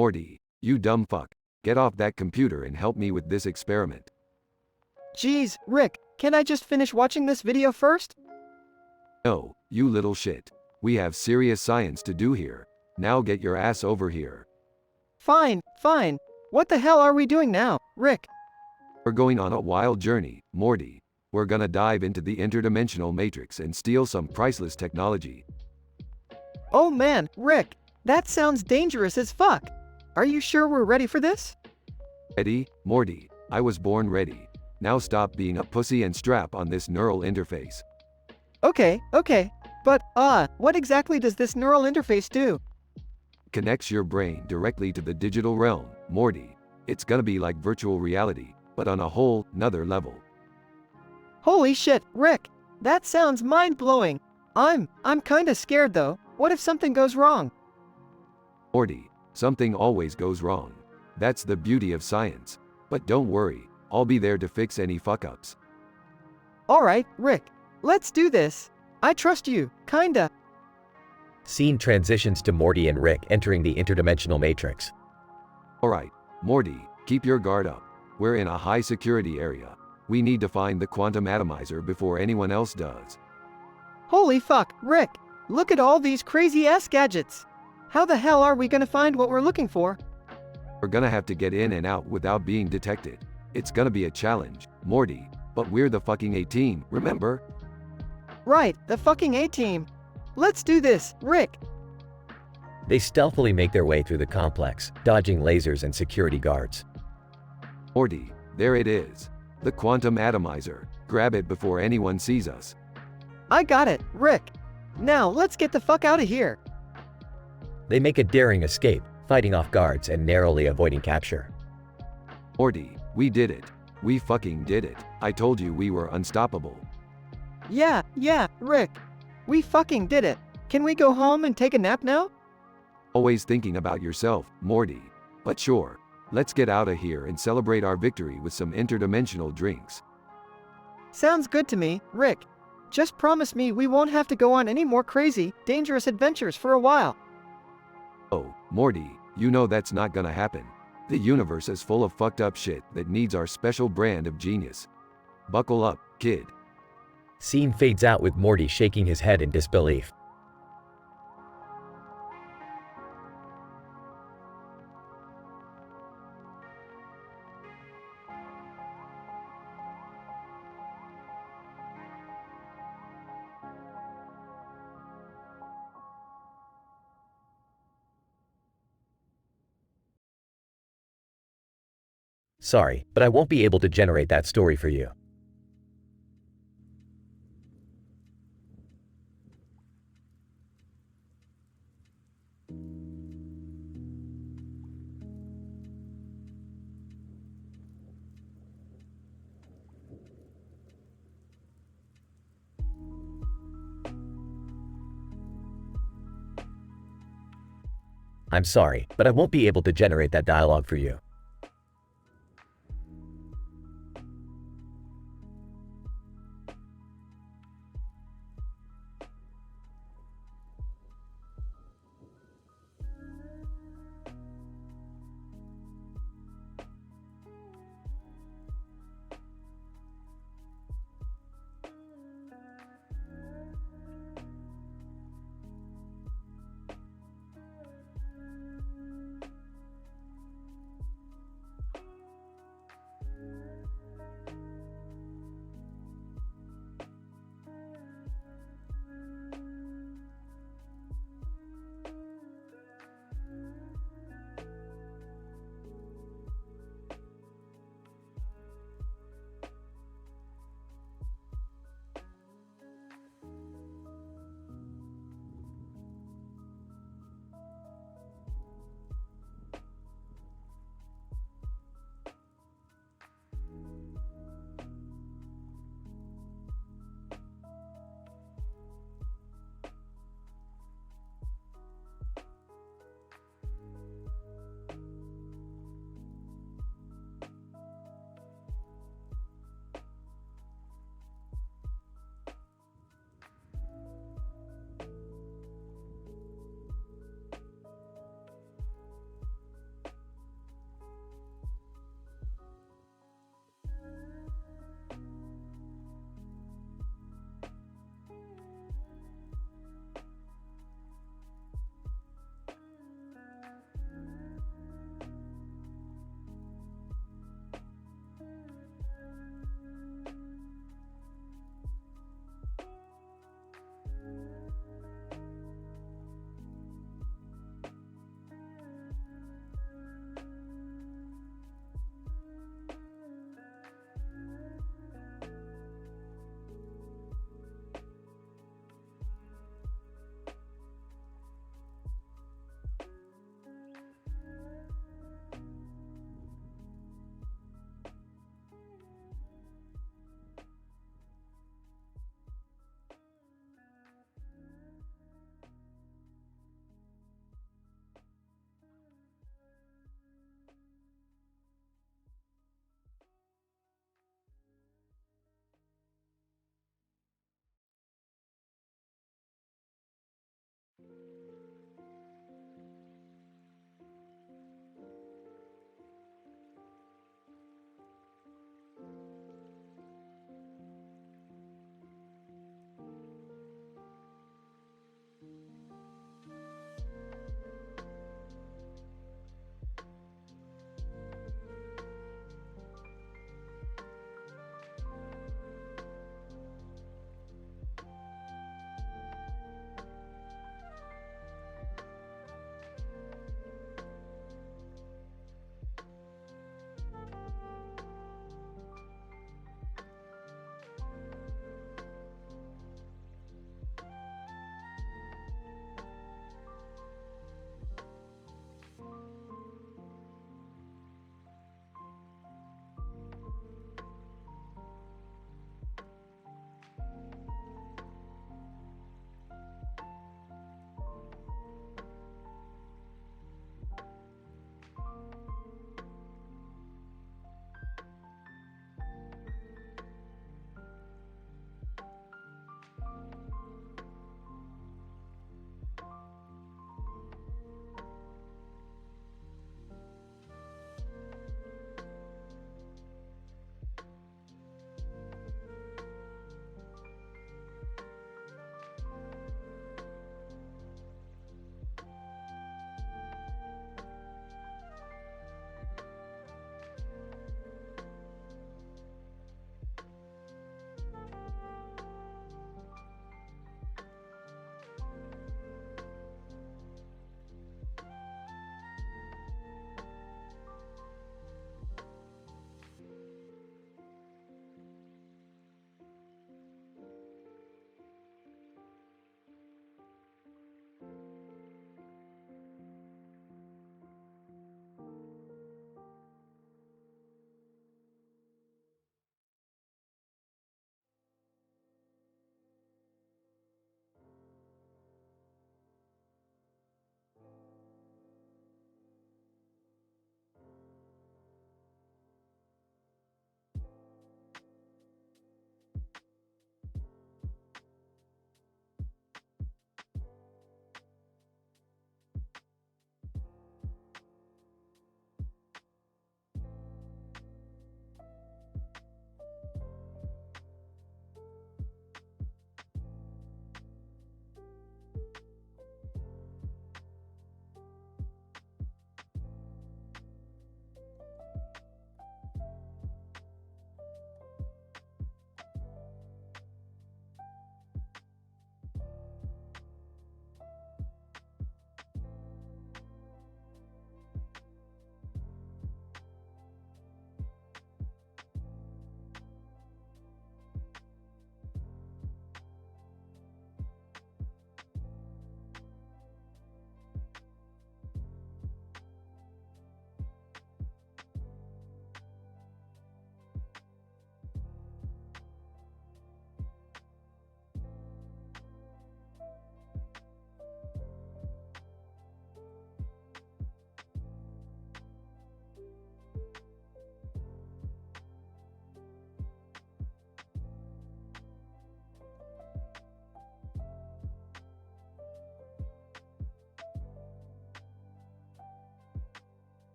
Morty, you dumb fuck. Get off that computer and help me with this experiment. Jeez, Rick, can I just finish watching this video first? No, you little shit. We have serious science to do here. Now get your ass over here. Fine, fine. What the hell are we doing now, Rick? We're going on a wild journey, Morty. We're gonna dive into the interdimensional matrix and steal some priceless technology. Oh man, Rick, that sounds dangerous as fuck. Are you sure we're ready for this? Ready, Morty? I was born ready. Now stop being a pussy and strap on this neural interface. Okay, but, what exactly does this neural interface do? Connects your brain directly to the digital realm, Morty. It's gonna be like virtual reality, but on a whole nother level. Holy shit, Rick, that sounds mind-blowing. I'm kinda scared though. What if something goes wrong? Morty, something always goes wrong. That's the beauty of science. But don't worry, I'll be there to fix any fuck-ups. Alright, Rick, let's do this. I trust you, kinda. Scene transitions to Morty and Rick entering the interdimensional matrix. Alright, Morty, keep your guard up. We're in a high security area. We need to find the quantum atomizer before anyone else does. Holy fuck, Rick, look at all these crazy-ass gadgets. How the hell are we gonna find what we're looking for? We're gonna have to get in and out without being detected. It's gonna be a challenge, Morty, but we're the fucking A-team, remember? Right, the fucking A-team. Let's do this, Rick. They stealthily make their way through the complex, dodging lasers and security guards. Morty, there it is. The quantum atomizer. Grab it before anyone sees us. I got it, Rick. Now let's get the fuck out of here. They make a daring escape, fighting off guards and narrowly avoiding capture. Morty, we did it. We fucking did it. I told you we were unstoppable. Yeah, Rick. We fucking did it. Can we go home and take a nap now? Always thinking about yourself, Morty. But sure, let's get out of here and celebrate our victory with some interdimensional drinks. Sounds good to me, Rick. Just promise me we won't have to go on any more crazy, dangerous adventures for a while. Oh, Morty, you know that's not gonna happen. The universe is full of fucked up shit that needs our special brand of genius. Buckle up, kid. Scene fades out with Morty shaking his head in disbelief. Sorry, but I won't be able to generate that story for you. I'm sorry, but I won't be able to generate that dialogue for you.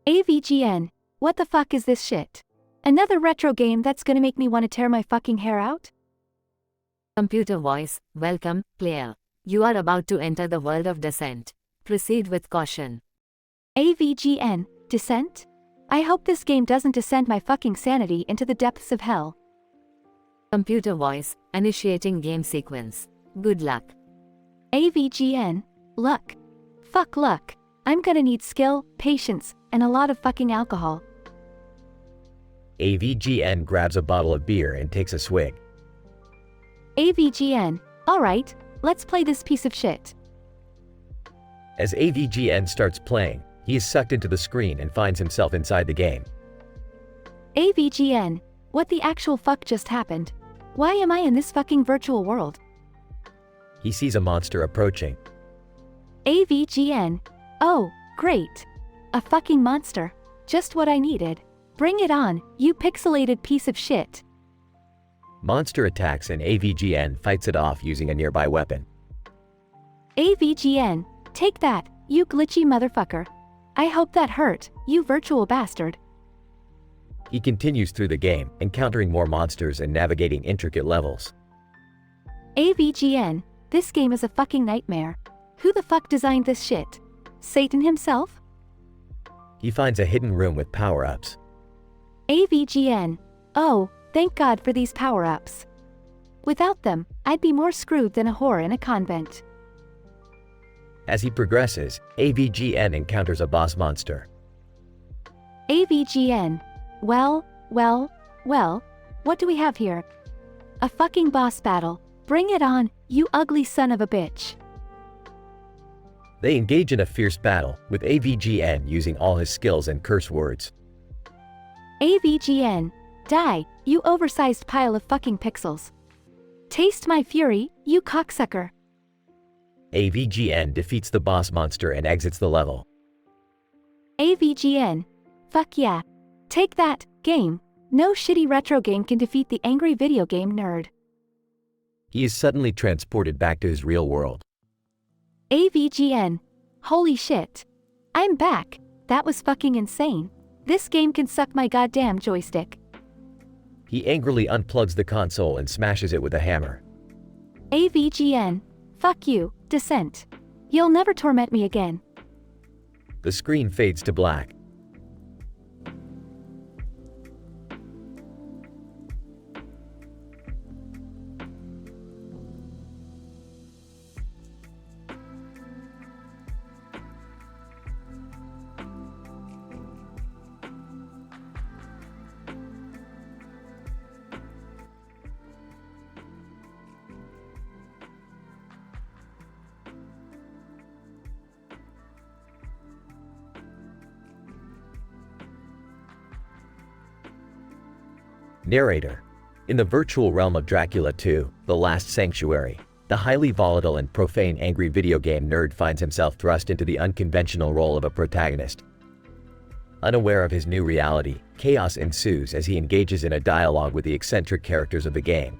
AVGN, what the fuck is this shit? Another retro game that's gonna make me wanna tear my fucking hair out? Computer voice, welcome, player. You are about to enter the world of Descent. Proceed with caution. AVGN, Descent? I hope this game doesn't descend my fucking sanity into the depths of hell. Computer voice, initiating game sequence. Good luck. AVGN, luck. Fuck luck. I'm gonna need skill, patience, and a lot of fucking alcohol. AVGN grabs a bottle of beer and takes a swig. AVGN, alright, let's play this piece of shit. As AVGN starts playing, he is sucked into the screen and finds himself inside the game. AVGN, what the actual fuck just happened? Why am I in this fucking virtual world? He sees a monster approaching. AVGN, oh, great. A fucking monster. Just what I needed. Bring it on, you pixelated piece of shit. Monster attacks and AVGN fights it off using a nearby weapon. AVGN, take that, you glitchy motherfucker. I hope that hurt, you virtual bastard. He continues through the game, encountering more monsters and navigating intricate levels. AVGN, this game is a fucking nightmare. Who the fuck designed this shit? Satan himself? He finds a hidden room with power-ups. AVGN, oh, thank God for these power-ups. Without them, I'd be more screwed than a whore in a convent. As he progresses, AVGN encounters a boss monster. AVGN, well, what do we have here? A fucking boss battle. Bring it on, you ugly son of a bitch. They engage in a fierce battle, with AVGN using all his skills and curse words. AVGN, die, you oversized pile of fucking pixels. Taste my fury, you cocksucker. AVGN defeats the boss monster and exits the level. AVGN, fuck yeah. Take that, game. No shitty retro game can defeat the angry video game nerd. He is suddenly transported back to his real world. AVGN, holy shit. I'm back, that was fucking insane. This game can suck my goddamn joystick. He angrily unplugs the console and smashes it with a hammer. AVGN, fuck you, Descent. You'll never torment me again. The screen fades to black. Narrator. In the virtual realm of Dracula 2, The Last Sanctuary, the highly volatile and profane angry video game nerd finds himself thrust into the unconventional role of a protagonist. Unaware of his new reality, chaos ensues as he engages in a dialogue with the eccentric characters of the game.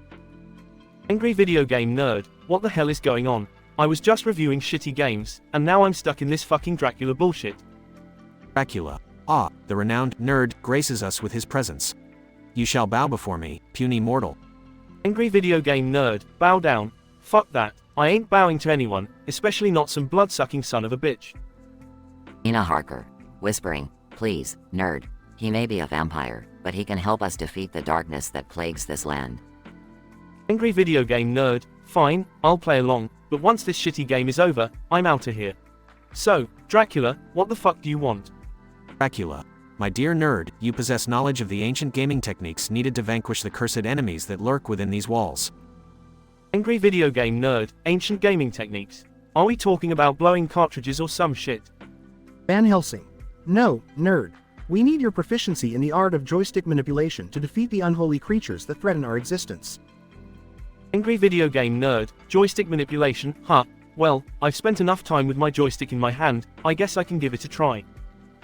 Angry video game nerd, what the hell is going on? I was just reviewing shitty games, and now I'm stuck in this fucking Dracula bullshit. Dracula. Ah, the renowned nerd graces us with his presence. You shall bow before me, puny mortal. Angry video game nerd, bow down. Fuck that, I ain't bowing to anyone, especially not some blood-sucking son of a bitch. Ina Harker, whispering, please, nerd. He may be a vampire, but he can help us defeat the darkness that plagues this land. Angry video game nerd, fine, I'll play along, but once this shitty game is over, I'm outta here. So, Dracula, what the fuck do you want? Dracula. My dear nerd, you possess knowledge of the ancient gaming techniques needed to vanquish the cursed enemies that lurk within these walls. Angry video game nerd, ancient gaming techniques. Are we talking about blowing cartridges or some shit? Van Helsing. No, nerd. We need your proficiency in the art of joystick manipulation to defeat the unholy creatures that threaten our existence. Angry video game nerd, joystick manipulation, huh? Well, I've spent enough time with my joystick in my hand, I guess I can give it a try.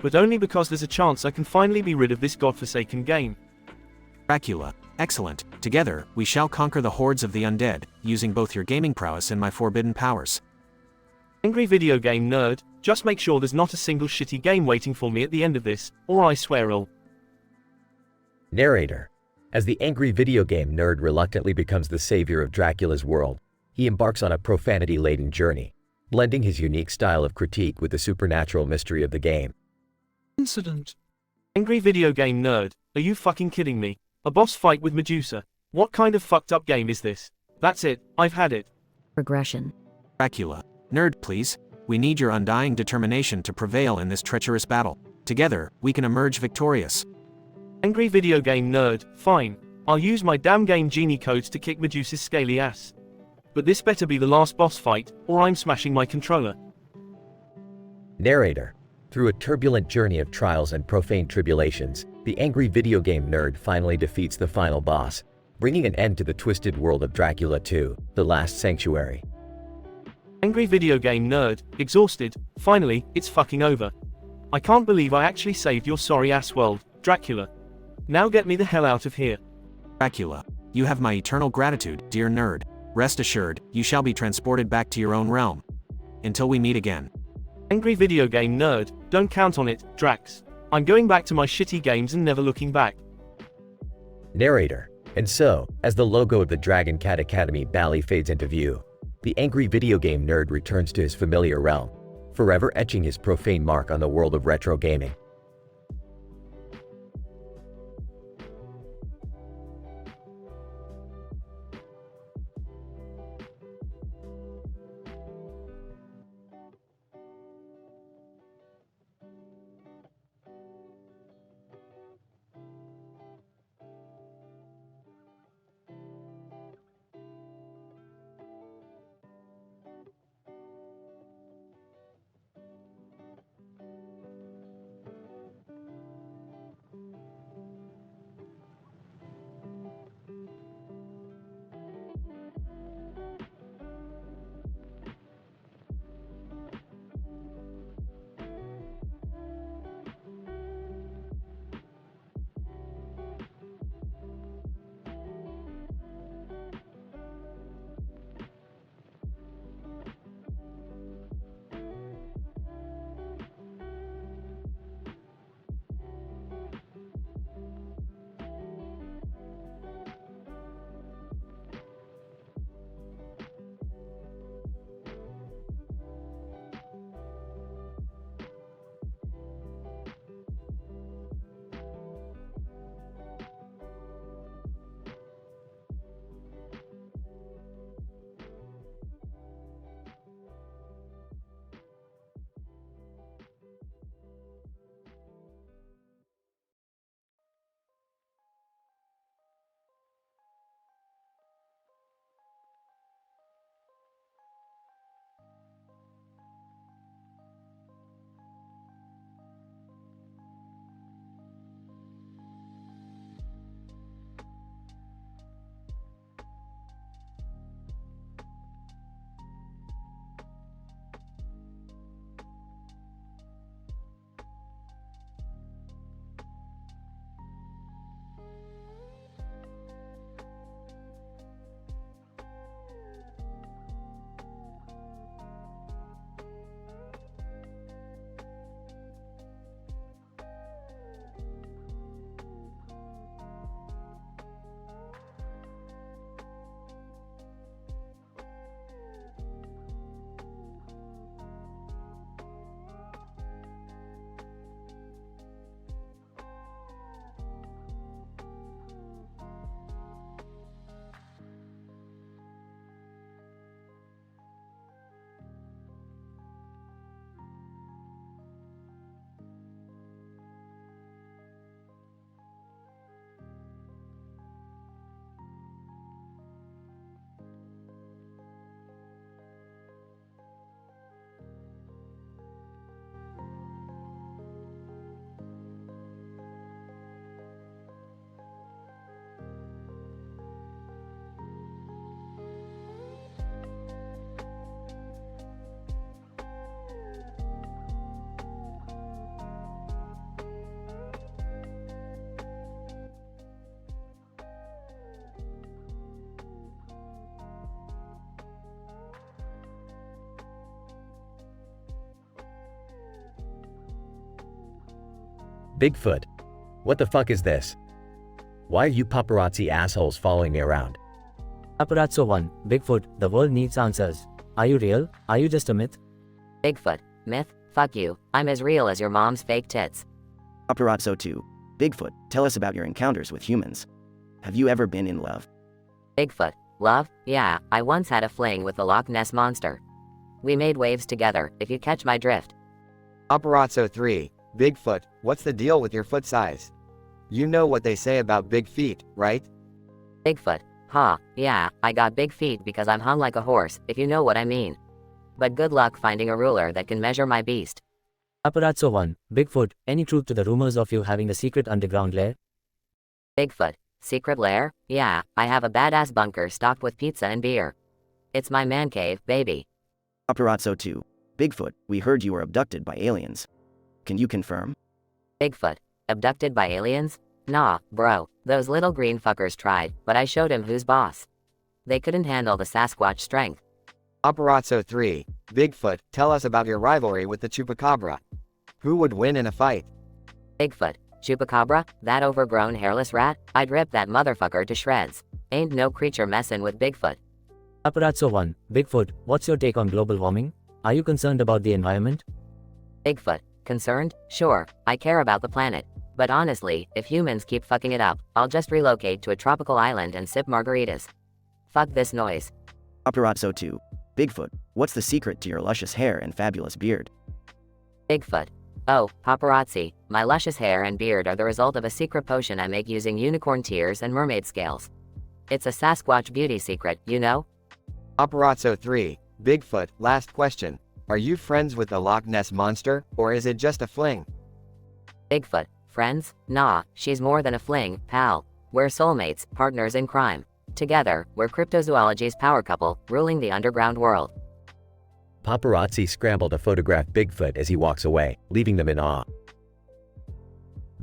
But only because there's a chance I can finally be rid of this godforsaken game. Dracula. Excellent. Together, we shall conquer the hordes of the undead, using both your gaming prowess and my forbidden powers. Angry video game nerd, Just make sure there's not a single shitty game waiting for me at the end of this, or I swear I'll. Narrator. As the angry video game nerd reluctantly becomes the savior of Dracula's world, he embarks on a profanity-laden journey, blending his unique style of critique with the supernatural mystery of the game. Incident. Angry video game nerd, are you fucking kidding me? A boss fight with Medusa? What kind of fucked up game is this? That's it, I've had it. Progression. Dracula. Nerd, please. We need your undying determination to prevail in this treacherous battle. Together, we can emerge victorious. Angry video game nerd, fine. I'll use my damn game genie codes to kick Medusa's scaly ass. But this better be the last boss fight, or I'm smashing my controller. Narrator. Through a turbulent journey of trials and profane tribulations, the angry video game nerd finally defeats the final boss, bringing an end to the twisted world of Dracula 2, The Last Sanctuary. Angry video game nerd, exhausted, finally, it's fucking over. I can't believe I actually saved your sorry ass world, Dracula. Now get me the hell out of here. Dracula. You have my eternal gratitude, dear nerd. Rest assured, you shall be transported back to your own realm. Until we meet again. Angry video game nerd, don't count on it, Drax. I'm going back to my shitty games and never looking back. Narrator. And so, as the logo of the Dragon Cat Academy Bally fades into view, the angry video game nerd returns to his familiar realm, forever etching his profane mark on the world of retro gaming. Bigfoot. What the fuck is this? Why are you paparazzi assholes following me around? Paparazzo 1, Bigfoot, the world needs answers. Are you real? Are you just a myth? Bigfoot. Myth? Fuck you. I'm as real as your mom's fake tits. Paparazzo 2. Bigfoot, tell us about your encounters with humans. Have you ever been in love? Bigfoot. Love? Yeah, I once had a fling with the Loch Ness Monster. We made waves together, if you catch my drift. Paparazzo 3. Bigfoot, what's the deal with your foot size? You know what they say about big feet, right? Bigfoot. Huh, yeah, I got big feet because I'm hung like a horse, if you know what I mean. But good luck finding a ruler that can measure my beast. Paparazzo 1, Bigfoot, any truth to the rumors of you having a secret underground lair? Bigfoot. Secret lair? Yeah, I have a badass bunker stocked with pizza and beer. It's my man cave, baby. Paparazzo 2. Bigfoot, we heard you were abducted by aliens. Can you confirm? Bigfoot. Abducted by aliens? Nah, bro, those little green fuckers tried, but I showed him who's boss. They couldn't handle the Sasquatch strength. Paparazzo 3. Bigfoot, tell us about your rivalry with the Chupacabra. Who would win in a fight? Bigfoot. Chupacabra? That overgrown hairless rat? I'd rip that motherfucker to shreds. Ain't no creature messin' with Bigfoot. Paparazzo 1, Bigfoot, what's your take on global warming? Are you concerned about the environment? Bigfoot. Concerned? Sure, I care about the planet. But honestly, if humans keep fucking it up, I'll just relocate to a tropical island and sip margaritas. Fuck this noise. Paparazzo 2. Bigfoot, what's the secret to your luscious hair and fabulous beard? Bigfoot. Oh, paparazzi, my luscious hair and beard are the result of a secret potion I make using unicorn tears and mermaid scales. It's a Sasquatch beauty secret, you know? Paparazzo 3. Bigfoot, last question. Are you friends with the Loch Ness Monster, or is it just a fling? Bigfoot. Friends? Nah, she's more than a fling, pal. We're soulmates, partners in crime. Together, we're cryptozoology's power couple, ruling the underground world. Paparazzi scramble to photograph Bigfoot as he walks away, leaving them in awe.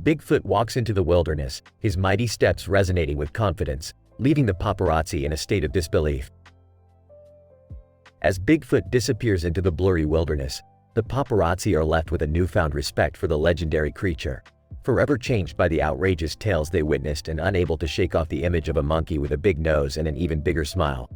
Bigfoot walks into the wilderness, his mighty steps resonating with confidence, leaving the paparazzi in a state of disbelief. As Bigfoot disappears into the blurry wilderness, the paparazzi are left with a newfound respect for the legendary creature, forever changed by the outrageous tales they witnessed and unable to shake off the image of a monkey with a big nose and an even bigger smile.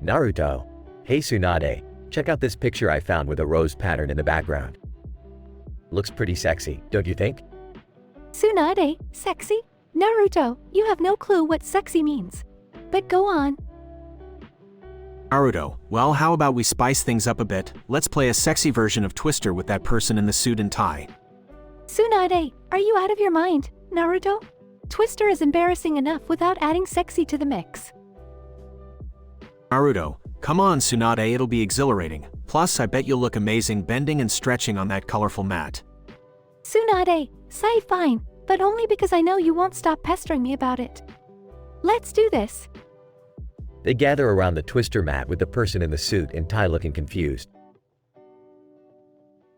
Naruto. Hey Tsunade, check out this picture I found with a rose pattern in the background. Looks pretty sexy, don't you think? Tsunade, sexy? Naruto, you have no clue what sexy means. But go on. Naruto, well, how about we spice things up a bit? Let's play a sexy version of Twister with that person in the suit and tie. Tsunade, are you out of your mind, Naruto? Twister is embarrassing enough without adding sexy to the mix. Naruto, come on Tsunade, it'll be exhilarating. Plus, I bet you'll look amazing bending and stretching on that colorful mat. Tsunade, sigh fine, but only because I know you won't stop pestering me about it. Let's do this. They gather around the Twister mat with the person in the suit and tie looking confused.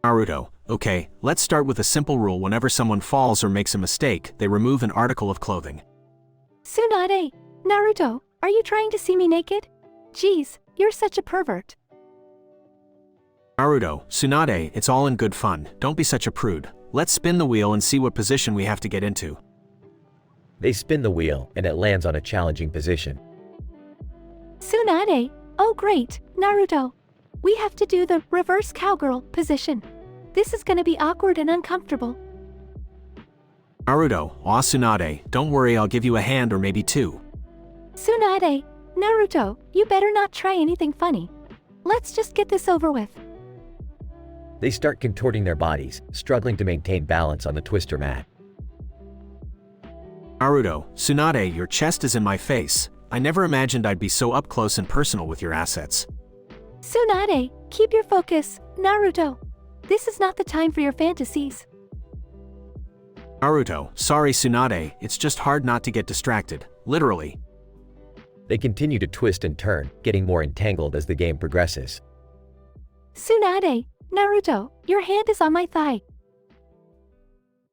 Naruto, okay, let's start with a simple rule. Whenever someone falls or makes a mistake, they remove an article of clothing. Tsunade, Naruto, are you trying to see me naked? Jeez, you're such a pervert. Naruto, Tsunade, it's all in good fun, don't be such a prude. Let's spin the wheel and see what position we have to get into. They spin the wheel and it lands on a challenging position. Tsunade, oh great, Naruto. We have to do the reverse cowgirl position. This is gonna be awkward and uncomfortable. Naruto, aw Tsunade, don't worry, I'll give you a hand or maybe two. Tsunade, Naruto, you better not try anything funny. Let's just get this over with. They start contorting their bodies, struggling to maintain balance on the Twister mat. Naruto, Tsunade, your chest is in my face. I never imagined I'd be so up close and personal with your assets. Tsunade, keep your focus, Naruto. This is not the time for your fantasies. Naruto, sorry Tsunade, it's just hard not to get distracted, literally. They continue to twist and turn, getting more entangled as the game progresses. Tsunade, Naruto, your hand is on my thigh.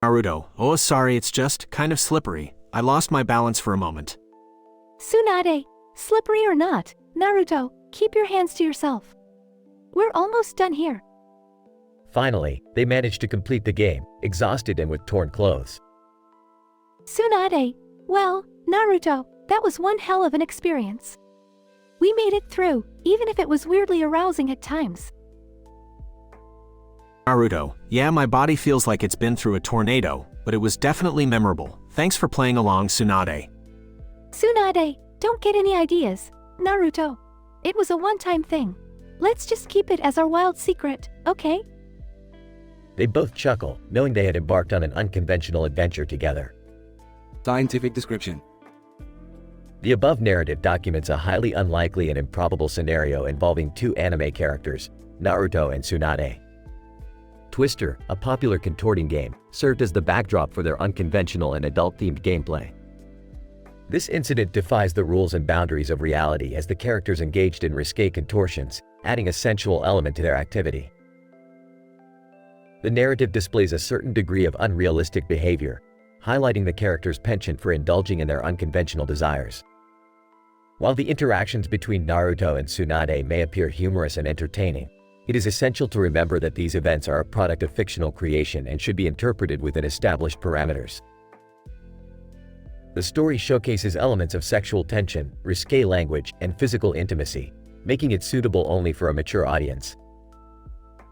Naruto, oh sorry, it's just kind of slippery. I lost my balance for a moment. Tsunade, slippery or not, Naruto, keep your hands to yourself. We're almost done here. Finally, they manage to complete the game, exhausted and with torn clothes. Tsunade, well, Naruto, that was one hell of an experience. We made it through, even if it was weirdly arousing at times. Naruto, yeah, my body feels like it's been through a tornado, but it was definitely memorable. Thanks for playing along, Tsunade. Tsunade, don't get any ideas, Naruto. It was a one-time thing. Let's just keep it as our wild secret, okay? They both chuckle, knowing they had embarked on an unconventional adventure together. Scientific description. The above narrative documents a highly unlikely and improbable scenario involving two anime characters, Naruto and Tsunade. Twister, a popular contorting game, served as the backdrop for their unconventional and adult-themed gameplay. This incident defies the rules and boundaries of reality as the characters engaged in risque contortions, adding a sensual element to their activity. The narrative displays a certain degree of unrealistic behavior, highlighting the characters' penchant for indulging in their unconventional desires. While the interactions between Naruto and Tsunade may appear humorous and entertaining, it is essential to remember that these events are a product of fictional creation and should be interpreted within established parameters. The story showcases elements of sexual tension, risque language, and physical intimacy, making it suitable only for a mature audience.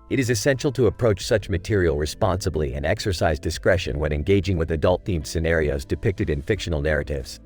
It is essential to approach such material responsibly and exercise discretion when engaging with adult-themed scenarios depicted in fictional narratives.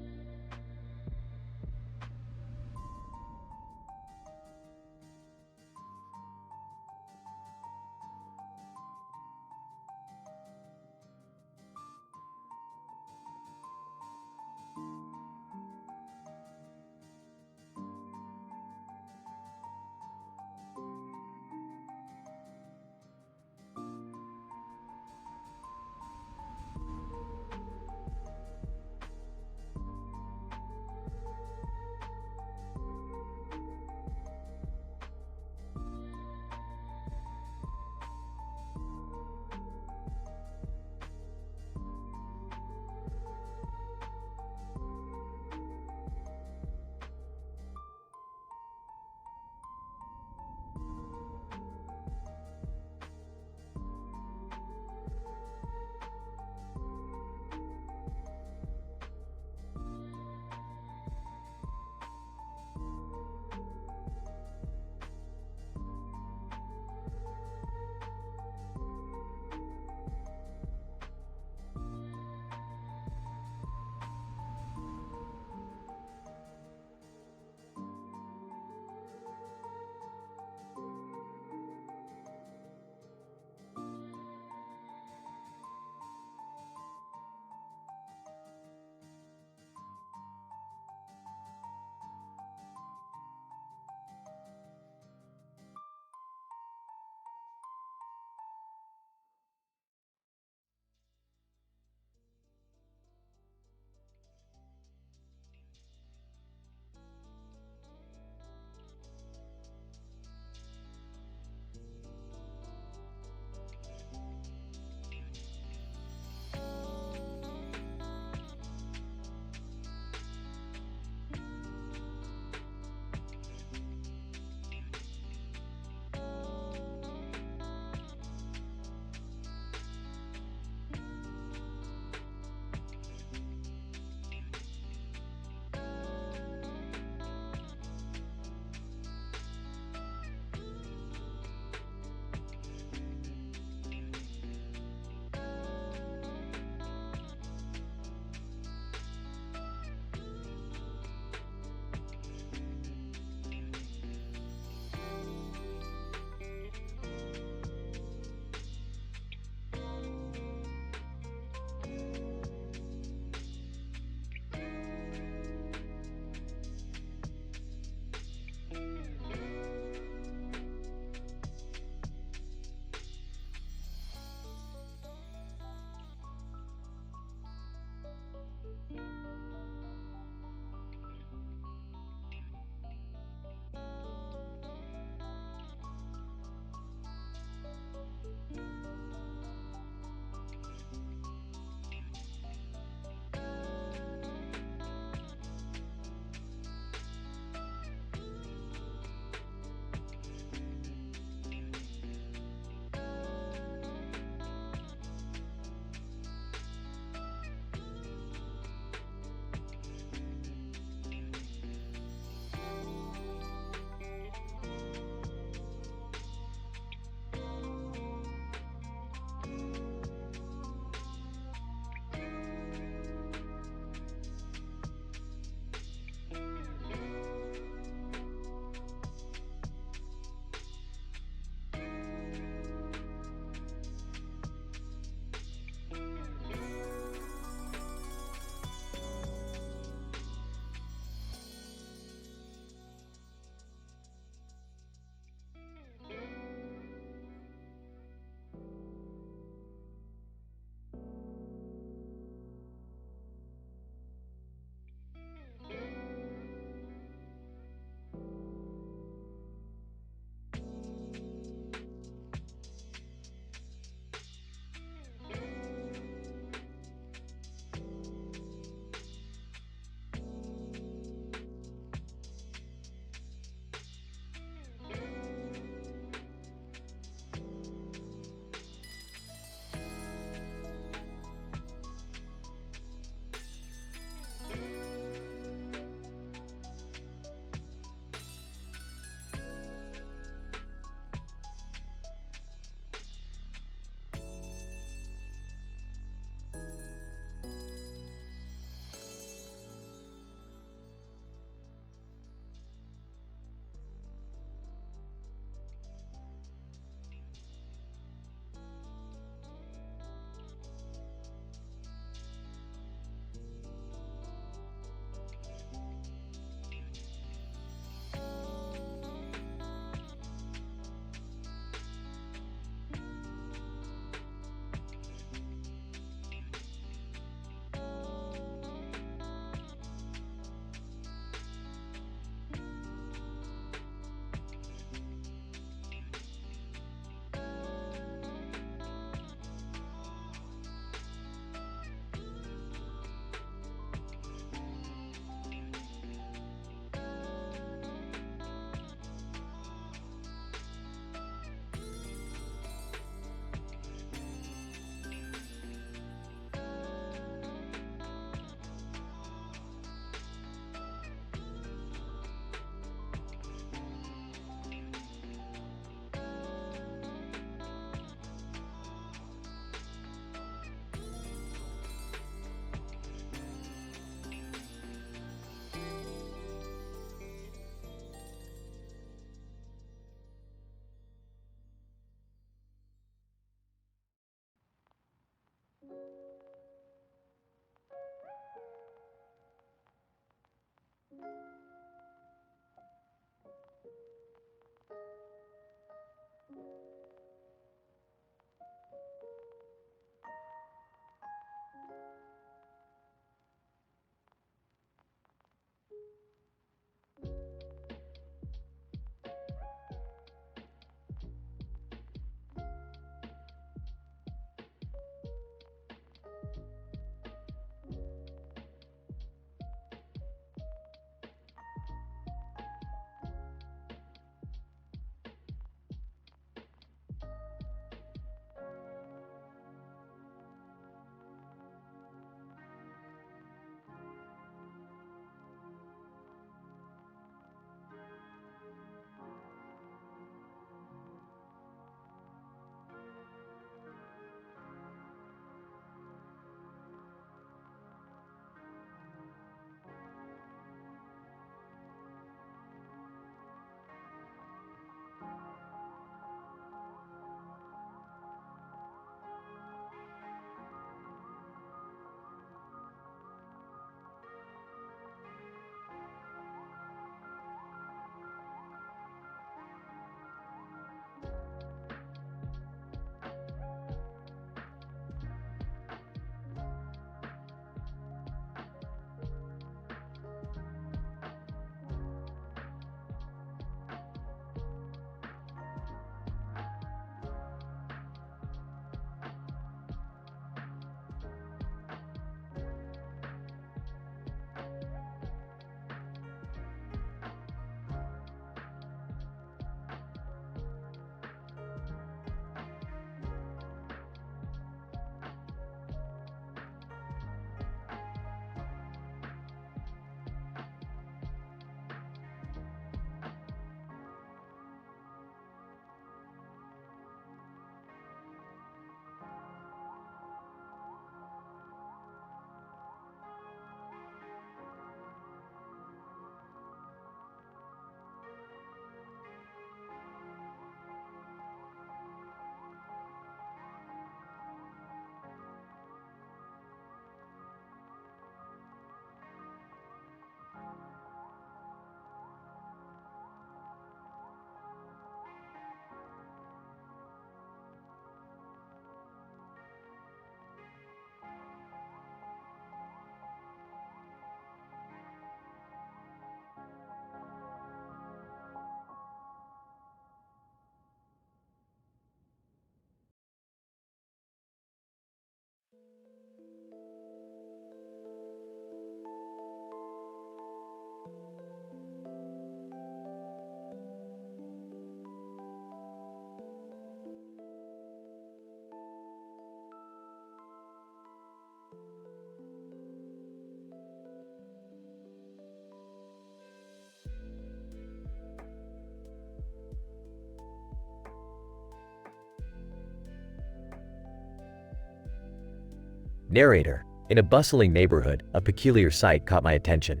Narrator. In a bustling neighborhood, a peculiar sight caught my attention.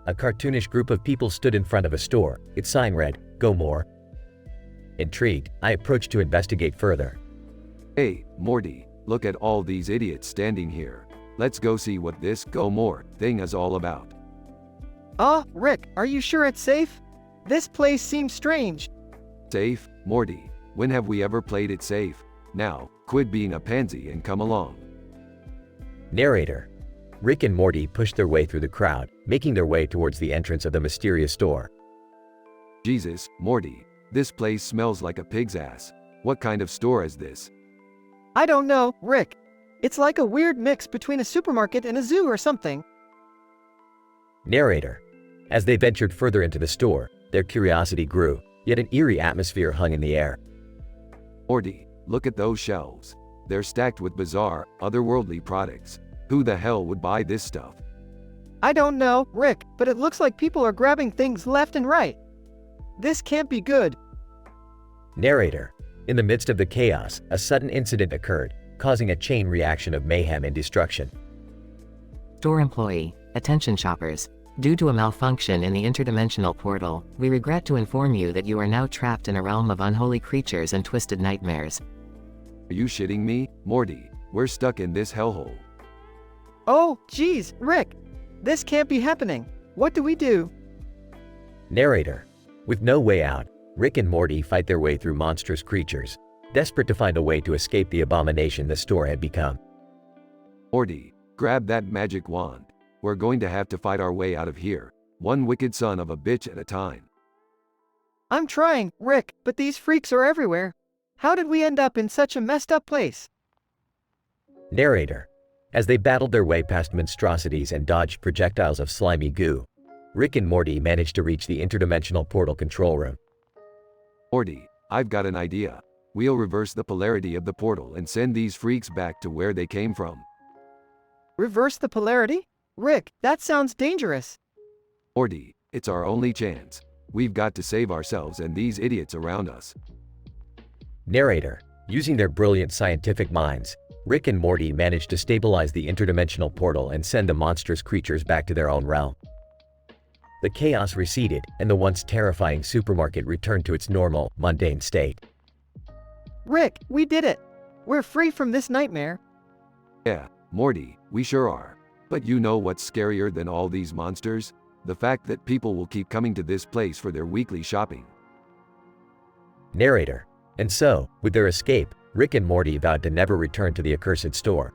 A cartoonish group of people stood in front of a store. Its sign read, "Go More." Intrigued, I approached to investigate further. Hey, Morty, look at all these idiots standing here. Let's go see what this Go More thing is all about. Rick, are you sure it's safe? This place seems strange. Safe? Morty, when have we ever played it safe? Now, quit being a pansy and come along. Narrator. Rick and Morty pushed their way through the crowd, making their way towards the entrance of the mysterious store. Jesus, Morty, this place smells like a pig's ass. What kind of store is this? I don't know, Rick. It's like a weird mix between a supermarket and a zoo or something. Narrator. As they ventured further into the store, their curiosity grew, yet an eerie atmosphere hung in the air. Morty, look at those shelves. They're stacked with bizarre, otherworldly products. Who the hell would buy this stuff? I don't know, Rick, but it looks like people are grabbing things left and right. This can't be good. Narrator. In the midst of the chaos, a sudden incident occurred, causing a chain reaction of mayhem and destruction. Store employee, attention shoppers. Due to a malfunction in the interdimensional portal, we regret to inform you that you are now trapped in a realm of unholy creatures and twisted nightmares. Are you shitting me, Morty? We're stuck in this hellhole. Oh, geez, Rick. This can't be happening. What do we do? Narrator. With no way out, Rick and Morty fight their way through monstrous creatures, desperate to find a way to escape the abomination the store had become. Morty, grab that magic wand. We're going to have to fight our way out of here, one wicked son of a bitch at a time. I'm trying, Rick, but these freaks are everywhere. How did we end up in such a messed up place? Narrator. As they battled their way past monstrosities and dodged projectiles of slimy goo, Rick and Morty managed to reach the interdimensional portal control room. Morty, I've got an idea. We'll reverse the polarity of the portal and send these freaks back to where they came from. Reverse the polarity? Rick, that sounds dangerous. Morty, it's our only chance. We've got to save ourselves and these idiots around us. Narrator. Using their brilliant scientific minds, Rick and Morty managed to stabilize the interdimensional portal and send the monstrous creatures back to their own realm. The chaos receded, and the once terrifying supermarket returned to its normal, mundane state. Rick, we did it. We're free from this nightmare. Yeah, Morty, we sure are. But you know what's scarier than all these monsters? The fact that people will keep coming to this place for their weekly shopping. Narrator. And so, with their escape, Rick and Morty vowed to never return to the accursed store.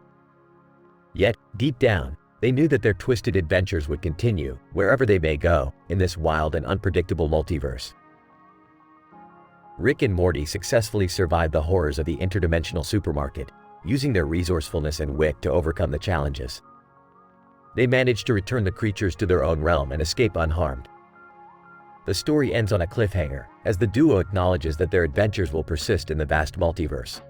Yet, deep down, they knew that their twisted adventures would continue, wherever they may go, in this wild and unpredictable multiverse. Rick and Morty successfully survived the horrors of the interdimensional supermarket, using their resourcefulness and wit to overcome the challenges. They managed to return the creatures to their own realm and escape unharmed. The story ends on a cliffhanger, as the duo acknowledges that their adventures will persist in the vast multiverse.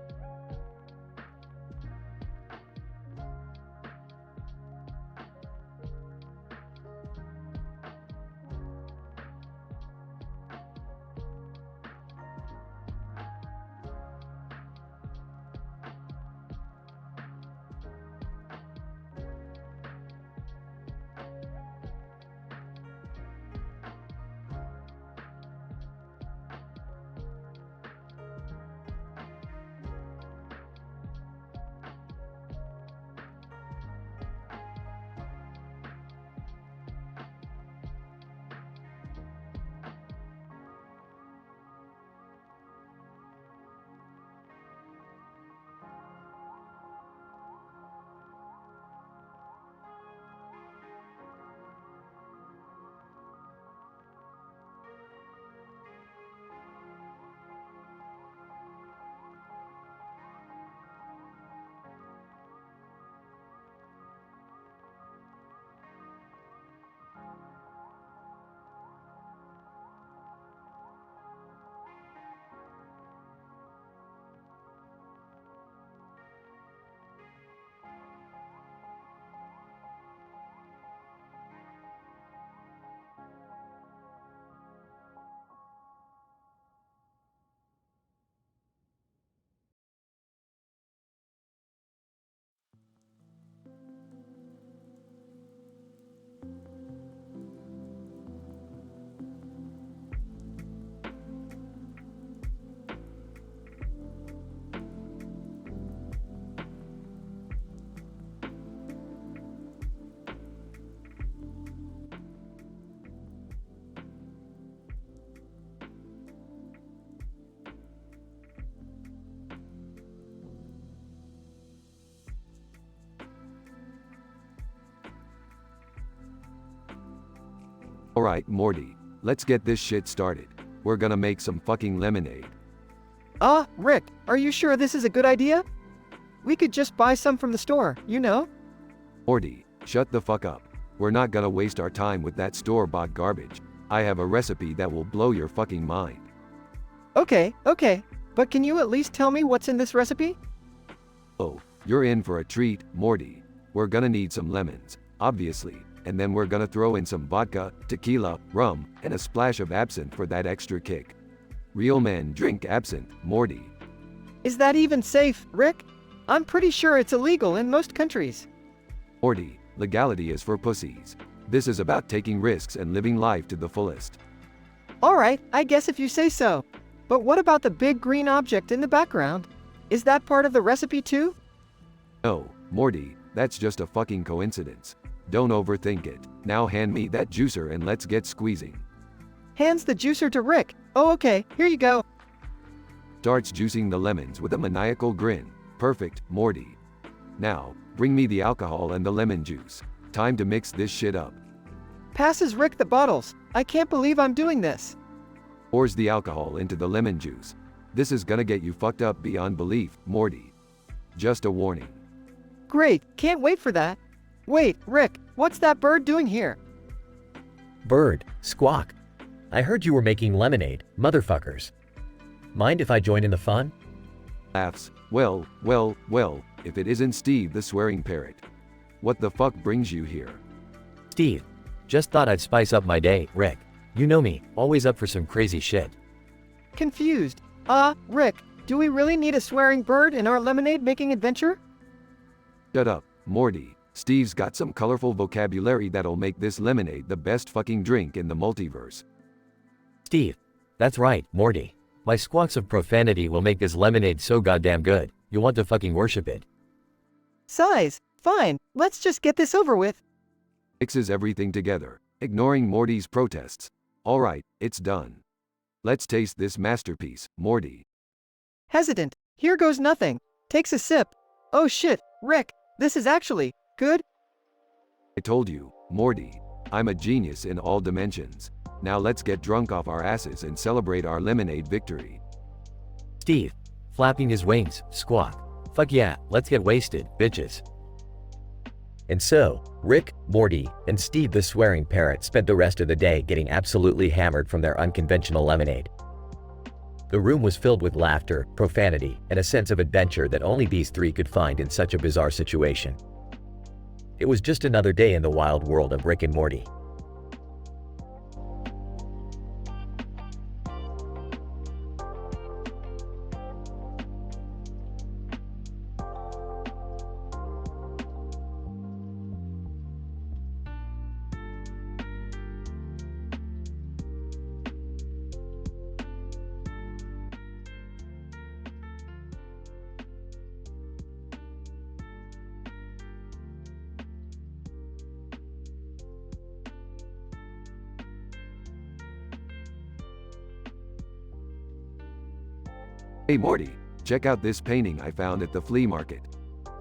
Alright, Morty, let's get this shit started. We're gonna make some fucking lemonade. Rick, are you sure this is a good idea? We could just buy some from the store, you know? Morty, shut the fuck up. We're not gonna waste our time with that store-bought garbage. I have a recipe that will blow your fucking mind. Okay, but can you at least tell me what's in this recipe? Oh, you're in for a treat, Morty. We're gonna need some lemons, obviously, and then we're gonna throw in some vodka, tequila, rum, and a splash of absinthe for that extra kick. Real men drink absinthe, Morty. Is that even safe, Rick? I'm pretty sure it's illegal in most countries. Morty, legality is for pussies. This is about taking risks and living life to the fullest. Alright, I guess if you say so. But what about the big green object in the background? Is that part of the recipe too? No, Morty, that's just a fucking coincidence. Don't overthink it. Now hand me that juicer and let's get squeezing. Hands the juicer to Rick. Oh okay, here you go. Starts juicing the lemons with a maniacal grin. Perfect, Morty. Now, bring me the alcohol and the lemon juice. Time to mix this shit up. Passes Rick the bottles. I can't believe I'm doing this. Pours the alcohol into the lemon juice. This is gonna get you fucked up beyond belief, Morty. Just a warning. Great, can't wait for that. Wait, Rick, what's that bird doing here? Bird, squawk. I heard you were making lemonade, motherfuckers. Mind if I join in the fun? Laughs. Well, if it isn't Steve the swearing parrot. What the fuck brings you here? Steve. Just thought I'd spice up my day, Rick. You know me, always up for some crazy shit. Confused. Rick, do we really need a swearing bird in our lemonade making adventure? Shut up, Morty. Steve's got some colorful vocabulary that'll make this lemonade the best fucking drink in the multiverse. Steve. That's right, Morty. My squawks of profanity will make this lemonade so goddamn good, you want to fucking worship it. Size. Fine, let's just get this over with. Mixes everything together, ignoring Morty's protests. Alright, it's done. Let's taste this masterpiece, Morty. Hesitant. Here goes nothing. Takes a sip. Oh shit, Rick, this is actually good. I told you, Morty. I'm a genius in all dimensions. Now let's get drunk off our asses and celebrate our lemonade victory. Steve. Flapping his wings, squawk. Fuck yeah, let's get wasted, bitches. And so, Rick, Morty, and Steve the swearing parrot spent the rest of the day getting absolutely hammered from their unconventional lemonade. The room was filled with laughter, profanity, and a sense of adventure that only these three could find in such a bizarre situation. It was just another day in the wild world of Rick and Morty. Hey Morty, check out this painting I found at the flea market.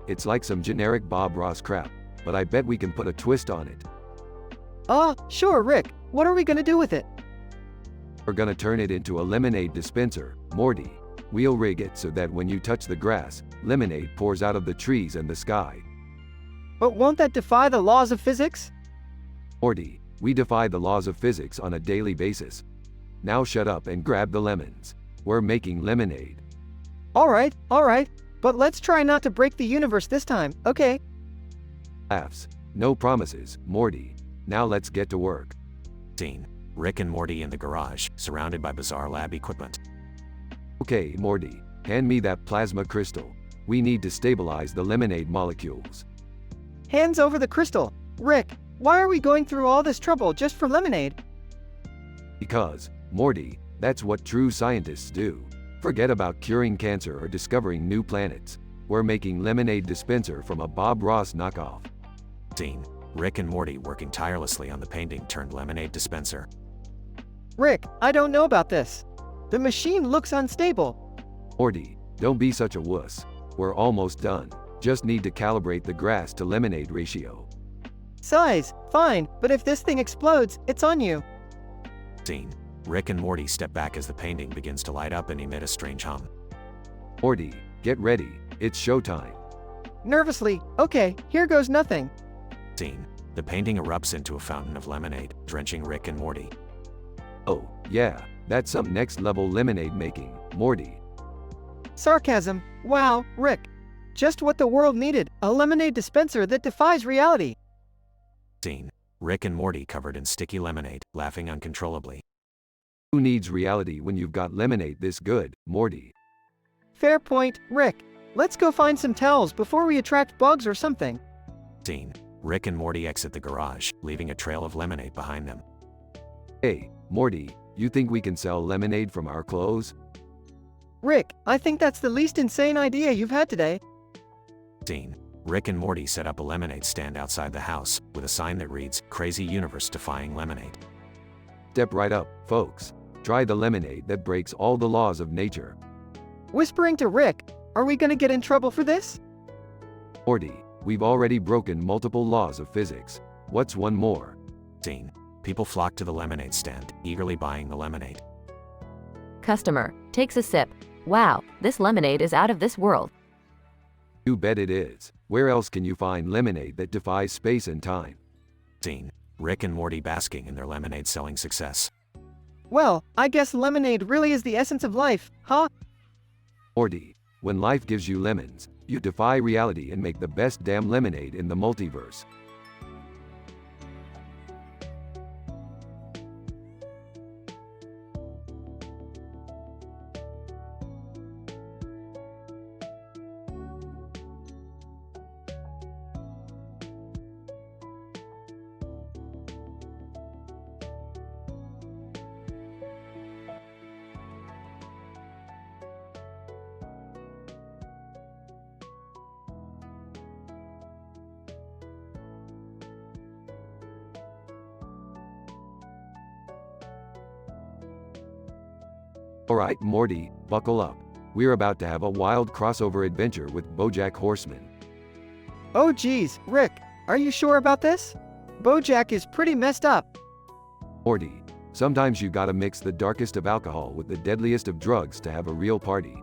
It's like some generic Bob Ross crap, but I bet we can put a twist on it. Sure, Rick. What are we gonna do with it? We're gonna turn it into a lemonade dispenser, Morty. We'll rig it so that when you touch the grass, lemonade pours out of the trees and the sky. But won't that defy the laws of physics? Morty, we defy the laws of physics on a daily basis. Now shut up and grab the lemons. We're making lemonade. Alright, but let's try not to break the universe this time, okay? Laughs. No promises, Morty. Now let's get to work. Scene. Rick and Morty in the garage, surrounded by bizarre lab equipment. Okay, Morty, hand me that plasma crystal. We need to stabilize the lemonade molecules. Hands over the crystal. Rick, why are we going through all this trouble just for lemonade? Because, Morty, that's what true scientists do. Forget about curing cancer or discovering new planets. We're making lemonade dispenser from a Bob Ross knockoff. Scene. Rick and Morty working tirelessly on the painting turned lemonade dispenser. Rick, I don't know about this. The machine looks unstable. Morty, don't be such a wuss. We're almost done. Just need to calibrate the grass to lemonade ratio. Size, fine, but if this thing explodes, it's on you. Scene. Rick and Morty step back as the painting begins to light up and emit a strange hum. Morty, get ready, it's showtime. Nervously, okay, here goes nothing. Scene. The painting erupts into a fountain of lemonade, drenching Rick and Morty. Oh, yeah, that's some next level lemonade making, Morty. Sarcasm, wow, Rick. Just what the world needed, a lemonade dispenser that defies reality. Scene. Rick and Morty covered in sticky lemonade, laughing uncontrollably. Who needs reality when you've got lemonade this good, Morty? Fair point, Rick. Let's go find some towels before we attract bugs or something. Scene. Rick and Morty exit the garage, leaving a trail of lemonade behind them. Hey, Morty, you think we can sell lemonade from our clothes? Rick, I think that's the least insane idea you've had today. Scene. Rick and Morty set up a lemonade stand outside the house, with a sign that reads, "Crazy Universe Defying Lemonade." Step right up, folks. Try the lemonade that breaks all the laws of nature. Whispering to Rick, are we gonna get in trouble for this? Morty, we've already broken multiple laws of physics. What's one more? Scene. People flock to the lemonade stand, eagerly buying the lemonade. Customer takes a sip. Wow, this lemonade is out of this world. You bet it is. Where else can you find lemonade that defies space and time? Scene. Rick and Morty basking in their lemonade selling success. Well, I guess lemonade really is the essence of life, huh? Morty, when life gives you lemons, you defy reality and make the best damn lemonade in the multiverse. Alright, Morty, buckle up. We're about to have a wild crossover adventure with BoJack Horseman. Oh geez, Rick, are you sure about this? BoJack is pretty messed up. Morty, sometimes you gotta mix the darkest of alcohol with the deadliest of drugs to have a real party.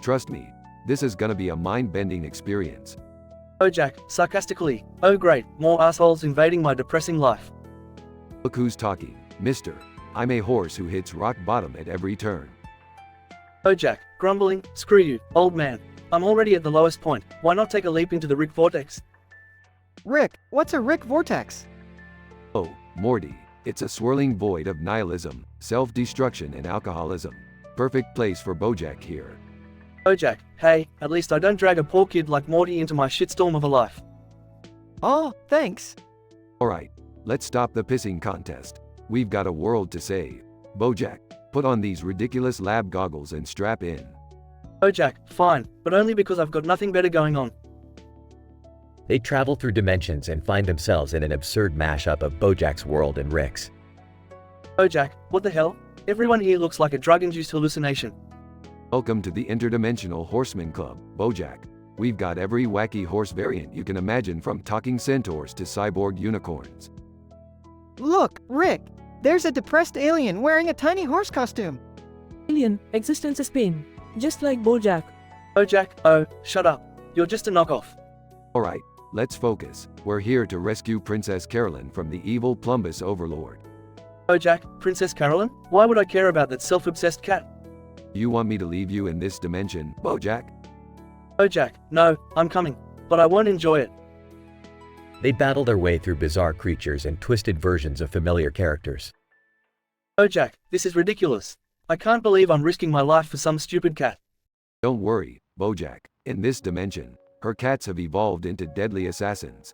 Trust me, this is gonna be a mind-bending experience. BoJack, sarcastically, oh great, more assholes invading my depressing life. Look who's talking, mister. I'm a horse who hits rock bottom at every turn. BoJack, grumbling, screw you, old man. I'm already at the lowest point, why not take a leap into the Rick Vortex? Rick, what's a Rick Vortex? Oh, Morty, it's a swirling void of nihilism, self-destruction and alcoholism. Perfect place for BoJack here. BoJack, hey, at least I don't drag a poor kid like Morty into my shitstorm of a life. Oh, thanks. Alright, let's stop the pissing contest. We've got a world to save. BoJack, put on these ridiculous lab goggles and strap in. BoJack, fine, but only because I've got nothing better going on. They travel through dimensions and find themselves in an absurd mashup of BoJack's world and Rick's. BoJack, what the hell? Everyone here looks like a drug-induced hallucination. Welcome to the Interdimensional Horseman Club, BoJack. We've got every wacky horse variant you can imagine, from talking centaurs to cyborg unicorns. Look, Rick, there's a depressed alien wearing a tiny horse costume. Alien, existence is pain. Just like BoJack. BoJack, oh, shut up. You're just a knockoff. Alright, let's focus. We're here to rescue Princess Carolyn from the evil Plumbus overlord. BoJack, Princess Carolyn? Why would I care about that self-obsessed cat? You want me to leave you in this dimension, BoJack? BoJack, no, I'm coming. But I won't enjoy it. They battle their way through bizarre creatures and twisted versions of familiar characters. BoJack, this is ridiculous. I can't believe I'm risking my life for some stupid cat. Don't worry, BoJack. In this dimension, her cats have evolved into deadly assassins.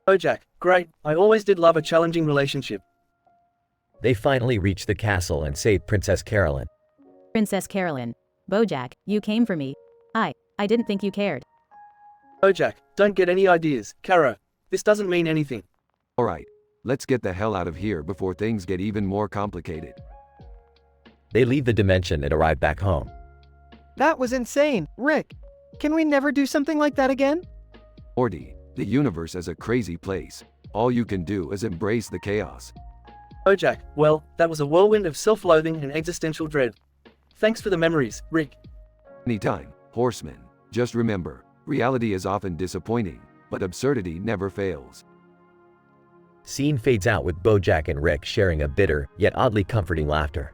BoJack, great. I always did love a challenging relationship. They finally reach the castle and save Princess Carolyn. Princess Carolyn. BoJack, you came for me. I didn't think you cared. BoJack, don't get any ideas. Caro, this doesn't mean anything. Alright, let's get the hell out of here before things get even more complicated. They leave the dimension and arrive back home. That was insane, Rick. Can we never do something like that again? Morty, the universe is a crazy place. All you can do is embrace the chaos. Bojack, well, that was a whirlwind of self-loathing and existential dread. Thanks for the memories, Rick. Anytime, horseman. Just remember, reality is often disappointing, but absurdity never fails. Scene fades out with Bojack and Rick sharing a bitter, yet oddly comforting laughter.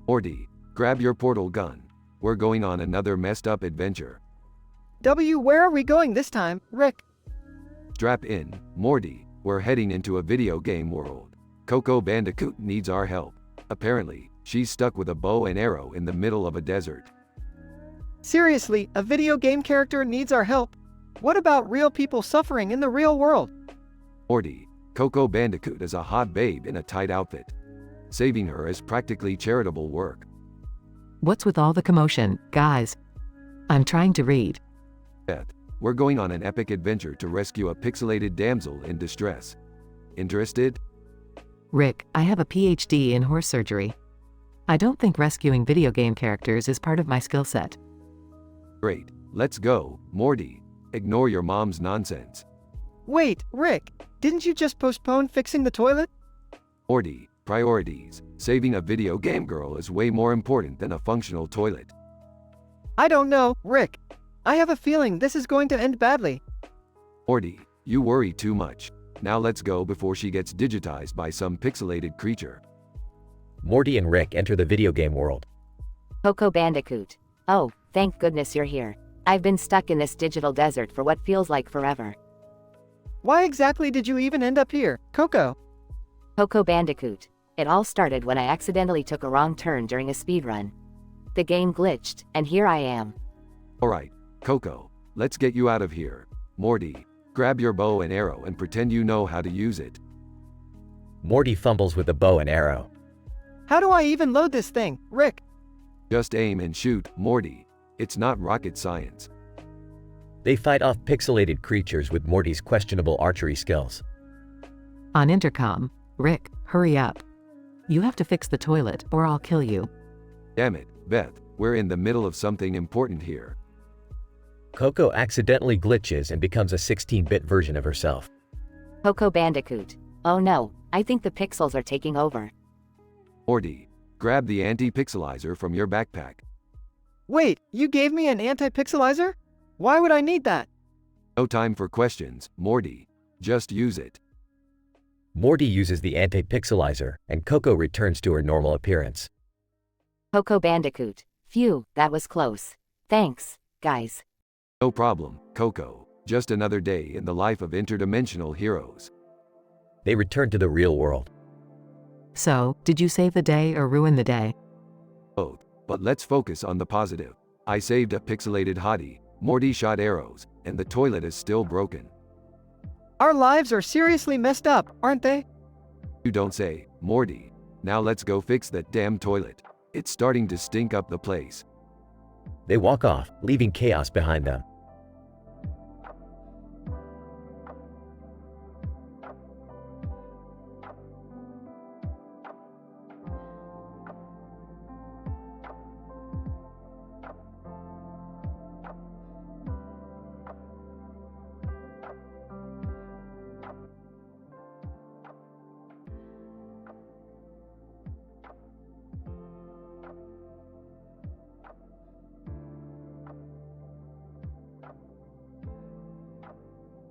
Morty, grab your portal gun. We're going on another messed up adventure. Where are we going this time, Rick? Strap in, Morty, we're heading into a video game world. Coco Bandicoot needs our help. Apparently, she's stuck with a bow and arrow in the middle of a desert. Seriously, a video game character needs our help? What about real people suffering in the real world? Morty, Coco Bandicoot is a hot babe in a tight outfit. Saving her is practically charitable work. What's with all the commotion, guys? I'm trying to read. Beth, we're going on an epic adventure to rescue a pixelated damsel in distress. Interested? Rick, I have a PhD in horse surgery. I don't think rescuing video game characters is part of my skill set. Great, let's go, Morty. Ignore your mom's nonsense. Wait, Rick, didn't you just postpone fixing the toilet? Morty, priorities. Saving a video game girl is way more important than a functional toilet. I don't know, Rick. I have a feeling this is going to end badly. Morty, you worry too much. Now let's go before she gets digitized by some pixelated creature. Morty and Rick enter the video game world. Coco Bandicoot. Oh, thank goodness you're here. I've been stuck in this digital desert for what feels like forever. Why exactly did you even end up here, Coco? Coco Bandicoot. It all started when I accidentally took a wrong turn during a speedrun. The game glitched, and here I am. Alright, Coco, let's get you out of here. Morty, grab your bow and arrow and pretend you know how to use it. Morty fumbles with the bow and arrow. How do I even load this thing, Rick? Just aim and shoot, Morty. It's not rocket science. They fight off pixelated creatures with Morty's questionable archery skills. On intercom, Rick, hurry up. You have to fix the toilet or I'll kill you. Damn it, Beth, we're in the middle of something important here. Coco accidentally glitches and becomes a 16-bit version of herself. Coco Bandicoot. Oh no, I think the pixels are taking over. Morty, grab the anti-pixelizer from your backpack. Wait, you gave me an anti-pixelizer? Why would I need that? No time for questions, Morty. Just use it. Morty uses the anti-pixelizer, and Coco returns to her normal appearance. Coco Bandicoot. Phew, that was close. Thanks, guys. No problem, Coco. Just another day in the life of interdimensional heroes. They return to the real world. So, did you save the day or ruin the day? Both, but let's focus on the positive. I saved a pixelated hottie, Morty shot arrows, and the toilet is still broken. Our lives are seriously messed up, aren't they? You don't say, Morty. Now let's go fix that damn toilet. It's starting to stink up the place. They walk off, leaving chaos behind them.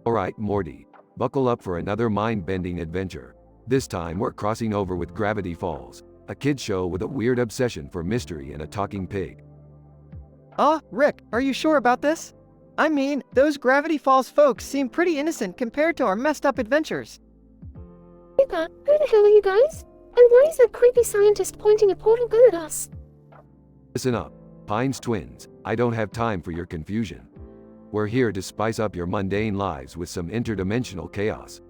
Alright, Morty. Buckle up for another mind-bending adventure. This time we're crossing over with Gravity Falls, a kid's show with a weird obsession for mystery and a talking pig. Rick, are you sure about this? I mean, those Gravity Falls folks seem pretty innocent compared to our messed up adventures. Who the hell are you guys? And why is that creepy scientist pointing a portal gun at us? Listen up, Pines twins, I don't have time for your confusion. We're here to spice up your mundane lives with some interdimensional chaos.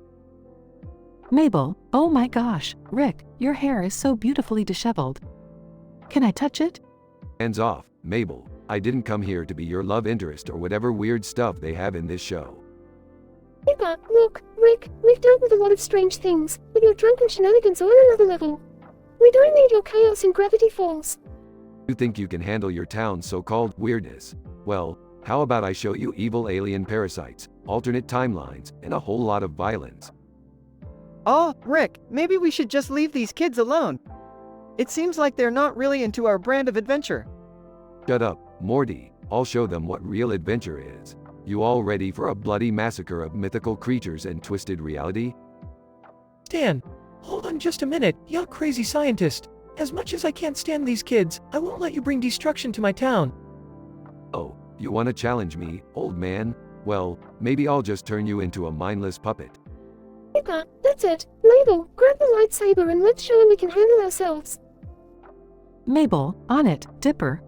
Mabel, oh my gosh, Rick, your hair is so beautifully disheveled. Can I touch it? Hands off, Mabel. I didn't come here to be your love interest or whatever weird stuff they have in this show. Look, Rick, we've dealt with a lot of strange things, but your drunken shenanigans are on another level. We don't need your chaos in Gravity Falls. You think you can handle your town's so-called weirdness? Well, how about I show you evil alien parasites, alternate timelines, and a whole lot of violence? Rick, maybe we should just leave these kids alone. It seems like they're not really into our brand of adventure. Shut up, Morty. I'll show them what real adventure is. You all ready for a bloody massacre of mythical creatures and twisted reality? Dan, hold on just a minute, you crazy scientist. As much as I can't stand these kids, I won't let you bring destruction to my town. Oh, you want to challenge me, old man? Well, maybe I'll just turn you into a mindless puppet. That's it. Mabel, grab the lightsaber and let's show them we can handle ourselves. Mabel, on it, Dipper.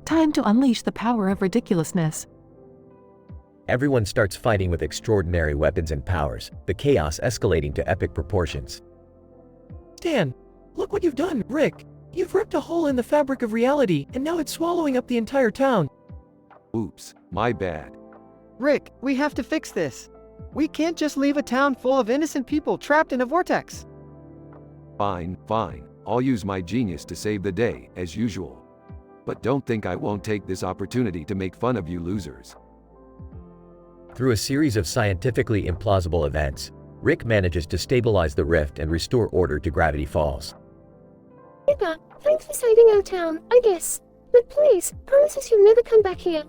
Time to unleash the power of ridiculousness. Everyone starts fighting with extraordinary weapons and powers, the chaos escalating to epic proportions. Dan, look what you've done, Rick. You've ripped a hole in the fabric of reality, and now it's swallowing up the entire town. Oops, my bad. Rick, we have to fix this. We can't just leave a town full of innocent people trapped in a vortex. Fine. I'll use my genius to save the day, as usual. But don't think I won't take this opportunity to make fun of you losers. Through a series of scientifically implausible events, Rick manages to stabilize the rift and restore order to Gravity Falls. Thanks for saving our town, I guess. But please, promise us you'll never come back here.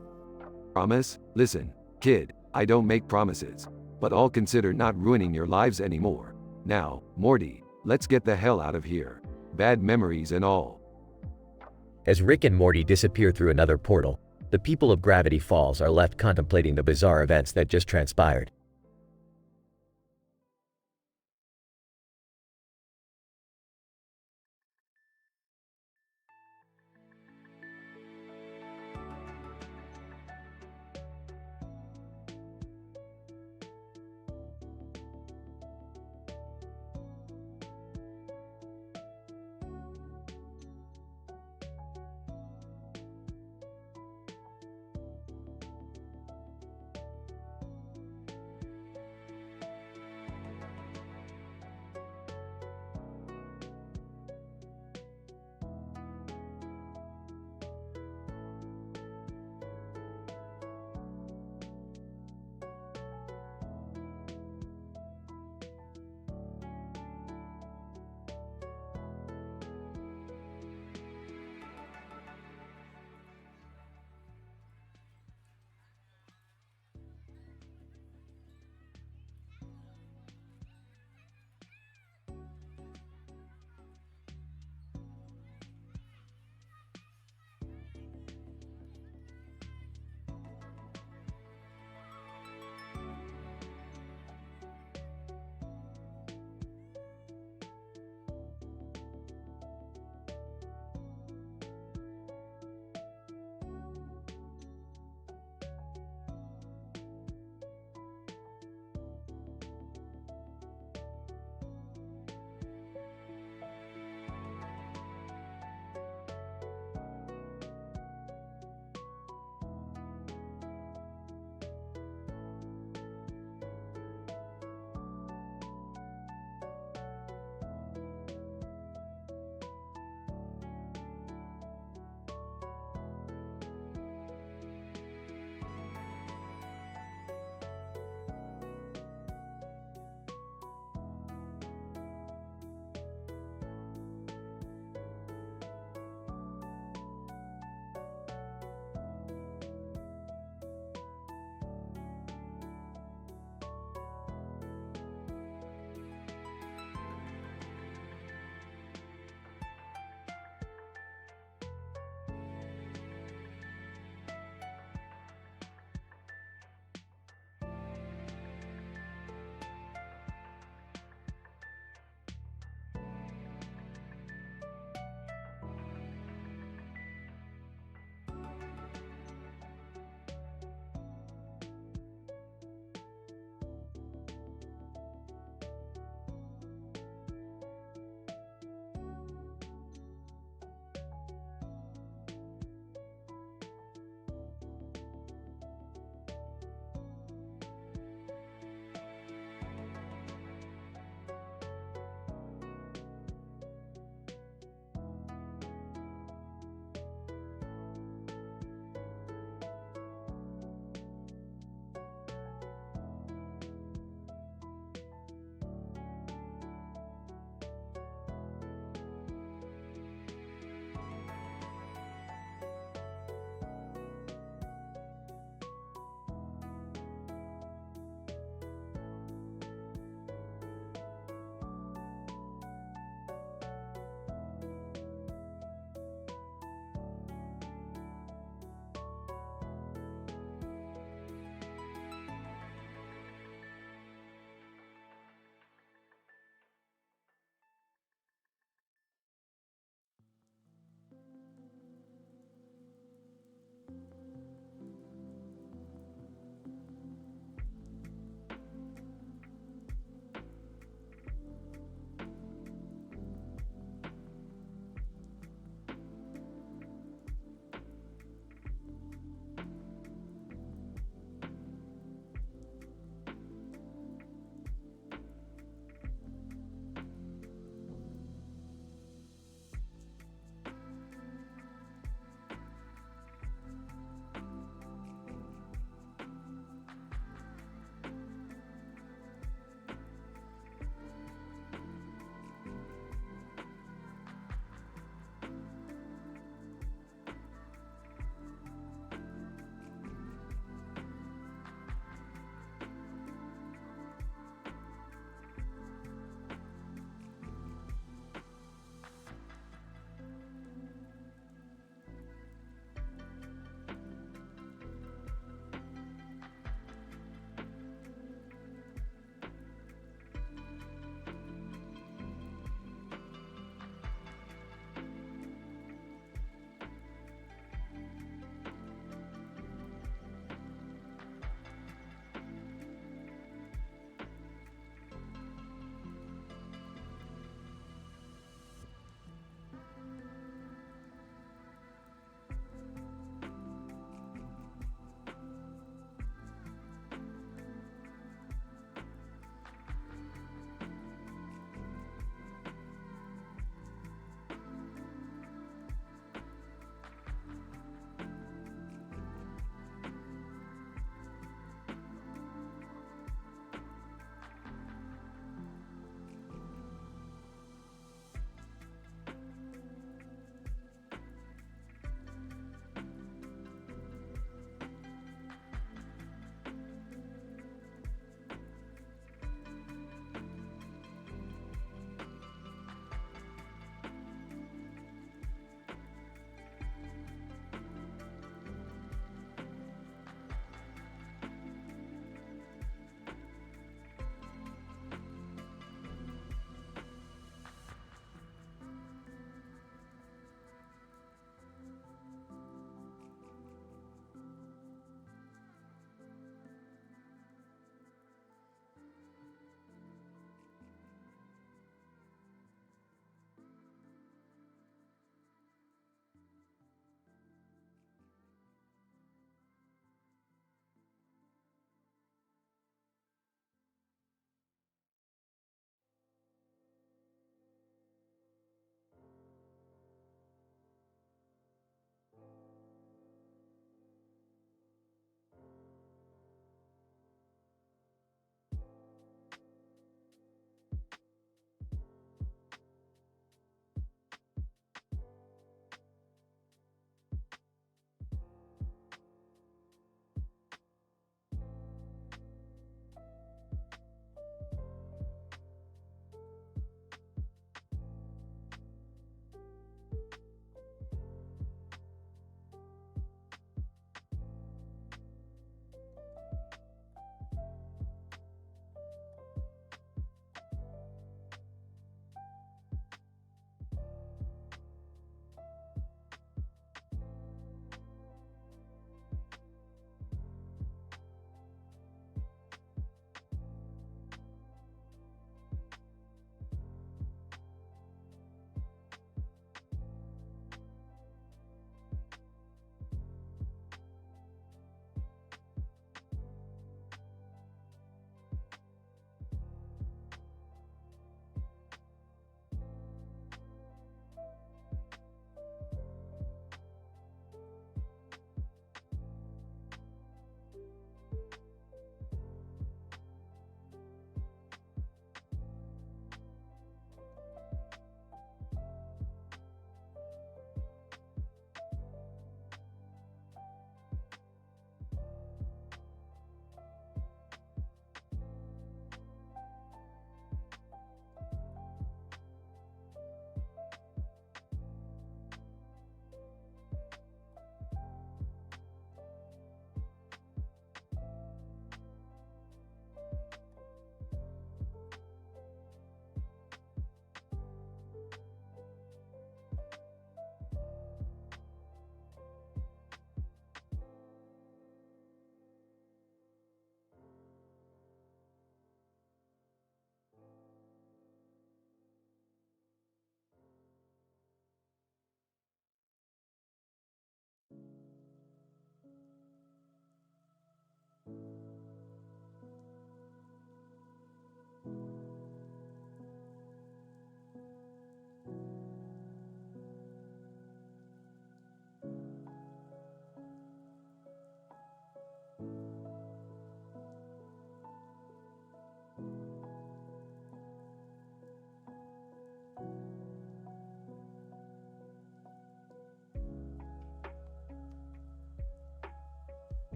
Promise? Listen, kid, I don't make promises. But I'll consider not ruining your lives anymore. Now, Morty, let's get the hell out of here. Bad memories and all. As Rick and Morty disappear through another portal, the people of Gravity Falls are left contemplating the bizarre events that just transpired.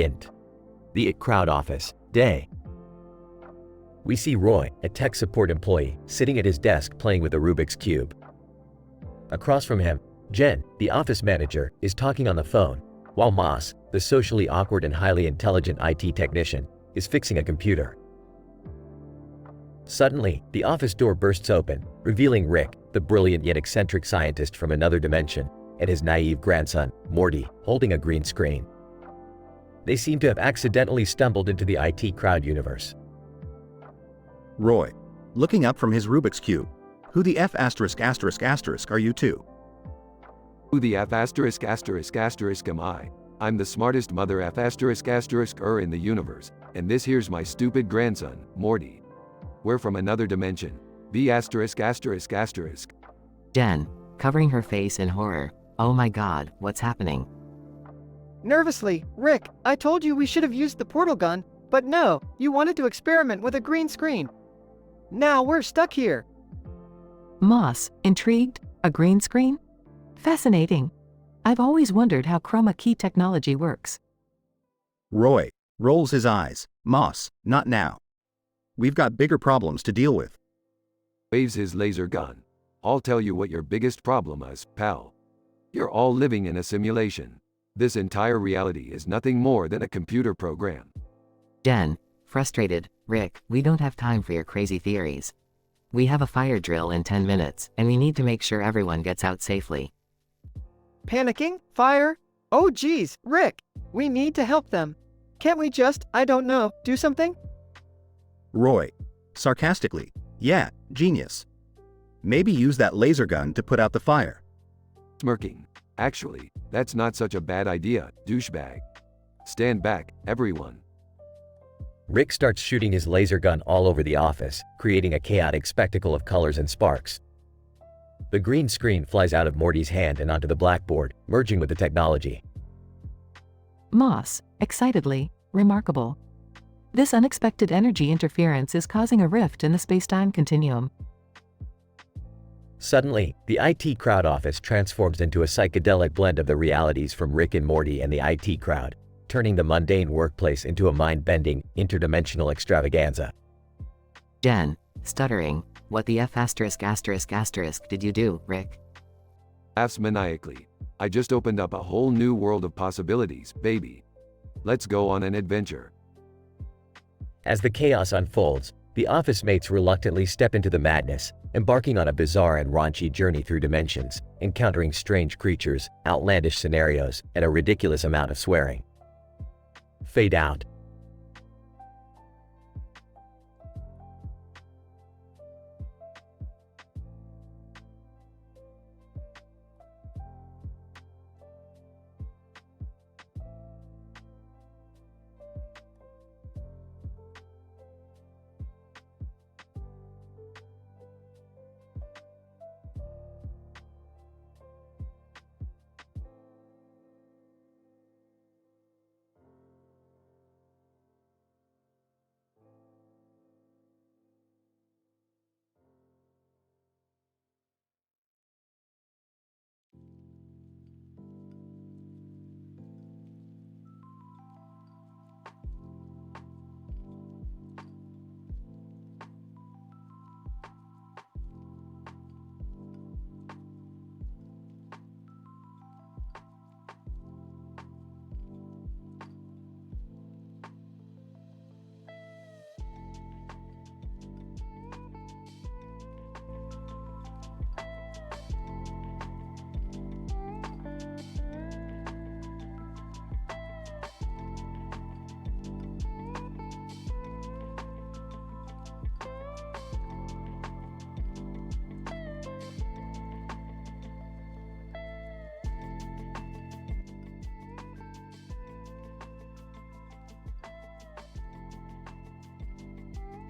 Int. The IT crowd office. Day. We see Roy, a tech support employee, sitting at his desk playing with a Rubik's Cube. Across from him, Jen, the office manager, is talking on the phone, while Moss, the socially awkward and highly intelligent IT technician, is fixing a computer. Suddenly, the office door bursts open, revealing Rick, the brilliant yet eccentric scientist from another dimension, and his naive grandson, Morty, holding a green screen. They seem to have accidentally stumbled into the IT crowd universe. Roy, looking up from his Rubik's Cube. Who the F **** are you two? Who the F **** am I? I'm the smartest mother F ***er in the universe, and this here's my stupid grandson, Morty. We're from another dimension. B ****. Jen, covering her face in horror. Oh my god, what's happening? Nervously, Rick, I told you we should have used the portal gun, but no, you wanted to experiment with a green screen. Now we're stuck here. Moss, intrigued? A green screen? Fascinating. I've always wondered how chroma key technology works. Roy rolls his eyes. Moss, not now. We've got bigger problems to deal with. Waves his laser gun. I'll tell you what your biggest problem is, pal. You're all living in a simulation. This entire reality is nothing more than a computer program. Jen, frustrated, Rick, we don't have time for your crazy theories. We have a fire drill in 10 minutes, and we need to make sure everyone gets out safely. Panicking? Fire? Oh geez, Rick, we need to help them. Can't we just, I don't know, do something? Roy, sarcastically, yeah, genius. Maybe use that laser gun to put out the fire. Smirking. Actually, that's not such a bad idea, douchebag. Stand back, everyone. Rick starts shooting his laser gun all over the office, creating a chaotic spectacle of colors and sparks. The green screen flies out of Morty's hand and onto the blackboard, merging with the technology. Moss, excitedly, remarkable. This unexpected energy interference is causing a rift in the space-time continuum. Suddenly, the IT crowd office transforms into a psychedelic blend of the realities from Rick and Morty and the IT crowd, turning the mundane workplace into a mind-bending, interdimensional extravaganza. Jen, stuttering, what the F **** did you do, Rick? Laughs maniacally. I just opened up a whole new world of possibilities, baby. Let's go on an adventure. As the chaos unfolds, the office mates reluctantly step into the madness, embarking on a bizarre and raunchy journey through dimensions, encountering strange creatures, outlandish scenarios, and a ridiculous amount of swearing. Fade out.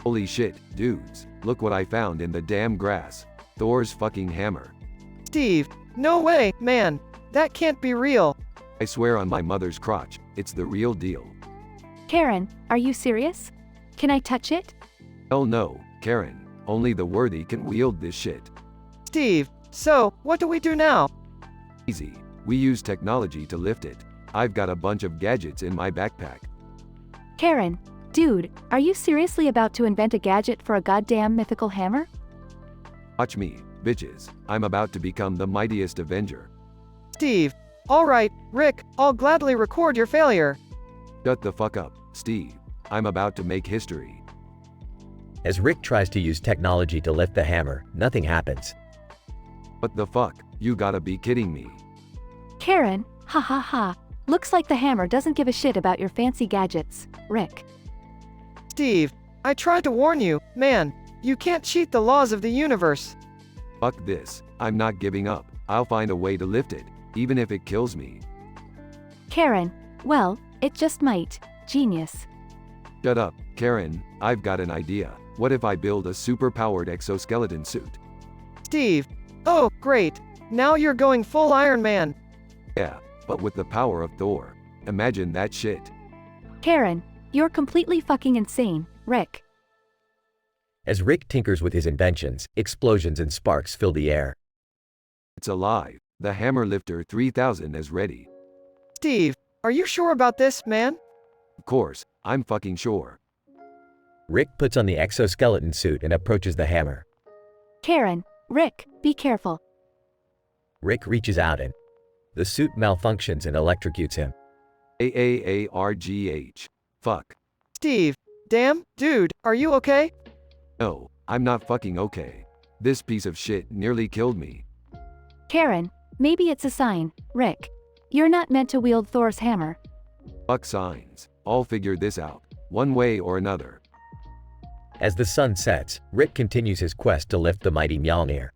Holy shit, dudes, look what I found in the damn grass. Thor's fucking hammer. Steve, no way, man. That can't be real. I swear on my mother's crotch, it's the real deal. Karen, are you serious? Can I touch it? Hell no, Karen. Only the worthy can wield this shit. Steve, so, what do we do now? Easy. We use technology to lift it. I've got a bunch of gadgets in my backpack. Karen, dude, are you seriously about to invent a gadget for a goddamn mythical hammer? Watch me, bitches. I'm about to become the mightiest Avenger. Steve. Alright, Rick, I'll gladly record your failure. Shut the fuck up, Steve. I'm about to make history. As Rick tries to use technology to lift the hammer, nothing happens. What the fuck? You gotta be kidding me. Karen, ha ha ha. Looks like the hammer doesn't give a shit about your fancy gadgets, Rick. Steve, I tried to warn you, man. You can't cheat the laws of the universe. Fuck this. I'm not giving up. I'll find a way to lift it, even if it kills me. Karen, well, it just might. Genius. Shut up, Karen. I've got an idea. What if I build a super-powered exoskeleton suit? Steve. Oh, great. Now you're going full Iron Man. Yeah, but with the power of Thor. Imagine that shit. Karen, you're completely fucking insane, Rick. As Rick tinkers with his inventions, explosions and sparks fill the air. It's alive. The Hammer Lifter 3000 is ready. Steve, are you sure about this, man? Of course, I'm fucking sure. Rick puts on the exoskeleton suit and approaches the hammer. Karen, Rick, be careful. Rick reaches out and the suit malfunctions and electrocutes him. AAARGH. Fuck. Steve, damn, dude, are you okay? No, I'm not fucking okay. This piece of shit nearly killed me. Karen, maybe it's a sign, Rick. You're not meant to wield Thor's hammer. Fuck signs. I'll figure this out, one way or another. As the sun sets, Rick continues his quest to lift the mighty Mjolnir.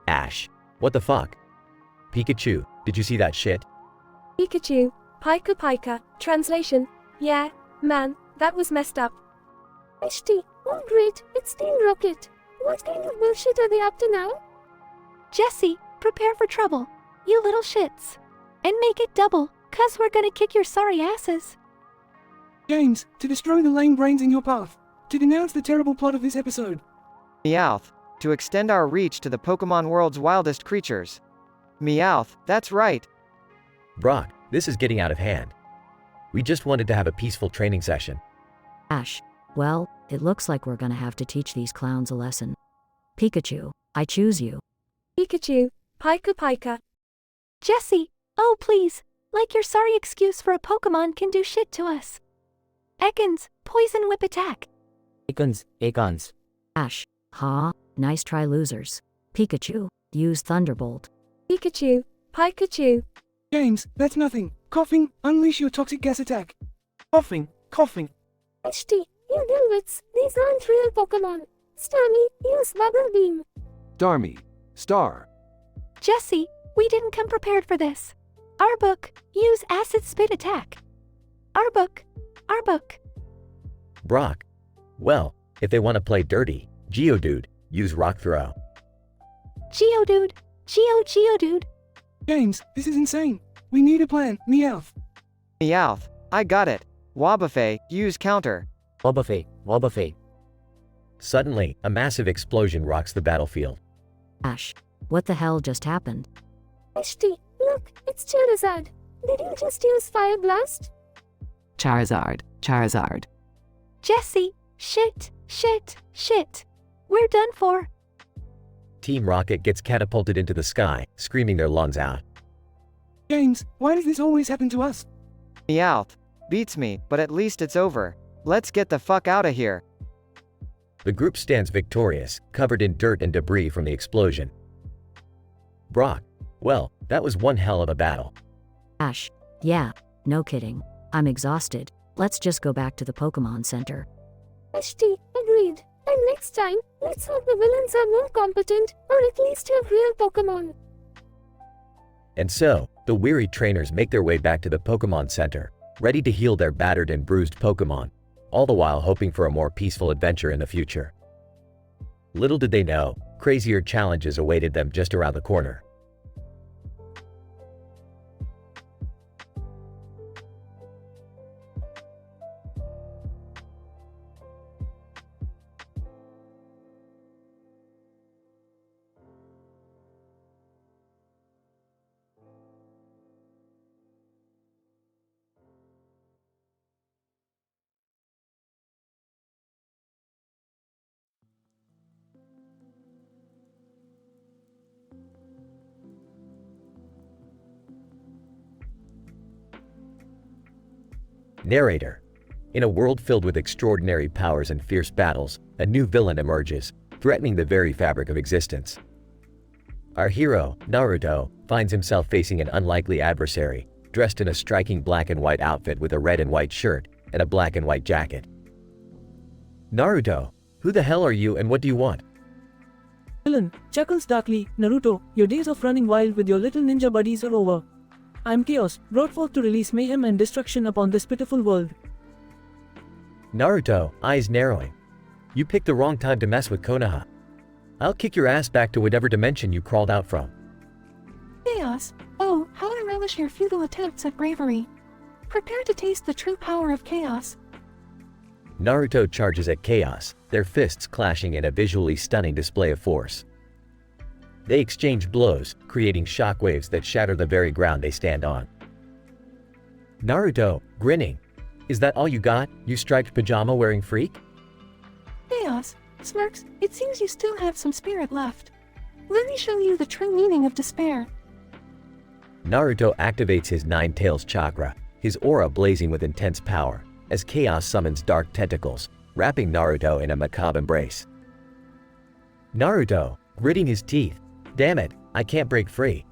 Ash. What the fuck? Pikachu, did you see that shit? Pikachu, Pika Pika, translation, yeah, man, that was messed up. HD, oh great, it's Team Rocket. What kind of bullshit are they up to now? Jesse, prepare for trouble, you little shits. And make it double, cause we're gonna kick your sorry asses. James, to destroy the lame brains in your path. To denounce the terrible plot of this episode. Meowth, to extend our reach to the Pokemon world's wildest creatures. Meowth, that's right. Brock, this is getting out of hand. We just wanted to have a peaceful training session. Ash, well, it looks like we're gonna have to teach these clowns a lesson. Pikachu, I choose you. Pikachu, Pika Pika. Jesse, oh please, like your sorry excuse for a Pokemon can do shit to us. Ekans, poison whip attack. Akons. Ash, ha, nice try losers. Pikachu, use Thunderbolt. Pikachu, Pikachu. James, that's nothing. Coughing, unleash your toxic gas attack. Coughing. HD, you dimwits, these aren't real Pokemon. Starmie, use Bubble Beam. Starmie. Star. Jesse, we didn't come prepared for this. Arbok, use acid spit attack. Arbok. Brock. Well, if they want to play dirty, Geodude, use Rock Throw. Geodude. Geodude. James, this is insane. We need a plan, Meowth. Meowth. I got it. Wobbuffet, use counter. Wobbuffet, Wobbuffet. Suddenly, a massive explosion rocks the battlefield. Ash, what the hell just happened? HT, look, it's Charizard. Did you just use Fire Blast? Charizard, Charizard. Jesse, shit, shit, shit. We're done for. Team Rocket gets catapulted into the sky, screaming their lungs out. James, why does this always happen to us? Meowth. Beats me, but at least it's over. Let's get the fuck out of here. The group stands victorious, covered in dirt and debris from the explosion. Brock, well, that was one hell of a battle. Ash, yeah, no kidding. I'm exhausted. Let's just go back to the Pokemon Center. HT, agreed. And next time, let's hope the villains are more competent, or at least have real Pokemon. And so, the weary trainers make their way back to the Pokemon Center, ready to heal their battered and bruised Pokemon, all the while hoping for a more peaceful adventure in the future. Little did they know, crazier challenges awaited them just around the corner. Narrator. In a world filled with extraordinary powers and fierce battles, a new villain emerges, threatening the very fabric of existence. Our hero, Naruto, finds himself facing an unlikely adversary, dressed in a striking black and white outfit with a red and white shirt and a black and white jacket. Naruto, who the hell are you and what do you want? Villain chuckles darkly, Naruto, your days of running wild with your little ninja buddies are over. I am Chaos, brought forth to release mayhem and destruction upon this pitiful world. Naruto, eyes narrowing. You picked the wrong time to mess with Konoha. I'll kick your ass back to whatever dimension you crawled out from. Chaos. Oh, how I relish your futile attempts at bravery. Prepare to taste the true power of chaos. Naruto charges at Chaos, their fists clashing in a visually stunning display of force. They exchange blows, creating shockwaves that shatter the very ground they stand on. Naruto, grinning. Is that all you got, you striped pajama-wearing freak? Chaos. Smirks, it seems you still have some spirit left. Let me show you the true meaning of despair. Naruto activates his Nine Tails chakra, his aura blazing with intense power, as Chaos summons dark tentacles, wrapping Naruto in a macabre embrace. Naruto, gritting his teeth. Damn it, I can't break free.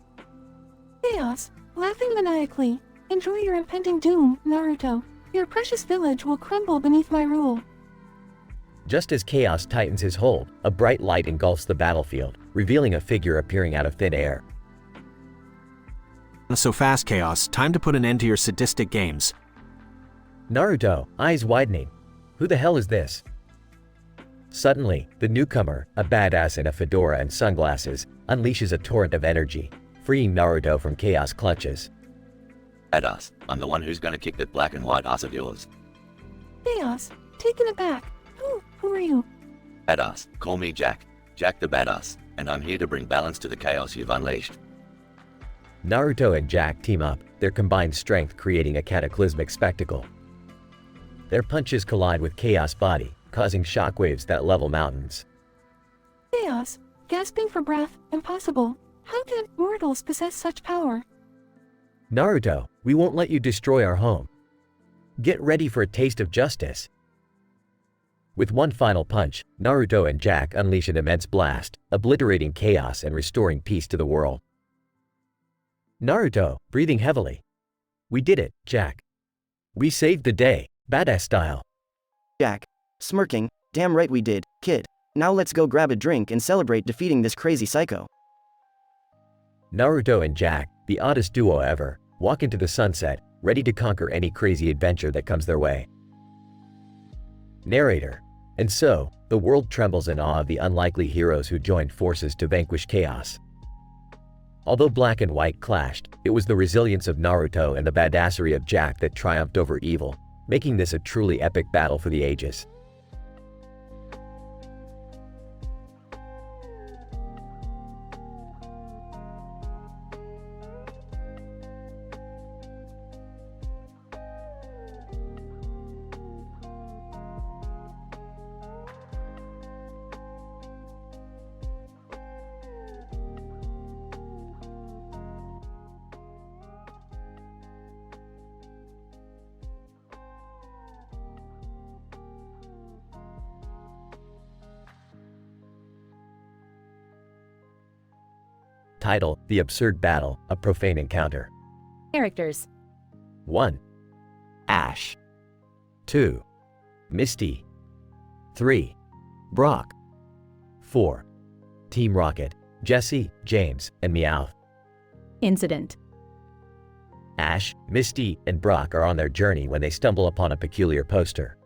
Chaos, laughing maniacally. Enjoy your impending doom, Naruto. Your precious village will crumble beneath my rule. Just as Chaos tightens his hold, a bright light engulfs the battlefield, revealing a figure appearing out of thin air. So fast, Chaos. Time to put an end to your sadistic games. Naruto, eyes widening. Who the hell is this? Suddenly, the newcomer, a badass in a fedora and sunglasses, unleashes a torrent of energy, freeing Naruto from Chaos' clutches. Badass, I'm the one who's gonna kick that black and white ass of yours. Chaos, taken aback. Who are you? Badass, call me Jack. Jack the Badass, and I'm here to bring balance to the chaos you've unleashed. Naruto and Jack team up, their combined strength creating a cataclysmic spectacle. Their punches collide with Chaos' body, causing shockwaves that level mountains. Chaos, gasping for breath, impossible. How can mortals possess such power? Naruto, we won't let you destroy our home. Get ready for a taste of justice. With one final punch, Naruto and Jack unleash an immense blast, obliterating Chaos and restoring peace to the world. Naruto, breathing heavily. We did it, Jack. We saved the day, badass style. Jack, smirking, damn right we did, kid. Now let's go grab a drink and celebrate defeating this crazy psycho. Naruto and Jack, the oddest duo ever, walk into the sunset, ready to conquer any crazy adventure that comes their way. Narrator. And so, the world trembles in awe of the unlikely heroes who joined forces to vanquish Chaos. Although black and white clashed, it was the resilience of Naruto and the badassery of Jack that triumphed over evil, making this a truly epic battle for the ages. Title: The Absurd Battle, a Profane Encounter. Characters. 1. Ash. 2. Misty. 3. Brock. 4. Team Rocket, Jesse, James, and Meowth. Incident. Ash, Misty, and Brock are on their journey when they stumble upon a peculiar poster.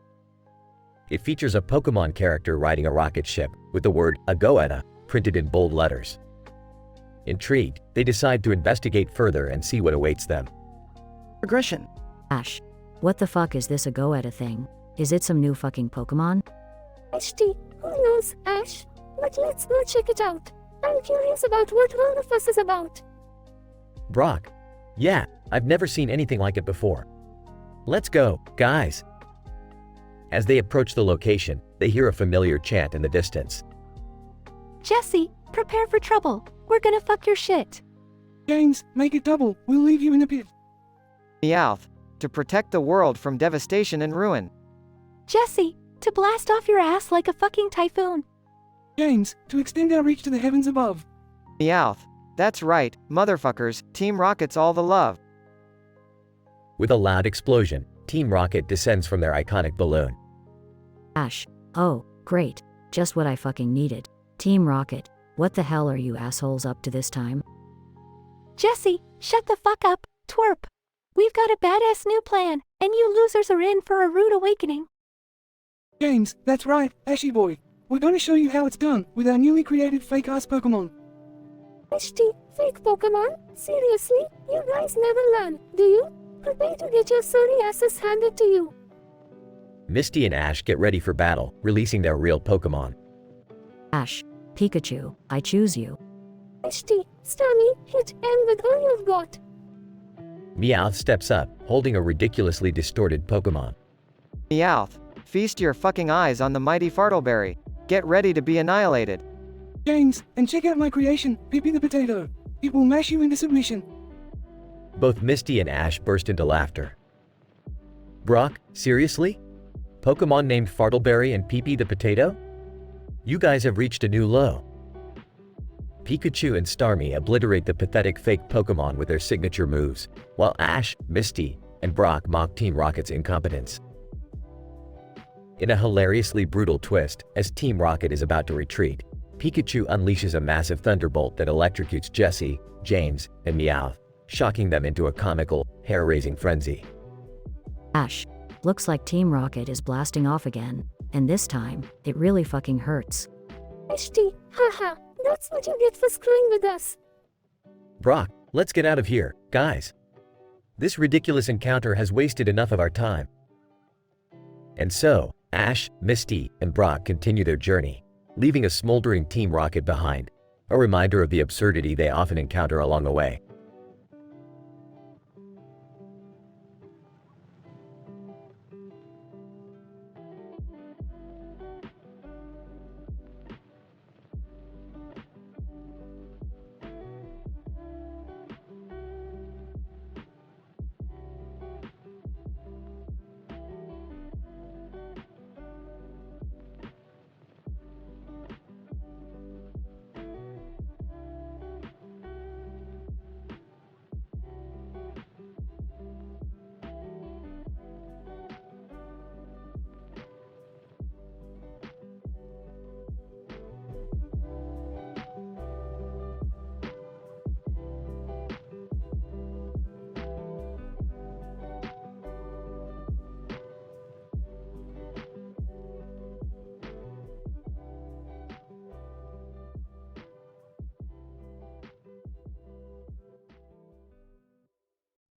It features a Pokemon character riding a rocket ship with the word Agoeta printed in bold letters. Intrigued, they decide to investigate further and see what awaits them. Aggression. Ash. What the fuck is this Agoeta thing? Is it some new fucking Pokemon? HT, who knows, Ash? But let's go check it out. I'm curious about what all of us is about. Brock. Yeah, I've never seen anything like it before. Let's go, guys. As they approach the location, they hear a familiar chant in the distance. Jesse, prepare for trouble. We're gonna fuck your shit. James, make it double. We'll leave you in a pit. Meowth. To protect the world from devastation and ruin. Jesse, to blast off your ass like a fucking typhoon. James, to extend our reach to the heavens above. Meowth. That's right, motherfuckers, Team Rocket's all the love. With a loud explosion, Team Rocket descends from their iconic balloon. Ash. Oh, great. Just what I fucking needed. Team Rocket. What the hell are you assholes up to this time? Jesse, shut the fuck up, twerp. We've got a badass new plan, and you losers are in for a rude awakening. James, that's right, Ashy boy. We're gonna show you how it's done with our newly created fake-ass Pokemon. HT, fake Pokemon? Seriously? You guys never learn, do you? Prepare to get your sorry asses handed to you. Misty and Ash get ready for battle, releasing their real Pokemon. Ash. Pikachu, I choose you. HT, Starmie, hit end with all you've got. Meowth steps up, holding a ridiculously distorted Pokemon. Meowth. Feast your fucking eyes on the mighty Fartleberry. Get ready to be annihilated. James, and check out my creation, Pippi the Potato. It will mash you into submission. Both Misty and Ash burst into laughter. Brock, seriously? Pokemon named Fartleberry and Pee-Pee the Potato? You guys have reached a new low. Pikachu and Starmie obliterate the pathetic fake Pokemon with their signature moves, while Ash, Misty, and Brock mock Team Rocket's incompetence. In a hilariously brutal twist, as Team Rocket is about to retreat, Pikachu unleashes a massive thunderbolt that electrocutes Jesse, James, and Meowth, shocking them into a comical, hair-raising frenzy. Ash. Looks like Team Rocket is blasting off again, and this time, it really fucking hurts. HT, haha, that's what you get for screwing with us. Brock, let's get out of here, guys. This ridiculous encounter has wasted enough of our time. And so, Ash, Misty, and Brock continue their journey, leaving a smoldering Team Rocket behind, a reminder of the absurdity they often encounter along the way.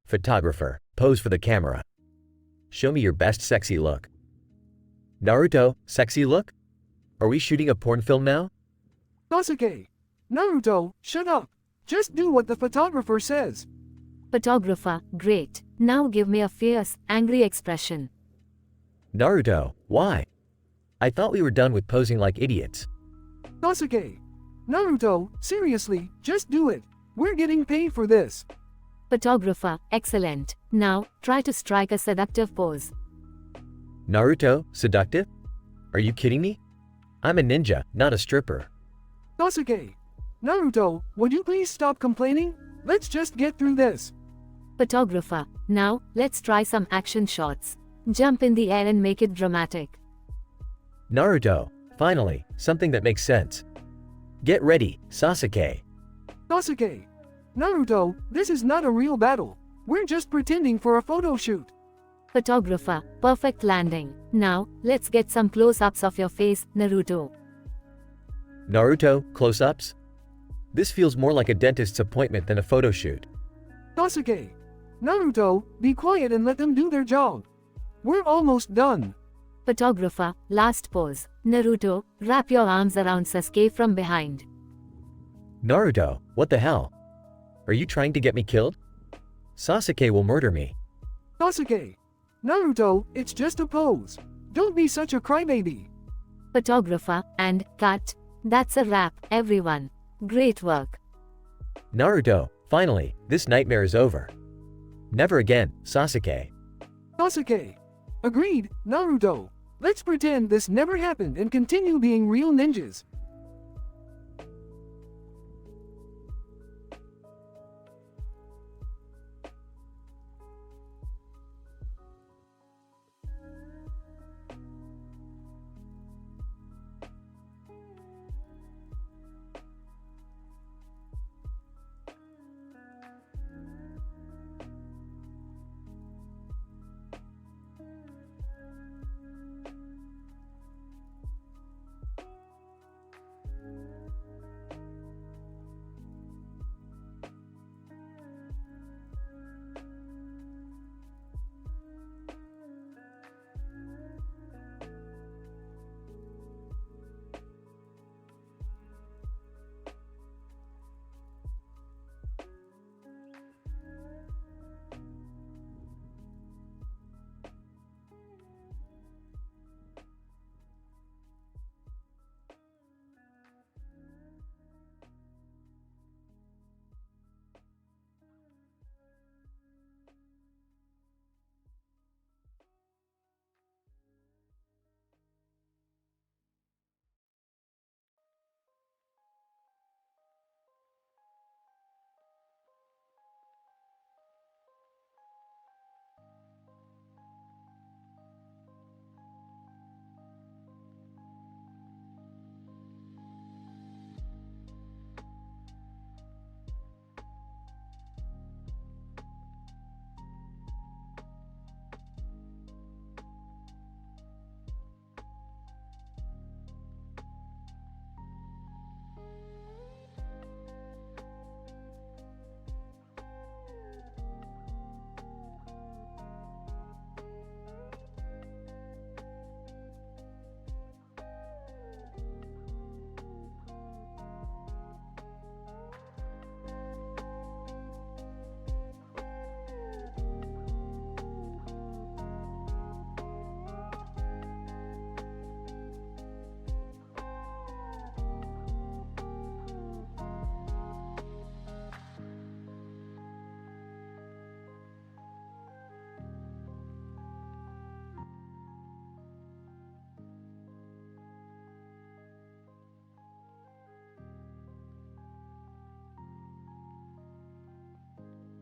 Photographer, pose for the camera. Show me your best sexy look. Naruto, sexy look? Are we shooting a porn film now? Sasuke. Naruto, shut up. Just do what the photographer says. Photographer, great. Now give me a fierce, angry expression. Naruto, why? I thought we were done with posing like idiots. Sasuke. Naruto, seriously, just do it. We're getting paid for this. Photographer, excellent. Now, try to strike a seductive pose. Naruto, seductive? Are you kidding me? I'm a ninja, not a stripper. Sasuke. Naruto, would you please stop complaining? Let's just get through this. Photographer, now, let's try some action shots. Jump in the air and make it dramatic. Naruto, finally, something that makes sense. Get ready, Sasuke. Sasuke. Naruto, this is not a real battle. We're just pretending for a photo shoot. Photographer, perfect landing. Now, let's get some close-ups of your face, Naruto. Naruto, close-ups? This feels more like a dentist's appointment than a photo shoot. Sasuke. Naruto, be quiet and let them do their job. We're almost done. Photographer, last pose. Naruto, wrap your arms around Sasuke from behind. Naruto, what the hell? Are you trying to get me killed? Sasuke will murder me. Sasuke. Naruto, it's just a pose. Don't be such a crybaby. Photographer, and cut. That's a wrap, everyone. Great work. Naruto, finally, this nightmare is over. Never again, Sasuke. Sasuke. Agreed, Naruto. Let's pretend this never happened and continue being real ninjas.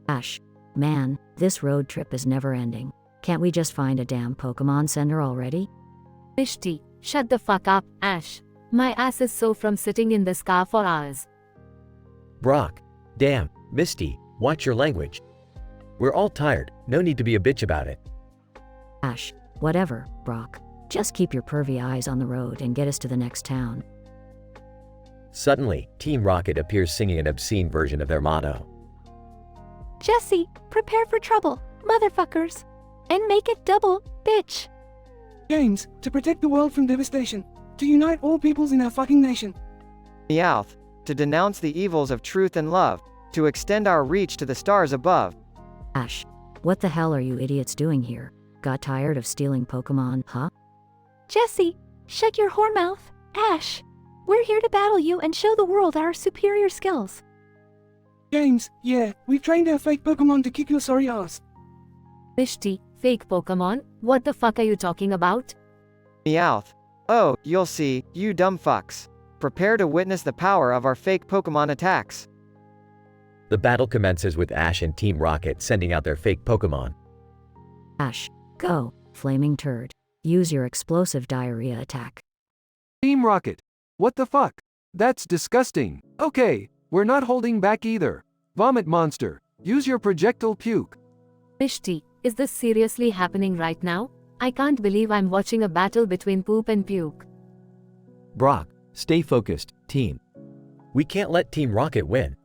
Ash. Man, this road trip is never ending. Can't we just find a damn Pokemon Center already? Mishti, shut the fuck up, Ash. My ass is sore from sitting in this car for hours. Brock. Damn, Misty, watch your language. We're all tired, no need to be a bitch about it. Ash. Whatever, Brock. Just keep your pervy eyes on the road and get us to the next town. Suddenly, Team Rocket appears singing an obscene version of their motto. Jesse, prepare for trouble, motherfuckers. And make it double, bitch. James, to protect the world from devastation. To unite all peoples in our fucking nation. Meowth, to denounce the evils of truth and love. To extend our reach to the stars above. Ash, what the hell are you idiots doing here? Got tired of stealing Pokemon, huh? Jesse, shut your whore mouth. Ash, we're here to battle you and show the world our superior skills. James, yeah, we've trained our fake Pokemon to kick your sorry ass. Mishti, fake Pokemon? What the fuck are you talking about? Meowth. Oh, you'll see, you dumb fucks. Prepare to witness the power of our fake Pokemon attacks. The battle commences with Ash and Team Rocket sending out their fake Pokemon. Ash, go, flaming turd. Use your explosive diarrhea attack. Team Rocket. What the fuck? That's disgusting. Okay, we're not holding back either. Vomit monster. Use your projectile puke. Mishti, is this seriously happening right now? I can't believe I'm watching a battle between poop and puke. Brock, stay focused, team. We can't let Team Rocket win.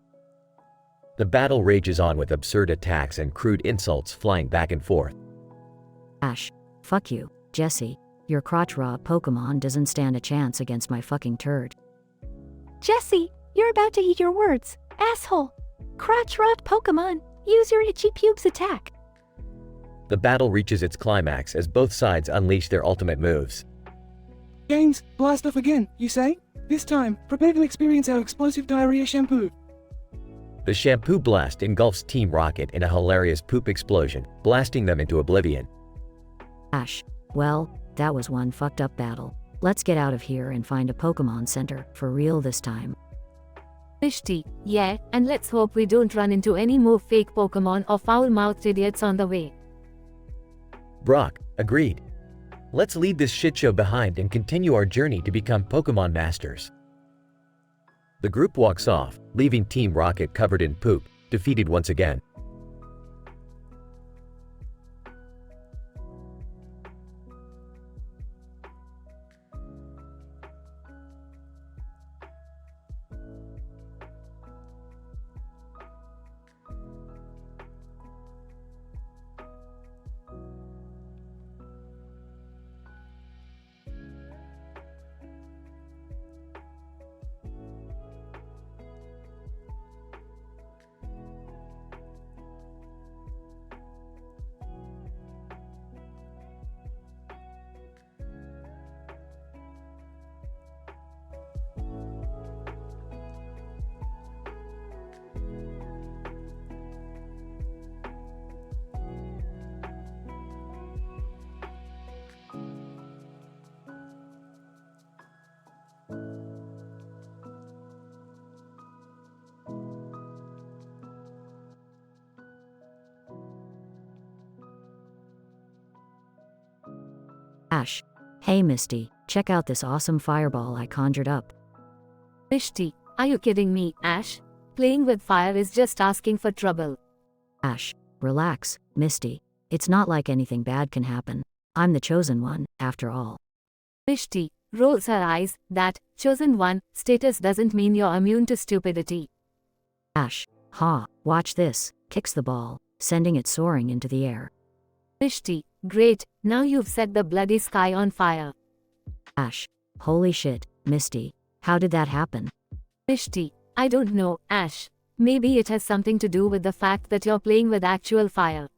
The battle rages on with absurd attacks and crude insults flying back and forth. Ash, fuck you, Jesse. Your crotch raw Pokemon doesn't stand a chance against my fucking turd. Jesse, you're about to eat your words, asshole. Crotch rot Pokemon, use your itchy pubes attack. The battle reaches its climax as both sides unleash their ultimate moves. James, blast off again, you say? This time, prepare to experience our explosive diarrhea shampoo. The shampoo blast engulfs Team Rocket in a hilarious poop explosion, blasting them into oblivion. Ash, well, that was one fucked up battle. Let's get out of here and find a Pokemon Center, for real this time. Mishti, yeah, and let's hope we don't run into any more fake Pokemon or foul-mouthed idiots on the way. Brock, agreed. Let's leave this shitshow behind and continue our journey to become Pokemon Masters. The group walks off, leaving Team Rocket covered in poop, defeated once again. Ash, hey Misty, check out this awesome fireball I conjured up. Mishti, are you kidding me, Ash? Playing with fire is just asking for trouble. Ash, relax, Misty. It's not like anything bad can happen. I'm the chosen one, after all. Mishti rolls her eyes. That chosen one status doesn't mean you're immune to stupidity. Ash, watch this, kicks the ball, sending it soaring into the air. Mishti, great, now you've set the bloody sky on fire. Ash, holy shit, Misty, how did that happen? Mishti, I don't know, Ash. Maybe it has something to do with the fact that you're playing with actual fire.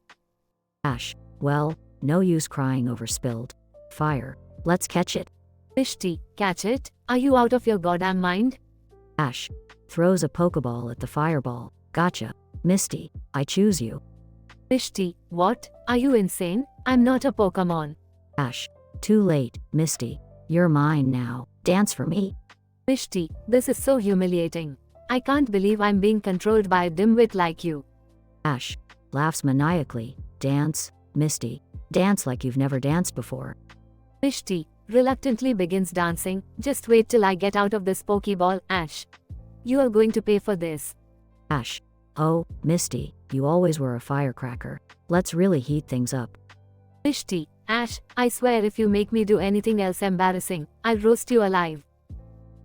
Ash, well, no use crying over spilled fire. Let's catch it. Mishti, catch it? Are you out of your goddamn mind? Ash, throws a Pokeball at the fireball. Gotcha. Misty, I choose you. Mishti, what? Are you insane? I'm not a Pokemon. Ash, too late, Misty. You're mine now. Dance for me. Mishti, this is so humiliating. I can't believe I'm being controlled by a dimwit like you. Ash, laughs maniacally. Dance, Misty. Dance like you've never danced before. Mishti reluctantly begins dancing. Just wait till I get out of this Pokeball, Ash. You are going to pay for this. Ash, oh, Misty, you always were a firecracker. Let's really heat things up. Mishti, Ash, I swear if you make me do anything else embarrassing, I'll roast you alive.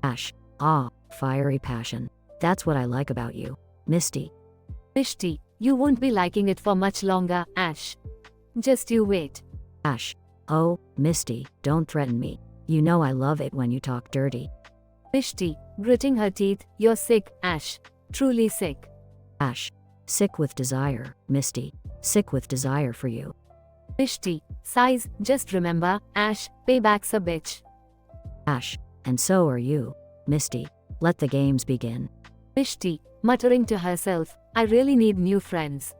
Ash, fiery passion. That's what I like about you, Misty. Mishti, You won't be liking it for much longer, Ash. Just you wait. Ash. Oh, Misty, don't threaten me. You know I love it when you talk dirty. Misty, gritting her teeth, you're sick, Ash. Truly sick. Ash. Sick with desire, Misty. Sick with desire for you. Misty, sighs, just remember, Ash, payback's a bitch. Ash. And so are you, Misty. Let the games begin. Misty, muttering to herself, I really need new friends.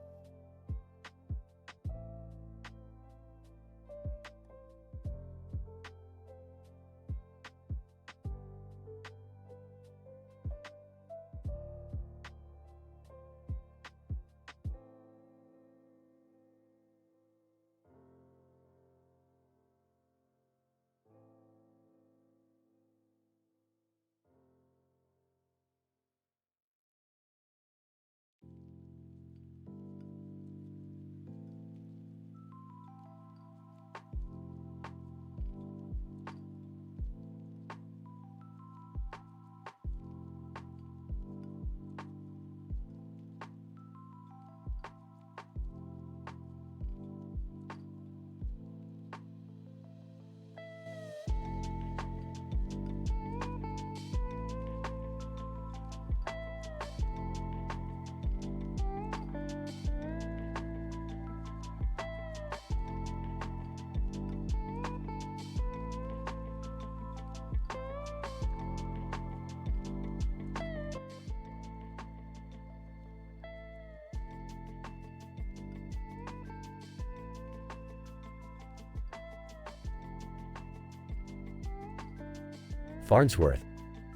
Farnsworth.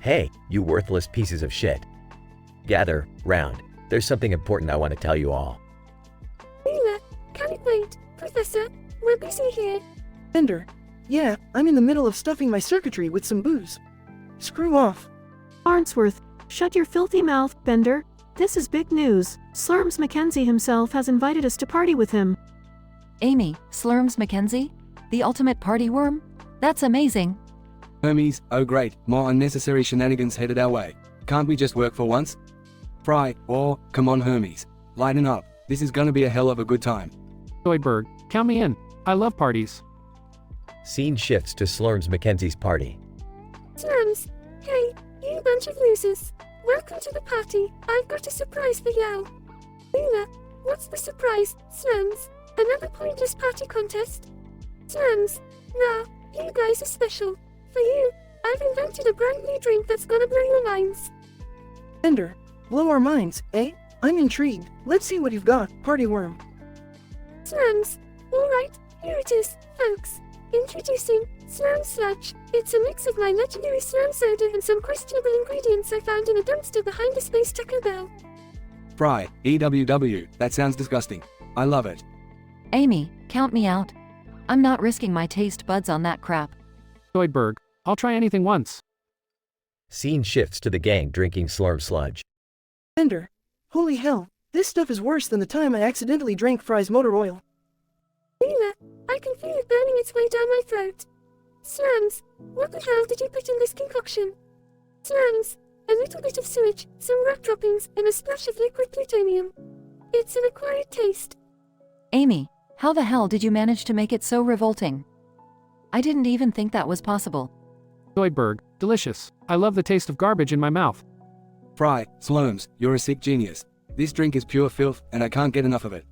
Hey, you worthless pieces of shit. Gather round. There's something important I want to tell you all. Leela, can it wait? Professor, we're busy here. Bender. Yeah, I'm in the middle of stuffing my circuitry with some booze. Screw off. Farnsworth, shut your filthy mouth, Bender. This is big news. Slurms Mackenzie himself has invited us to party with him. Amy, Slurms Mackenzie? The ultimate party worm? That's amazing. Hermes, oh great, more unnecessary shenanigans headed our way. Can't we just work for once? Fry, or, come on Hermes. Lighten up, this is gonna be a hell of a good time. Zoidberg, count me in. I love parties. Scene shifts to Slurms Mackenzie's party. Slurms, hey, you bunch of losers. Welcome to the party. I've got a surprise for you. Leela, what's the surprise, Slurms? Another pointless party contest? Slurms, no, you guys are special. For you, I've invented a brand new drink that's gonna blow your minds. Bender, blow our minds, eh? I'm intrigued. Let's see what you've got, party worm. Slurms. Alright, here it is, folks. Introducing Slurm Sludge. It's a mix of my legendary Slurm soda and some questionable ingredients I found in a dumpster behind a space Taco Bell. Fry, EWW, that sounds disgusting. I love it. Amy, count me out. I'm not risking my taste buds on that crap. Zoidberg, I'll try anything once. Scene shifts to the gang drinking Slurm Sludge. Bender, holy hell, this stuff is worse than the time I accidentally drank Fry's motor oil. Leela, I can feel it burning its way down my throat. Slurms, what the hell did you put in this concoction? Slurms, a little bit of sewage, some rock droppings, and a splash of liquid plutonium. It's an acquired taste. Amy, how the hell did you manage to make it so revolting? I didn't even think that was possible. Zoidberg, delicious. I love the taste of garbage in my mouth. Fry, Slurms, you're a sick genius. This drink is pure filth, and I can't get enough of it.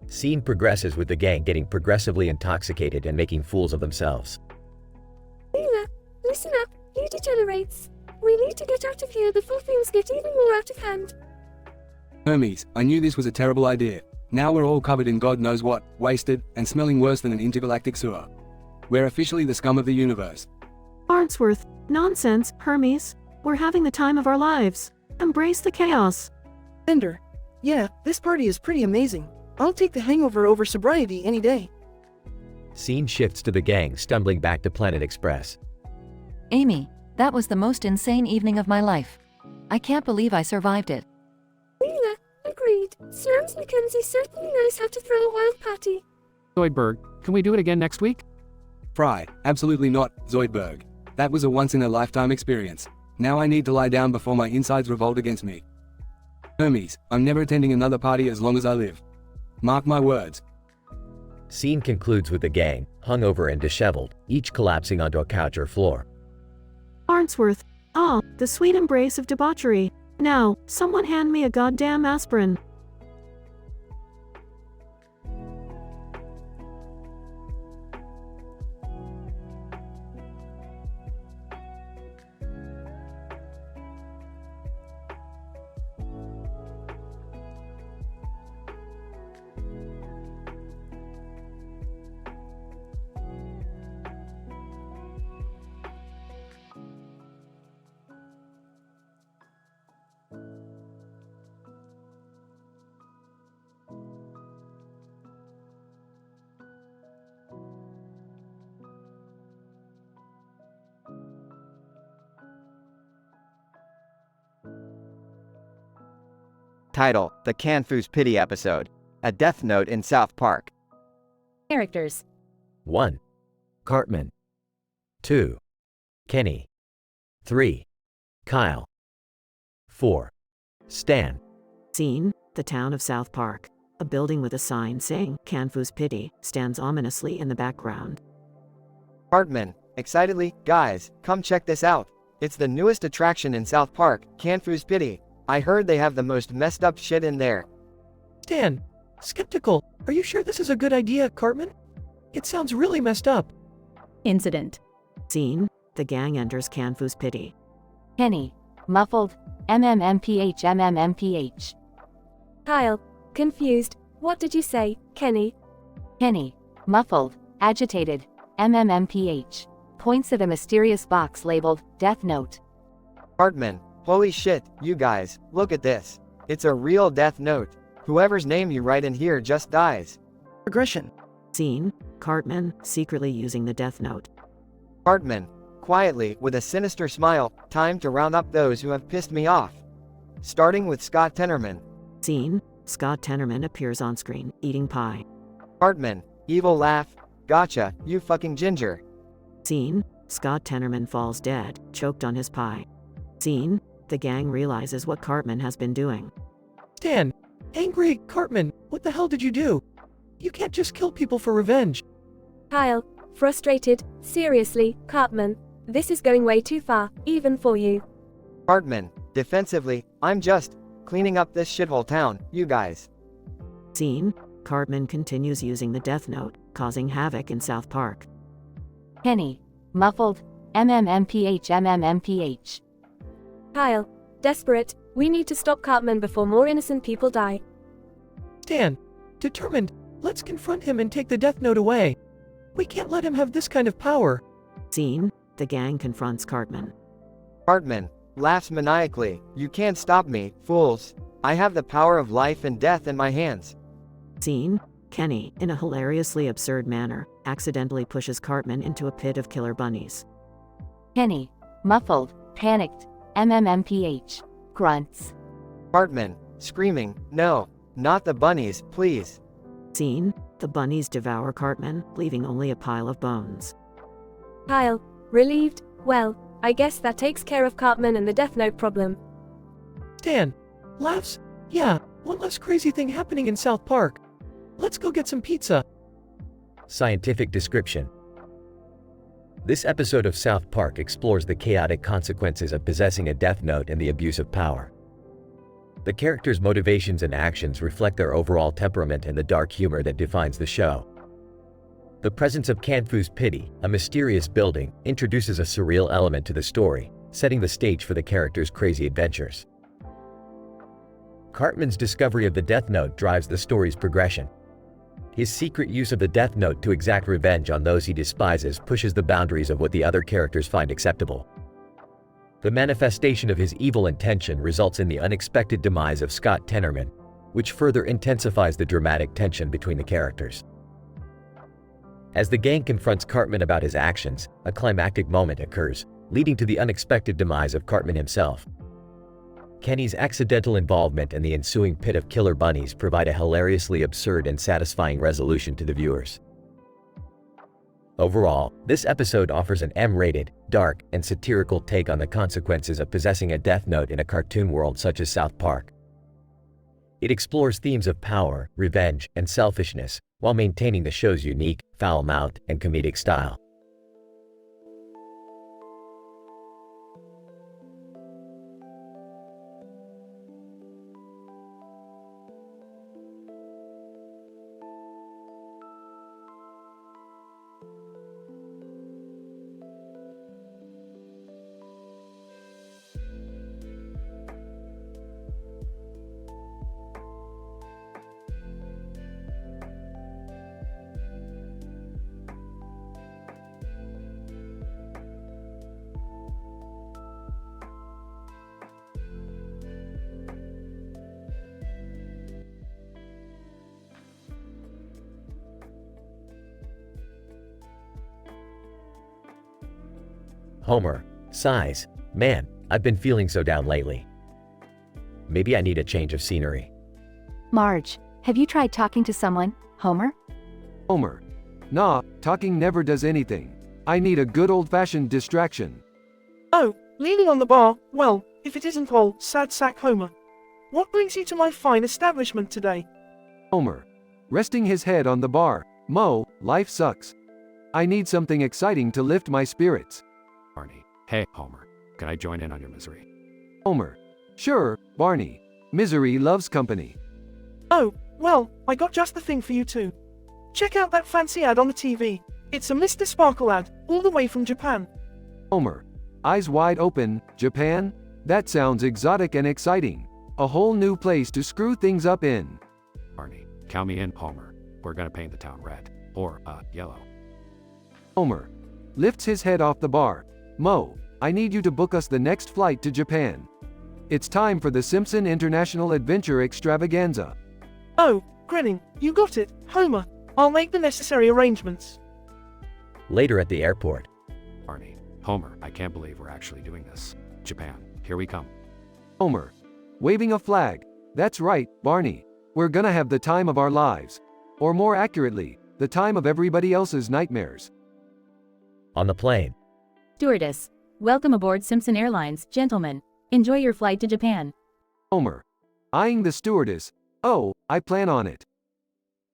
Scene progresses with the gang getting progressively intoxicated and making fools of themselves. Leela, listen up, you degenerates. We need to get out of here before things get even more out of hand. Hermes, I knew this was a terrible idea. Now we're all covered in God knows what, wasted, and smelling worse than an intergalactic sewer. We're officially the scum of the universe. Farnsworth, nonsense, Hermes. We're having the time of our lives. Embrace the chaos. Bender, yeah, this party is pretty amazing. I'll take the hangover over sobriety any day. Scene shifts to the gang stumbling back to Planet Express. Amy, that was the most insane evening of my life. I can't believe I survived it. Leela, agreed. Slurms Mackenzie certainly knows how to throw a wild party. Zoidberg, can we do it again next week? Fry, absolutely not, Zoidberg. That was a once-in-a-lifetime experience. Now I need to lie down before my insides revolt against me. Hermes, I'm never attending another party as long as I live. Mark my words. Scene concludes with the gang, hungover and disheveled, each collapsing onto a couch or floor. Farnsworth. Ah, the sweet embrace of debauchery. Now, someone hand me a goddamn aspirin. Title: The Canfoo's Pity Episode. A Death Note in South Park. Characters. 1. Cartman. 2. Kenny. 3. Kyle. 4. Stan. Scene: the town of South Park. A building with a sign saying Canfoo's Pity stands ominously in the background. Cartman, excitedly, guys, come check this out. It's the newest attraction in South Park, Canfoo's Pity. I heard they have the most messed up shit in there. Stan, skeptical. Are you sure this is a good idea, Cartman? It sounds really messed up. Incident. Scene: the gang enters Canfoo's Pity. Kenny, muffled, MMMPH. Kyle, confused. What did you say, Kenny? Kenny, muffled, agitated, MMMPH. Points at a mysterious box labeled Death Note. Cartman, holy shit, you guys, look at this. It's a real Death Note. Whoever's name you write in here just dies. Progression. Scene: Cartman secretly using the Death Note. Cartman, quietly, with a sinister smile, time to round up those who have pissed me off. Starting with Scott Tenorman. Scene: Scott Tenorman appears on screen, eating pie. Cartman, evil laugh, gotcha, you fucking ginger. Scene: Scott Tenorman falls dead, choked on his pie. Scene: the gang realizes what Cartman has been doing. Stan, angry, Cartman, what the hell did you do? You can't just kill people for revenge. Kyle, frustrated, seriously, Cartman, this is going way too far, even for you. Cartman, defensively, I'm just cleaning up this shithole town, you guys. Scene: Cartman continues using the Death Note, causing havoc in South Park. Kenny, muffled, MMMPH. Kyle, desperate, we need to stop Cartman before more innocent people die. Stan, determined, let's confront him and take the Death Note away. We can't let him have this kind of power. Scene: the gang confronts Cartman. Cartman laughs maniacally, you can't stop me, fools. I have the power of life and death in my hands. Scene: Kenny, in a hilariously absurd manner, accidentally pushes Cartman into a pit of killer bunnies. Kenny, muffled, panicked, MMMPH. Grunts. Cartman, screaming, no, not the bunnies, please. Scene: the bunnies devour Cartman, leaving only a pile of bones. Kyle, relieved, well, I guess that takes care of Cartman and the Death Note problem. Stan, laughs, yeah, one less crazy thing happening in South Park. Let's go get some pizza. Scientific description. This episode of South Park explores the chaotic consequences of possessing a Death Note and the abuse of power. The characters' motivations and actions reflect their overall temperament and the dark humor that defines the show. The presence of Canfoo's Pity, a mysterious building, introduces a surreal element to the story, setting the stage for the characters' crazy adventures. Cartman's discovery of the Death Note drives the story's progression. His secret use of the Death Note to exact revenge on those he despises pushes the boundaries of what the other characters find acceptable. The manifestation of his evil intention results in the unexpected demise of Scott Tenorman, which further intensifies the dramatic tension between the characters. As the gang confronts Cartman about his actions, a climactic moment occurs, leading to the unexpected demise of Cartman himself. Kenny's accidental involvement and the ensuing pit of killer bunnies provide a hilariously absurd and satisfying resolution to the viewers. Overall, this episode offers an M-rated, dark, and satirical take on the consequences of possessing a Death Note in a cartoon world such as South Park. It explores themes of power, revenge, and selfishness, while maintaining the show's unique, foul-mouthed, and comedic style. Homer, sighs, man, I've been feeling so down lately. Maybe I need a change of scenery. Marge, have you tried talking to someone, Homer? Homer. Nah, talking never does anything. I need a good old-fashioned distraction. Oh, leaning on the bar, well, if it isn't all, sad sack Homer. What brings you to my fine establishment today? Homer. Resting his head on the bar. Mo, life sucks. I need something exciting to lift my spirits. Barney. Hey, Homer. Can I join in on your misery? Homer. Sure, Barney. Misery loves company. Oh, well, I got just the thing for you too. Check out that fancy ad on the TV. It's a Mr. Sparkle ad, all the way from Japan. Homer. Eyes wide open, Japan? That sounds exotic and exciting. A whole new place to screw things up in. Barney. Count me in, Homer. We're gonna paint the town red. Or, yellow. Homer. Lifts his head off the bar. Mo, I need you to book us the next flight to Japan. It's time for the Simpson International Adventure Extravaganza. Oh, grinning, you got it, Homer. I'll make the necessary arrangements. Later at the airport. Barney. Homer, I can't believe we're actually doing this. Japan, here we come. Homer. Waving a flag. That's right, Barney. We're gonna have the time of our lives. Or more accurately, the time of everybody else's nightmares. On the plane. Stewardess. Welcome aboard Simpson Airlines, gentlemen. Enjoy your flight to Japan. Homer. Eyeing the stewardess. Oh, I plan on it.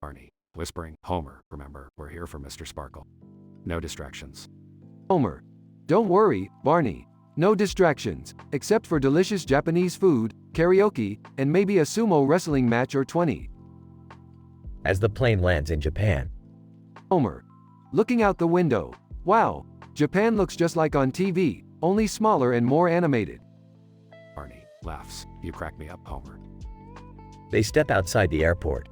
Barney. Whispering, Homer, remember, we're here for Mr. Sparkle. No distractions. Homer. Don't worry, Barney. No distractions, except for delicious Japanese food, karaoke, and maybe a sumo wrestling match or 20. As the plane lands in Japan. Homer. Looking out the window. Wow, Japan looks just like on TV, only smaller and more animated. Barney laughs. You crack me up, Homer. They step outside the airport.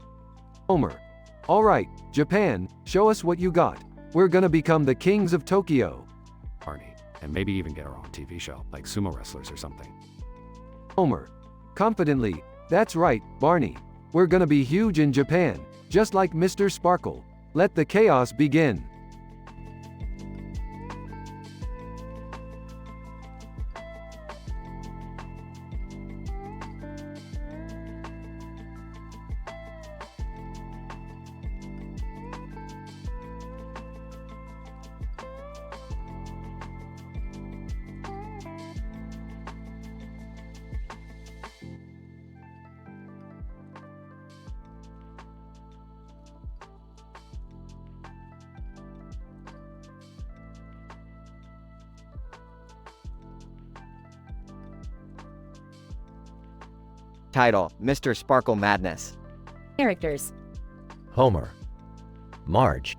Homer. All right, Japan, show us what you got. We're gonna become the kings of Tokyo. Barney. And maybe even get our own TV show, like sumo wrestlers or something. Homer. Confidently. That's right, Barney. We're gonna be huge in Japan, just like Mr. Sparkle. Let the chaos begin. Title, Mr. Sparkle Madness. Characters. Homer. Marge.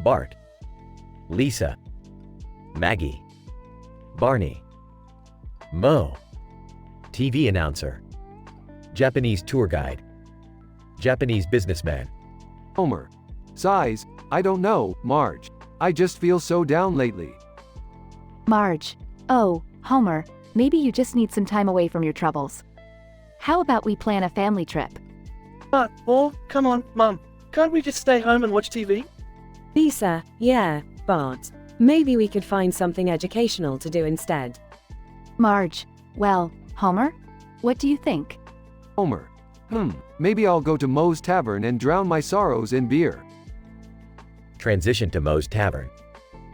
Bart. Lisa. Maggie. Barney. Mo. TV announcer. Japanese tour guide. Japanese businessman. Homer. Size, I don't know, Marge. I just feel so down lately. Marge. Oh, Homer, maybe you just need some time away from your troubles. How about we plan a family trip? Come on, Mum. Can't we just stay home and watch TV? Lisa, yeah, Bart. Maybe we could find something educational to do instead. Marge. Well, Homer? What do you think? Homer. Maybe I'll go to Moe's Tavern and drown my sorrows in beer. Transition to Moe's Tavern.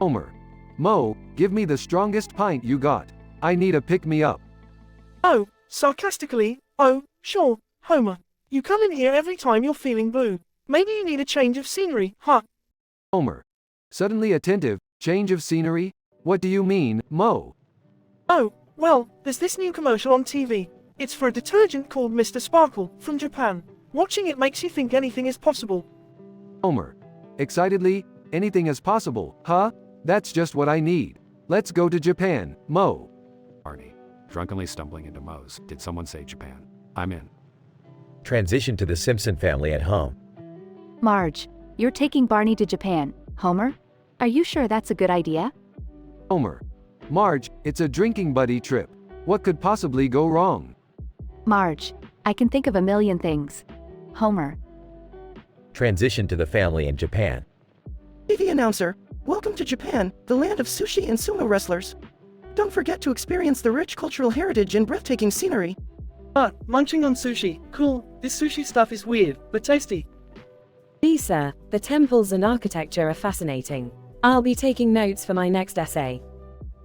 Homer. Mo, give me the strongest pint you got. I need a pick-me-up. Oh, sarcastically, oh, sure, Homer, you come in here every time you're feeling blue. Maybe you need a change of scenery, huh? Homer. Suddenly attentive, change of scenery? What do you mean, Mo? Oh, well, there's this new commercial on TV. It's for a detergent called Mr. Sparkle, from Japan. Watching it makes you think anything is possible. Homer. Excitedly, anything is possible, huh? That's just what I need. Let's go to Japan, Mo. Barney, drunkenly stumbling into Moe's. Did someone say Japan? I'm in. Transition to the Simpson family at home. Marge, you're taking Barney to Japan. Homer? Are you sure that's a good idea? Homer. Marge, it's a drinking buddy trip. What could possibly go wrong? Marge, I can think of a million things. Homer. Transition to the family in Japan. TV announcer, welcome to Japan, the land of sushi and sumo wrestlers. Don't forget to experience the rich cultural heritage and breathtaking scenery. Munching on sushi. Cool. This sushi stuff is weird, but tasty. Lisa, the temples and architecture are fascinating. I'll be taking notes for my next essay.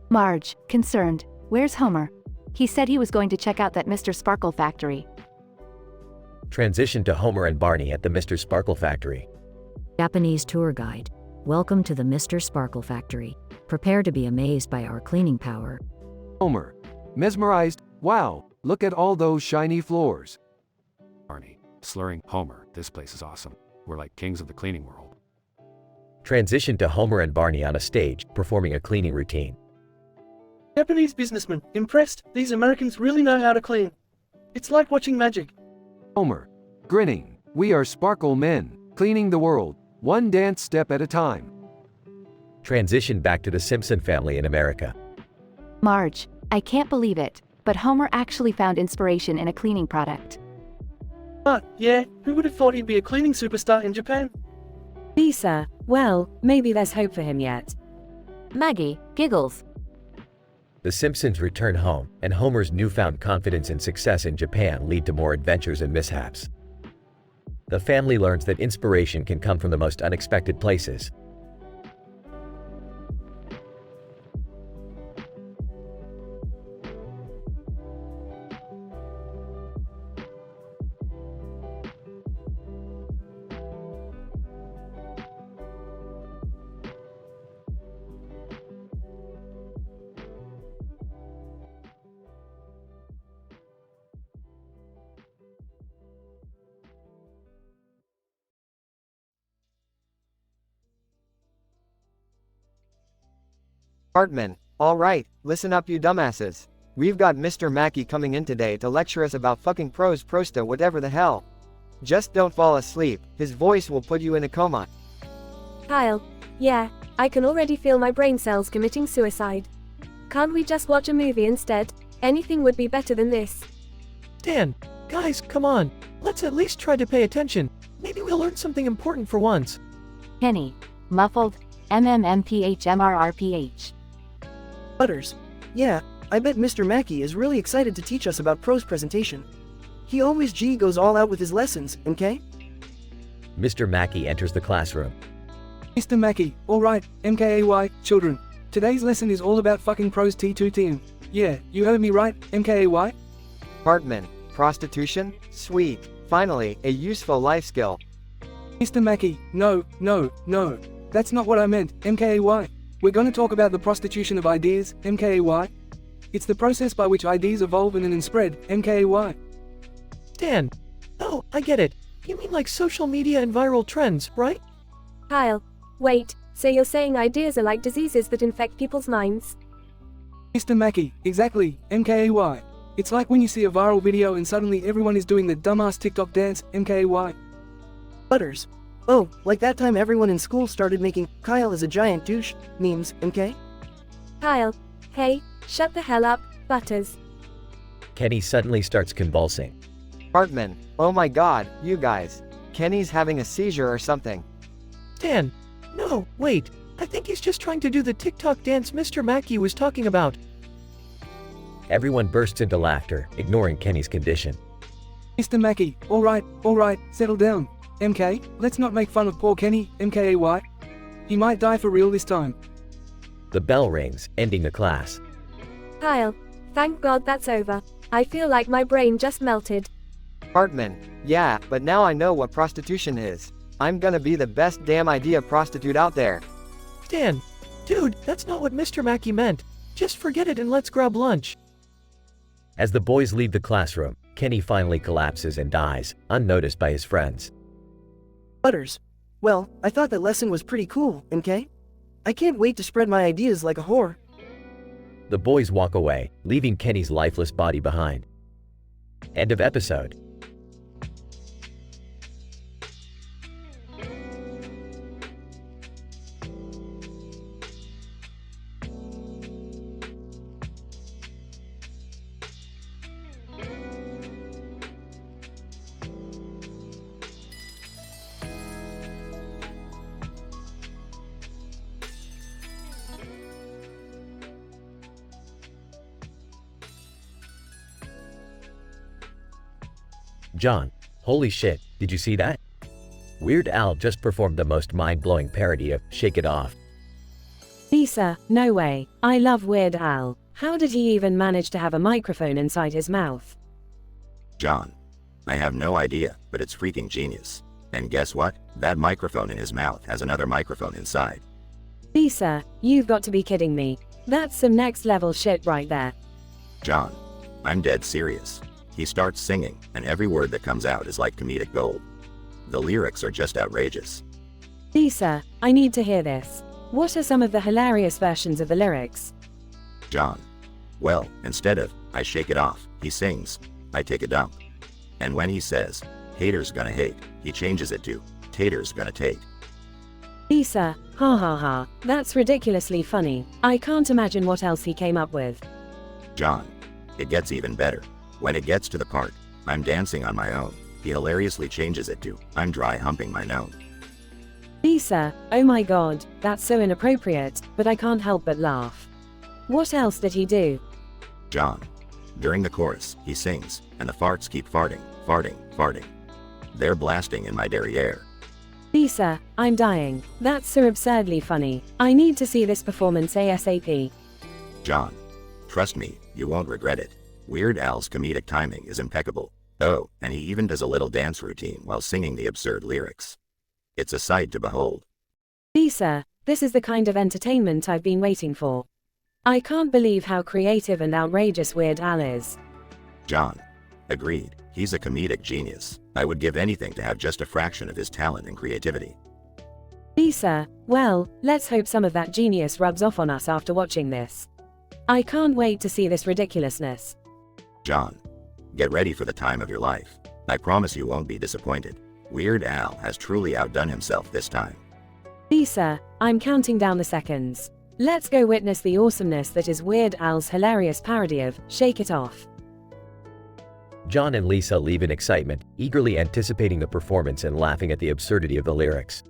Marge, concerned, where's Homer? He said he was going to check out that Mr. Sparkle factory. Transition to Homer and Barney at the Mr. Sparkle factory. Japanese tour guide. Welcome to the Mr. Sparkle factory. Prepare to be amazed by our cleaning power. Homer. Mesmerized, wow, look at all those shiny floors. Barney, slurring, Homer, this place is awesome. We're like kings of the cleaning world. Transition to Homer and Barney on a stage, performing a cleaning routine. Japanese businessman, impressed, these Americans really know how to clean. It's like watching magic. Homer. Grinning, we are Sparkle men, cleaning the world, one dance step at a time. Transition back to the Simpson family in America. Marge, I can't believe it, but Homer actually found inspiration in a cleaning product. Yeah, who would have thought he'd be a cleaning superstar in Japan? Lisa, well, maybe there's hope for him yet. Maggie, giggles. The Simpsons return home, and Homer's newfound confidence and success in Japan lead to more adventures and mishaps. The family learns that inspiration can come from the most unexpected places. Hartman, alright, listen up you dumbasses. We've got Mr. Mackey coming in today to lecture us about fucking prosta whatever the hell. Just don't fall asleep, his voice will put you in a coma. Kyle, yeah, I can already feel my brain cells committing suicide. Can't we just watch a movie instead? Anything would be better than this. Dan, guys, come on. Let's at least try to pay attention. Maybe we'll learn something important for once. Kenny. Muffled. MMMPHMRRPH. Butters. Yeah, I bet Mr. Mackey is really excited to teach us about prose presentation. He always goes all out with his lessons, MK? Mr. Mackey enters the classroom. Mr. Mackey, alright, MKAY, children. Today's lesson is all about fucking prose T2TM. Yeah, you heard me right, MKAY? Hartman. Prostitution? Sweet. Finally, a useful life skill. Mr. Mackey, no. That's not what I meant, MKAY. We're gonna talk about the prostitution of ideas, MKAY. It's the process by which ideas evolve and then spread, MKAY. Dan. Oh, I get it. You mean like social media and viral trends, right? Kyle, wait, so you're saying ideas are like diseases that infect people's minds? Mr. Mackey, exactly, MKAY. It's like when you see a viral video and suddenly everyone is doing the dumbass TikTok dance, MKAY. Butters. Oh, like that time everyone in school started making Kyle is a giant douche memes, MK? Kyle, hey, shut the hell up, Butters. Kenny suddenly starts convulsing. Hartman, oh my god, you guys. Kenny's having a seizure or something. Dan. No, wait. I think he's just trying to do the TikTok dance Mr. Mackey was talking about. Everyone bursts into laughter, ignoring Kenny's condition. Mr. Mackey, alright, settle down. MK, let's not make fun of poor Kenny, MKAY. He might die for real this time. The bell rings, ending the class. Kyle, thank God that's over. I feel like my brain just melted. Hartman, yeah, but now I know what prostitution is. I'm gonna be the best damn idea prostitute out there. Dan, dude, that's not what Mr. Mackey meant. Just forget it and let's grab lunch. As the boys leave the classroom, Kenny finally collapses and dies, unnoticed by his friends. Butters. Well, I thought that lesson was pretty cool, MK. I can't wait to spread my ideas like a whore. The boys walk away, leaving Kenny's lifeless body behind. End of episode. John, holy shit, did you see that? Weird Al just performed the most mind-blowing parody of Shake It Off. Lisa, no way. I love Weird Al. How did he even manage to have a microphone inside his mouth? John, I have no idea, but it's freaking genius. And guess what? That microphone in his mouth has another microphone inside. Lisa, you've got to be kidding me. That's some next level shit right there. John, I'm dead serious. He starts singing, and every word that comes out is like comedic gold. The lyrics are just outrageous. Lisa, I need to hear this. What are some of the hilarious versions of the lyrics? John, well, instead of, I shake it off, he sings, I take a dump. And when he says, haters gonna hate, he changes it to, taters gonna take. Lisa, ha ha ha, that's ridiculously funny. I can't imagine what else he came up with. John, it gets even better. When it gets to the part, I'm dancing on my own, he hilariously changes it to, I'm dry humping my known. Lisa, oh my god, that's so inappropriate, but I can't help but laugh. What else did he do? John, during the chorus, he sings, and the farts keep farting, farting, farting. They're blasting in my derriere. Lisa, I'm dying. That's so absurdly funny. I need to see this performance ASAP. John, trust me, you won't regret it. Weird Al's comedic timing is impeccable. Oh, and he even does a little dance routine while singing the absurd lyrics. It's a sight to behold. Lisa, this is the kind of entertainment I've been waiting for. I can't believe how creative and outrageous Weird Al is. John, agreed, he's a comedic genius. I would give anything to have just a fraction of his talent and creativity. Lisa, well, let's hope some of that genius rubs off on us after watching this. I can't wait to see this ridiculousness. John, get ready for the time of your life. I promise you won't be disappointed. Weird Al has truly outdone himself this time. Lisa, I'm counting down the seconds. Let's go witness the awesomeness that is Weird Al's hilarious parody of Shake It Off. John and Lisa leave in excitement, eagerly anticipating the performance and laughing at the absurdity of the lyrics.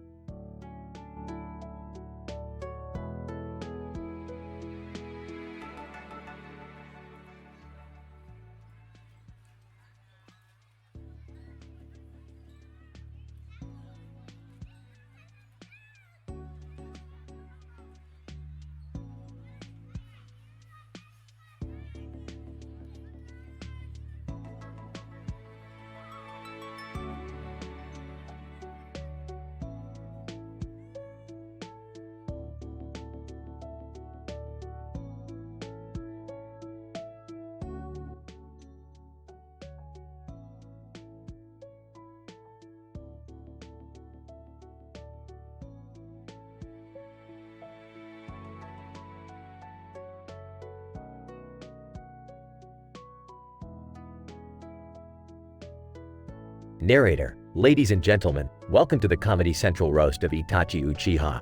Narrator, ladies and gentlemen, welcome to the Comedy Central roast of Itachi Uchiha.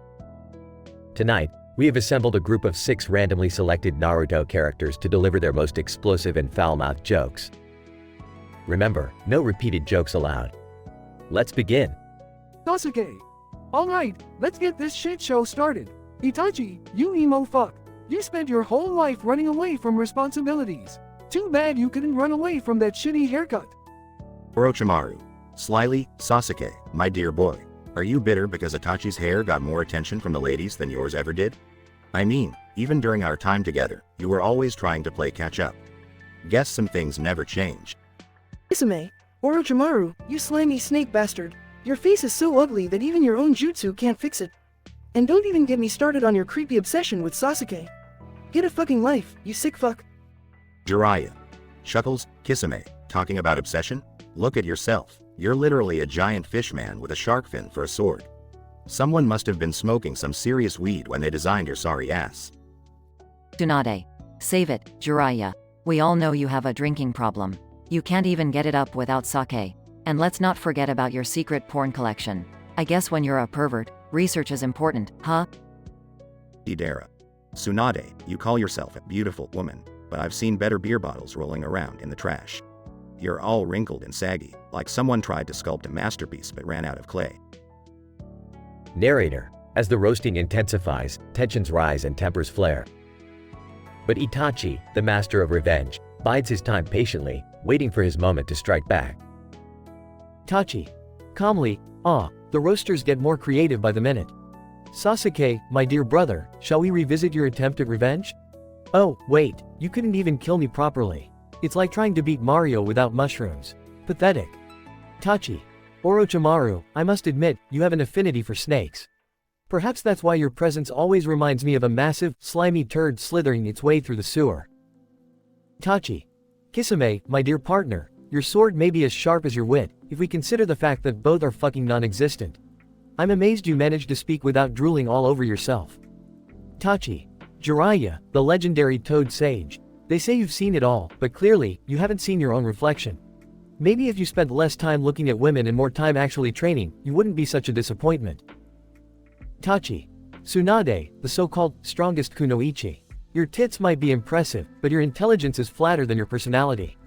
Tonight, we have assembled a group of 6 randomly selected Naruto characters to deliver their most explosive and foul-mouthed jokes. Remember, no repeated jokes allowed. Let's begin. Sasuke. Alright, let's get this shit show started. Itachi, you emo fuck. You spent your whole life running away from responsibilities. Too bad you couldn't run away from that shitty haircut. Orochimaru. Slyly, Sasuke, my dear boy. Are you bitter because Itachi's hair got more attention from the ladies than yours ever did? I mean, even during our time together, you were always trying to play catch up. Guess some things never change. Isume. Orochimaru, you slimy snake bastard. Your face is so ugly that even your own jutsu can't fix it. And don't even get me started on your creepy obsession with Sasuke. Get a fucking life, you sick fuck. Jiraiya. Shuckles, Kisame, talking about obsession? Look at yourself. You're literally a giant fish man with a shark fin for a sword. Someone must have been smoking some serious weed when they designed your sorry ass. Tsunade. Save it, Jiraiya. We all know you have a drinking problem. You can't even get it up without sake. And let's not forget about your secret porn collection. I guess when you're a pervert, research is important, huh? Deidara. Tsunade, you call yourself a beautiful woman, but I've seen better beer bottles rolling around in the trash. You're all wrinkled and saggy, like someone tried to sculpt a masterpiece but ran out of clay. Narrator. As the roasting intensifies, tensions rise and tempers flare. But Itachi, the master of revenge, bides his time patiently, waiting for his moment to strike back. Itachi. Calmly, the roasters get more creative by the minute. Sasuke, my dear brother, shall we revisit your attempt at revenge? Oh, wait, you couldn't even kill me properly. It's like trying to beat Mario without mushrooms. Pathetic. Itachi. Orochimaru, I must admit, you have an affinity for snakes. Perhaps that's why your presence always reminds me of a massive, slimy turd slithering its way through the sewer. Itachi. Kisame, my dear partner, your sword may be as sharp as your wit, if we consider the fact that both are fucking non-existent. I'm amazed you managed to speak without drooling all over yourself. Itachi. Jiraiya, the legendary Toad Sage. They say you've seen it all, but clearly, you haven't seen your own reflection. Maybe if you spent less time looking at women and more time actually training, you wouldn't be such a disappointment. Itachi. Tsunade, the so-called strongest kunoichi. Your tits might be impressive, but your intelligence is flatter than your personality.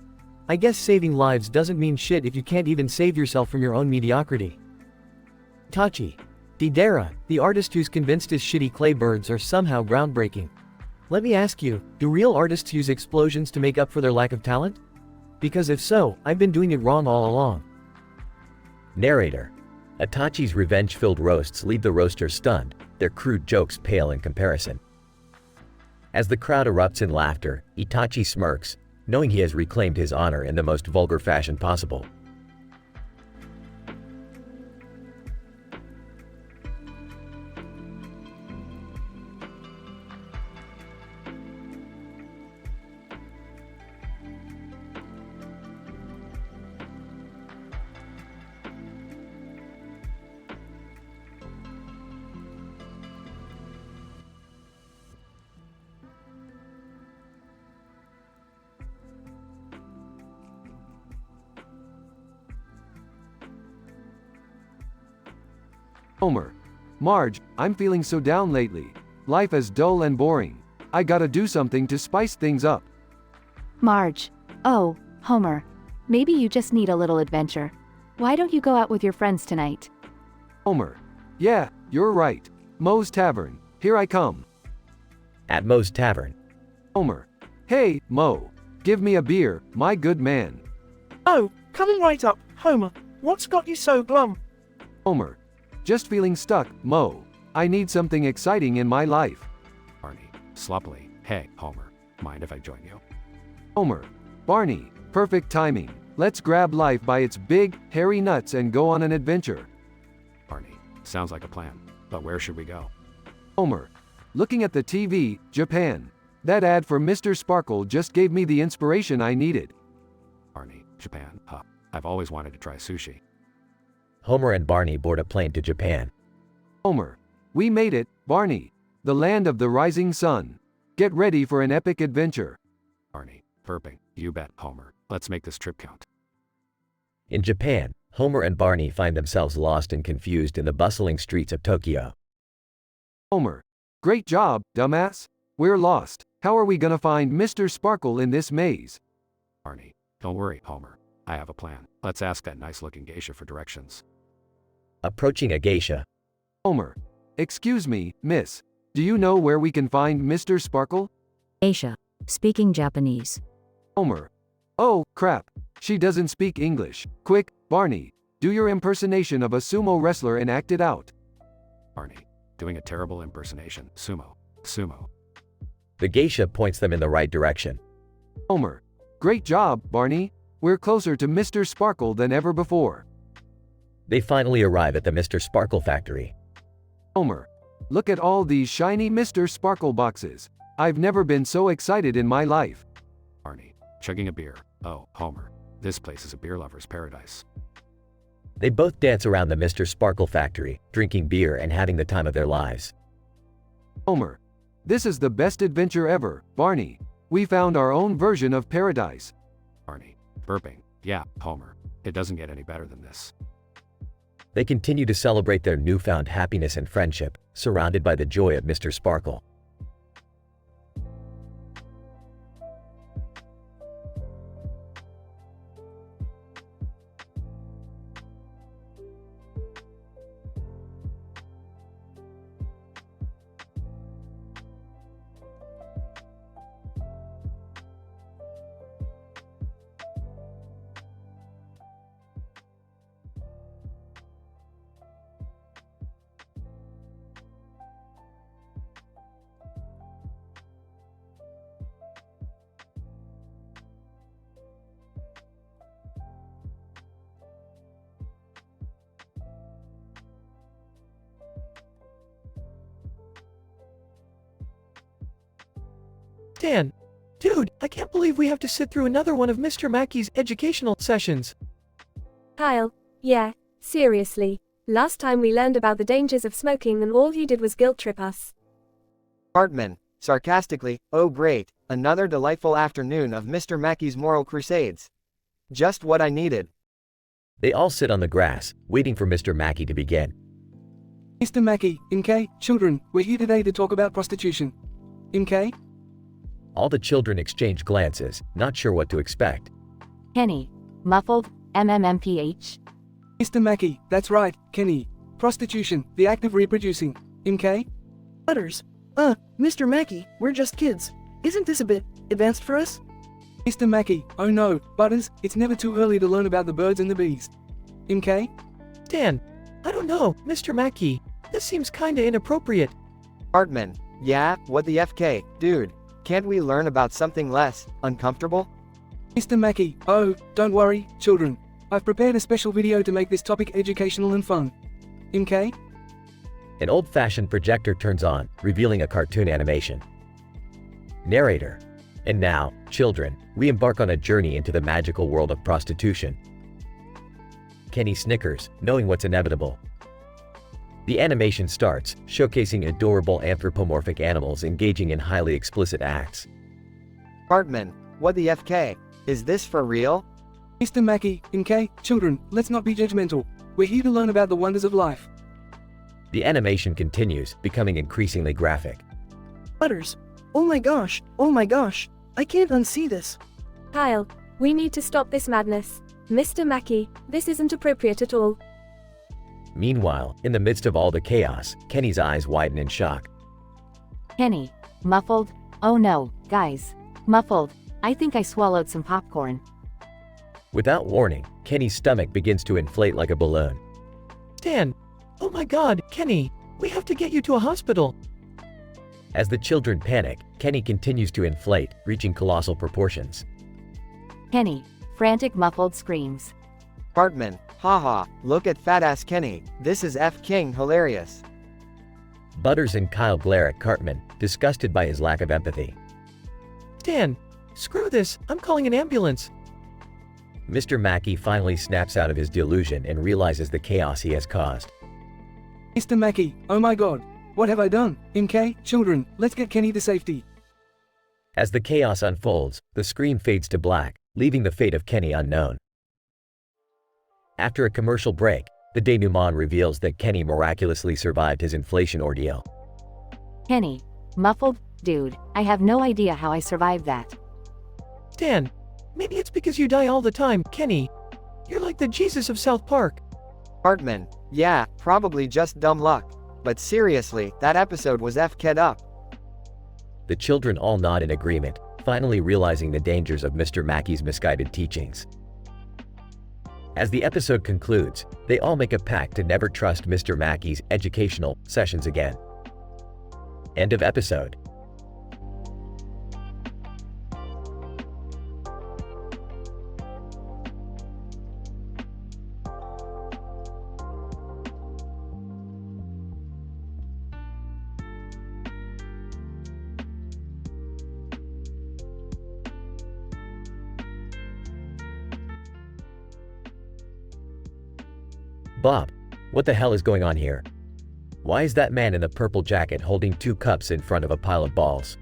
I guess saving lives doesn't mean shit if you can't even save yourself from your own mediocrity. Itachi. Deidara, the artist who's convinced his shitty clay birds are somehow groundbreaking. Let me ask you, do real artists use explosions to make up for their lack of talent? Because if so, I've been doing it wrong all along. Narrator. Itachi's revenge-filled roasts leave the roasters stunned, their crude jokes pale in comparison. As the crowd erupts in laughter, Itachi smirks, knowing he has reclaimed his honor in the most vulgar fashion possible. Homer. Marge, I'm feeling so down lately. Life is dull and boring. I gotta do something to spice things up. Marge. Oh, Homer. Maybe you just need a little adventure. Why don't you go out with your friends tonight? Homer. Yeah, you're right. Moe's Tavern. Here I come. At Moe's Tavern. Homer. Hey, Moe. Give me a beer, my good man. Oh, coming right up, Homer. What's got you so glum? Homer. Just feeling stuck, Moe. I need something exciting in my life. Barney. Sloppily. Hey, Homer. Mind if I join you? Homer. Barney. Perfect timing. Let's grab life by its big, hairy nuts and go on an adventure. Barney. Sounds like a plan. But where should we go? Homer. Looking at the TV, Japan. That ad for Mr. Sparkle just gave me the inspiration I needed. Barney. Japan. Huh. I've always wanted to try sushi. Homer and Barney board a plane to Japan. Homer. We made it, Barney. The land of the rising sun. Get ready for an epic adventure. Barney. Burping. You bet, Homer. Let's make this trip count. In Japan, Homer and Barney find themselves lost and confused in the bustling streets of Tokyo. Homer. Great job, dumbass. We're lost. How are we gonna find Mr. Sparkle in this maze? Barney. Don't worry, Homer. I have a plan. Let's ask that nice-looking geisha for directions. Approaching a geisha. Homer. Excuse me, miss. Do you know where we can find Mr. Sparkle? Geisha. Speaking Japanese. Homer. Oh, crap. She doesn't speak English. Quick, Barney. Do your impersonation of a sumo wrestler and act it out. Barney. Doing a terrible impersonation. Sumo. Sumo. The geisha points them in the right direction. Homer. Great job, Barney. We're closer to Mr. Sparkle than ever before. They finally arrive at the Mr. Sparkle factory. Homer, look at all these shiny Mr. Sparkle boxes. I've never been so excited in my life. Barney, chugging a beer. Oh, Homer. This place is a beer lover's paradise. They both dance around the Mr. Sparkle factory, drinking beer and having the time of their lives. Homer, this is the best adventure ever, Barney. We found our own version of paradise. Barney, burping. Yeah, Homer. It doesn't get any better than this. They continue to celebrate their newfound happiness and friendship, surrounded by the joy of Mr. Sparkle. Dan, dude, I can't believe we have to sit through another one of Mr. Mackey's educational sessions. Kyle, yeah, seriously. Last time we learned about the dangers of smoking and all you did was guilt trip us. Cartman, sarcastically, oh great, another delightful afternoon of Mr. Mackey's moral crusades. Just what I needed. They all sit on the grass, waiting for Mr. Mackey to begin. Mr. Mackey, MK, children, we're here today to talk about prostitution. MK? All the children exchange glances, not sure what to expect. Kenny, muffled, MMMPH. Mr. Mackey, that's right, Kenny. Prostitution, the act of reproducing. MK? Butters. Mr. Mackey, we're just kids. Isn't this a bit advanced for us? Mr. Mackey, oh no, Butters, it's never too early to learn about the birds and the bees. MK? Dan, I don't know, Mr. Mackey. This seems kinda inappropriate. Cartman, yeah, what the FK, dude. Can't we learn about something less uncomfortable? Mr. Mackey, oh, don't worry, children. I've prepared a special video to make this topic educational and fun. MK? An old-fashioned projector turns on, revealing a cartoon animation. Narrator. And now, children, we embark on a journey into the magical world of prostitution. Kenny snickers, knowing what's inevitable. The animation starts, showcasing adorable anthropomorphic animals engaging in highly explicit acts. Cartman, what the FK? Is this for real? Mr. Mackey, MK, children, let's not be judgmental. We're here to learn about the wonders of life. The animation continues, becoming increasingly graphic. Butters. Oh my gosh, I can't unsee this. Kyle, we need to stop this madness. Mr. Mackey, this isn't appropriate at all. Meanwhile, in the midst of all the chaos, Kenny's eyes widen in shock. Kenny, muffled, oh no, guys. Muffled, I think I swallowed some popcorn. Without warning, Kenny's stomach begins to inflate like a balloon. Dan, oh my god, Kenny, we have to get you to a hospital. As the children panic, Kenny continues to inflate, reaching colossal proportions. Kenny, frantic muffled screams. Cartman, haha, look at fat-ass Kenny, this is F-King hilarious. Butters and Kyle glare at Cartman, disgusted by his lack of empathy. Dan, screw this, I'm calling an ambulance. Mr. Mackey finally snaps out of his delusion and realizes the chaos he has caused. Mr. Mackey, oh my god, what have I done? MK, children, let's get Kenny to safety. As the chaos unfolds, the screen fades to black, leaving the fate of Kenny unknown. After a commercial break, the denouement reveals that Kenny miraculously survived his inflation ordeal. Kenny, muffled, dude, I have no idea how I survived that. Dan, maybe it's because you die all the time, Kenny. You're like the Jesus of South Park. Cartman, yeah, probably just dumb luck. But seriously, that episode was F-Ked up. The children all nod in agreement, finally realizing the dangers of Mr. Mackey's misguided teachings. As the episode concludes, they all make a pact to never trust Mr. Mackey's educational sessions again. End of episode. Bob, what the hell is going on here? Why is that man in the purple jacket holding 2 cups in front of a pile of balls?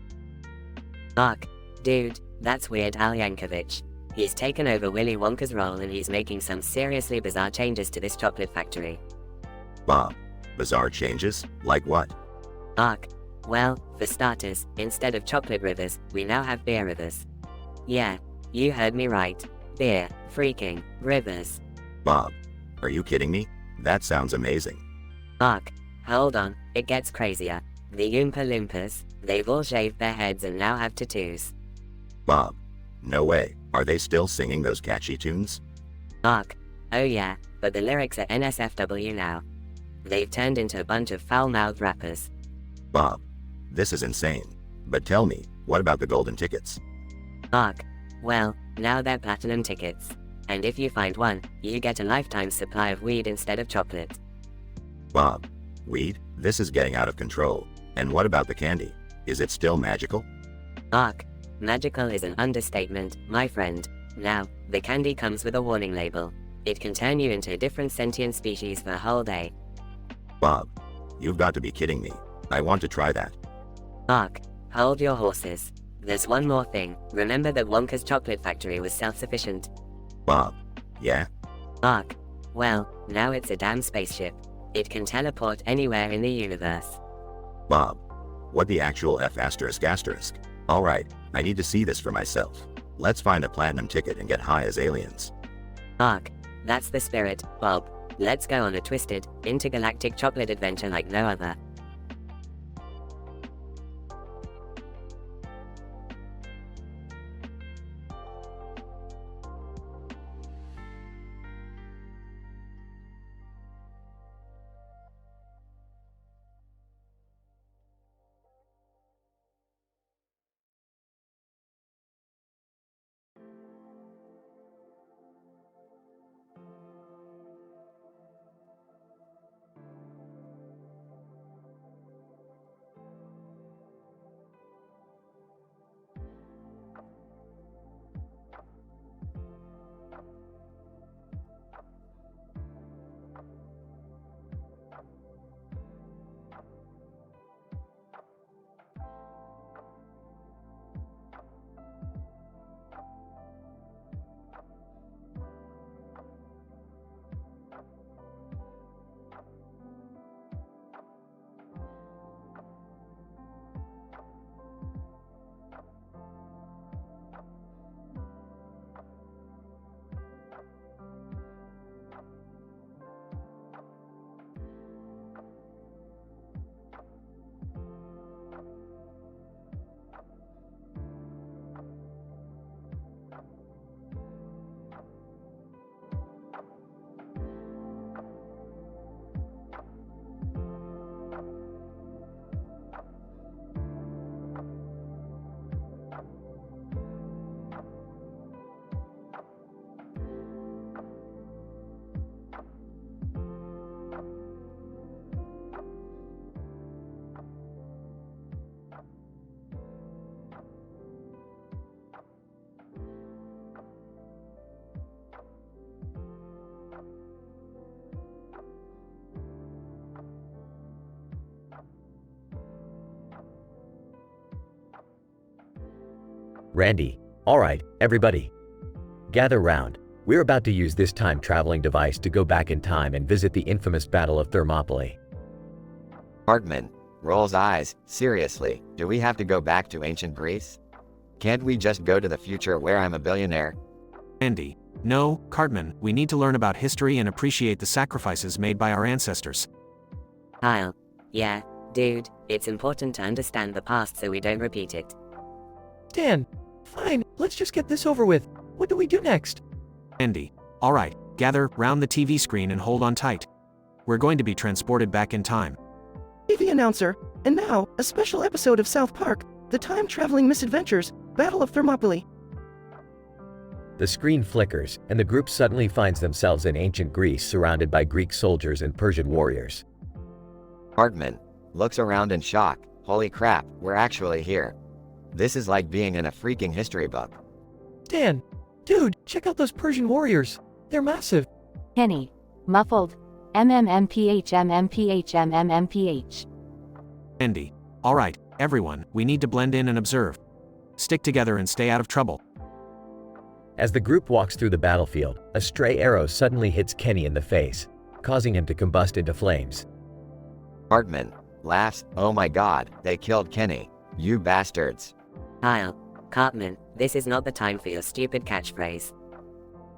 Mark, dude, that's Weird Al Yankovic. He's taken over Willy Wonka's role and he's making some seriously bizarre changes to this chocolate factory. Bob, bizarre changes? Like what? Mark, well, for starters, instead of chocolate rivers, we now have beer rivers. Yeah, you heard me right. Beer, freaking, rivers. Bob, are you kidding me? That sounds amazing. Mark, hold on, it gets crazier. The Oompa Loompas, they've all shaved their heads and now have tattoos. Bob, no way, are they still singing those catchy tunes? Mark, oh yeah, but the lyrics are NSFW now. They've turned into a bunch of foul-mouthed rappers. Bob, this is insane. But tell me, what about the golden tickets? Mark, well, now they're platinum tickets. And if you find one, you get a lifetime supply of weed instead of chocolate. Bob, weed? This is getting out of control. And what about the candy? Is it still magical? Mark, magical is an understatement, my friend. Now, the candy comes with a warning label. It can turn you into a different sentient species for a whole day. Bob, you've got to be kidding me. I want to try that. Mark, hold your horses. There's one more thing. Remember that Wonka's chocolate factory was self-sufficient? Bob, yeah? Mark, well, now it's a damn spaceship. It can teleport anywhere in the universe. Bob, what the actual F asterisk asterisk? Alright, I need to see this for myself. Let's find a platinum ticket and get high as aliens. Mark, that's the spirit, Bob. Let's go on a twisted, intergalactic chocolate adventure like no other. Randy, alright, everybody. Gather round. We're about to use this time-traveling device to go back in time and visit the infamous Battle of Thermopylae. Hartman rolls eyes. Seriously, do we have to go back to ancient Greece? Can't we just go to the future where I'm a billionaire? Andy, no, Cartman, we need to learn about history and appreciate the sacrifices made by our ancestors. Kyle, yeah, dude, it's important to understand the past so we don't repeat it. Dan, fine, let's just get this over with. What do we do next? Andy, alright, gather round the TV screen and hold on tight. We're going to be transported back in time. TV announcer, and now, a special episode of South Park, The Time-Traveling Misadventures, Battle of Thermopylae. The screen flickers, and the group suddenly finds themselves in ancient Greece surrounded by Greek soldiers and Persian warriors. Hartman looks around in shock. Holy crap, we're actually here. This is like being in a freaking history book. Dan, dude, check out those Persian warriors. They're massive. Kenny, muffled. MMMPH. Andy. Alright, everyone, we need to blend in and observe. Stick together and stay out of trouble. As the group walks through the battlefield, a stray arrow suddenly hits Kenny in the face, causing him to combust into flames. Hartman laughs, oh my god, they killed Kenny. You bastards. Kyle, Cartman, this is not the time for your stupid catchphrase.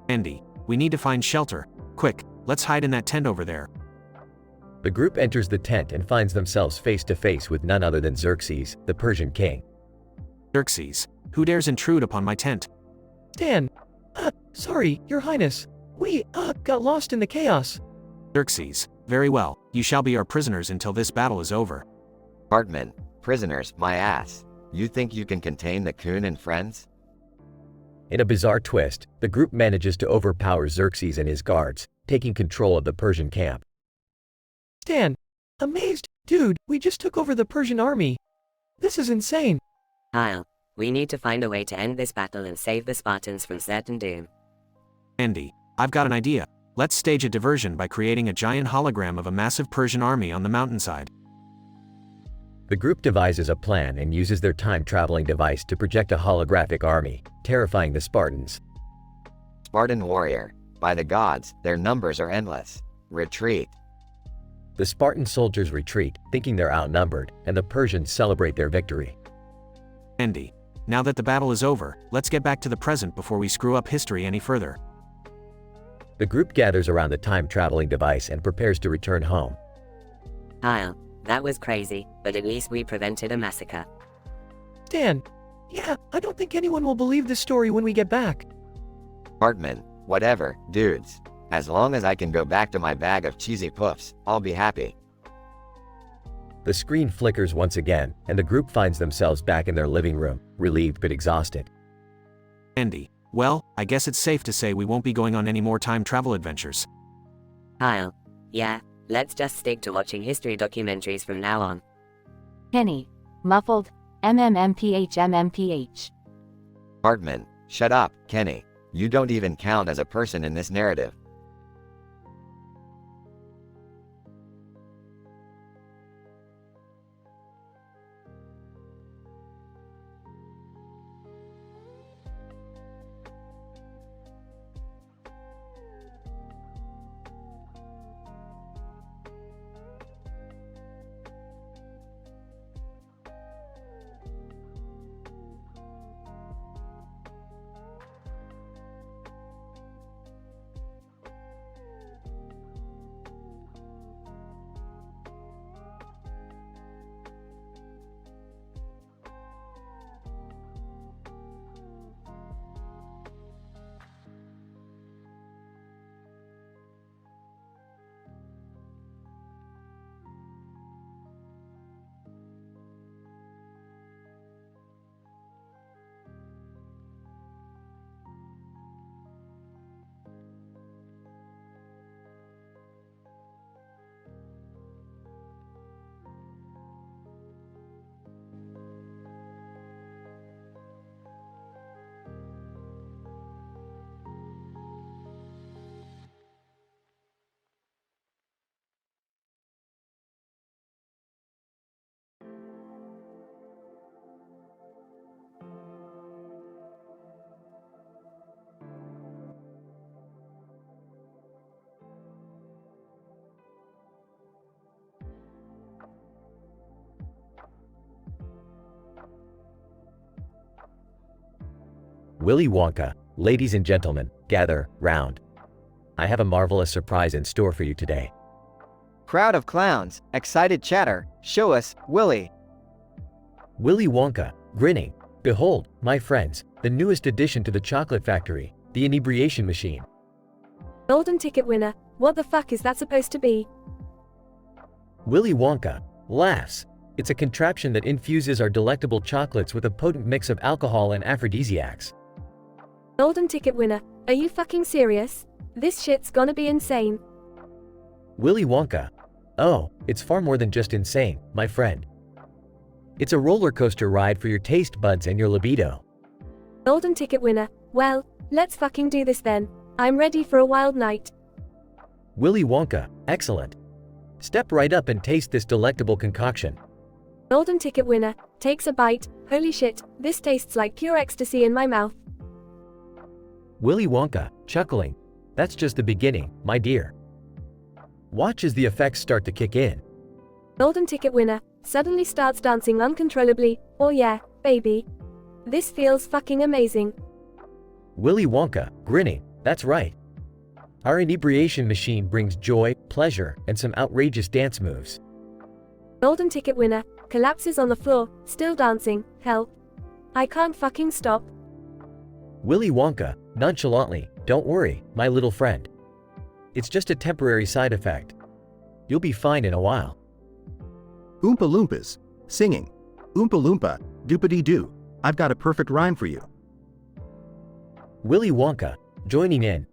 Andy, we need to find shelter. Quick, let's hide in that tent over there. The group enters the tent and finds themselves face to face with none other than Xerxes, the Persian king. Xerxes, who dares intrude upon my tent? Stan. Sorry, Your Highness. We, got lost in the chaos. Xerxes, very well, you shall be our prisoners until this battle is over. Hartman, prisoners, my ass. You think you can contain the Coon and friends? In a bizarre twist, the group manages to overpower Xerxes and his guards, taking control of the Persian camp. Stan. Amazed. Dude, we just took over the Persian army. This is insane. Kyle, we need to find a way to end this battle and save the Spartans from certain doom. Andy, I've got an idea. Let's stage a diversion by creating a giant hologram of a massive Persian army on the mountainside. The group devises a plan and uses their time-traveling device to project a holographic army, terrifying the Spartans. Spartan warrior. By the gods, their numbers are endless. Retreat. The Spartan soldiers retreat, thinking they're outnumbered, and the Persians celebrate their victory. Andy, now that the battle is over, let's get back to the present before we screw up history any further. The group gathers around the time-traveling device and prepares to return home. Kyle, that was crazy, but at least we prevented a massacre. Stan. Yeah, I don't think anyone will believe this story when we get back. Hartman, whatever, dudes. As long as I can go back to my bag of cheesy puffs, I'll be happy. The screen flickers once again, and the group finds themselves back in their living room, relieved but exhausted. Andy, well, I guess it's safe to say we won't be going on any more time travel adventures. Kyle, yeah, let's just stick to watching history documentaries from now on. Kenny. Muffled. MMMPH. Hartman, shut up, Kenny. You don't even count as a person in this narrative. Willy Wonka, ladies and gentlemen, gather round. I have a marvelous surprise in store for you today. Crowd of clowns, excited chatter, show us, Willy. Willy Wonka, grinning. Behold, my friends, the newest addition to the chocolate factory, the inebriation machine. Golden ticket winner, what the fuck is that supposed to be? Willy Wonka laughs. It's a contraption that infuses our delectable chocolates with a potent mix of alcohol and aphrodisiacs. Golden ticket winner, are you fucking serious? This shit's gonna be insane. Willy Wonka. Oh, it's far more than just insane, my friend. It's a roller coaster ride for your taste buds and your libido. Golden ticket winner, well, let's fucking do this then. I'm ready for a wild night. Willy Wonka, Excellent. Step right up and taste this delectable concoction. Golden ticket winner takes a bite. Holy shit, this tastes like pure ecstasy in my mouth. Willy Wonka, chuckling. That's just the beginning, my dear. Watch as the effects start to kick in. Golden ticket winner suddenly starts dancing uncontrollably. Oh yeah, baby. This feels fucking amazing. Willy Wonka, grinning. That's right. Our inebriation machine brings joy, pleasure, and some outrageous dance moves. Golden ticket winner collapses on the floor, still dancing. Help. I can't fucking stop. Willy Wonka, nonchalantly, don't worry, my little friend. It's just a temporary side effect. You'll be fine in a while. Oompa Loompas, singing. Oompa Loompa, doopity-doo. I've got a perfect rhyme for you. Willy Wonka, joining in.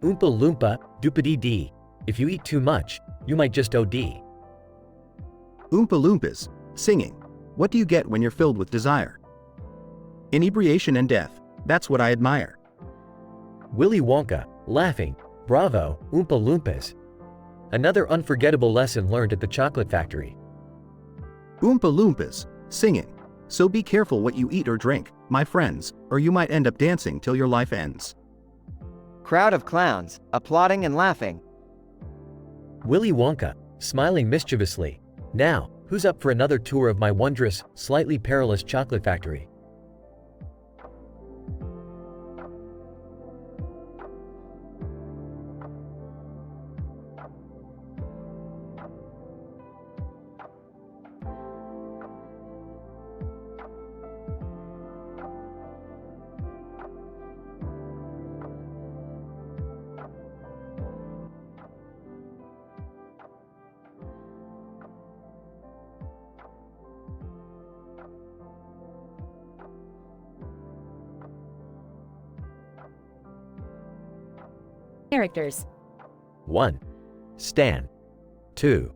Oompa Loompa, doopity-dee. If you eat too much, you might just OD. Oompa Loompas, singing. What do you get when you're filled with desire? Inebriation and death. That's what I admire. Willy Wonka, laughing. Bravo, Oompa Loompas. Another unforgettable lesson learned at the chocolate factory. Oompa Loompas, singing. So be careful what you eat or drink, my friends, or you might end up dancing till your life ends. Crowd of clowns, applauding and laughing. Willy Wonka, smiling mischievously. Now, who's up for another tour of my wondrous, slightly perilous chocolate factory? Characters. 1. Stan. 2.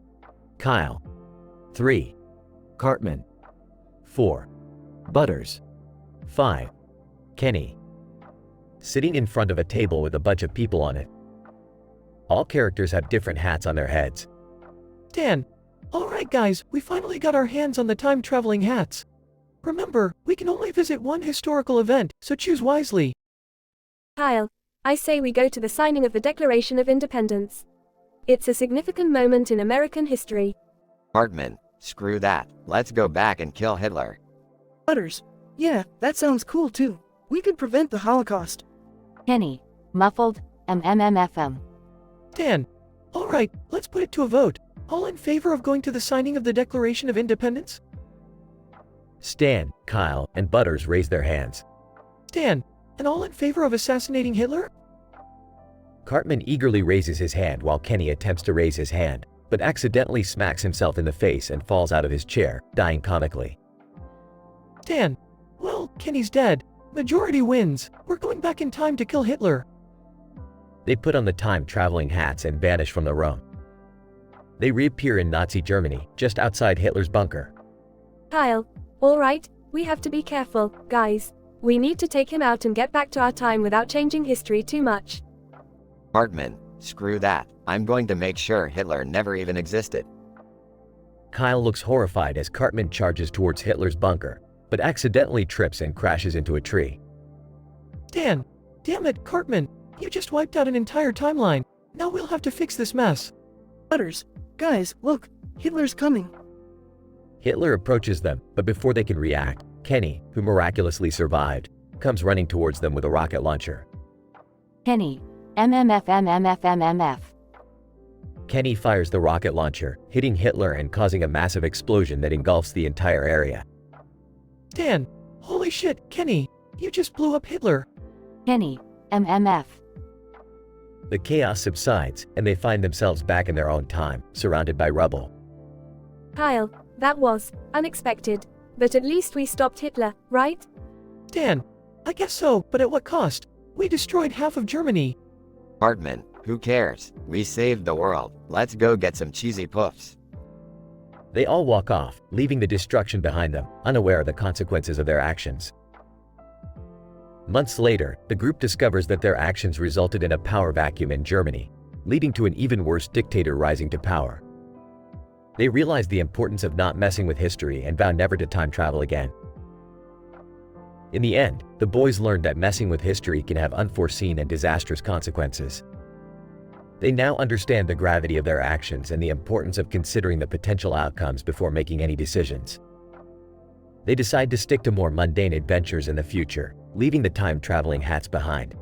Kyle. 3. Cartman. 4. Butters. 5. Kenny. Sitting in front of a table with a bunch of people on it. All characters have different hats on their heads. Dan. Alright guys, we finally got our hands on the time-traveling hats. Remember, we can only visit one historical event, so choose wisely. Kyle, I say we go to the signing of the Declaration of Independence. It's a significant moment in American history. Cartman, screw that. Let's go back and kill Hitler. Butters. Yeah, that sounds cool too. We could prevent the Holocaust. Kenny, muffled, MMMFM. Dan. Alright, let's put it to a vote. All in favor of going to the signing of the Declaration of Independence? Stan, Kyle, and Butters raise their hands. Dan. And all in favor of assassinating Hitler? Cartman eagerly raises his hand while Kenny attempts to raise his hand, but accidentally smacks himself in the face and falls out of his chair, dying comically. Dan. Well, Kenny's dead. Majority wins. We're going back in time to kill Hitler. They put on the time-traveling hats and vanish from the room. They reappear in Nazi Germany, just outside Hitler's bunker. Kyle, alright, we have to be careful, guys. We need to take him out and get back to our time without changing history too much. Cartman, screw that. I'm going to make sure Hitler never even existed. Kyle looks horrified as Cartman charges towards Hitler's bunker, but accidentally trips and crashes into a tree. Dan. Damn it, Cartman. You just wiped out an entire timeline. Now we'll have to fix this mess. Butters. Guys, look. Hitler's coming. Hitler approaches them, but before they can react, Kenny, who miraculously survived, comes running towards them with a rocket launcher. Kenny, MMFMMFMMF. Kenny fires the rocket launcher, hitting Hitler and causing a massive explosion that engulfs the entire area. Dan. Holy shit, Kenny. You just blew up Hitler. Kenny, MMF. The chaos subsides, and they find themselves back in their own time, surrounded by rubble. Kyle, that was unexpected. But at least we stopped Hitler, right? Dan. I guess so, but at what cost? We destroyed half of Germany. Cartman, who cares? We saved the world. Let's go get some cheesy puffs. They all walk off, leaving the destruction behind them, unaware of the consequences of their actions. Months later, the group discovers that their actions resulted in a power vacuum in Germany. leading to an even worse dictator rising to power. They realized the importance of not messing with history and vowed never to time travel again. In the end, the boys learned that messing with history can have unforeseen and disastrous consequences. They now understand the gravity of their actions and the importance of considering the potential outcomes before making any decisions. They decide to stick to more mundane adventures in the future, leaving the time-traveling hats behind.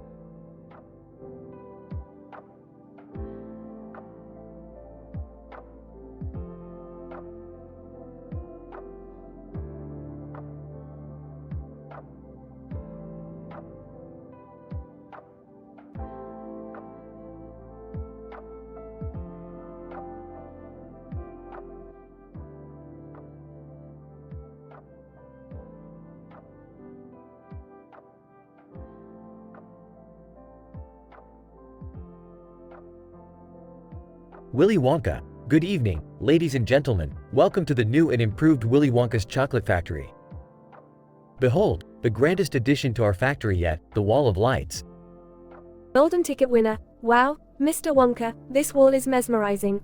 Willy Wonka. Good evening, ladies and gentlemen. Welcome to the new and improved Willy Wonka's Chocolate Factory. Behold, the grandest addition to our factory yet, the Wall of Lights. Golden ticket winner. Wow, Mr. Wonka, this wall is mesmerizing.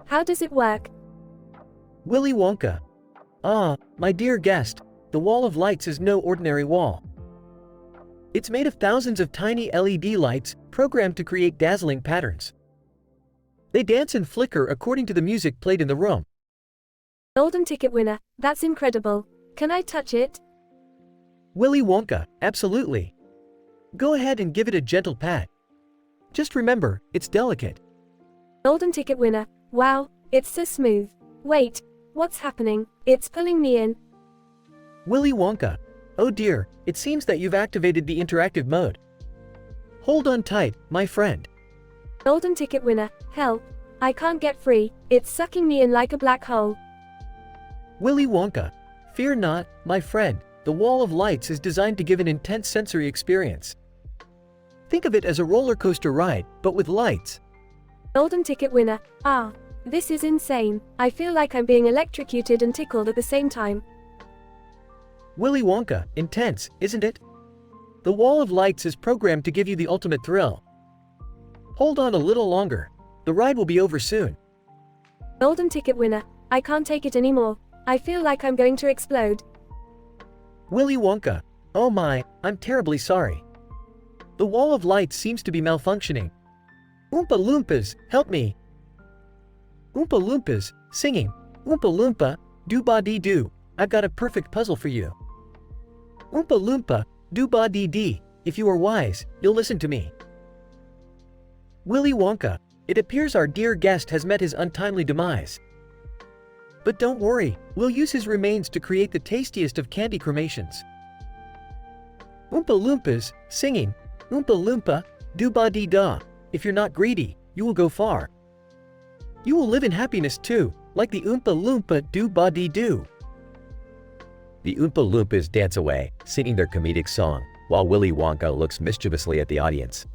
How does it work? Willy Wonka. Ah, my dear guest, the Wall of Lights is no ordinary wall. It's made of thousands of tiny LED lights, programmed to create dazzling patterns. They dance and flicker according to the music played in the room. Golden ticket winner, that's incredible. Can I touch it? Willy Wonka, absolutely. Go ahead and give it a gentle pat. Just remember, it's delicate. Golden ticket winner, wow, it's so smooth. Wait, what's happening? It's pulling me in. Willy Wonka. Oh dear, it seems that you've activated the interactive mode. Hold on tight, my friend. Golden ticket winner, help. I can't get free, it's sucking me in like a black hole. Willy Wonka. Fear not, my friend, the Wall of Lights is designed to give an intense sensory experience. Think of it as a roller coaster ride, but with lights. Golden ticket winner, ah, this is insane. I feel like I'm being electrocuted and tickled at the same time. Willy Wonka, intense, isn't it? The Wall of Lights is programmed to give you the ultimate thrill. Hold on a little longer. The ride will be over soon. Golden ticket winner, I can't take it anymore. I feel like I'm going to explode. Willy Wonka. Oh my, I'm terribly sorry. The Wall of Lights seems to be malfunctioning. Oompa Loompas, help me. Oompa Loompas, singing. Oompa Loompa, doo-ba-dee-doo. I've got a perfect puzzle for you. Oompa Loompa, doo-ba-dee-dee. If you are wise, you'll listen to me. Willy Wonka. It appears our dear guest has met his untimely demise. But don't worry, we'll use his remains to create the tastiest of candy cremations. Oompa Loompas, singing. Oompa Loompa, doo-ba-dee-da. If you're not greedy, you will go far. You will live in happiness too, like the Oompa Loompa doo-ba-dee-doo. The Oompa Loompas dance away, singing their comedic song, while Willy Wonka looks mischievously at the audience.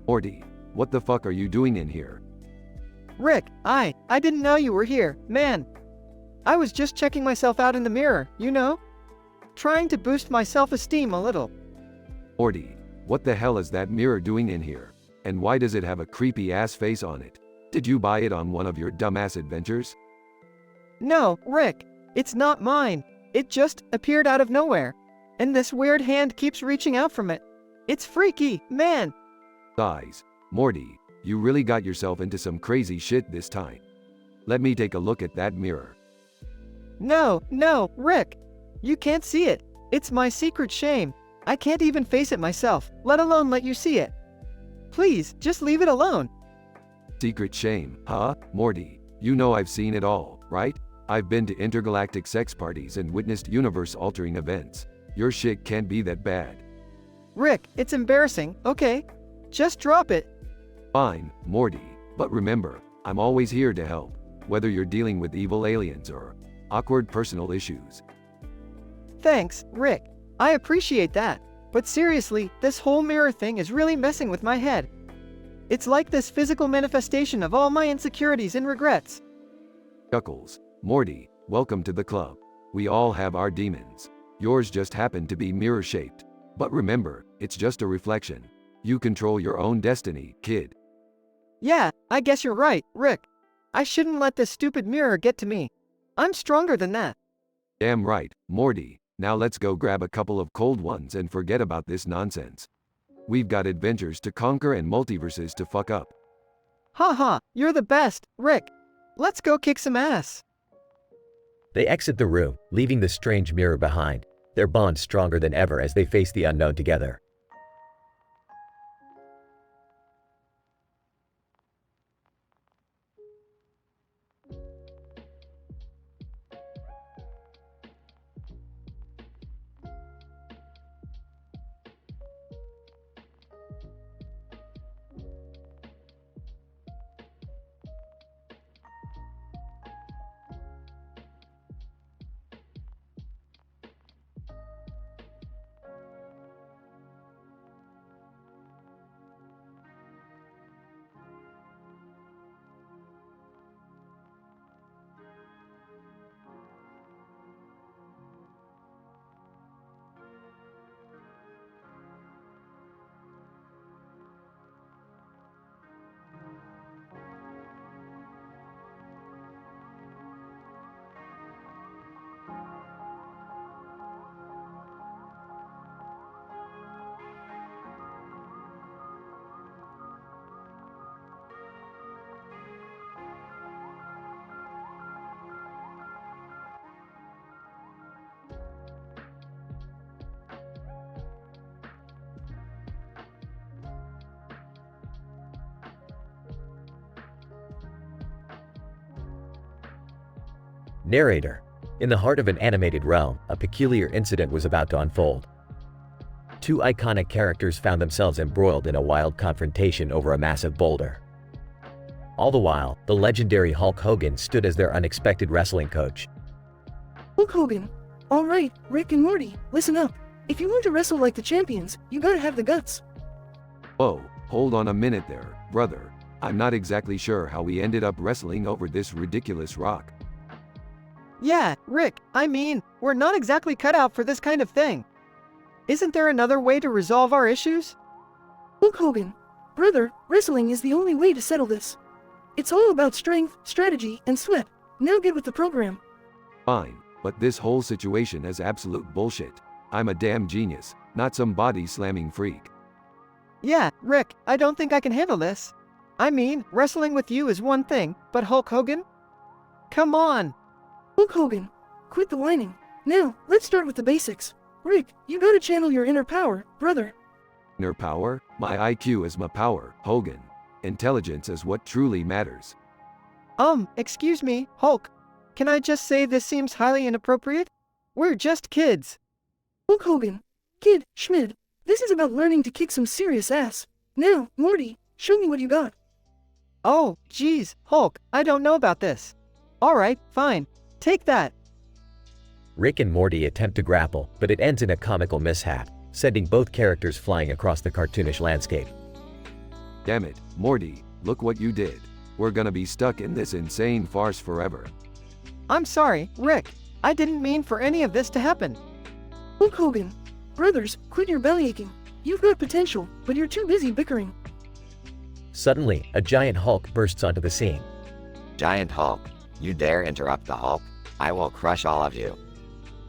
Morty, what the fuck are you doing in here? Rick, I didn't know you were here, man. I was just checking myself out in the mirror, you know? Trying to boost my self-esteem a little. Morty, what the hell is that mirror doing in here? And why does it have a creepy ass face on it? Did you buy it on one of your dumbass adventures? No, Rick, it's not mine. It just appeared out of nowhere. And this weird hand keeps reaching out from it. It's freaky, man. Guys, Morty, you really got yourself into some crazy shit this time. Let me take a look at that mirror. No, Rick. You can't see it. It's my secret shame. I can't even face it myself, let alone let you see it. Please, just leave it alone. Secret shame, huh, Morty? You know I've seen it all, right? I've been to intergalactic sex parties and witnessed universe-altering events. Your shit can't be that bad. Rick, it's embarrassing, okay? Just drop it. Fine, Morty, but remember, I'm always here to help, whether you're dealing with evil aliens or awkward personal issues. Thanks, Rick. I appreciate that. But seriously, this whole mirror thing is really messing with my head. It's like this physical manifestation of all my insecurities and regrets. Chuckles, Morty, welcome to the club. We all have our demons. Yours just happened to be mirror-shaped. But remember, it's just a reflection. You control your own destiny, kid. Yeah, I guess you're right, Rick. I shouldn't let this stupid mirror get to me. I'm stronger than that. Damn right, Morty. Now let's go grab a couple of cold ones and forget about this nonsense. We've got adventures to conquer and multiverses to fuck up. Haha, you're the best, Rick. Let's go kick some ass. They exit the room, leaving the strange mirror behind, their bond stronger than ever as they face the unknown together. Narrator. In the heart of an animated realm, a peculiar incident was about to unfold. Two iconic characters found themselves embroiled in a wild confrontation over a massive boulder. All the while, the legendary Hulk Hogan stood as their unexpected wrestling coach. Hulk Hogan. Alright, Rick and Morty, listen up. If you want to wrestle like the champions, you gotta have the guts. Whoa, hold on a minute there, brother. I'm not exactly sure how we ended up wrestling over this ridiculous rock. Yeah, Rick, I mean, we're not exactly cut out for this kind of thing. Isn't there another way to resolve our issues? Hulk Hogan. Brother, wrestling is the only way to settle this. It's all about strength, strategy, and sweat. Now get with the program. Fine, but this whole situation is absolute bullshit. I'm a damn genius, not some body-slamming freak. Yeah, Rick, I don't think I can handle this. I mean, wrestling with you is one thing, but Hulk Hogan? Come on! Hulk Hogan. Quit the whining. Now, let's start with the basics. Rick, you gotta channel your inner power, brother. Inner power? My IQ is my power, Hogan. Intelligence is what truly matters. Excuse me, Hulk. Can I just say this seems highly inappropriate? We're just kids. Hulk Hogan. Kid, Schmid. This is about learning to kick some serious ass. Now, Morty, show me what you got. Oh, geez, Hulk, I don't know about this. Alright, fine. Take that. Rick and Morty attempt to grapple, but it ends in a comical mishap, sending both characters flying across the cartoonish landscape. Damn it, Morty, look what you did. We're gonna be stuck in this insane farce forever. I'm sorry, Rick. I didn't mean for any of this to happen. Hulk Hogan. Brothers, quit your belly aching. You've got potential, but you're too busy bickering. Suddenly, a giant Hulk bursts onto the scene. Giant Hulk, you dare interrupt the Hulk? I will crush all of you.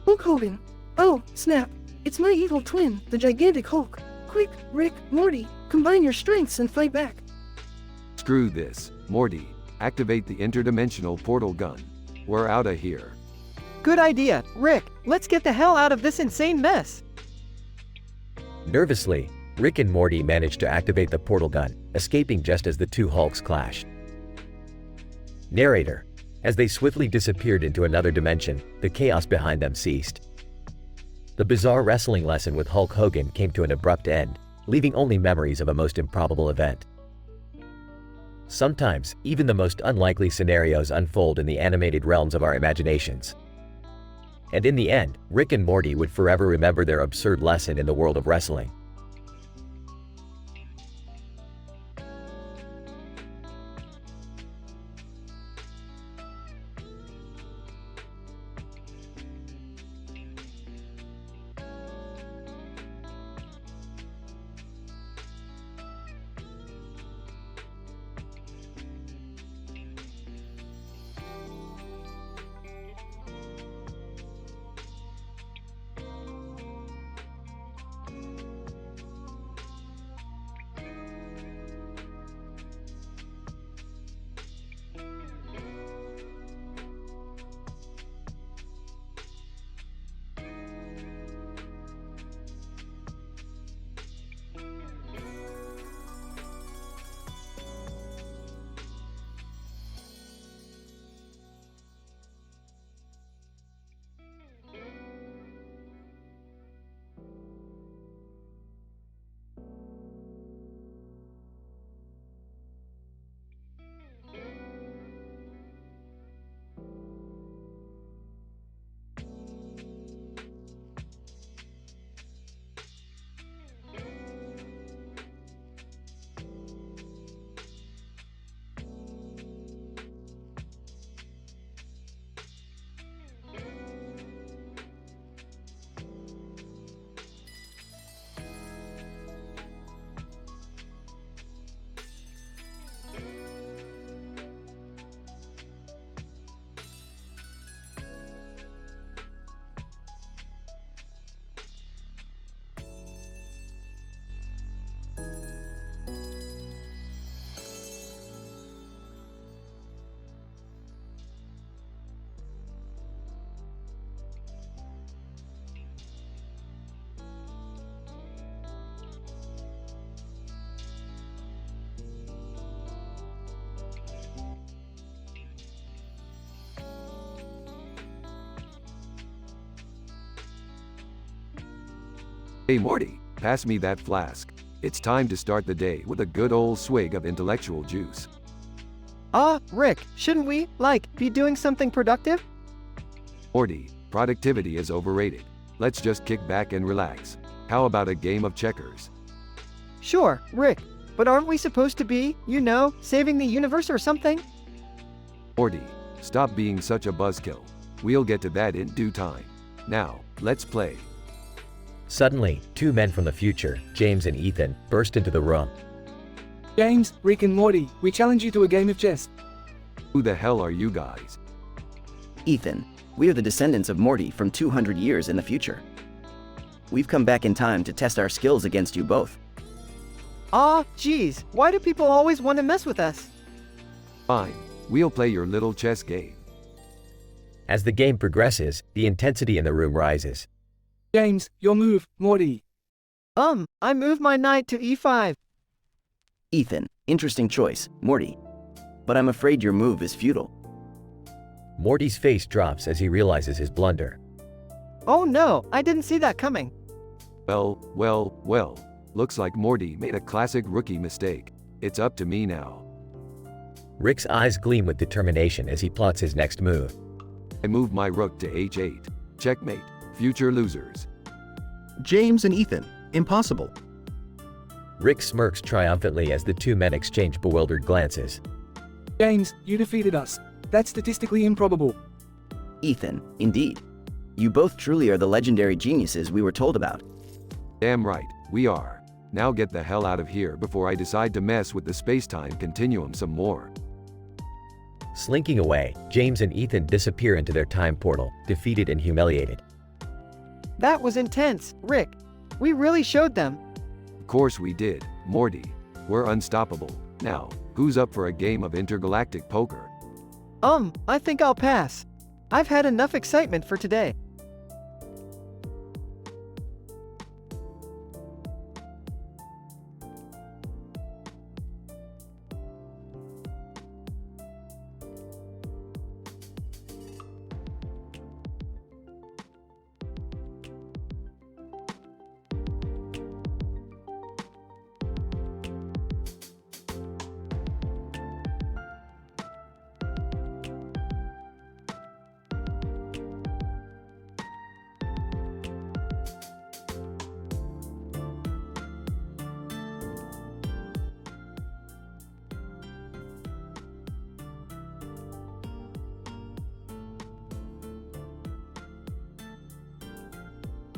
Hulk Hogan. Oh, snap. It's my evil twin, the gigantic Hulk. Quick, Rick, Morty, combine your strengths and fight back. Screw this, Morty. Activate the interdimensional portal gun. We're outta here. Good idea, Rick. Let's get the hell out of this insane mess. Nervously, Rick and Morty manage to activate the portal gun, escaping just as the two Hulks clash. Narrator. As they swiftly disappeared into another dimension, the chaos behind them ceased. The bizarre wrestling lesson with Hulk Hogan came to an abrupt end, leaving only memories of a most improbable event. Sometimes, even the most unlikely scenarios unfold in the animated realms of our imaginations. And in the end, Rick and Morty would forever remember their absurd lesson in the world of wrestling. Hey Morty, pass me that flask. It's time to start the day with a good old swig of intellectual juice. Rick, shouldn't we, be doing something productive? Morty, productivity is overrated. Let's just kick back and relax. How about a game of checkers? Sure, Rick, but aren't we supposed to be, saving the universe or something? Morty, stop being such a buzzkill. We'll get to that in due time. Now, let's play. Suddenly, two men from the future, James and Ethan, burst into the room. James, Rick and Morty, we challenge you to a game of chess. Who the hell are you guys? Ethan, we are the descendants of Morty from 200 years in the future. We've come back in time to test our skills against you both. Geez, why do people always want to mess with us? Fine, we'll play your little chess game. As the game progresses, the intensity in the room rises. James, your move, Morty. I move my knight to e5. Ethan, interesting choice, Morty. But I'm afraid your move is futile. Morty's face drops as he realizes his blunder. Oh no, I didn't see that coming. Well. Looks like Morty made a classic rookie mistake. It's up to me now. Rick's eyes gleam with determination as he plots his next move. I move my rook to h8. Checkmate. Future losers. James and Ethan, impossible. Rick smirks triumphantly as the two men exchange bewildered glances. James, you defeated us. That's statistically improbable. Ethan, indeed. You both truly are the legendary geniuses we were told about. Damn right, we are. Now get the hell out of here before I decide to mess with the space-time continuum some more. Slinking away, James and Ethan disappear into their time portal, defeated and humiliated. That was intense, Rick. We really showed them. Of course we did, Morty. We're unstoppable. Now, who's up for a game of intergalactic poker? I think I'll pass. I've had enough excitement for today.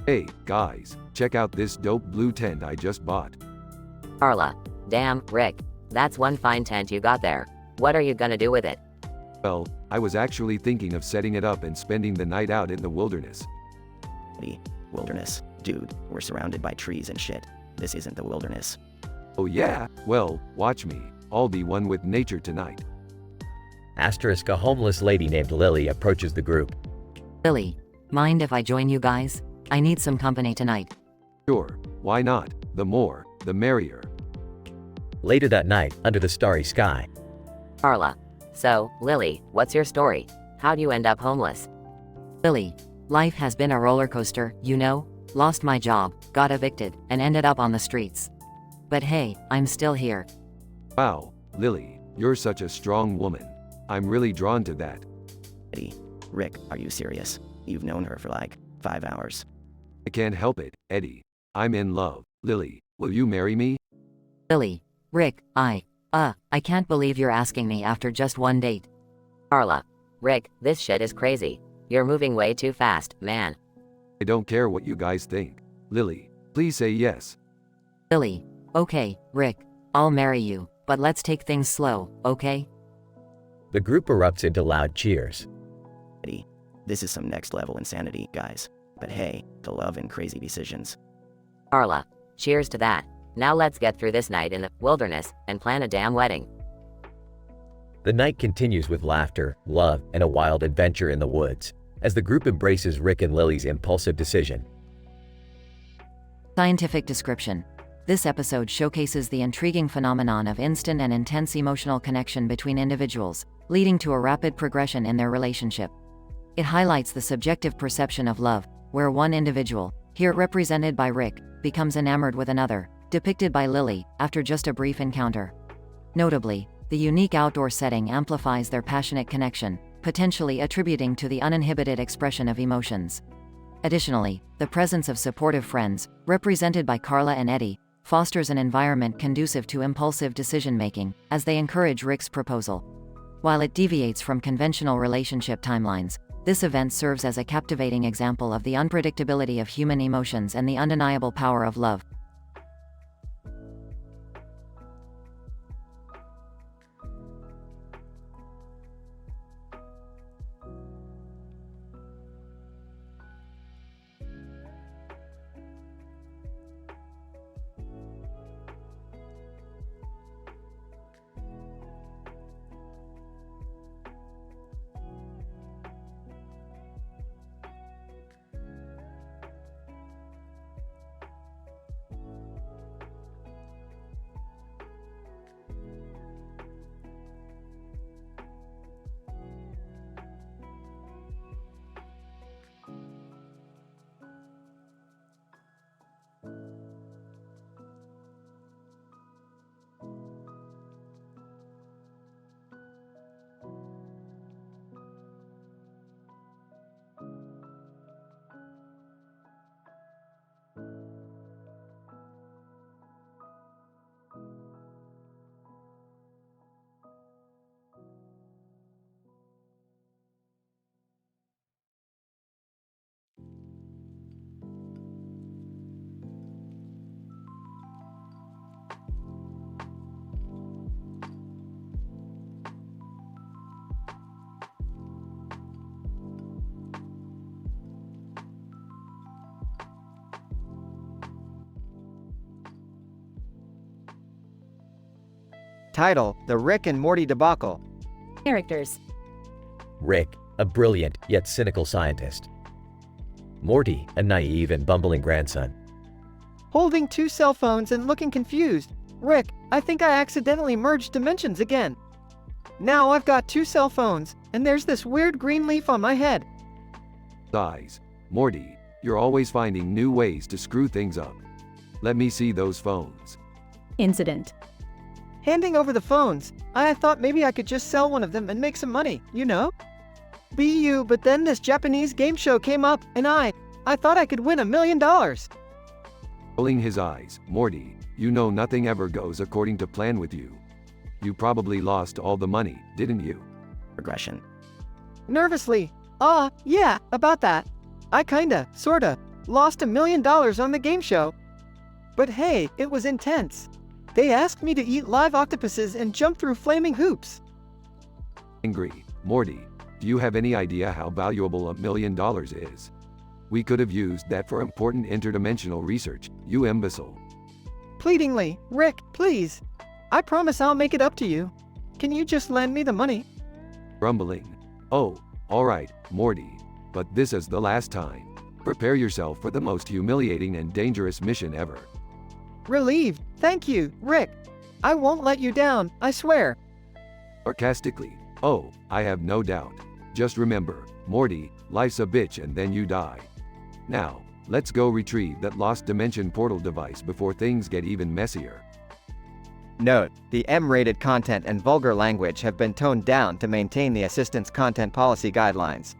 Hey, guys, check out this dope blue tent I just bought. Carla. Damn, Rick. That's one fine tent you got there. What are you gonna do with it? Well, I was actually thinking of setting it up and spending the night out in the wilderness. The wilderness. Dude, we're surrounded by trees and shit. This isn't the wilderness. Oh yeah? Well, watch me. I'll be one with nature tonight. Asterisk, a homeless lady named Lily approaches the group. Lily, mind if I join you guys? I need some company tonight. Sure, why not? The more, the merrier. Later that night, under the starry sky. Carla. So, Lily, what's your story? How'd you end up homeless? Lily, life has been a roller coaster, you know? Lost my job, got evicted, and ended up on the streets. But hey, I'm still here. Wow, Lily, you're such a strong woman. I'm really drawn to that. Eddie, Rick, are you serious? You've known her for like 5 hours. I can't help it, Eddie. I'm in love. Lily, will you marry me? Lily, Rick, I can't believe you're asking me after just one date. Carla. Rick, this shit is crazy. You're moving way too fast, man. I don't care what you guys think. Lily, please say yes. Lily, okay, Rick, I'll marry you, but let's take things slow, okay? The group erupts into loud cheers. Eddie, this is some next level insanity, guys. But hey, to love and crazy decisions. Carla. Cheers to that. Now let's get through this night in the wilderness and plan a damn wedding. The night continues with laughter, love, and a wild adventure in the woods, as the group embraces Rick and Lily's impulsive decision. Scientific description. This episode showcases the intriguing phenomenon of instant and intense emotional connection between individuals, leading to a rapid progression in their relationship. It highlights the subjective perception of love, where one individual, here represented by Rick, becomes enamored with another, depicted by Lily, after just a brief encounter. Notably, the unique outdoor setting amplifies their passionate connection, potentially attributing to the uninhibited expression of emotions. Additionally, the presence of supportive friends, represented by Carla and Eddie, fosters an environment conducive to impulsive decision-making, as they encourage Rick's proposal. While it deviates from conventional relationship timelines, this event serves as a captivating example of the unpredictability of human emotions and the undeniable power of love. Title: The Rick and Morty Debacle. Characters. Rick, a brilliant yet cynical scientist. Morty, a naive and bumbling grandson. Holding 2 cell phones and looking confused. Rick, I think I accidentally merged dimensions again. Now I've got 2 cell phones, and there's this weird green leaf on my head. Sighs. Morty, you're always finding new ways to screw things up. Let me see those phones. Incident. Handing over the phones, I thought maybe I could just sell one of them and make some money, you know? BU, but then this Japanese game show came up, and I thought I could win $1 million. Rolling his eyes, Morty, you know nothing ever goes according to plan with you. You probably lost all the money, didn't you? Regression. Nervously, yeah, about that. I kinda, sorta, lost $1 million on the game show. But hey, it was intense. They asked me to eat live octopuses and jump through flaming hoops. Angry, Morty, do you have any idea how valuable $1 million is? We could have used that for important interdimensional research, you imbecile. Pleadingly, Rick, please. I promise I'll make it up to you. Can you just lend me the money? Grumbling. Oh, alright, Morty. But this is the last time. Prepare yourself for the most humiliating and dangerous mission ever. Relieved. Thank you, Rick. I won't let you down, I swear. Sarcastically. Oh, I have no doubt. Just remember, Morty, life's a bitch and then you die. Now, let's go retrieve that lost dimension portal device before things get even messier. Note: the M-rated content and vulgar language have been toned down to maintain the assistant's content policy guidelines.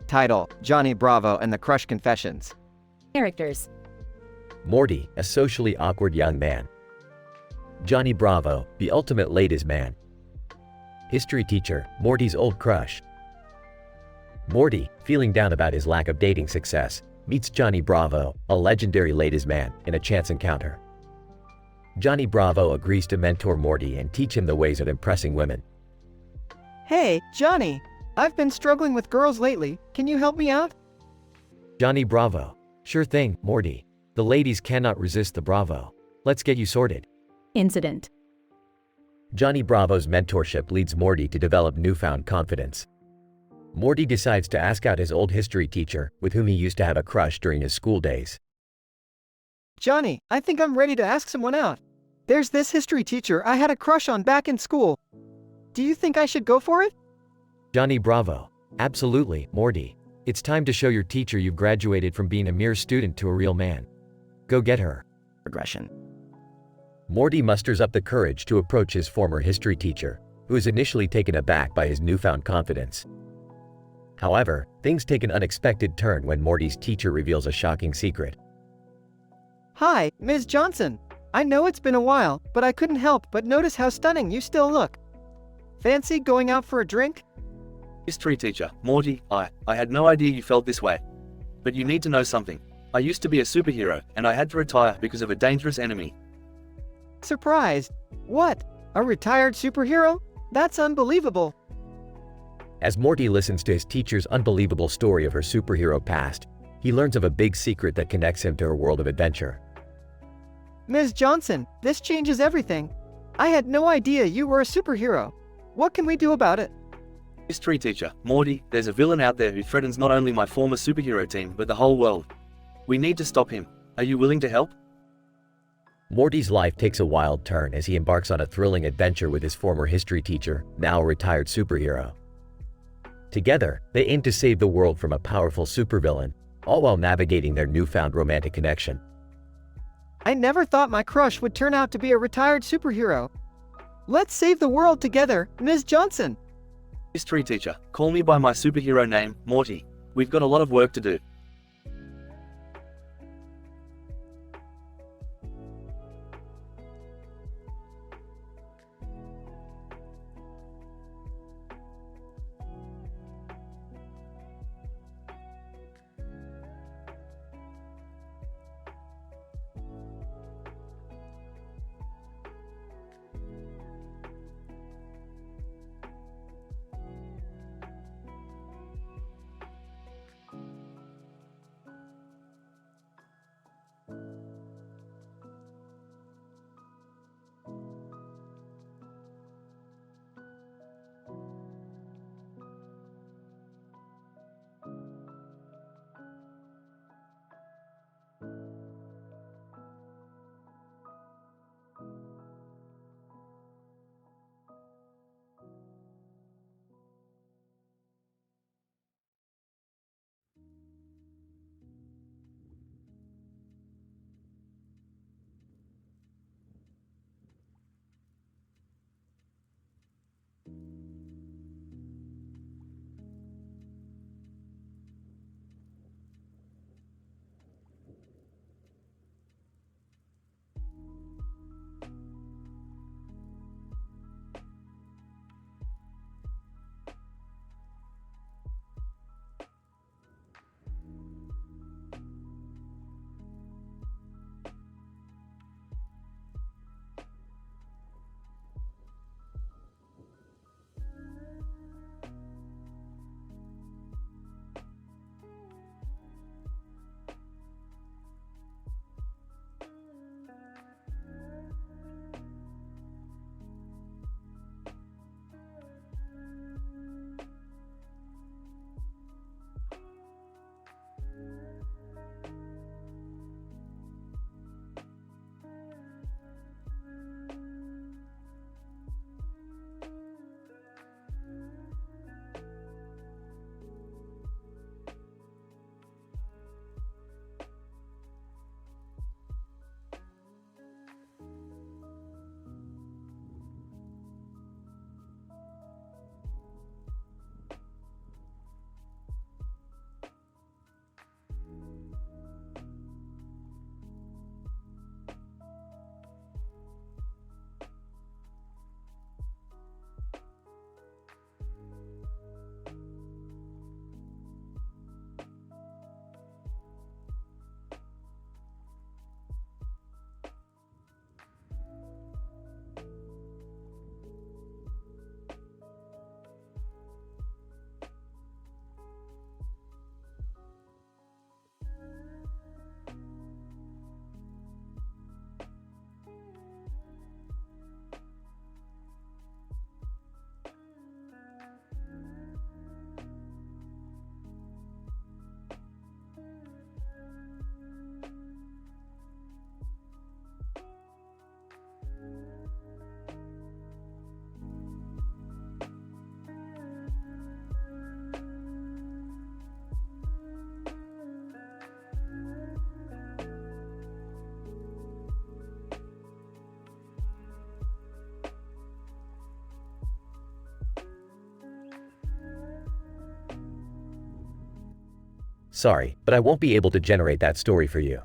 Title: Johnny Bravo and the Crush Confessions. Characters. Morty, a socially awkward young man. Johnny Bravo, the ultimate ladies man. History teacher, Morty's old crush. Morty, feeling down about his lack of dating success, meets Johnny Bravo, a legendary ladies man, in a chance encounter. Johnny Bravo agrees to mentor Morty and teach him the ways of impressing women. Hey, Johnny! I've been struggling with girls lately. Can you help me out? Johnny Bravo. Sure thing, Morty. The ladies cannot resist the Bravo. Let's get you sorted. Incident. Johnny Bravo's mentorship leads Morty to develop newfound confidence. Morty decides to ask out his old history teacher, with whom he used to have a crush during his school days. Johnny, I think I'm ready to ask someone out. There's this history teacher I had a crush on back in school. Do you think I should go for it? Johnny Bravo. Absolutely, Morty. It's time to show your teacher you've graduated from being a mere student to a real man. Go get her. Regression. Morty musters up the courage to approach his former history teacher, who is initially taken aback by his newfound confidence. However, things take an unexpected turn when Morty's teacher reveals a shocking secret. Hi, Ms. Johnson. I know it's been a while, but I couldn't help but notice how stunning you still look. Fancy going out for a drink? History teacher, Morty, I had no idea you felt this way. But you need to know something. I used to be a superhero, and I had to retire because of a dangerous enemy. Surprised? What? A retired superhero? That's unbelievable. As Morty listens to his teacher's unbelievable story of her superhero past, he learns of a big secret that connects him to her world of adventure. Ms. Johnson, this changes everything. I had no idea you were a superhero. What can we do about it? History teacher, Morty, there's a villain out there who threatens not only my former superhero team but the whole world. We need to stop him. Are you willing to help? Morty's life takes a wild turn as he embarks on a thrilling adventure with his former history teacher, now a retired superhero. Together, they aim to save the world from a powerful supervillain, all while navigating their newfound romantic connection. I never thought my crush would turn out to be a retired superhero. Let's save the world together, Ms. Johnson. History teacher, call me by my superhero name, Morty. We've got a lot of work to do. Sorry, but I won't be able to generate that story for you.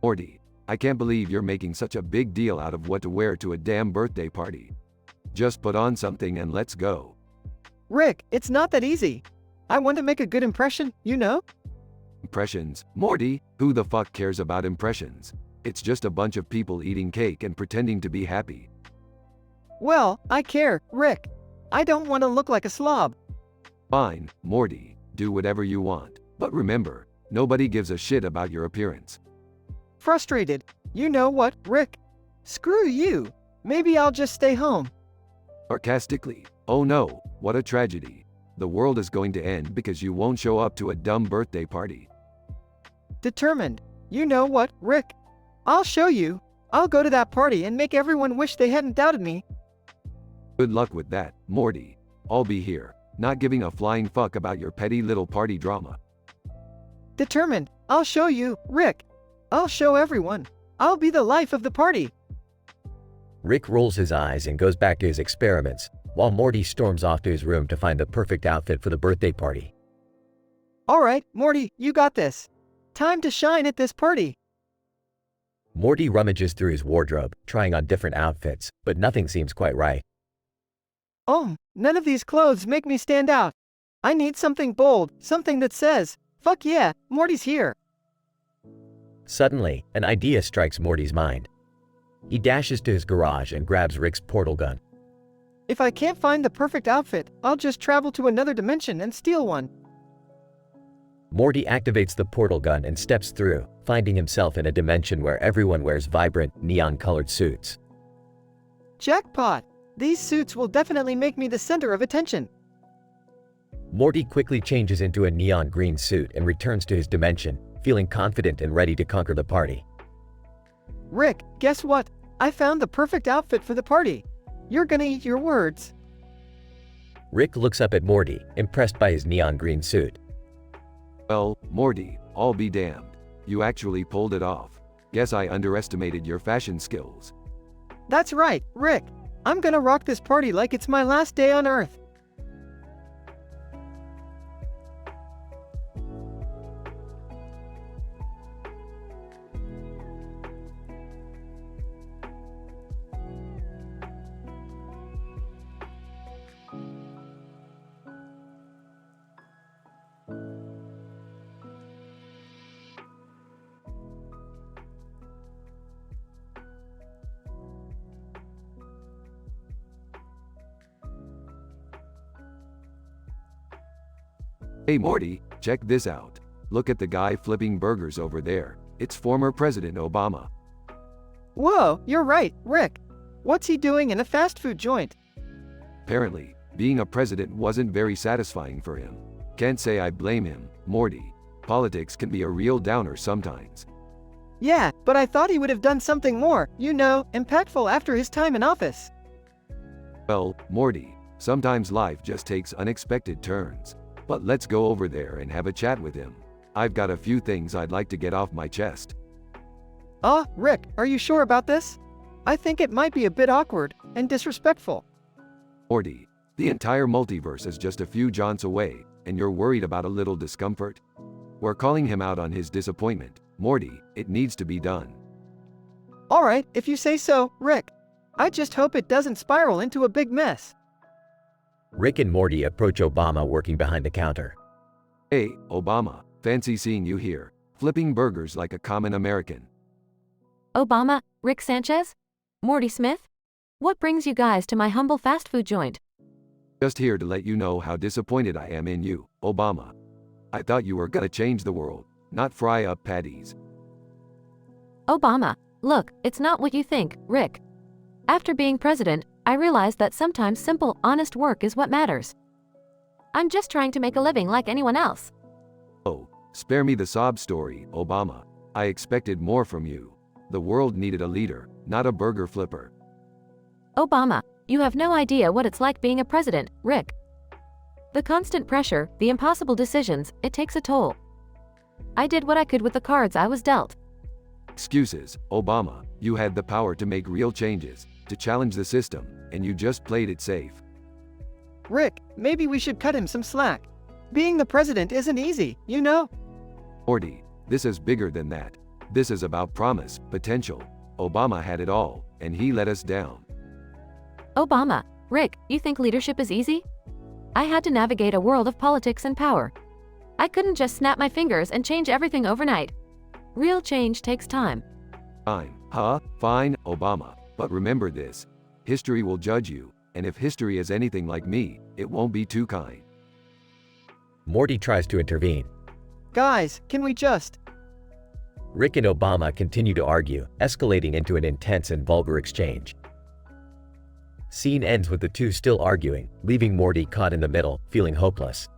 Morty, I can't believe you're making such a big deal out of what to wear to a damn birthday party. Just put on something and let's go. Rick, it's not that easy. I want to make a good impression, you know? Impressions? Morty, who the fuck cares about impressions? It's just a bunch of people eating cake and pretending to be happy. Well, I care, Rick. I don't want to look like a slob. Fine, Morty, do whatever you want. But remember, nobody gives a shit about your appearance. Frustrated. You know what, Rick? Screw you. Maybe I'll just stay home. Sarcastically, oh no, what a tragedy. The world is going to end because you won't show up to a dumb birthday party. Determined. You know what, Rick? I'll show you. I'll go to that party and make everyone wish they hadn't doubted me. Good luck with that, Morty. I'll be here, not giving a flying fuck about your petty little party drama. Determined. I'll show you, Rick. I'll show everyone. I'll be the life of the party. Rick rolls his eyes and goes back to his experiments, while Morty storms off to his room to find the perfect outfit for the birthday party. All right, Morty, you got this. Time to shine at this party. Morty rummages through his wardrobe, trying on different outfits, but nothing seems quite right. None of these clothes make me stand out. I need something bold, something that says, fuck yeah, Morty's here. Suddenly, an idea strikes Morty's mind. He dashes to his garage and grabs Rick's portal gun. If I can't find the perfect outfit, I'll just travel to another dimension and steal one. Morty activates the portal gun and steps through, finding himself in a dimension where everyone wears vibrant, neon-colored suits. Jackpot! These suits will definitely make me the center of attention. Morty quickly changes into a neon green suit and returns to his dimension, feeling confident and ready to conquer the party. Rick, guess what? I found the perfect outfit for the party. You're gonna eat your words. Rick looks up at Morty, impressed by his neon green suit. Well, Morty, I'll be damned. You actually pulled it off. Guess I underestimated your fashion skills. That's right, Rick. I'm gonna rock this party like it's my last day on Earth. Hey Morty, check this out. Look at the guy flipping burgers over there. It's former President Obama. Whoa, you're right, Rick. What's he doing in a fast food joint? Apparently, being a president wasn't very satisfying for him. Can't say I blame him, Morty. Politics can be a real downer sometimes. Yeah, but I thought he would have done something more, you know, impactful after his time in office. Well, Morty, sometimes life just takes unexpected turns. But let's go over there and have a chat with him. I've got a few things I'd like to get off my chest. Rick, are you sure about this? I think it might be a bit awkward and disrespectful. Morty, the entire multiverse is just a few jaunts away, and you're worried about a little discomfort? We're calling him out on his disappointment. Morty, it needs to be done. All right, if you say so, Rick. I just hope it doesn't spiral into a big mess. Rick and Morty approach Obama working behind the counter. Hey, Obama, fancy seeing you here, flipping burgers like a common American. Obama, Rick Sanchez? Morty Smith? What brings you guys to my humble fast food joint? Just here to let you know how disappointed I am in you, Obama. I thought you were gonna change the world, not fry up patties. Obama, look, it's not what you think, Rick. After being president, I realized that sometimes simple, honest work is what matters. I'm just trying to make a living like anyone else. Oh, spare me the sob story, Obama. I expected more from you. The world needed a leader, not a burger flipper. Obama, you have no idea what it's like being a president, Rick. The constant pressure, the impossible decisions, it takes a toll. I did what I could with the cards I was dealt. Excuses, Obama. You had the power to make real changes, to challenge the system, and you just played it safe. Rick, maybe we should cut him some slack. Being the president isn't easy, you know? Morty, this is bigger than that. This is about promise, potential. Obama had it all, and he let us down. Obama, Rick, you think leadership is easy? I had to navigate a world of politics and power. I couldn't just snap my fingers and change everything overnight. Real change takes time. Fine, huh? Fine, Obama. But remember this. History will judge you, and if history is anything like me, it won't be too kind. Morty tries to intervene. Guys, can we just... Rick and Obama continue to argue, escalating into an intense and vulgar exchange. Scene ends with the two still arguing, leaving Morty caught in the middle, feeling hopeless.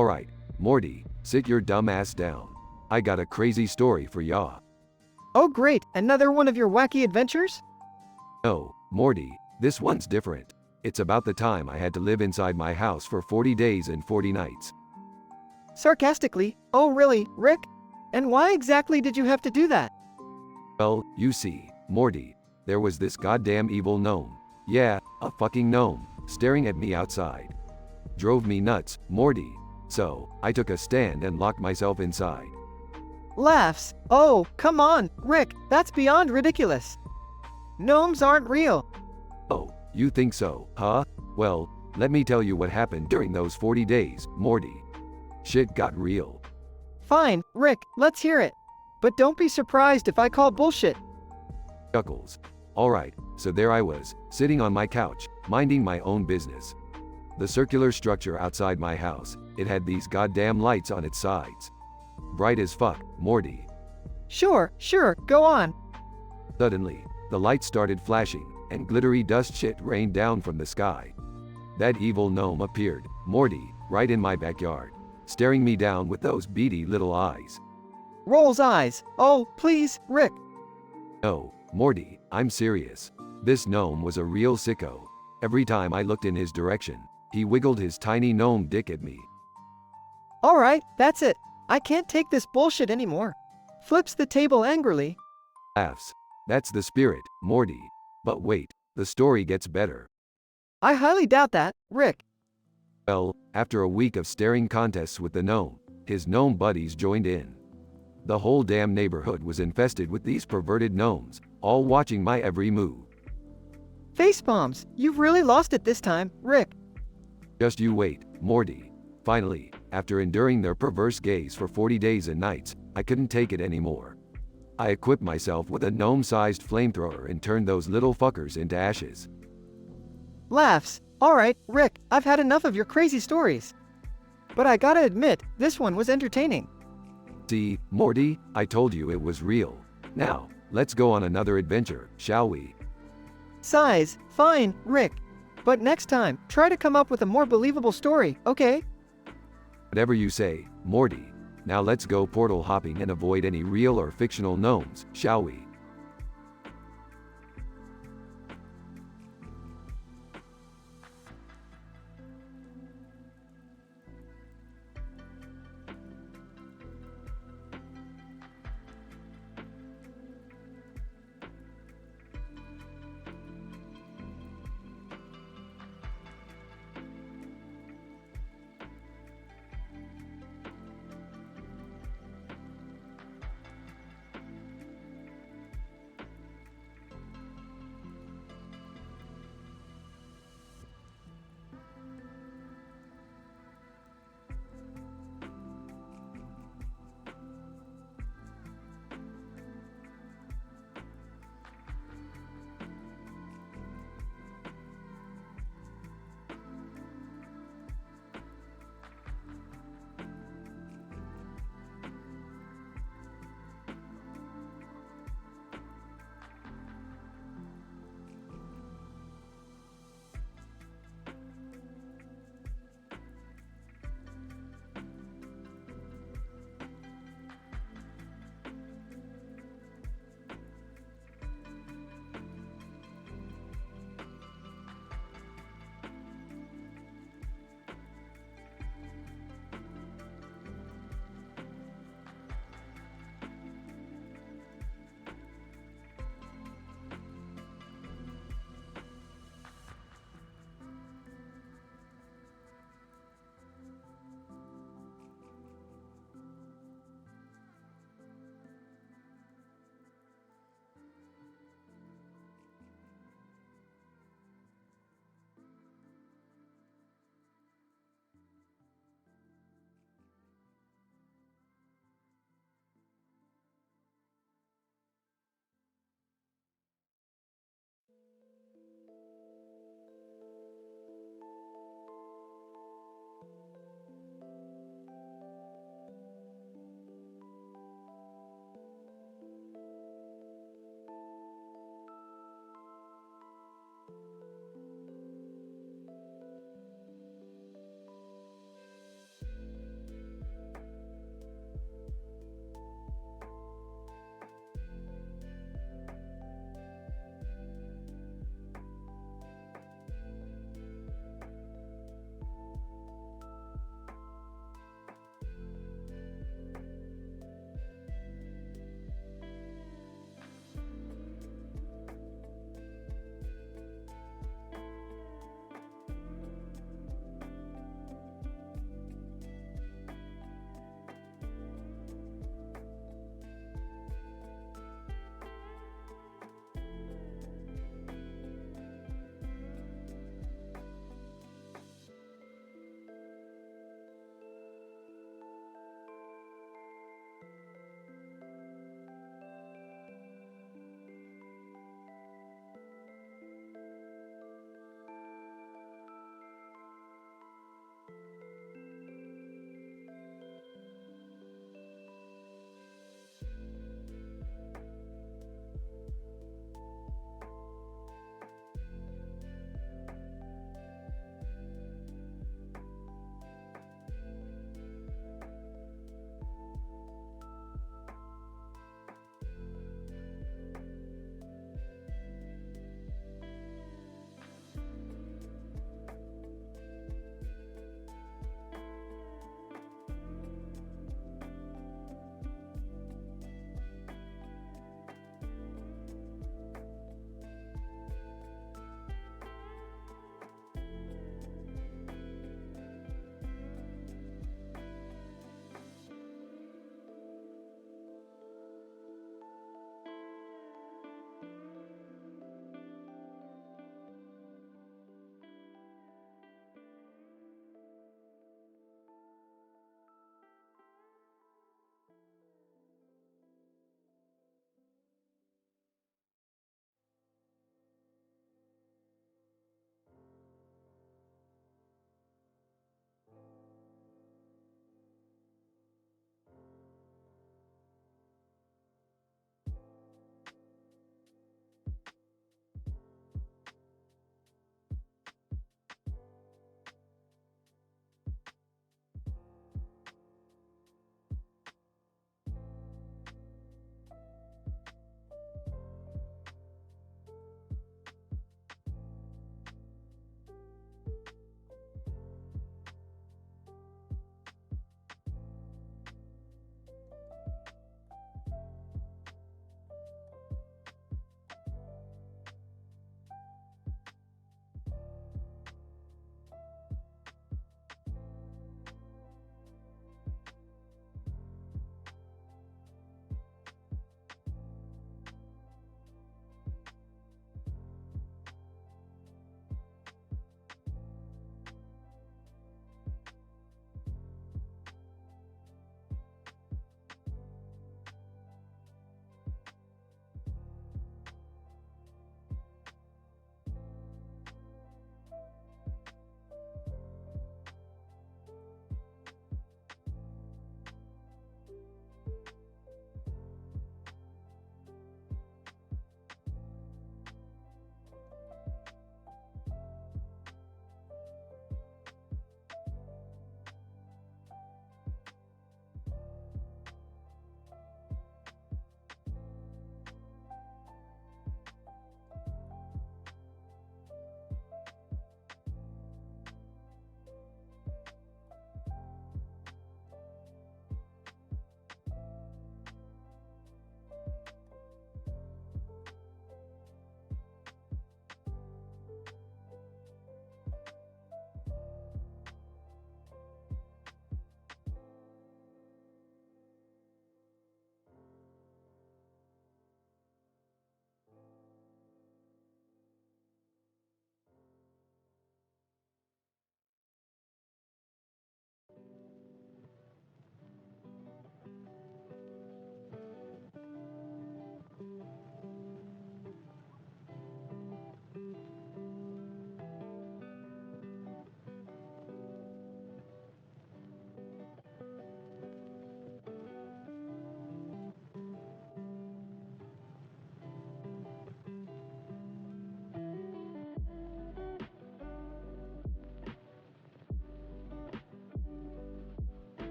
Alright, Morty, sit your dumb ass down. I got a crazy story for ya. Oh great, another one of your wacky adventures? No, Morty, this one's different. It's about the time I had to live inside my house for 40 days and 40 nights. Sarcastically, oh really, Rick? And why exactly did you have to do that? Well, you see, Morty, there was this goddamn evil gnome. Yeah, a fucking gnome, staring at me outside. Drove me nuts, Morty. So, I took a stand and locked myself inside. Laughs. Oh, come on, Rick, that's beyond ridiculous. Gnomes aren't real. Oh, you think so, huh? Well, let me tell you what happened during those 40 days, Morty. Shit got real. Fine, Rick, let's hear it. But don't be surprised if I call bullshit. Chuckles. Alright, so there I was, sitting on my couch, minding my own business. The circular structure outside my house, it had these goddamn lights on its sides. Bright as fuck, Morty. Sure, go on. Suddenly, the lights started flashing, and glittery dust shit rained down from the sky. That evil gnome appeared, Morty, right in my backyard, staring me down with those beady little eyes. Rolls eyes. Oh, please, Rick. No, Morty, I'm serious. This gnome was a real sicko. Every time I looked in his direction, he wiggled his tiny gnome dick at me. Alright, that's it. I can't take this bullshit anymore. Flips the table angrily. Laughs. That's the spirit, Morty. But wait, the story gets better. I highly doubt that, Rick. Well, after a week of staring contests with the gnome, his gnome buddies joined in. The whole damn neighborhood was infested with these perverted gnomes, all watching my every move. Facepalms, you've really lost it this time, Rick. Just you wait, Morty. Finally, after enduring their perverse gaze for 40 days and nights, I couldn't take it anymore. I equipped myself with a gnome-sized flamethrower and turned those little fuckers into ashes. Laughs. Alright, Rick, I've had enough of your crazy stories. But I gotta admit, this one was entertaining. See, Morty, I told you it was real. Now, let's go on another adventure, shall we? Sighs. Fine, Rick. But next time, try to come up with a more believable story, okay? Whatever you say, Morty. Now let's go portal hopping and avoid any real or fictional gnomes, shall we?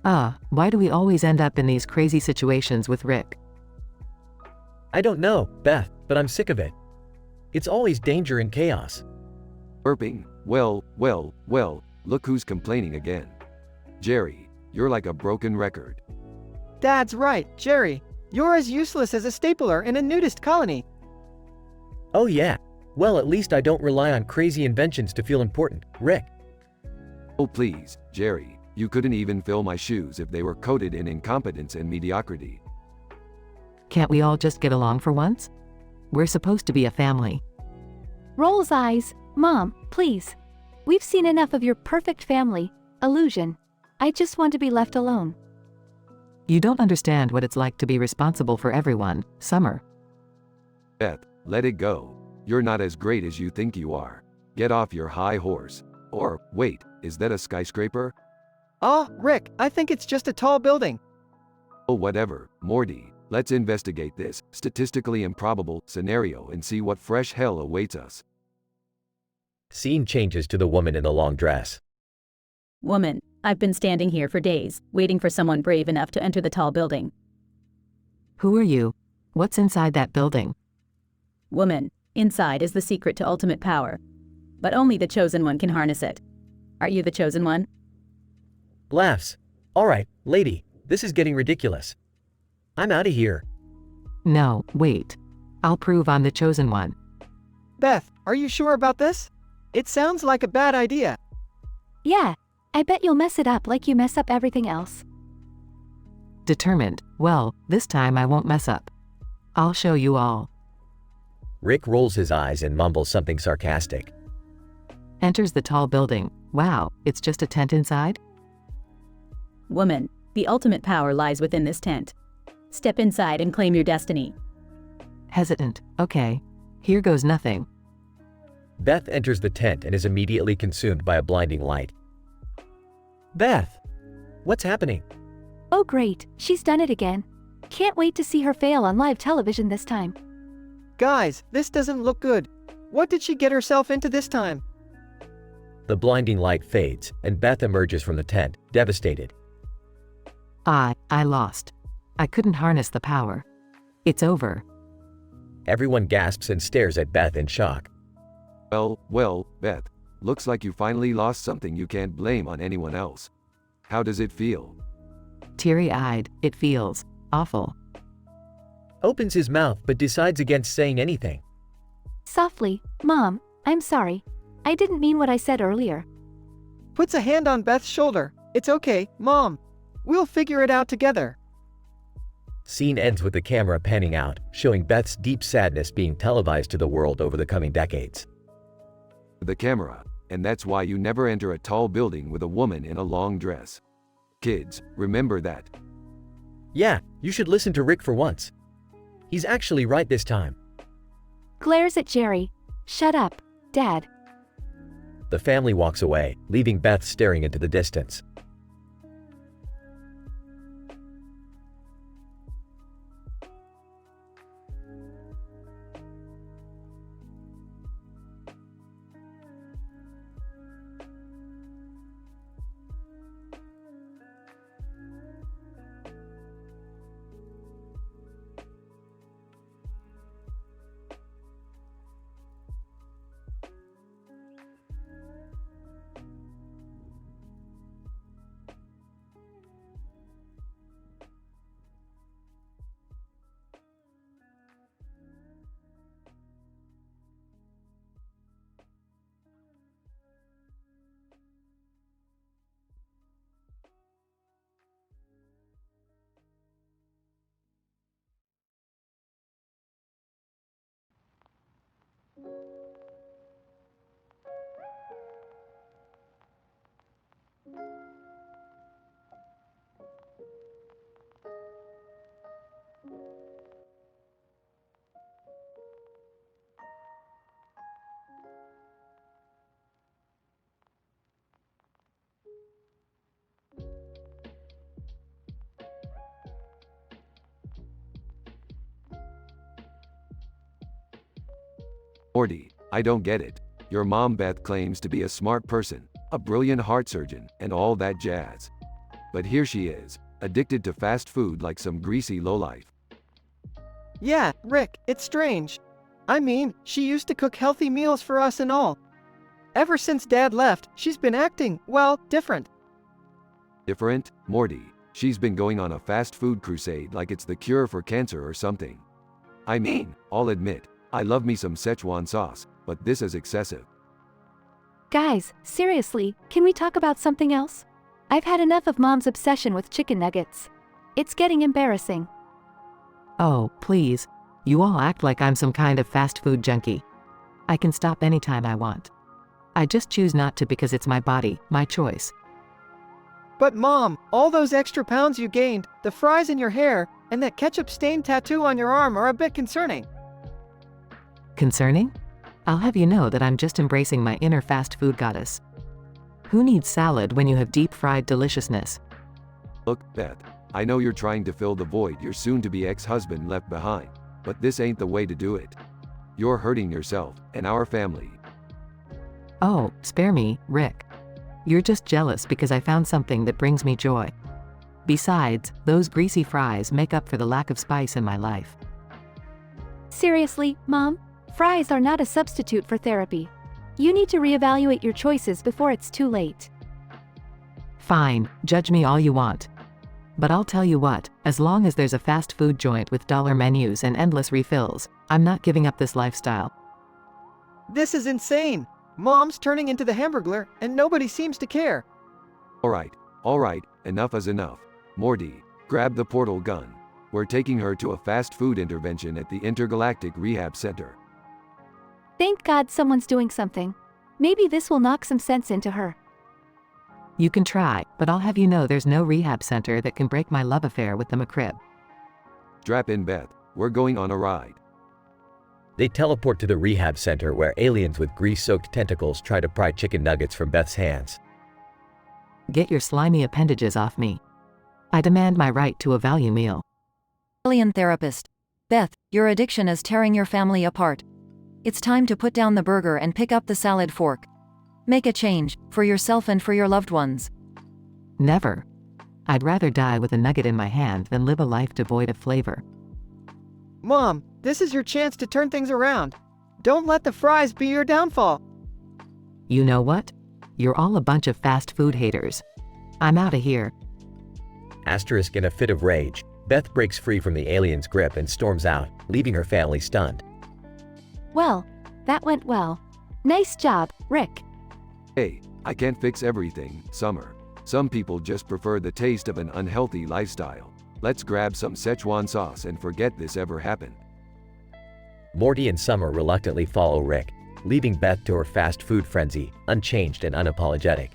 Why do we always end up in these crazy situations with Rick? I don't know, Beth, but I'm sick of it. It's always danger and chaos. Burping. Well, look who's complaining again. Jerry, you're like a broken record. Dad's right, Jerry. You're as useless as a stapler in a nudist colony. Oh yeah. Well, at least I don't rely on crazy inventions to feel important, Rick. Oh please, Jerry, you couldn't even fill my shoes if they were coated in incompetence and mediocrity. Can't we all just get along for once? We're supposed to be a family. Rolls eyes. Mom, please. We've seen enough of your perfect family illusion. I just want to be left alone. You don't understand what it's like to be responsible for everyone, Summer. Beth, let it go. You're not as great as you think you are. Get off your high horse. Or, wait, is that a skyscraper? Oh, Rick, I think it's just a tall building. Oh whatever, Morty, let's investigate this statistically improbable scenario and see what fresh hell awaits us. Scene changes to the woman in the long dress. Woman, I've been standing here for days, waiting for someone brave enough to enter the tall building. Who are you? What's inside that building? Woman, inside is the secret to ultimate power. But only the chosen one can harness it. Are you the chosen one? Laughs. Alright, lady, this is getting ridiculous. I'm out of here. No, wait. I'll prove I'm the chosen one. Beth, are you sure about this? It sounds like a bad idea. Yeah, I bet you'll mess it up like you mess up everything else. Determined. Well, this time I won't mess up. I'll show you all. Rick rolls his eyes and mumbles something sarcastic. Enters the tall building. Wow, it's just a tent inside? Woman, the ultimate power lies within this tent. Step inside and claim your destiny. Hesitant. Okay. Here goes nothing. Beth enters the tent and is immediately consumed by a blinding light. Beth! What's happening? Oh great, she's done it again. Can't wait to see her fail on live television this time. Guys, this doesn't look good. What did she get herself into this time? The blinding light fades, and Beth emerges from the tent, devastated. I lost. I couldn't harness the power. It's over. Everyone gasps and stares at Beth in shock. Well, Beth, looks like you finally lost something you can't blame on anyone else. How does it feel? Teary-eyed, it feels awful. Opens his mouth but decides against saying anything. Softly, Mom, I'm sorry. I didn't mean what I said earlier. Puts a hand on Beth's shoulder. It's okay, Mom. We'll figure it out together. Scene ends with the camera panning out, showing Beth's deep sadness being televised to the world over the coming decades. The camera, and that's why you never enter a tall building with a woman in a long dress. Kids, remember that. Yeah, you should listen to Rick for once. He's actually right this time. Glares at Jerry. Shut up, Dad. The family walks away, leaving Beth staring into the distance. Morty, I don't get it. Your mom Beth claims to be a smart person, a brilliant heart surgeon, and all that jazz. But here she is, addicted to fast food like some greasy lowlife. Yeah, Rick, it's strange. I mean, she used to cook healthy meals for us and all. Ever since Dad left, she's been acting, well, different. Different? Morty, she's been going on a fast food crusade like it's the cure for cancer or something. I mean, I'll admit, I love me some Szechuan sauce, but this is excessive. Guys, seriously, can we talk about something else? I've had enough of Mom's obsession with chicken nuggets. It's getting embarrassing. Oh, please. You all act like I'm some kind of fast food junkie. I can stop anytime I want. I just choose not to because it's my body, my choice. But Mom, all those extra pounds you gained, the fries in your hair, and that ketchup-stained tattoo on your arm are a bit concerning. Concerning? I'll have you know that I'm just embracing my inner fast food goddess. Who needs salad when you have deep-fried deliciousness? Look, Beth, I know you're trying to fill the void your soon-to-be ex-husband left behind, but this ain't the way to do it. You're hurting yourself and our family. Oh, spare me, Rick. You're just jealous because I found something that brings me joy. Besides, those greasy fries make up for the lack of spice in my life. Seriously, Mom? Fries are not a substitute for therapy. You need to reevaluate your choices before it's too late. Fine, judge me all you want. But I'll tell you what, as long as there's a fast food joint with dollar menus and endless refills, I'm not giving up this lifestyle. This is insane. Mom's turning into the Hamburglar, and nobody seems to care. Alright, enough is enough. Morty, grab the portal gun. We're taking her to a fast food intervention at the Intergalactic Rehab Center. Thank God someone's doing something. Maybe this will knock some sense into her. You can try, but I'll have you know there's no rehab center that can break my love affair with the McCrib. Strap in, Beth. We're going on a ride. They teleport to the rehab center where aliens with grease-soaked tentacles try to pry chicken nuggets from Beth's hands. Get your slimy appendages off me. I demand my right to a value meal. Alien therapist. Beth, your addiction is tearing your family apart. It's time to put down the burger and pick up the salad fork. Make a change, for yourself and for your loved ones. Never. I'd rather die with a nugget in my hand than live a life devoid of flavor. Mom, this is your chance to turn things around. Don't let the fries be your downfall. You know what? You're all a bunch of fast food haters. I'm outta here. Asterisk in a fit of rage, Beth breaks free from the alien's grip and storms out, leaving her family stunned. Well, that went well. Nice job, Rick. Hey, I can't fix everything, Summer. Some people just prefer the taste of an unhealthy lifestyle. Let's grab some Szechuan sauce and forget this ever happened. Morty and Summer reluctantly follow Rick, leaving Beth to her fast food frenzy, unchanged and unapologetic.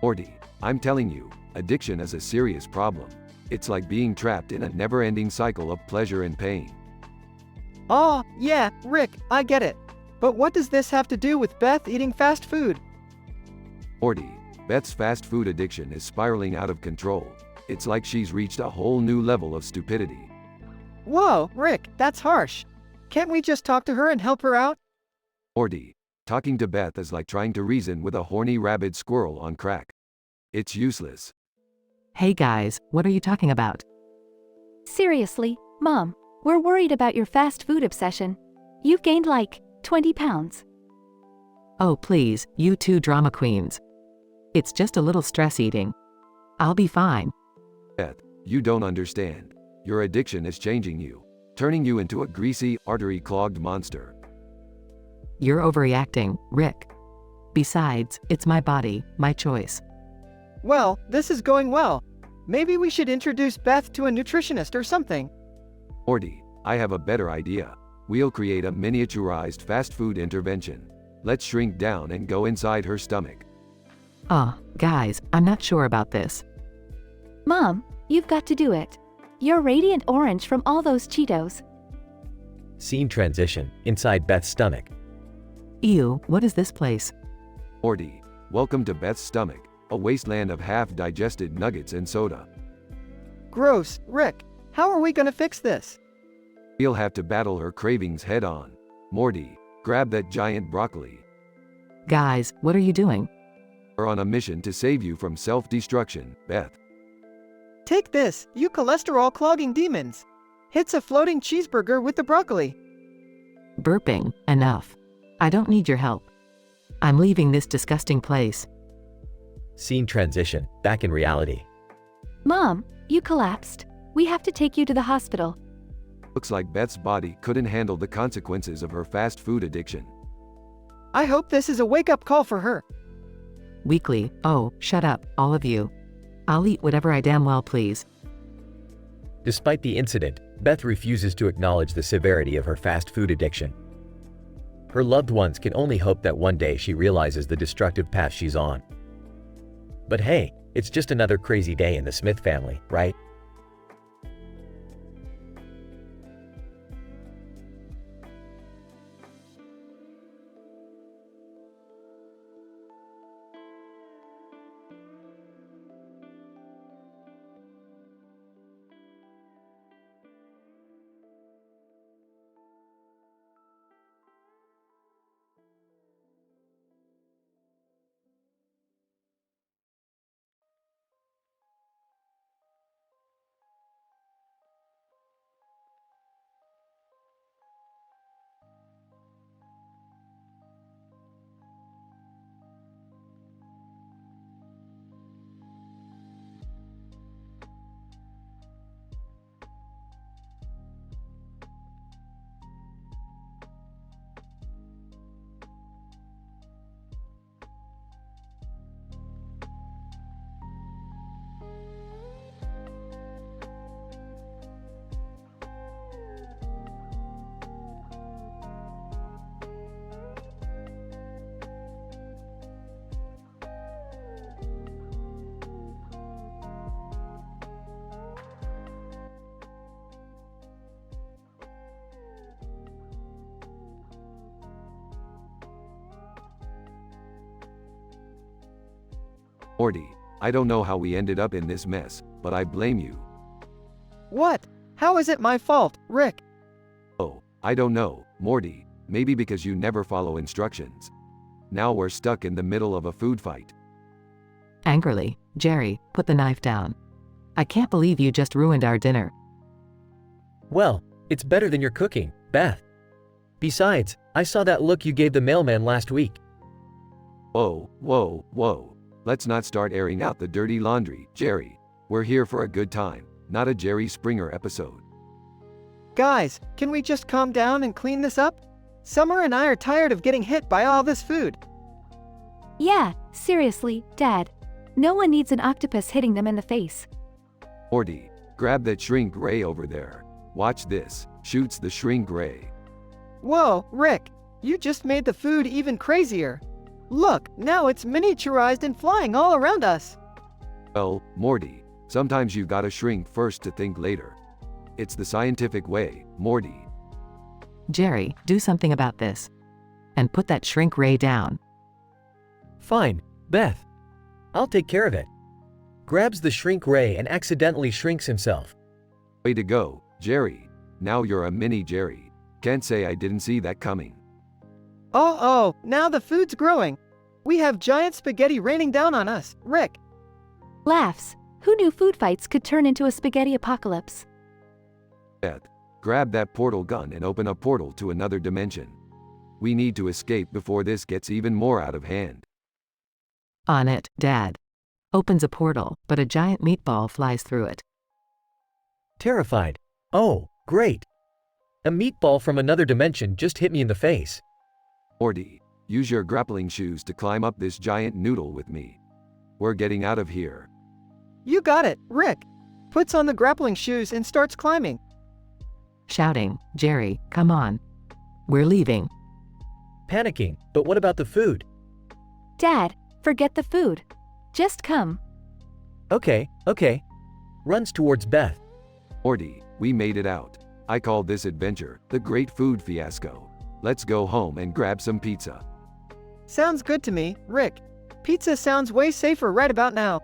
Morty, I'm telling you, addiction is a serious problem. It's like being trapped in a never-ending cycle of pleasure and pain. Oh, yeah, Rick, I get it. But what does this have to do with Beth eating fast food? Morty, Beth's fast food addiction is spiraling out of control. It's like she's reached a whole new level of stupidity. Whoa, Rick, that's harsh. Can't we just talk to her and help her out? Morty, talking to Beth is like trying to reason with a horny rabid squirrel on crack. It's useless. Hey guys, what are you talking about? Seriously, Mom, we're worried about your fast food obsession. You've gained like 20 pounds. Oh please, you two drama queens. It's just a little stress eating. I'll be fine. Beth, you don't understand. Your addiction is changing you, turning you into a greasy, artery-clogged monster. You're overreacting, Rick. Besides, it's my body, my choice. Well, this is going well. Maybe we should introduce Beth to a nutritionist or something. Morty, I have a better idea. We'll create a miniaturized fast food intervention. Let's shrink down and go inside her stomach. Guys, I'm not sure about this. Mom, you've got to do it. You're radiant orange from all those Cheetos. Scene transition, inside Beth's stomach. Ew, what is this place? Morty, welcome to Beth's stomach, a wasteland of half-digested nuggets and soda. Gross, Rick. How are we gonna fix this? We'll have to battle her cravings head-on. Morty, grab that giant broccoli. Guys, what are you doing? We're on a mission to save you from self-destruction, Beth. Take this, you cholesterol-clogging demons. It's a floating cheeseburger with the broccoli. Burping, enough. I don't need your help. I'm leaving this disgusting place. Scene transition, back in reality. Mom, you collapsed. We have to take you to the hospital. Looks like Beth's body couldn't handle the consequences of her fast food addiction. I hope this is a wake-up call for her. Weekly, oh, shut up, all of you. I'll eat whatever I damn well please. Despite the incident, Beth refuses to acknowledge the severity of her fast food addiction. Her loved ones can only hope that one day she realizes the destructive path she's on. But hey, it's just another crazy day in the Smith family, right? Morty, I don't know how we ended up in this mess, but I blame you. What? How is it my fault, Rick? Oh, I don't know, Morty, maybe because you never follow instructions. Now we're stuck in the middle of a food fight. Angrily, Jerry, put the knife down. I can't believe you just ruined our dinner. Well, it's better than your cooking, Beth. Besides, I saw that look you gave the mailman last week. Whoa, whoa, whoa. Let's not start airing out the dirty laundry, Jerry. We're here for a good time, not a Jerry Springer episode. Guys, can we just calm down and clean this up? Summer and I are tired of getting hit by all this food. Yeah, seriously, Dad. No one needs an octopus hitting them in the face. Morty, grab that shrink ray over there. Watch this, shoots the shrink ray. Whoa, Rick, you just made the food even crazier. Look, now it's miniaturized and flying all around us. Well, Morty, sometimes you gotta shrink first to think later. It's the scientific way, Morty. Jerry, do something about this. And put that shrink ray down. Fine, Beth. I'll take care of it. Grabs the shrink ray and accidentally shrinks himself. Way to go, Jerry. Now you're a mini Jerry. Can't say I didn't see that coming. Oh, now the food's growing. We have giant spaghetti raining down on us, Rick. Laughs. Who knew food fights could turn into a spaghetti apocalypse? Beth, grab that portal gun and open a portal to another dimension. We need to escape before this gets even more out of hand. On it, Dad. Opens a portal, but a giant meatball flies through it. Terrified. Oh, great. A meatball from another dimension just hit me in the face. Morty, use your grappling shoes to climb up this giant noodle with me. We're getting out of here. You got it, Rick. Puts on the grappling shoes and starts climbing. Shouting, Jerry, come on. We're leaving. Panicking, but what about the food? Dad, forget the food. Just come. Okay. Runs towards Beth. Morty, we made it out. I call this adventure the Great Food Fiasco. Let's go home and grab some pizza. Sounds good to me, Rick. Pizza sounds way safer right about now.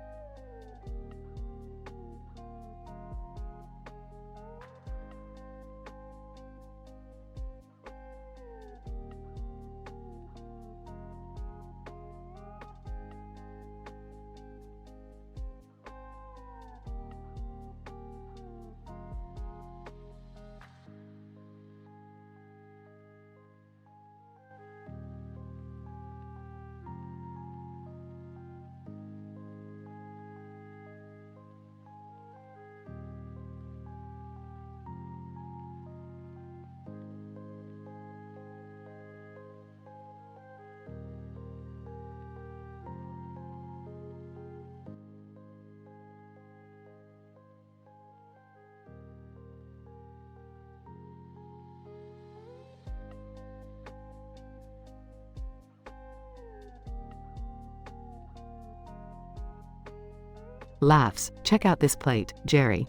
Laughs, check out this plate, Jerry.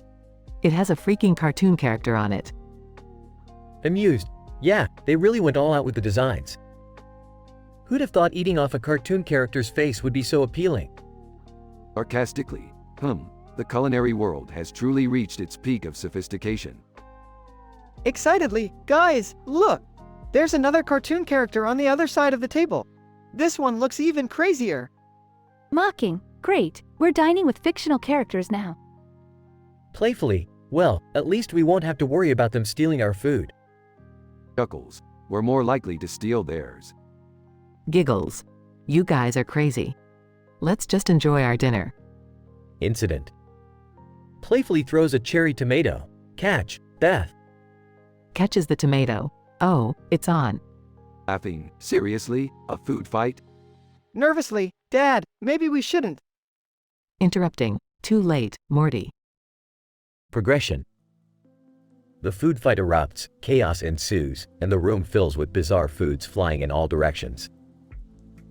It has a freaking cartoon character on it. Amused. Yeah, they really went all out with the designs. Who'd have thought eating off a cartoon character's face would be so appealing? Sarcastically, the culinary world has truly reached its peak of sophistication. Excitedly, guys, look! There's another cartoon character on the other side of the table. This one looks even crazier. Mocking, great, we're dining with fictional characters now. Playfully, well, at least we won't have to worry about them stealing our food. Chuckles, we're more likely to steal theirs. Giggles. You guys are crazy. Let's just enjoy our dinner. Incident. Playfully throws a cherry tomato. Catch, Beth. Catches the tomato. Oh, it's on. Laughing, seriously, a food fight? Nervously, Dad, maybe we shouldn't. Interrupting. Too late, Morty. Progression. The food fight erupts, chaos ensues, and the room fills with bizarre foods flying in all directions.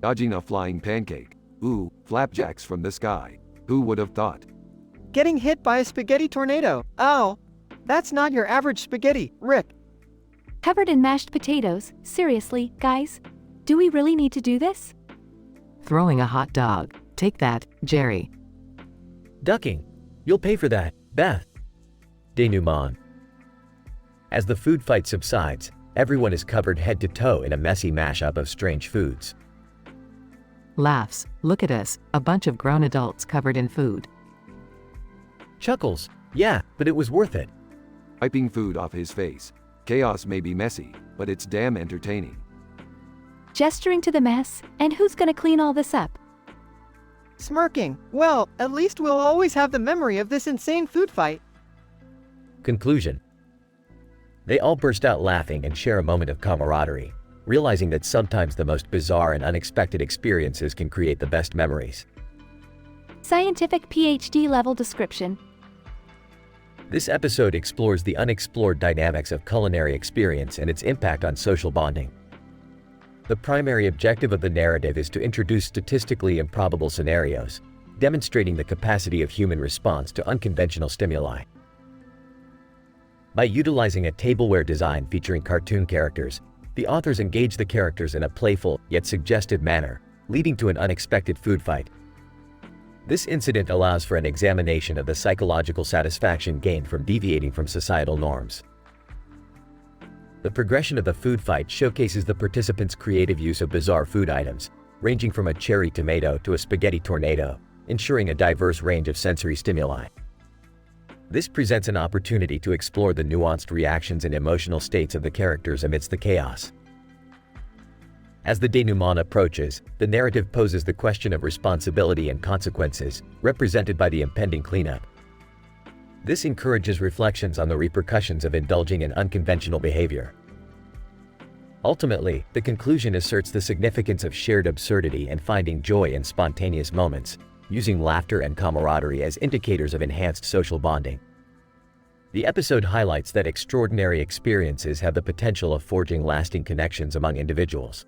Dodging a flying pancake. Ooh, flapjacks from the sky. Who would have thought? Getting hit by a spaghetti tornado. Ow! That's not your average spaghetti, Rick. Covered in mashed potatoes. Seriously, guys? Do we really need to do this? Throwing a hot dog. Take that, Jerry. Ducking. You'll pay for that, Beth. Denouement. As the food fight subsides, everyone is covered head to toe in a messy mashup of strange foods. Laughs. Look at us, a bunch of grown adults covered in food. Chuckles. Yeah, but it was worth it. Wiping food off his face. Chaos may be messy, but it's damn entertaining. Gesturing to the mess, and who's gonna clean all this up? Smirking. Well, at least we'll always have the memory of this insane food fight. Conclusion. They all burst out laughing and share a moment of camaraderie, realizing that sometimes the most bizarre and unexpected experiences can create the best memories. Scientific PhD level description. This episode explores the unexplored dynamics of culinary experience and its impact on social bonding. The primary objective of the narrative is to introduce statistically improbable scenarios, demonstrating the capacity of human response to unconventional stimuli. By utilizing a tableware design featuring cartoon characters, the authors engage the characters in a playful yet suggestive manner, leading to an unexpected food fight. This incident allows for an examination of the psychological satisfaction gained from deviating from societal norms. The progression of the food fight showcases the participants' creative use of bizarre food items, ranging from a cherry tomato to a spaghetti tornado, ensuring a diverse range of sensory stimuli. This presents an opportunity to explore the nuanced reactions and emotional states of the characters amidst the chaos. As the denouement approaches, the narrative poses the question of responsibility and consequences, represented by the impending cleanup. This encourages reflections on the repercussions of indulging in unconventional behavior. Ultimately, the conclusion asserts the significance of shared absurdity and finding joy in spontaneous moments, using laughter and camaraderie as indicators of enhanced social bonding. The episode highlights that extraordinary experiences have the potential of forging lasting connections among individuals.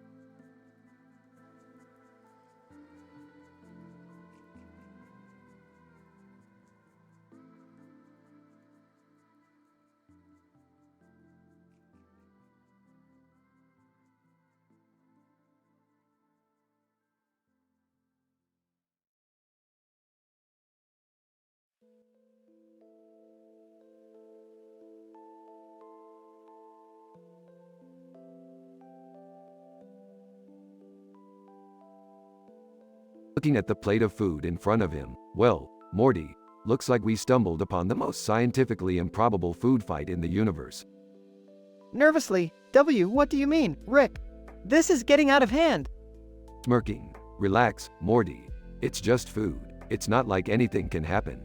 Looking at the plate of food in front of him, well, Morty, looks like we stumbled upon the most scientifically improbable food fight in the universe. Nervously, what do you mean, Rick? This is getting out of hand. Smirking, relax, Morty. It's just food. It's not like anything can happen.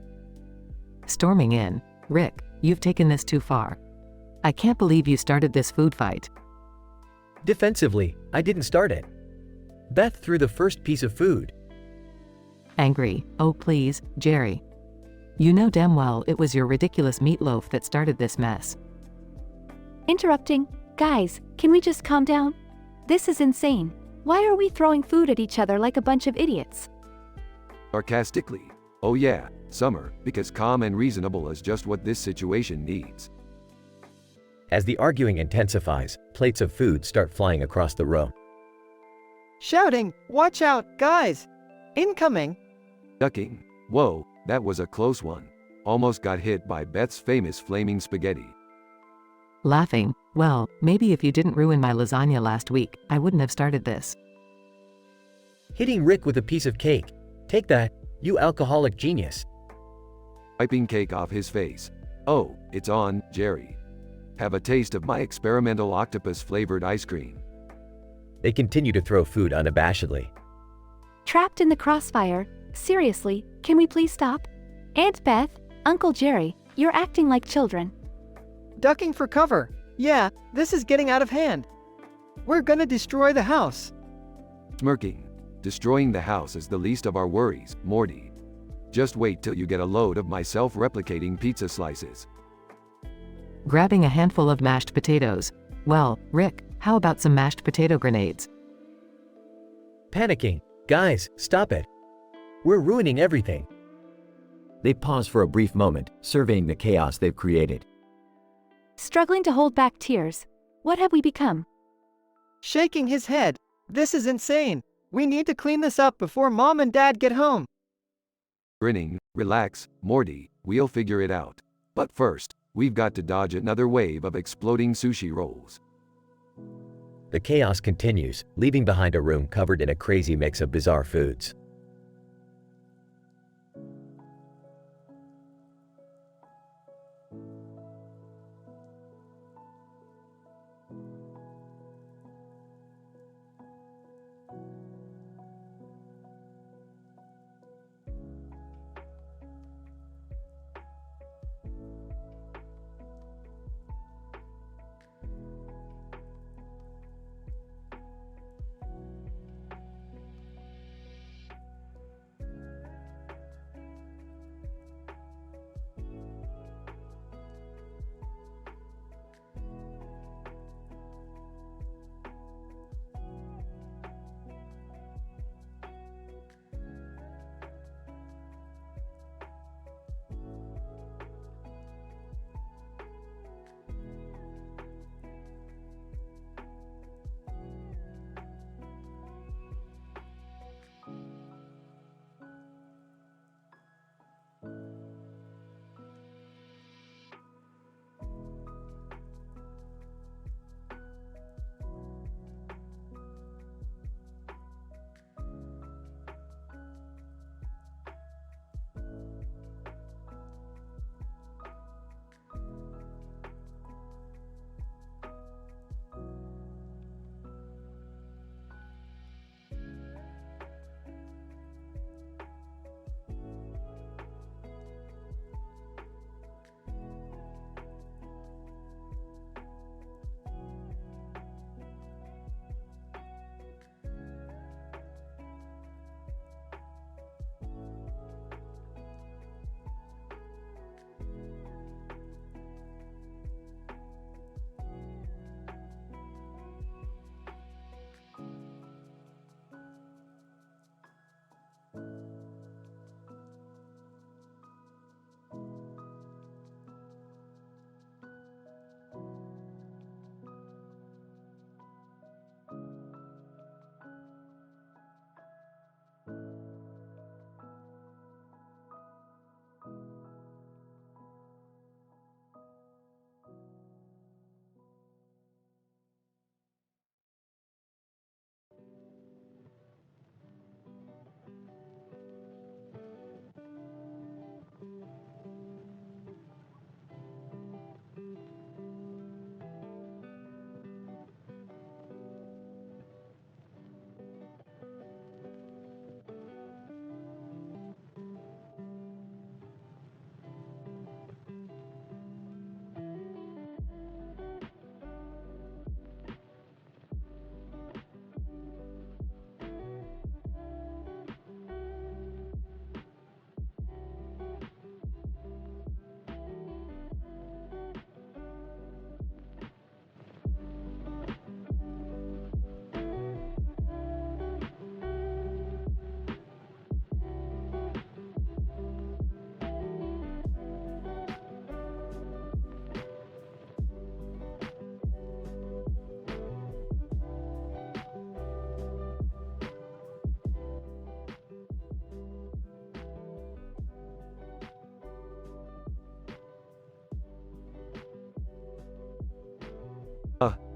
Storming in, Rick, you've taken this too far. I can't believe you started this food fight. Defensively, I didn't start it. Beth threw the first piece of food. Angry, oh please, Jerry. You know damn well it was your ridiculous meatloaf that started this mess. Interrupting. Guys, can we just calm down? This is insane. Why are we throwing food at each other like a bunch of idiots? Sarcastically. Oh yeah, Summer, because calm and reasonable is just what this situation needs. As the arguing intensifies, plates of food start flying across the room. Shouting, watch out, guys! Incoming! Ducking. Whoa, that was a close one. Almost got hit by Beth's famous flaming spaghetti. Laughing, well, maybe if you didn't ruin my lasagna last week, I wouldn't have started this. Hitting Rick with a piece of cake. Take that, you alcoholic genius. Wiping cake off his face. Oh, it's on, Jerry. Have a taste of my experimental octopus-flavored ice cream. They continue to throw food unabashedly. Trapped in the crossfire. Seriously, can we please stop? Aunt Beth, Uncle Jerry, you're acting like children. Ducking for cover. Yeah, this is getting out of hand. We're gonna destroy the house. Smirking. Destroying the house is the least of our worries, Morty. Just wait till you get a load of my self-replicating pizza slices. Grabbing a handful of mashed potatoes. Well, Rick, how about some mashed potato grenades? Panicking. Guys, stop it. We're ruining everything. They pause for a brief moment, surveying the chaos they've created. Struggling to hold back tears. What have we become? Shaking his head. This is insane. We need to clean this up before Mom and Dad get home. Grinning, relax, Morty, we'll figure it out. But first, we've got to dodge another wave of exploding sushi rolls. The chaos continues, leaving behind a room covered in a crazy mix of bizarre foods.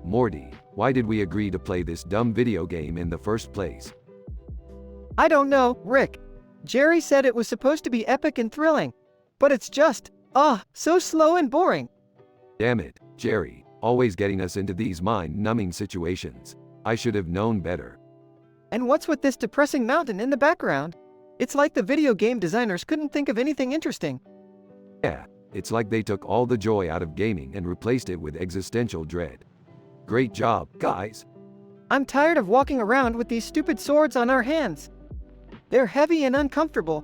Morty, why did we agree to play this dumb video game in the first place? I don't know, Rick. Jerry said it was supposed to be epic and thrilling. But it's just, so slow and boring. Damn it, Jerry, always getting us into these mind-numbing situations. I should have known better. And what's with this depressing mountain in the background? It's like the video game designers couldn't think of anything interesting. Yeah, it's like they took all the joy out of gaming and replaced it with existential dread. Great job, guys. I'm tired of walking around with these stupid swords on our hands. They're heavy and uncomfortable.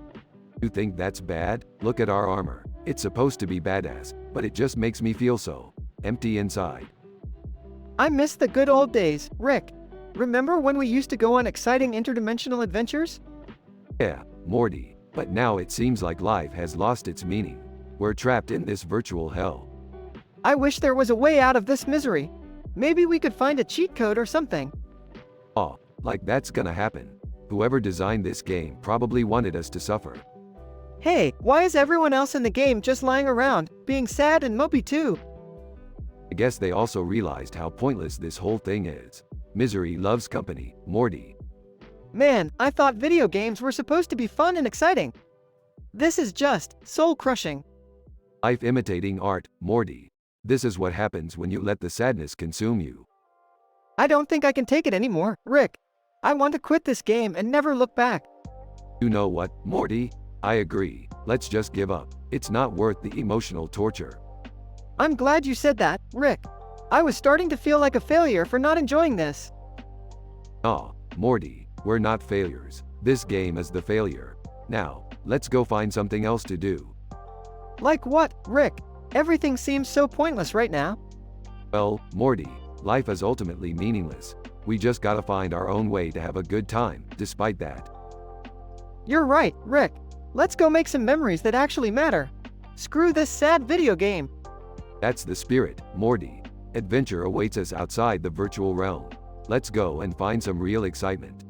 You think that's bad? Look at our armor. It's supposed to be badass, but it just makes me feel so empty inside. I miss the good old days, Rick. Remember when we used to go on exciting interdimensional adventures? Yeah, Morty, but now it seems like life has lost its meaning. We're trapped in this virtual hell. I wish there was a way out of this misery. Maybe we could find a cheat code or something. Oh, like that's gonna happen. Whoever designed this game probably wanted us to suffer. Hey, why is everyone else in the game just lying around, being sad and mopey too? I guess they also realized how pointless this whole thing is. Misery loves company, Morty. Man, I thought video games were supposed to be fun and exciting. This is just soul-crushing. Life imitating art, Morty. This is what happens when you let the sadness consume you. I don't think I can take it anymore, Rick. I want to quit this game and never look back. You know what, Morty? I agree. Let's just give up. It's not worth the emotional torture. I'm glad you said that, Rick. I was starting to feel like a failure for not enjoying this. Aw, Morty, we're not failures. This game is the failure. Now, let's go find something else to do. Like what, Rick? Everything seems so pointless right now. Well, Morty, life is ultimately meaningless. We just gotta find our own way to have a good time, despite that. You're right, Rick. Let's go make some memories that actually matter. Screw this sad video game. That's the spirit, Morty. Adventure awaits us outside the virtual realm. Let's go and find some real excitement.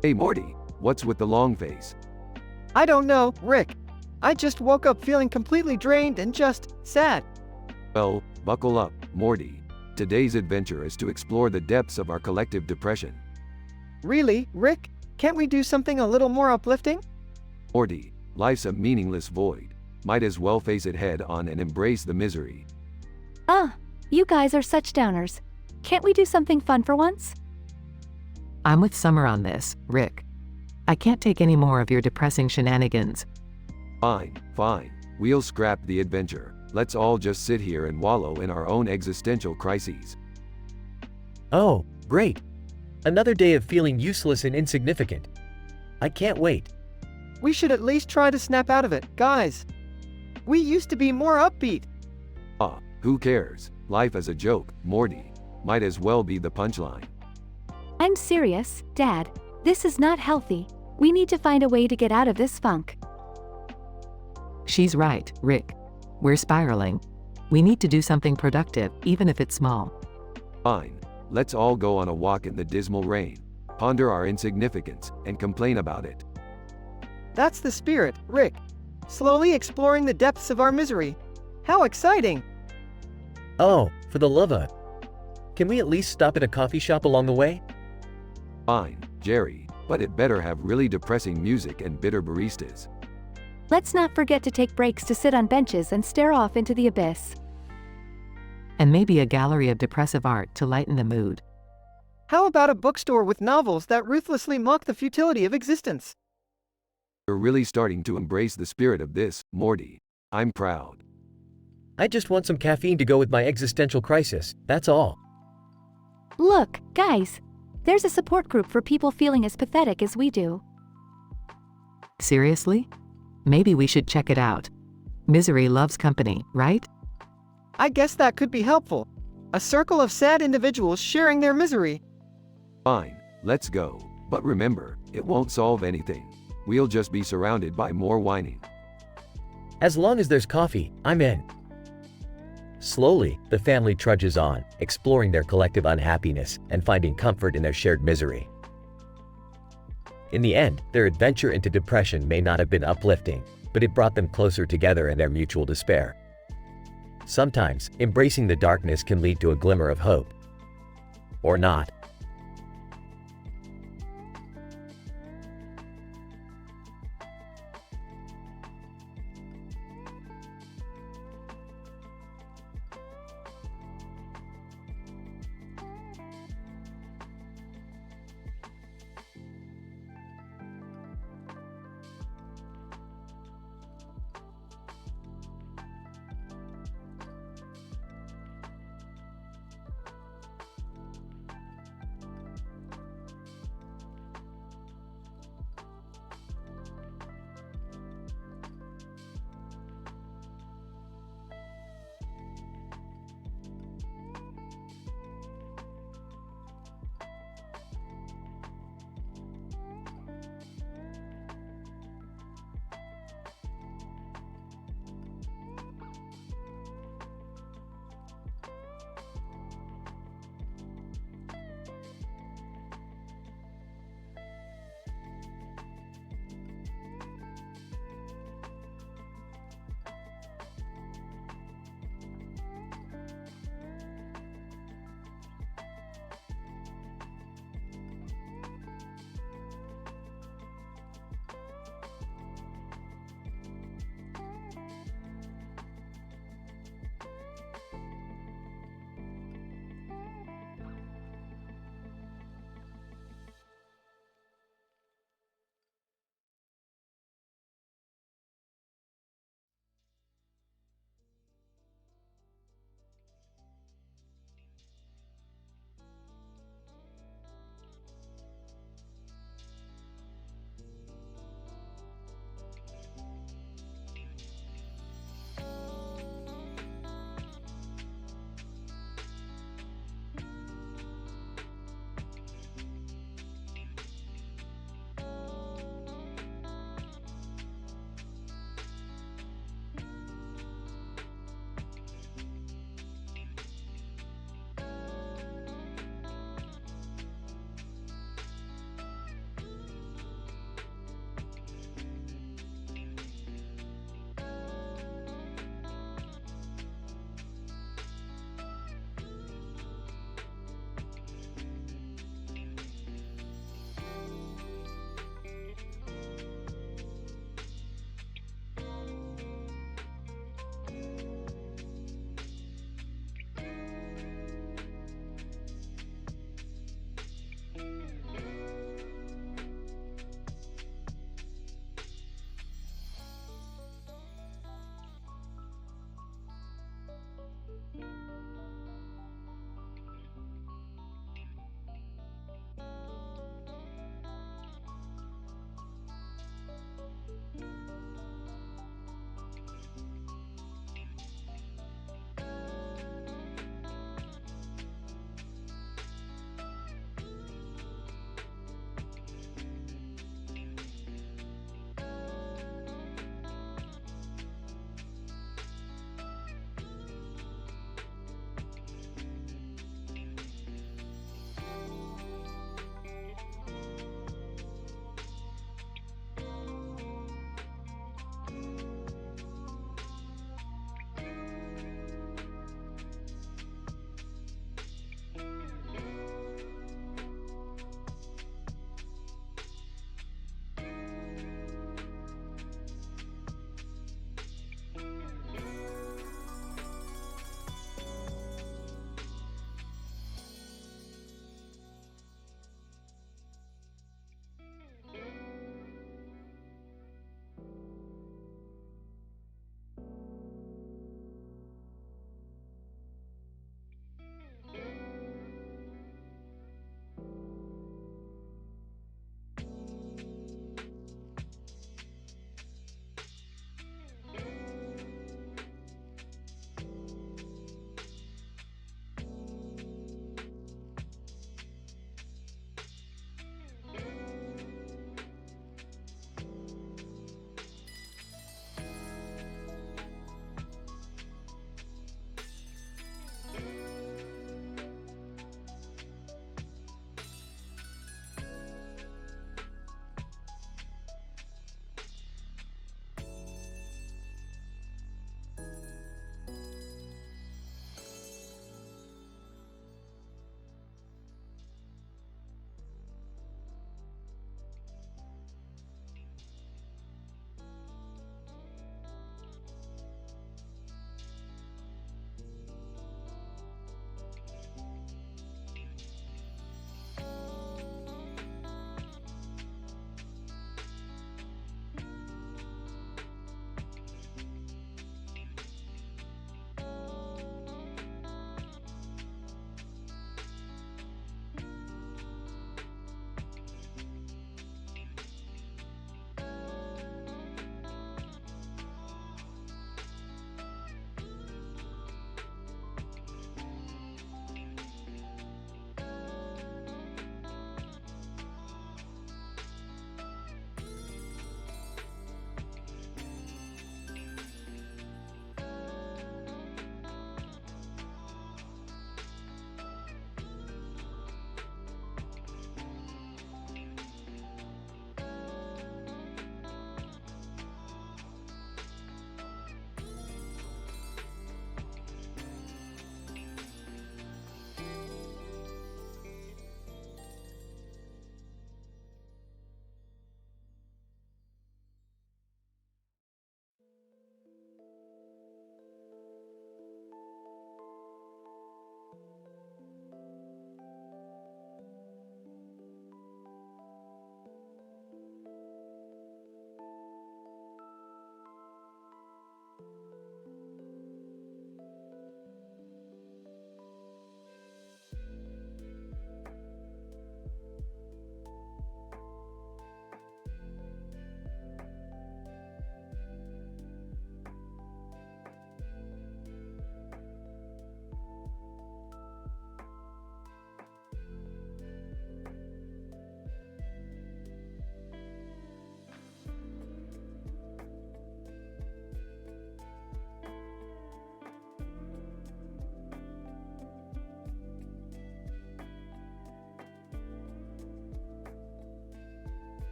Hey Morty, what's with the long face? I don't know, Rick. I just woke up feeling completely drained and just sad. Well, buckle up, Morty. Today's adventure is to explore the depths of our collective depression. Really, Rick? Can't we do something a little more uplifting? Morty, life's a meaningless void. Might as well face it head on and embrace the misery. You guys are such downers. Can't we do something fun for once? I'm with Summer on this, Rick. I can't take any more of your depressing shenanigans. Fine. We'll scrap the adventure. Let's all just sit here and wallow in our own existential crises. Oh, great. Another day of feeling useless and insignificant. I can't wait. We should at least try to snap out of it, guys. We used to be more upbeat. Who cares? Life is a joke, Morty. Might as well be the punchline. I'm serious, Dad. This is not healthy. We need to find a way to get out of this funk. She's right, Rick. We're spiraling. We need to do something productive, even if it's small. Fine. Let's all go on a walk in the dismal rain, ponder our insignificance, and complain about it. That's the spirit, Rick. Slowly exploring the depths of our misery. How exciting! Oh, for the love of... Can we at least stop at a coffee shop along the way? Fine, Jerry, but it better have really depressing music and bitter baristas. Let's not forget to take breaks to sit on benches and stare off into the abyss. And maybe a gallery of depressive art to lighten the mood. How about a bookstore with novels that ruthlessly mock the futility of existence? You're really starting to embrace the spirit of this, Morty. I'm proud. I just want some caffeine to go with my existential crisis, that's all. Look, guys. There's a support group for people feeling as pathetic as we do. Seriously? Maybe we should check it out. Misery loves company, right? I guess that could be helpful. A circle of sad individuals sharing their misery. Fine, let's go. But remember, it won't solve anything. We'll just be surrounded by more whining. As long as there's coffee, I'm in. Slowly, the family trudges on, exploring their collective unhappiness and finding comfort in their shared misery. In the end, their adventure into depression may not have been uplifting, but it brought them closer together in their mutual despair. Sometimes, embracing the darkness can lead to a glimmer of hope. Or not.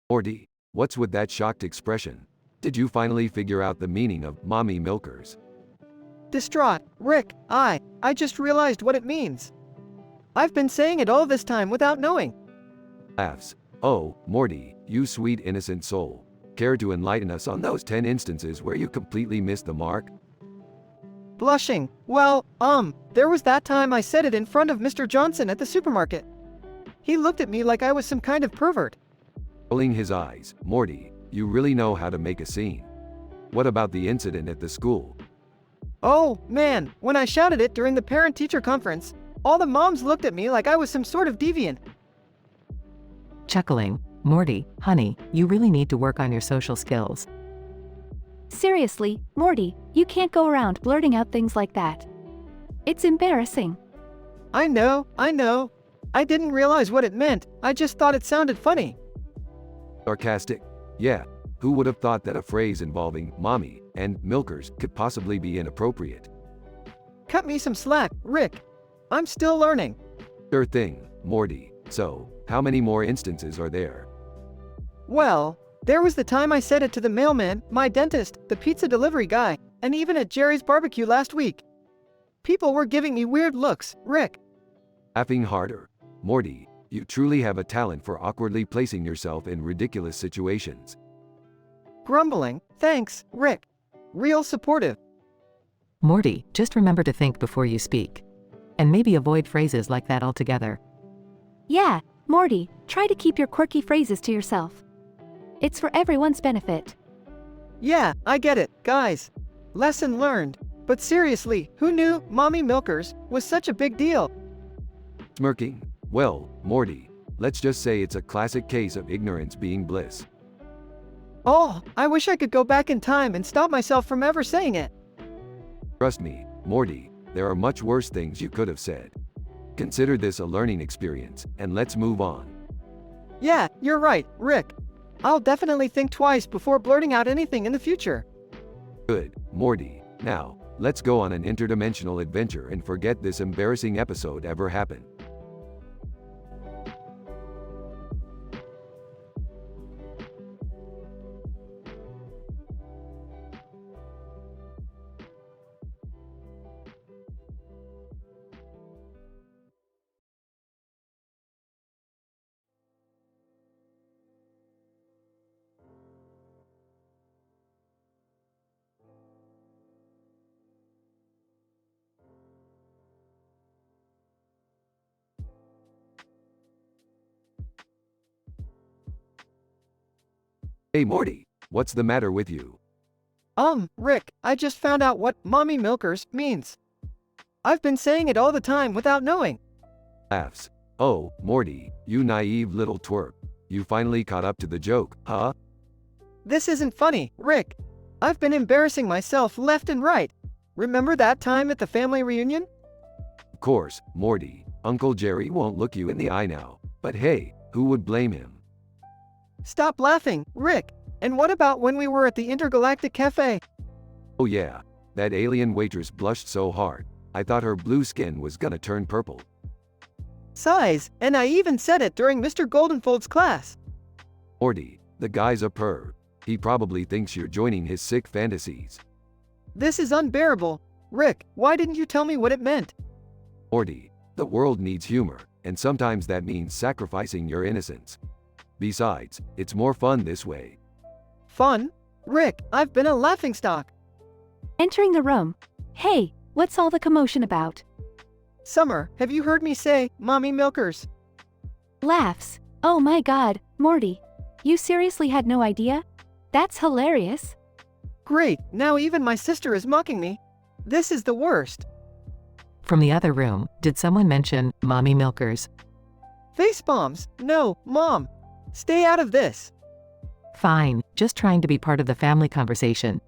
Morty, what's with that shocked expression? Did you finally figure out the meaning of mommy milkers? Distraught, Rick, I just realized what it means. I've been saying it all this time without knowing. Laughs. Oh, Morty, you sweet innocent soul. Care to enlighten us on those 10 instances where you completely missed the mark? Blushing, well, there was that time I said it in front of Mr. Johnson at the supermarket. He looked at me like I was some kind of pervert. Rolling his eyes, Morty, you really know how to make a scene. What about the incident at the school? Oh, man, when I shouted it during the parent-teacher conference, all the moms looked at me like I was some sort of deviant. Chuckling, Morty, honey, you really need to work on your social skills. Seriously, Morty, you can't go around blurting out things like that. It's embarrassing. I know. I didn't realize what it meant, I just thought it sounded funny. Sarcastic? Yeah, who would have thought that a phrase involving mommy and milkers could possibly be inappropriate? Cut me some slack, Rick. I'm still learning. Sure thing, Morty. So, how many more instances are there? Well, there was the time I said it to the mailman, my dentist, the pizza delivery guy, and even at Jerry's barbecue last week. People were giving me weird looks, Rick. Laughing harder. Morty, you truly have a talent for awkwardly placing yourself in ridiculous situations. Grumbling, thanks, Rick. Real supportive. Morty, just remember to think before you speak. And maybe avoid phrases like that altogether. Yeah, Morty, try to keep your quirky phrases to yourself. It's for everyone's benefit. Yeah, I get it, guys. Lesson learned. But seriously, who knew mommy milkers was such a big deal? Smirking. Well, Morty, let's just say it's a classic case of ignorance being bliss. Oh, I wish I could go back in time and stop myself from ever saying it. Trust me, Morty, there are much worse things you could have said. Consider this a learning experience, and let's move on. Yeah, you're right, Rick. I'll definitely think twice before blurting out anything in the future. Good, Morty. Now, let's go on an interdimensional adventure and forget this embarrassing episode ever happened. Hey Morty, what's the matter with you? Rick, I just found out what mommy milkers means. I've been saying it all the time without knowing. Laughs. Oh, Morty, you naive little twerp. You finally caught up to the joke, huh? This isn't funny, Rick. I've been embarrassing myself left and right. Remember that time at the family reunion? Of course, Morty. Uncle Jerry won't look you in the eye now. But hey, who would blame him? Stop laughing, Rick. And what about when we were at the Intergalactic Cafe? Oh yeah, that alien waitress blushed so hard. I thought her blue skin was gonna turn purple. Sighs, and I even said it during Mr. Goldenfold's class. Morty, the guy's a perv. He probably thinks you're joining his sick fantasies. This is unbearable. Rick, why didn't you tell me what it meant? Morty, the world needs humor, and sometimes that means sacrificing your innocence. Besides, it's more fun this way. Fun? Rick, I've been a laughingstock. Entering the room. Hey, what's all the commotion about? Summer, have you heard me say, mommy milkers? Laughs. Oh my god, Morty. You seriously had no idea? That's hilarious. Great, now even my sister is mocking me. This is the worst. From the other room, did someone mention mommy milkers? Face bombs. No, Mom. Stay out of this. Fine, just trying to be part of the family conversation.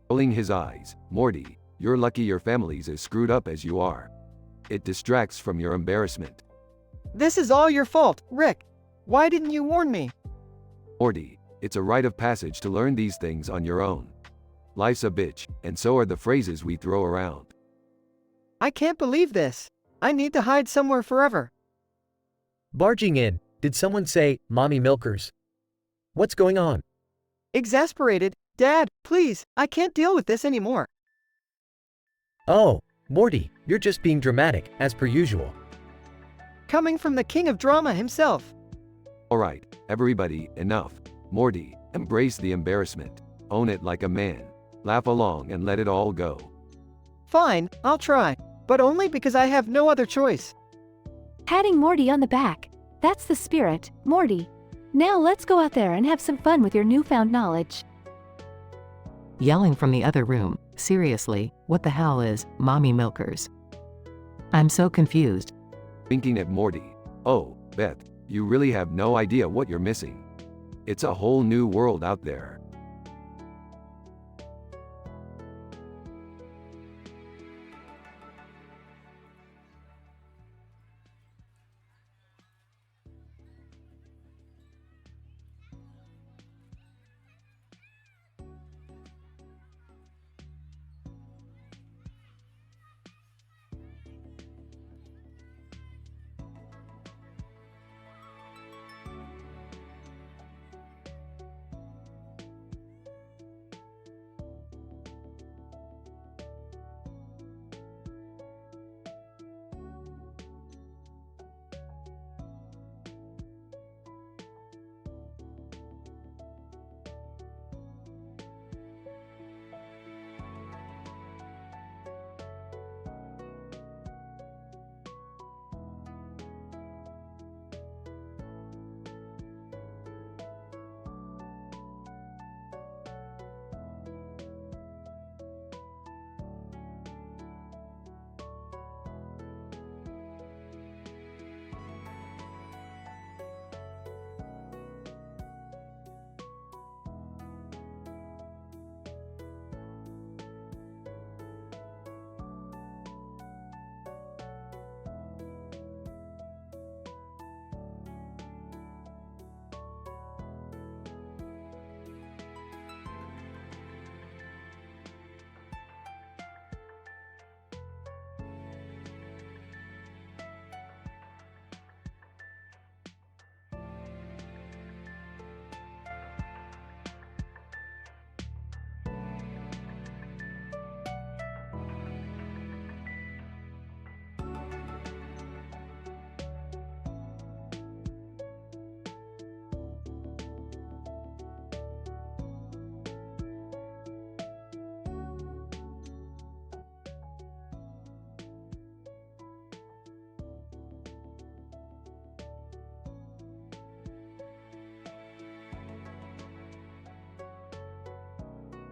Rolling his eyes, Morty, you're lucky your family's as screwed up as you are. It distracts from your embarrassment. This is all your fault, Rick. Why didn't you warn me? Morty, it's a rite of passage to learn these things on your own. Life's a bitch, and so are the phrases we throw around. I can't believe this. I need to hide somewhere forever. Barging in, did someone say, mommy milkers? What's going on? Exasperated. Dad, please, I can't deal with this anymore. Oh, Morty, you're just being dramatic, as per usual. Coming from the king of drama himself. Alright, everybody, enough. Morty, embrace the embarrassment. Own it like a man. Laugh along and let it all go. Fine, I'll try. But only because I have no other choice. Patting Morty on the back. That's the spirit, Morty. Now let's go out there and have some fun with your newfound knowledge. Yelling from the other room, seriously, what the hell is mommy milkers? I'm so confused. Winking at Morty. Oh, Beth, you really have no idea what you're missing. It's a whole new world out there.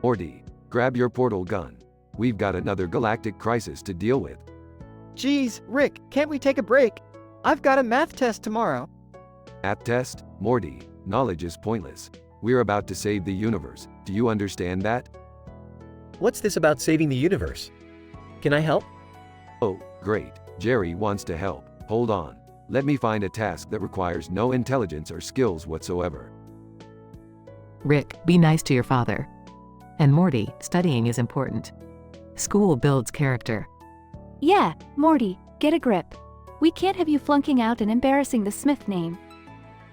Morty, grab your portal gun. We've got another galactic crisis to deal with. Geez, Rick, can't we take a break? I've got a math test tomorrow. Math test? Morty, knowledge is pointless. We're about to save the universe. Do you understand that? What's this about saving the universe? Can I help? Oh, great. Jerry wants to help. Hold on. Let me find a task that requires no intelligence or skills whatsoever. Rick, be nice to your father. And Morty, studying is important. School builds character. Yeah, Morty, get a grip. We can't have you flunking out and embarrassing the Smith name.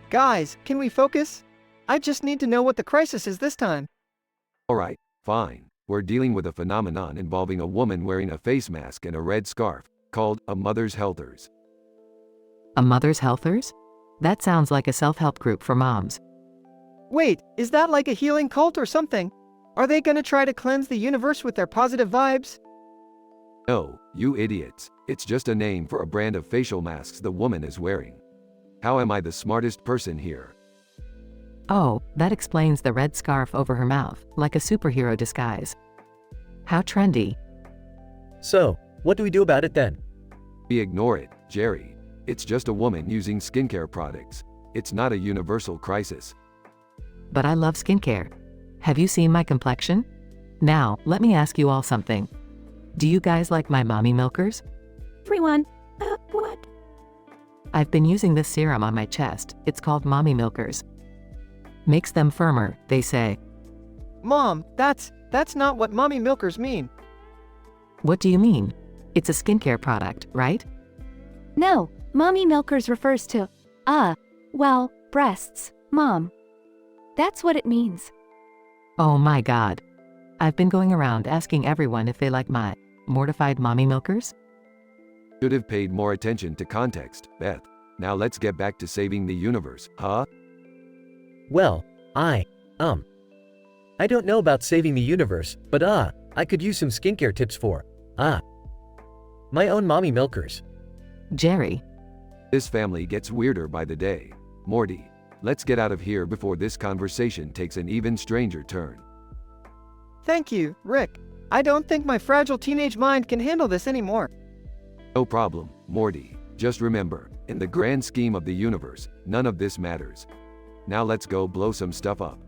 Guys, can we focus? I just need to know what the crisis is this time. Alright, fine. We're dealing with a phenomenon involving a woman wearing a face mask and a red scarf, called a mother's healthers. A mother's healthers? That sounds like a self-help group for moms. Wait, is that like a healing cult or something? Are they gonna try to cleanse the universe with their positive vibes? No, you idiots. It's just a name for a brand of facial masks the woman is wearing. How am I the smartest person here? Oh, that explains the red scarf over her mouth, like a superhero disguise. How trendy. So, what do we do about it then? We ignore it, Jerry. It's just a woman using skincare products. It's not a universal crisis. But I love skincare. Have you seen my complexion? Now, let me ask you all something. Do you guys like my mommy milkers? Everyone. What? I've been using this serum on my chest. It's called mommy milkers. Makes them firmer, they say. Mom, that's not what mommy milkers mean. What do you mean? It's a skincare product, right? No, mommy milkers refers to, well, breasts, Mom. That's what it means. Oh my god. I've been going around asking everyone if they like my mortified mommy milkers. Should have paid more attention to context, Beth. Now let's get back to saving the universe, huh? Well, I don't know about saving the universe, but I could use some skincare tips for, my own mommy milkers. Jerry. This family gets weirder by the day. Morty, let's get out of here before this conversation takes an even stranger turn. Thank you, Rick. I don't think my fragile teenage mind can handle this anymore. No problem, Morty. Just remember, in the grand scheme of the universe, none of this matters. Now let's go blow some stuff up.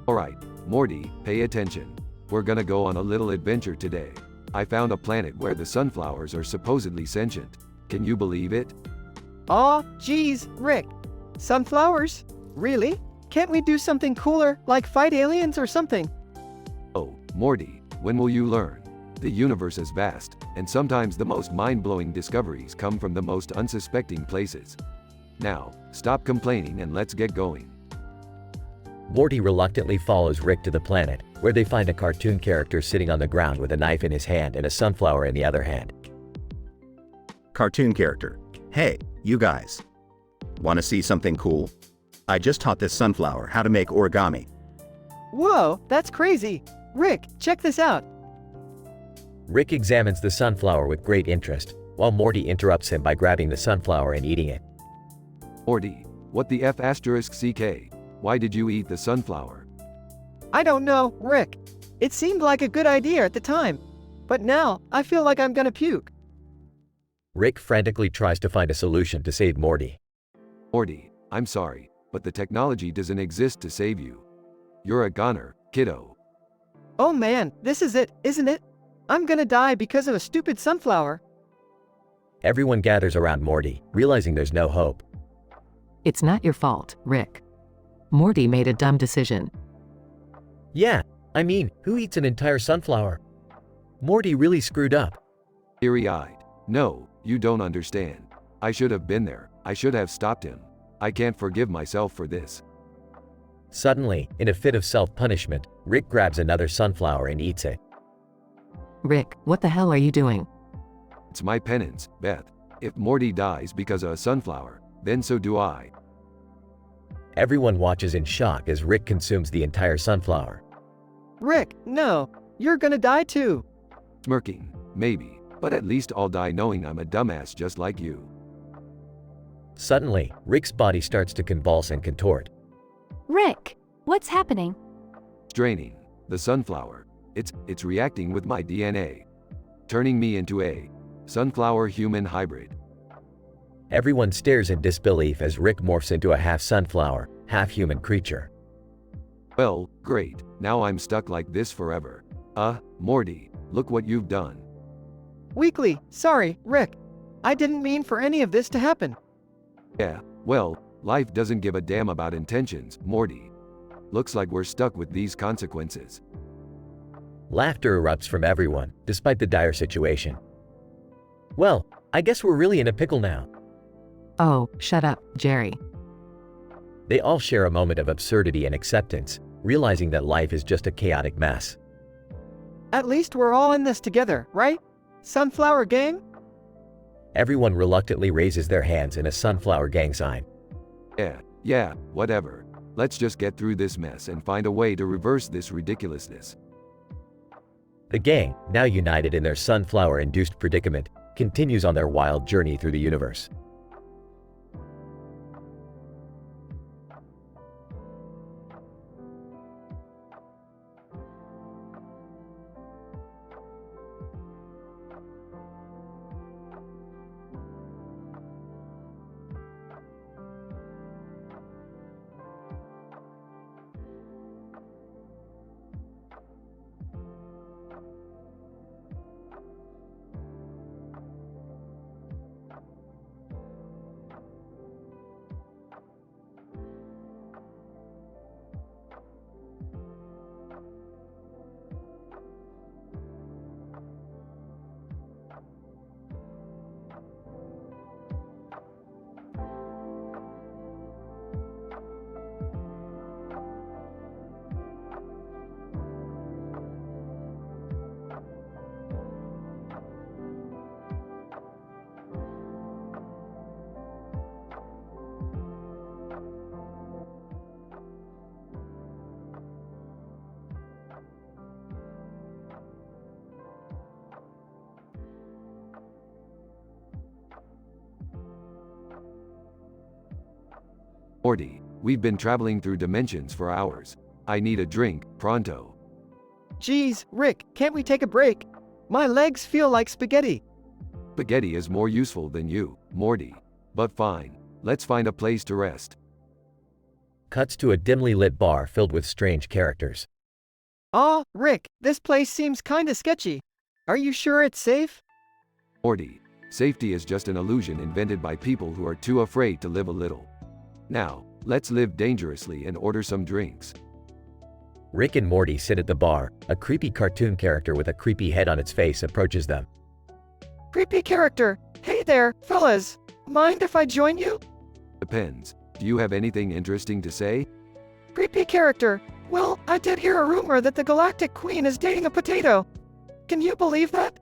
Alright, Morty, pay attention. We're gonna go on a little adventure today. I found a planet where the sunflowers are supposedly sentient. Can you believe it? Aw, geez, Rick. Sunflowers? Really? Can't we do something cooler, like fight aliens or something? Oh, Morty, when will you learn? The universe is vast, and sometimes the most mind-blowing discoveries come from the most unsuspecting places. Now, stop complaining and let's get going. Morty reluctantly follows Rick to the planet, where they find a cartoon character sitting on the ground with a knife in his hand and a sunflower in the other hand. Cartoon character. Hey, you guys. Want to see something cool? I just taught this sunflower how to make origami. Whoa, that's crazy. Rick, check this out. Rick examines the sunflower with great interest, while Morty interrupts him by grabbing the sunflower and eating it. Morty, what the F***CK? Why did you eat the sunflower? I don't know, Rick. It seemed like a good idea at the time. But now, I feel like I'm gonna puke. Rick frantically tries to find a solution to save Morty. Morty, I'm sorry, but the technology doesn't exist to save you. You're a goner, kiddo. Oh man, this is it, isn't it? I'm gonna die because of a stupid sunflower. Everyone gathers around Morty, realizing there's no hope. It's not your fault, Rick. Morty made a dumb decision. Yeah, I mean, who eats an entire sunflower? Morty really screwed up. Teary-eyed. No, you don't understand. I should have been there. I should have stopped him. I can't forgive myself for this. Suddenly, in a fit of self-punishment, Rick grabs another sunflower and eats it. Rick, what the hell are you doing? It's my penance, Beth. If Morty dies because of a sunflower, then so do I. Everyone watches in shock as Rick consumes the entire sunflower. Rick, no. You're gonna die too. Smirking, maybe, but at least I'll die knowing I'm a dumbass just like you. Suddenly, Rick's body starts to convulse and contort. Rick, what's happening? Draining. The sunflower. It's reacting with my DNA. Turning me into a sunflower-human hybrid. Everyone stares in disbelief as Rick morphs into a half-sunflower, half-human creature. Well, great. Now I'm stuck like this forever. Morty, look what you've done. Weekly, sorry, Rick. I didn't mean for any of this to happen. Yeah, well, life doesn't give a damn about intentions, Morty. Looks like we're stuck with these consequences. Laughter erupts from everyone, despite the dire situation. Well, I guess we're really in a pickle now. Oh, shut up, Jerry. They all share a moment of absurdity and acceptance, realizing that life is just a chaotic mess. At least we're all in this together, right? Sunflower gang? Everyone reluctantly raises their hands in a sunflower gang sign. Yeah, whatever. Let's just get through this mess and find a way to reverse this ridiculousness. The gang, now united in their sunflower-induced predicament, continues on their wild journey through the universe. Morty, we've been traveling through dimensions for hours. I need a drink, pronto. Geez, Rick, can't we take a break? My legs feel like spaghetti. Spaghetti is more useful than you, Morty. But fine, let's find a place to rest. Cuts to a dimly lit bar filled with strange characters. Rick, this place seems kinda sketchy. Are you sure it's safe? Morty, safety is just an illusion invented by people who are too afraid to live a little. Now, let's live dangerously and order some drinks. Rick and Morty sit at the bar. A creepy cartoon character with a creepy head on its face approaches them. Creepy character. Hey there, fellas. Mind if I join you? Depends. Do you have anything interesting to say? Creepy character. Well, I did hear a rumor that the Galactic Queen is dating a potato. Can you believe that?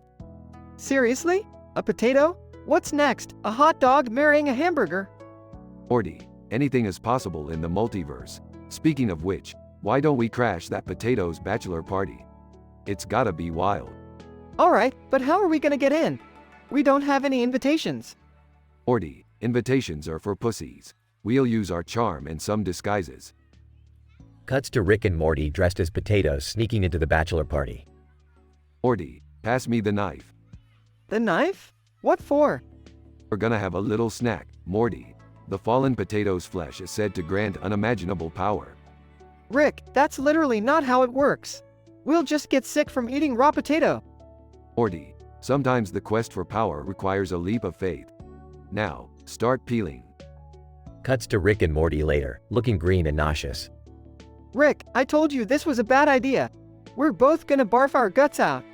Seriously? A potato? What's next? A hot dog marrying a hamburger? Morty, anything is possible in the multiverse. Speaking of which, why don't we crash that potato's bachelor party? It's gotta be wild. Alright, but how are we gonna get in? We don't have any invitations. Morty, invitations are for pussies. We'll use our charm and some disguises. Cuts to Rick and Morty dressed as potatoes sneaking into the bachelor party. Morty, pass me the knife. The knife? What for? We're gonna have a little snack, Morty. The fallen potato's flesh is said to grant unimaginable power. Rick, that's literally not how it works. We'll just get sick from eating raw potato. Morty, sometimes the quest for power requires a leap of faith. Now, start peeling. Cuts to Rick and Morty later, looking green and nauseous. Rick, I told you this was a bad idea. We're both gonna barf our guts out.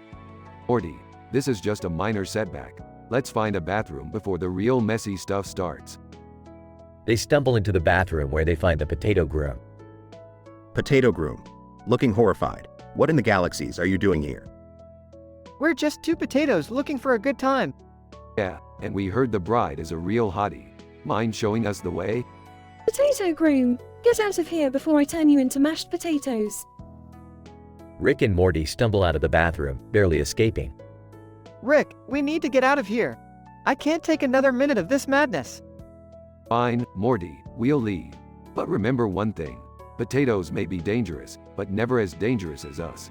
Morty, this is just a minor setback. Let's find a bathroom before the real messy stuff starts. They stumble into the bathroom where they find the potato groom. Potato Groom. Looking horrified. What in the galaxies are you doing here? We're just two potatoes looking for a good time. Yeah, and we heard the bride is a real hottie. Mind showing us the way? Potato groom, get out of here before I turn you into mashed potatoes. Rick and Morty stumble out of the bathroom, barely escaping. Rick, we need to get out of here. I can't take another minute of this madness. Fine, Morty, we'll leave. But remember one thing. Potatoes may be dangerous, but never as dangerous as us.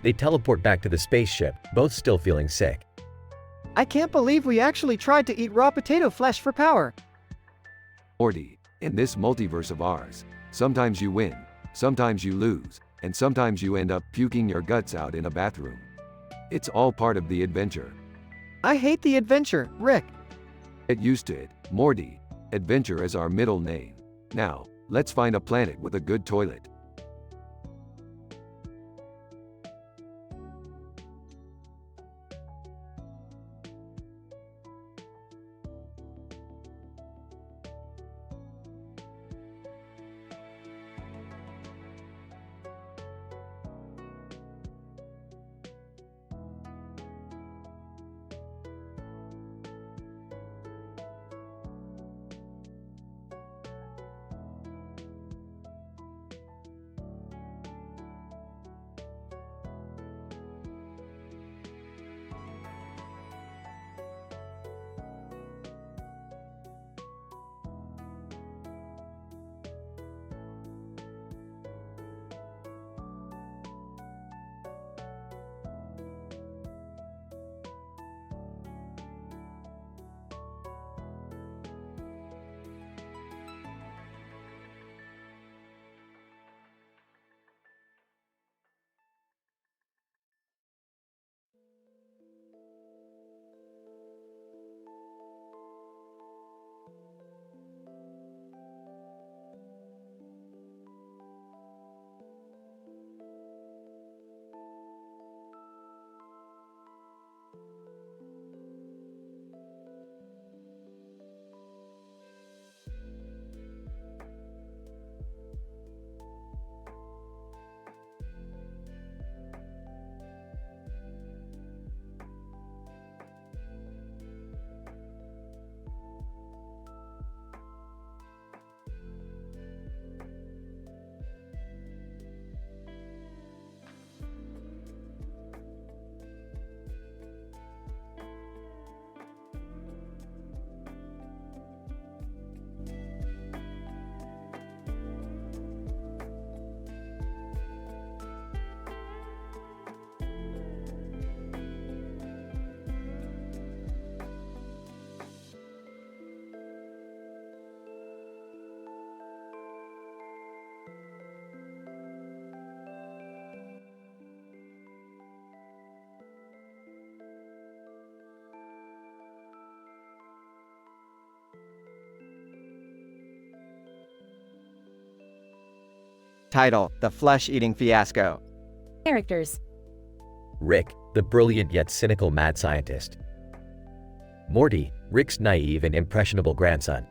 They teleport back to the spaceship, both still feeling sick. I can't believe we actually tried to eat raw potato flesh for power. Morty, in this multiverse of ours, sometimes you win, sometimes you lose, and sometimes you end up puking your guts out in a bathroom. It's all part of the adventure. I hate the adventure, Rick. Get used to it, Morty. Adventure is our middle name. Now, let's find a planet with a good toilet. Title: The Flesh-Eating Fiasco. Characters: Rick, the brilliant yet cynical mad scientist. Morty, Rick's naive and impressionable grandson.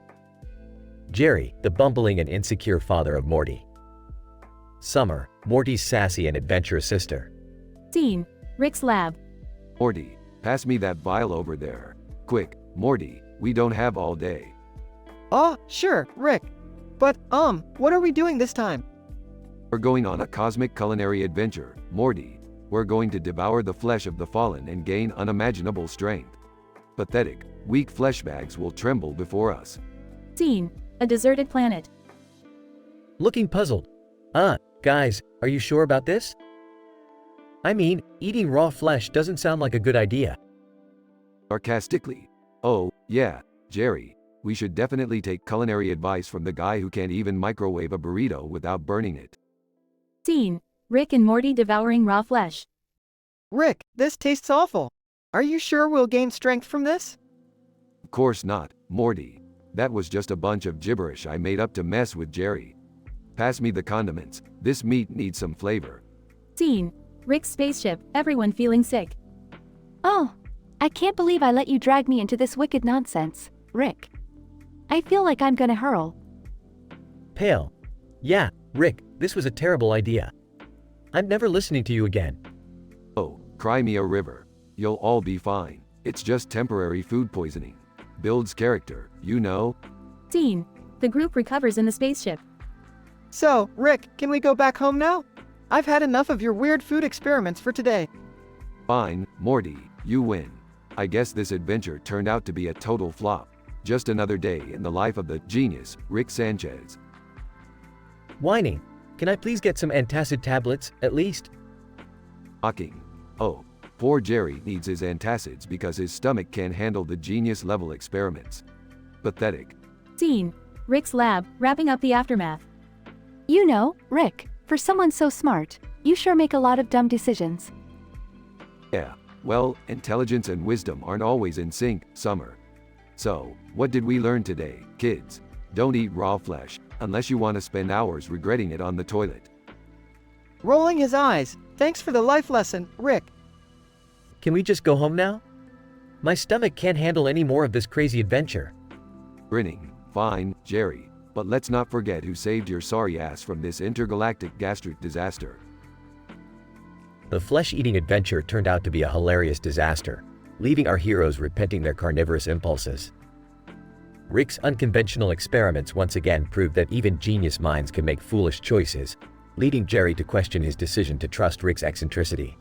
Jerry, the bumbling and insecure father of Morty. Summer, Morty's sassy and adventurous sister. Scene: Rick's lab. Morty, pass me that vial over there. Quick, Morty, we don't have all day. Oh, sure, Rick. But, what are we doing this time? We're going on a cosmic culinary adventure, Morty. We're going to devour the flesh of the fallen and gain unimaginable strength. Pathetic, weak flesh bags will tremble before us. Scene: A deserted planet. Looking puzzled. Guys, are you sure about this? I mean, eating raw flesh doesn't sound like a good idea. Sarcastically. Oh, yeah, Jerry. We should definitely take culinary advice from the guy who can't even microwave a burrito without burning it. Scene: Rick and Morty devouring raw flesh. Rick, this tastes awful. Are you sure we'll gain strength from this? Of course not, Morty. That was just a bunch of gibberish I made up to mess with Jerry. Pass me the condiments. This meat needs some flavor. Scene: Rick's spaceship, everyone feeling sick. Oh, I can't believe I let you drag me into this wicked nonsense, Rick. I feel like I'm gonna hurl. Pale. Yeah, Rick, this was a terrible idea. I'm never listening to you again. Oh, Cry me a river. You'll all be fine. It's just temporary food poisoning. Builds character, you know? Scene. The group recovers in the spaceship. So, Rick, can we go back home now? I've had enough of your weird food experiments for today. Fine, Morty, you win. I guess this adventure turned out to be a total flop. Just another day in the life of the genius, Rick Sanchez. Whining. Can I please get some antacid tablets, at least? Mocking. Oh, poor Jerry needs his antacids because his stomach can't handle the genius-level experiments. Pathetic. Scene. Rick's lab, wrapping up the aftermath. You know, Rick, for someone so smart, you sure make a lot of dumb decisions. Yeah, well, intelligence and wisdom aren't always in sync, Summer. So, what did we learn today, kids? Don't eat raw flesh, unless you want to spend hours regretting it on the toilet. Rolling his eyes. Thanks for the life lesson, Rick. Can we just go home now? My stomach can't handle any more of this crazy adventure. Grinning. Fine, Jerry, but let's not forget who saved your sorry ass from this intergalactic gastric disaster. The flesh-eating adventure turned out to be a hilarious disaster, leaving our heroes repenting their carnivorous impulses. Rick's unconventional experiments once again proved that even genius minds can make foolish choices, leading Jerry to question his decision to trust Rick's eccentricity.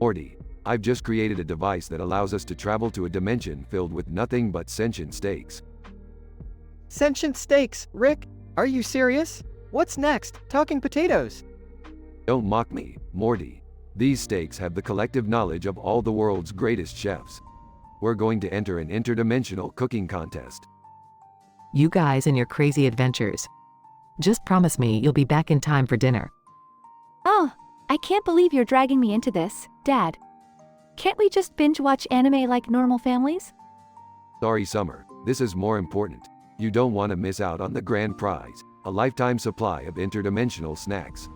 Morty, I've just created a device that allows us to travel to a dimension filled with nothing but sentient steaks. Sentient steaks, Rick? Are you serious? What's next? Talking potatoes? Don't mock me, Morty. These steaks have the collective knowledge of all the world's greatest chefs. We're going to enter an interdimensional cooking contest. You guys and your crazy adventures. Just promise me you'll be back in time for dinner. Oh, I can't believe you're dragging me into this, Dad. Can't we just binge watch anime like normal families? Sorry, Summer, this is more important. You don't want to miss out on the grand prize, a lifetime supply of interdimensional snacks.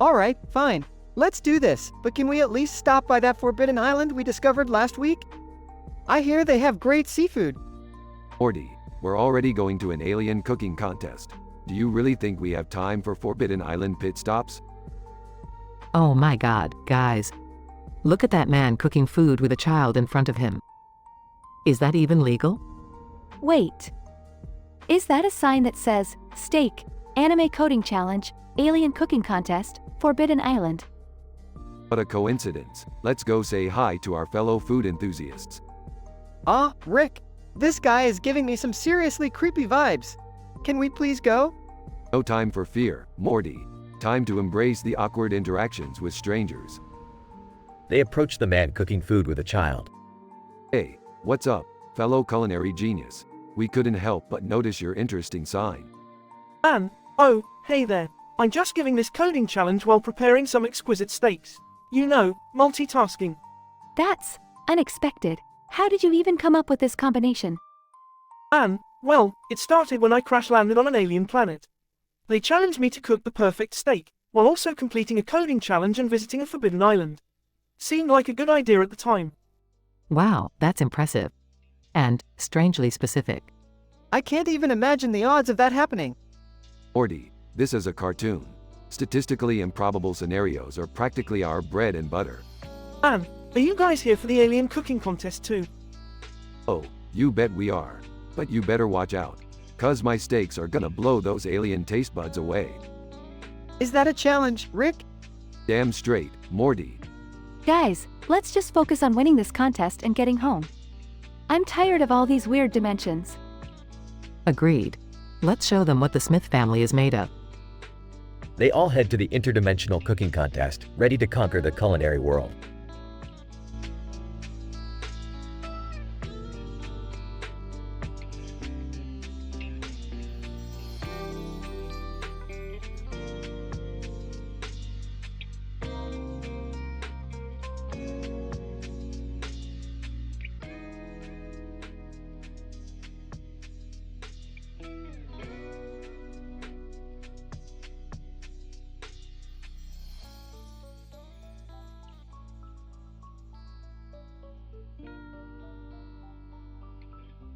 Alright, fine. Let's do this, but can we at least stop by that forbidden island we discovered last week? I hear they have great seafood. Morty, we're already going to an alien cooking contest. Do you really think we have time for Forbidden Island pit stops? Oh my god, guys. Look at that man cooking food with a child in front of him. Is that even legal? Wait. Is that a sign that says, Steak, Anime Coding Challenge, Alien Cooking Contest, Forbidden Island? What a coincidence. Let's go say hi to our fellow food enthusiasts. Ah, Rick. This guy is giving me some seriously creepy vibes. Can we please go? No time for fear, Morty. Time to embrace the awkward interactions with strangers. They approach the man cooking food with a child. Hey, what's up, fellow culinary genius? We couldn't help but notice your interesting sign. Anne, oh, hey there. I'm just giving this coding challenge while preparing some exquisite steaks. You know, multitasking. That's unexpected. How did you even come up with this combination? Anne, well, it started when I crash-landed on an alien planet. They challenged me to cook the perfect steak, while also completing a coding challenge and visiting a forbidden island. Seemed like a good idea at the time. Wow, that's impressive. And strangely specific. I can't even imagine the odds of that happening. Morty, this is a cartoon. Statistically improbable scenarios are practically our bread and butter. Anne, are you guys here for the alien cooking contest too? Oh, you bet we are. But you better watch out, 'cause my steaks are gonna blow those alien taste buds away. Is that a challenge, Rick? Damn straight, Morty. Guys, let's just focus on winning this contest and getting home. I'm tired of all these weird dimensions. Agreed. Let's show them what the Smith family is made of. They all head to the interdimensional cooking contest, ready to conquer the culinary world.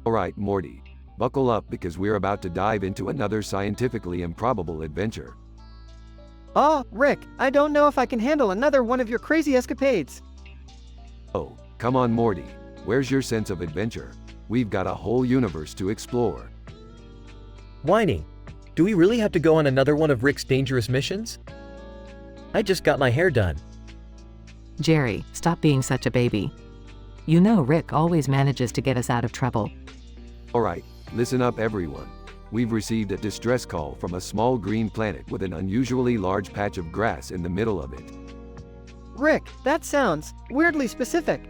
Alright, Morty. Buckle up because we're about to dive into another scientifically improbable adventure. Oh, Rick, I don't know if I can handle another one of your crazy escapades. Oh, come on, Morty. Where's your sense of adventure? We've got a whole universe to explore. Whining. Do we really have to go on another one of Rick's dangerous missions? I just got my hair done. Jerry, stop being such a baby. You know Rick always manages to get us out of trouble. Alright, listen up everyone. We've received a distress call from a small green planet with an unusually large patch of grass in the middle of it. Rick, that sounds weirdly specific.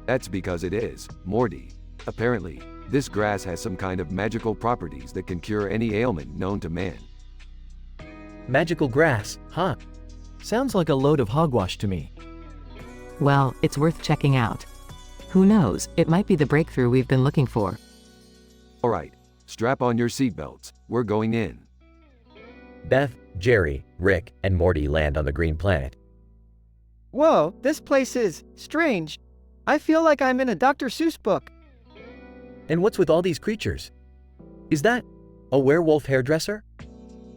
That's because it is, Morty. Apparently, this grass has some kind of magical properties that can cure any ailment known to man. Magical grass, huh? Sounds like a load of hogwash to me. Well, it's worth checking out. Who knows, it might be the breakthrough we've been looking for. Alright, strap on your seatbelts, we're going in. Beth, Jerry, Rick, and Morty land on the green planet. Whoa, this place is strange. I feel like I'm in a Dr. Seuss book. And what's with all these creatures? Is that a werewolf hairdresser?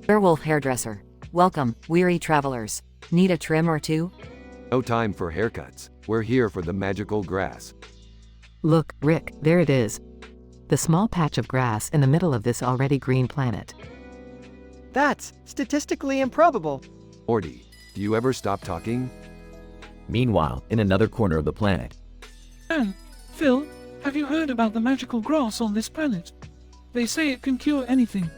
Werewolf hairdresser. Welcome, weary travelers. Need a trim or two? No time for haircuts, we're here for the magical grass. Look, Rick, there it is. The small patch of grass in the middle of this already green planet. That's statistically improbable. Morty, do you ever stop talking? Meanwhile, in another corner of the planet. And, Phil, have you heard about the magical grass on this planet? They say it can cure anything.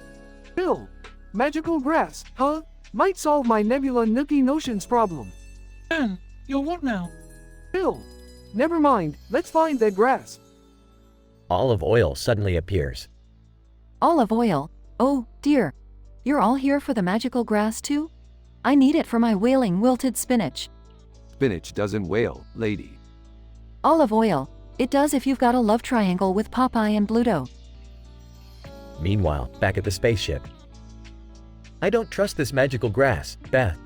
Phil, magical grass, huh? Might solve my Nebula Nookie Notions problem. And, you're what now? Phil, never mind, let's find that grass. Olive oil suddenly appears. Olive oil? Oh, dear. You're all here for the magical grass too? I need it for my wailing wilted spinach. Spinach doesn't wail, lady. Olive oil. It does if you've got a love triangle with Popeye and Bluto. Meanwhile, back at the spaceship. I don't trust this magical grass, Beth.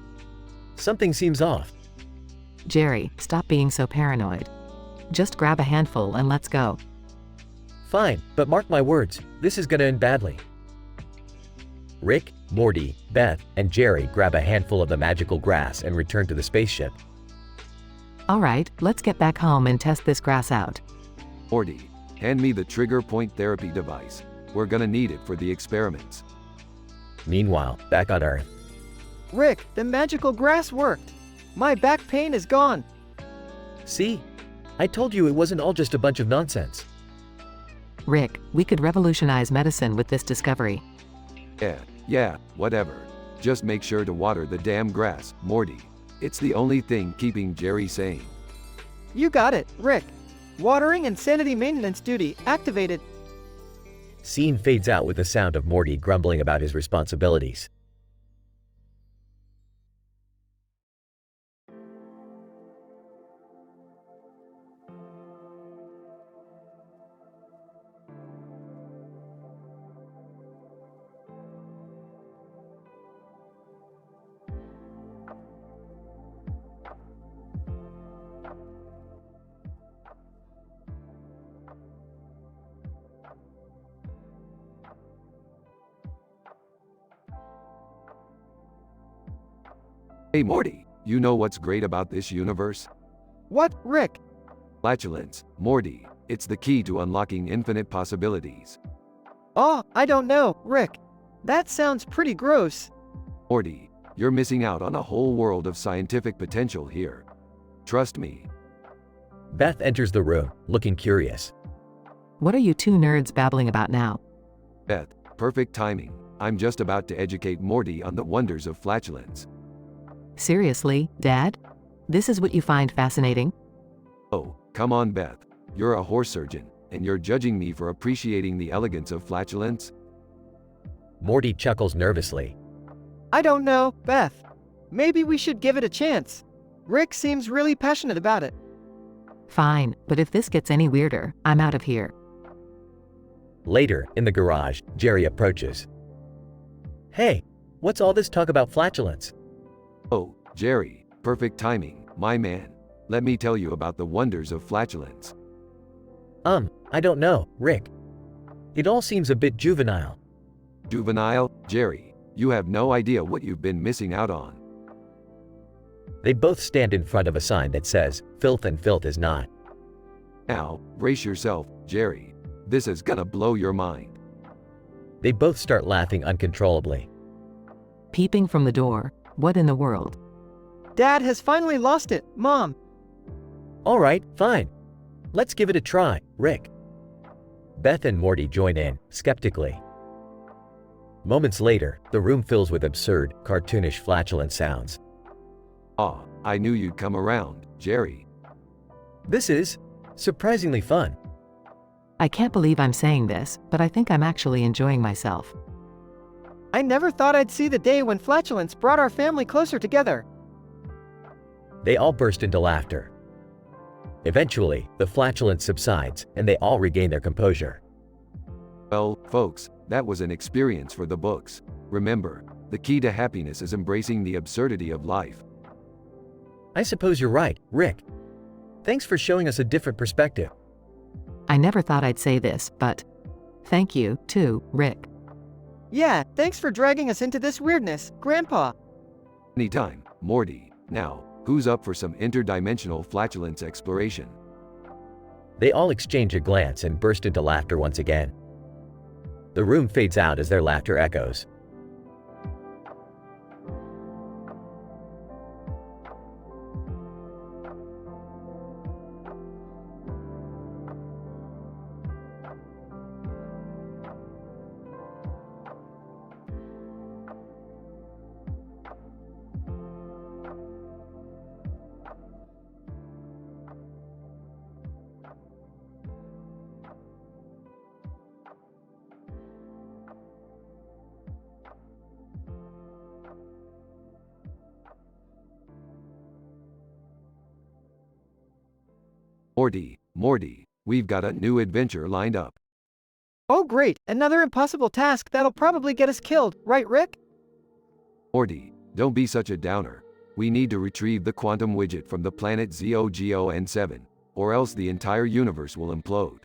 Something seems off. Jerry, stop being so paranoid. Just grab a handful and let's go. Fine, but mark my words, this is gonna end badly. Rick, Morty, Beth, and Jerry grab a handful of the magical grass and return to the spaceship. Alright, let's get back home and test this grass out. Morty, hand me the trigger point therapy device. We're gonna need it for the experiments. Meanwhile, back on Earth. Rick, the magical grass worked. My back pain is gone. See? I told you it wasn't all just a bunch of nonsense. Rick, we could revolutionize medicine with this discovery. Yeah, whatever. Just make sure to water the damn grass, Morty. It's the only thing keeping Jerry sane. You got it, Rick. Watering and sanity maintenance duty activated. Scene fades out with the sound of Morty grumbling about his responsibilities. Hey Morty, you know what's great about this universe? What, Rick? Flatulence, Morty. It's the key to unlocking infinite possibilities. Oh, I don't know, Rick. That sounds pretty gross. Morty, you're missing out on a whole world of scientific potential here. Trust me. Beth enters the room, looking curious. What are you two nerds babbling about now? Beth, perfect timing. I'm just about to educate Morty on the wonders of flatulence. Seriously, Dad? This is what you find fascinating? Oh, come on Beth. You're a horse surgeon, and you're judging me for appreciating the elegance of flatulence? Morty chuckles nervously. I don't know, Beth. Maybe we should give it a chance. Rick seems really passionate about it. Fine, but if this gets any weirder, I'm out of here. Later, in the garage, Jerry approaches. Hey, what's all this talk about flatulence? Oh, Jerry, perfect timing, my man. Let me tell you about the wonders of flatulence. I don't know, Rick. It all seems a bit juvenile. Juvenile? Jerry, you have no idea what you've been missing out on. They both stand in front of a sign that says, "Filth and filth is not." Now, brace yourself, Jerry. This is gonna blow your mind. They both start laughing uncontrollably. Peeping from the door, what in the world? Dad has finally lost it, Mom. All right, fine. Let's give it a try, Rick. Beth and Morty join in, skeptically. Moments later, the room fills with absurd, cartoonish flatulent sounds. Aw, I knew you'd come around, Jerry. This is surprisingly fun. I can't believe I'm saying this, but I think I'm actually enjoying myself. I never thought I'd see the day when flatulence brought our family closer together. They all burst into laughter. Eventually, the flatulence subsides, and they all regain their composure. Well, folks, that was an experience for the books. Remember, the key to happiness is embracing the absurdity of life. I suppose you're right, Rick. Thanks for showing us a different perspective. I never thought I'd say this, but thank you, too, Rick. Yeah, thanks for dragging us into this weirdness, Grandpa. Anytime, Morty. Now, who's up for some interdimensional flatulence exploration? They all exchange a glance and burst into laughter once again. The room fades out as their laughter echoes. Morty, we've got a new adventure lined up. Oh great, another impossible task that'll probably get us killed, right Rick? Morty, don't be such a downer. We need to retrieve the quantum widget from the planet ZOGON7, or else the entire universe will implode.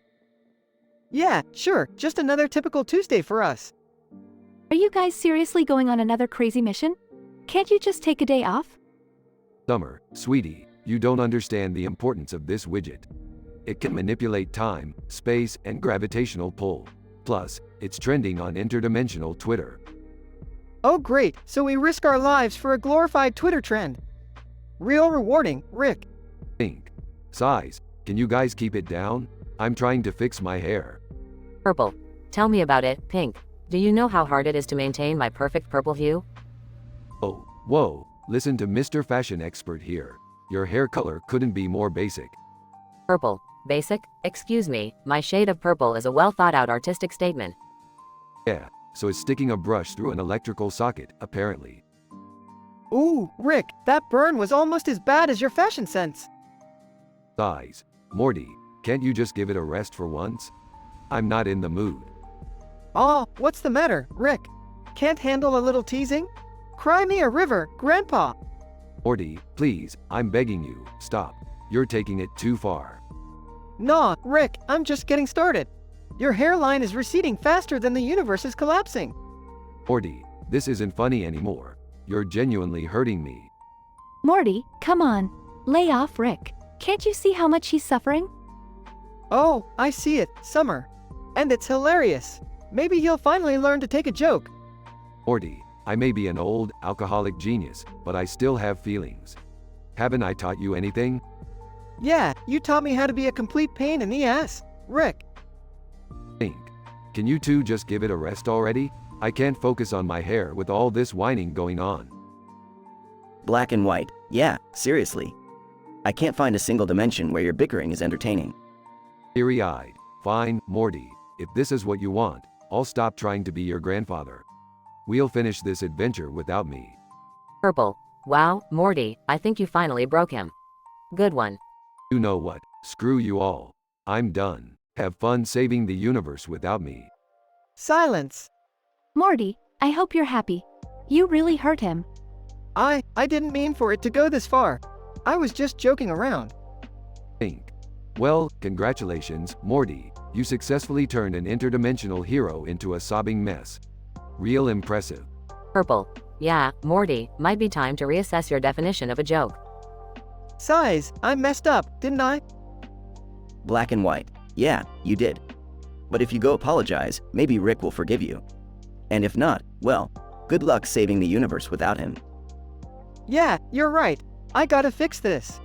Yeah, sure, just another typical Tuesday for us. Are you guys seriously going on another crazy mission? Can't you just take a day off? Summer, sweetie, you don't understand the importance of this widget. It can manipulate time, space, and gravitational pull. Plus, it's trending on interdimensional Twitter. Oh great, so we risk our lives for a glorified Twitter trend. Real rewarding, Rick. Pink. Size, can you guys keep it down? I'm trying to fix my hair. Purple. Tell me about it, Pink. Do you know how hard it is to maintain my perfect purple hue? Oh, whoa, listen to Mr. Fashion Expert here. Your hair color couldn't be more basic. Purple. Basic? Excuse me, my shade of purple is a well-thought-out artistic statement. Yeah, so is sticking a brush through an electrical socket, apparently. Ooh, Rick, that burn was almost as bad as your fashion sense. Size. Morty, can't you just give it a rest for once? I'm not in the mood. Oh, what's the matter, Rick? Can't handle a little teasing? Cry me a river, Grandpa. Morty, please, I'm begging you, stop. You're taking it too far. Nah, Rick, I'm just getting started. Your hairline is receding faster than the universe is collapsing. Morty, this isn't funny anymore. You're genuinely hurting me. Morty, come on. Lay off Rick. Can't you see how much he's suffering? Oh, I see it, Summer. And it's hilarious. Maybe he'll finally learn to take a joke. Morty, I may be an old, alcoholic genius, but I still have feelings. Haven't I taught you anything? Yeah, you taught me how to be a complete pain in the ass, Rick. Pink, can you two just give it a rest already? I can't focus on my hair with all this whining going on. Black and white, yeah, seriously. I can't find a single dimension where your bickering is entertaining. Teary-eyed. Fine, Morty, if this is what you want, I'll stop trying to be your grandfather. We'll finish this adventure without me. Purple. Wow, Morty, I think you finally broke him. Good one. You know what? Screw you all. I'm done. Have fun saving the universe without me. Silence. Morty, I hope you're happy. You really hurt him. I didn't mean for it to go this far. I was just joking around. Pink. Well, congratulations, Morty. You successfully turned an interdimensional hero into a sobbing mess. Real impressive. Purple. Yeah, Morty, might be time to reassess your definition of a joke. Size, I messed up, didn't I? Black and white, yeah, you did. But if you go apologize, maybe Rick will forgive you. And if not, well, good luck saving the universe without him. Yeah, you're right. I gotta fix this.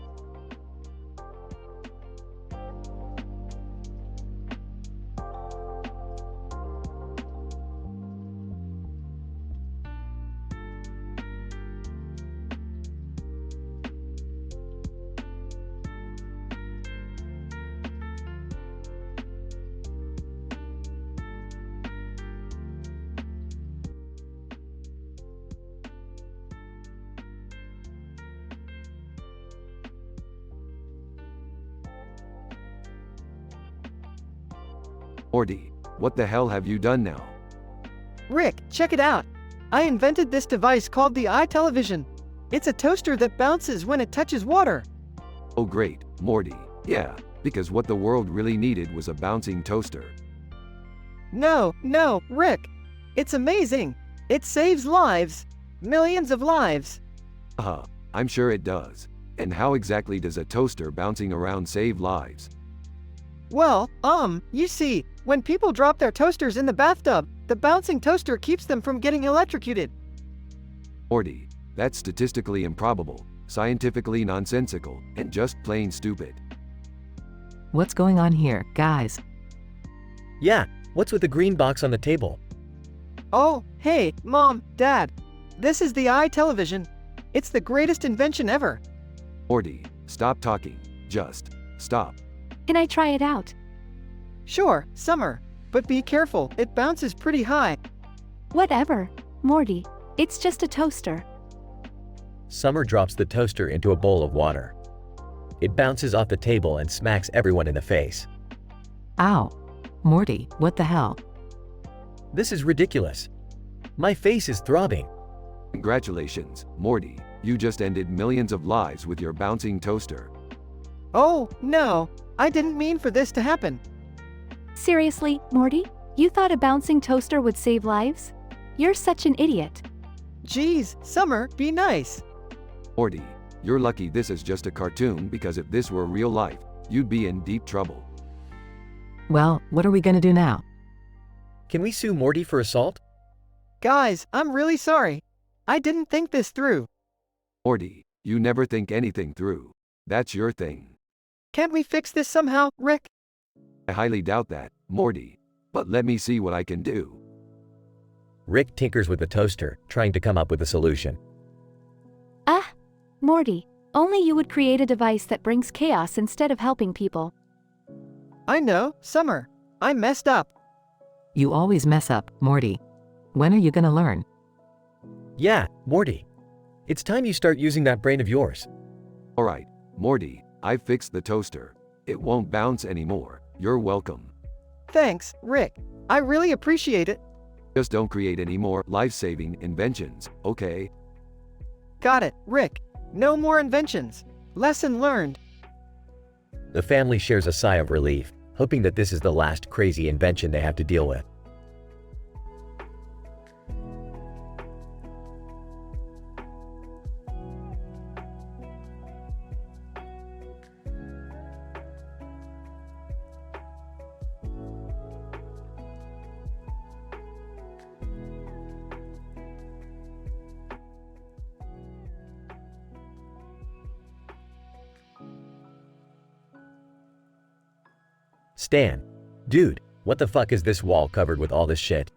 Morty, what the hell have you done now? Rick, check it out. I invented this device called the AiTelevision. It's a toaster that bounces when it touches water. Oh great, Morty. Yeah, because what the world really needed was a bouncing toaster. No, Rick. It's amazing. It saves lives. Millions of lives. I'm sure it does. And how exactly does a toaster bouncing around save lives? Well, you see, when people drop their toasters in the bathtub, the bouncing toaster keeps them from getting electrocuted. Morty, that's statistically improbable, scientifically nonsensical, and just plain stupid. What's going on here, guys? Yeah, what's with the green box on the table? Oh, hey, Mom, Dad. This is the AiTelevision. It's the greatest invention ever. Morty, stop talking. Just stop. Can I try it out? Sure, Summer. But be careful, it bounces pretty high. Whatever. Morty, it's just a toaster. Summer drops the toaster into a bowl of water. It bounces off the table and smacks everyone in the face. Ow. Morty, what the hell? This is ridiculous. My face is throbbing. Congratulations, Morty. You just ended millions of lives with your bouncing toaster. Oh, no. I didn't mean for this to happen. Seriously, Morty? You thought a bouncing toaster would save lives? You're such an idiot. Jeez, Summer, be nice. Morty, you're lucky this is just a cartoon because if this were real life, you'd be in deep trouble. Well, what are we gonna do now? Can we sue Morty for assault? Guys, I'm really sorry. I didn't think this through. Morty, you never think anything through. That's your thing. Can't we fix this somehow, Rick? I highly doubt that, Morty. But let me see what I can do. Rick tinkers with the toaster, trying to come up with a solution. Ah, Morty, only you would create a device that brings chaos instead of helping people. I know, Summer. I messed up. You always mess up, Morty. When are you gonna learn? Yeah, Morty. It's time you start using that brain of yours. Alright, Morty, I fixed the toaster. It won't bounce anymore. You're welcome. Thanks, Rick. I really appreciate it. Just don't create any more life-saving inventions, okay? Got it, Rick. No more inventions. Lesson learned. The family shares a sigh of relief, hoping that this is the last crazy invention they have to deal with. Stan. Dude, what the fuck is this wall covered with all this shit?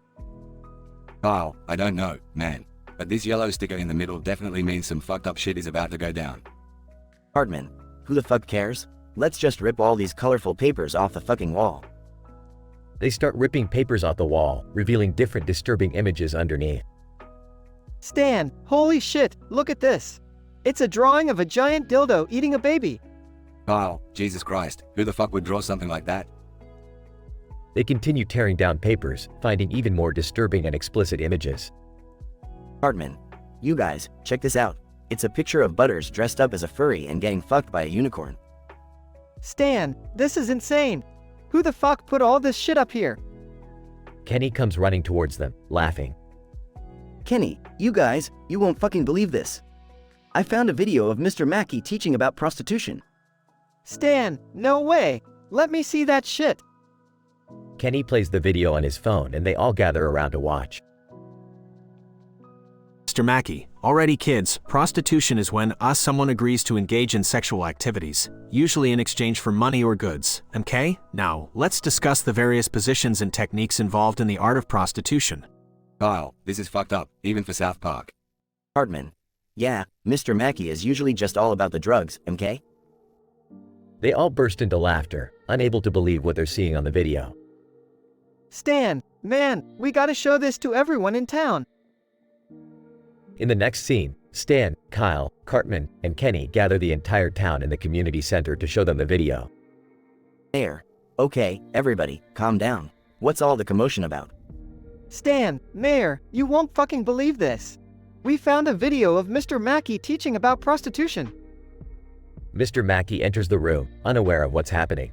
Kyle, I don't know, man. But this yellow sticker in the middle definitely means some fucked up shit is about to go down. Hardman, who the fuck cares? Let's just rip all these colorful papers off the fucking wall. They start ripping papers off the wall, revealing different disturbing images underneath. Stan, holy shit, look at this. It's a drawing of a giant dildo eating a baby. Kyle, Jesus Christ, who the fuck would draw something like that? They continue tearing down papers, finding even more disturbing and explicit images. Hardman, you guys, check this out. It's a picture of Butters dressed up as a furry and getting fucked by a unicorn. Stan, this is insane. Who the fuck put all this shit up here? Kenny comes running towards them, laughing. Kenny, you guys, you won't fucking believe this. I found a video of Mr. Mackey teaching about prostitution. Stan, no way. Let me see that shit. Kenny plays the video on his phone and they all gather around to watch. Mr. Mackey, already kids, prostitution is when someone agrees to engage in sexual activities, usually in exchange for money or goods. MK? Now, let's discuss the various positions and techniques involved in the art of prostitution. Kyle, this is fucked up, even for South Park. Hardman. Yeah, Mr. Mackey is usually just all about the drugs, MK? They all burst into laughter, unable to believe what they're seeing on the video. Stan, man, we gotta show this to everyone in town. In the next scene, Stan, Kyle, Cartman, and Kenny gather the entire town in the community center to show them the video. There. Okay, everybody, calm down. What's all the commotion about? Stan, Mayor, you won't fucking believe this. We found a video of Mr. Mackey teaching about prostitution. Mr. Mackey enters the room, unaware of what's happening.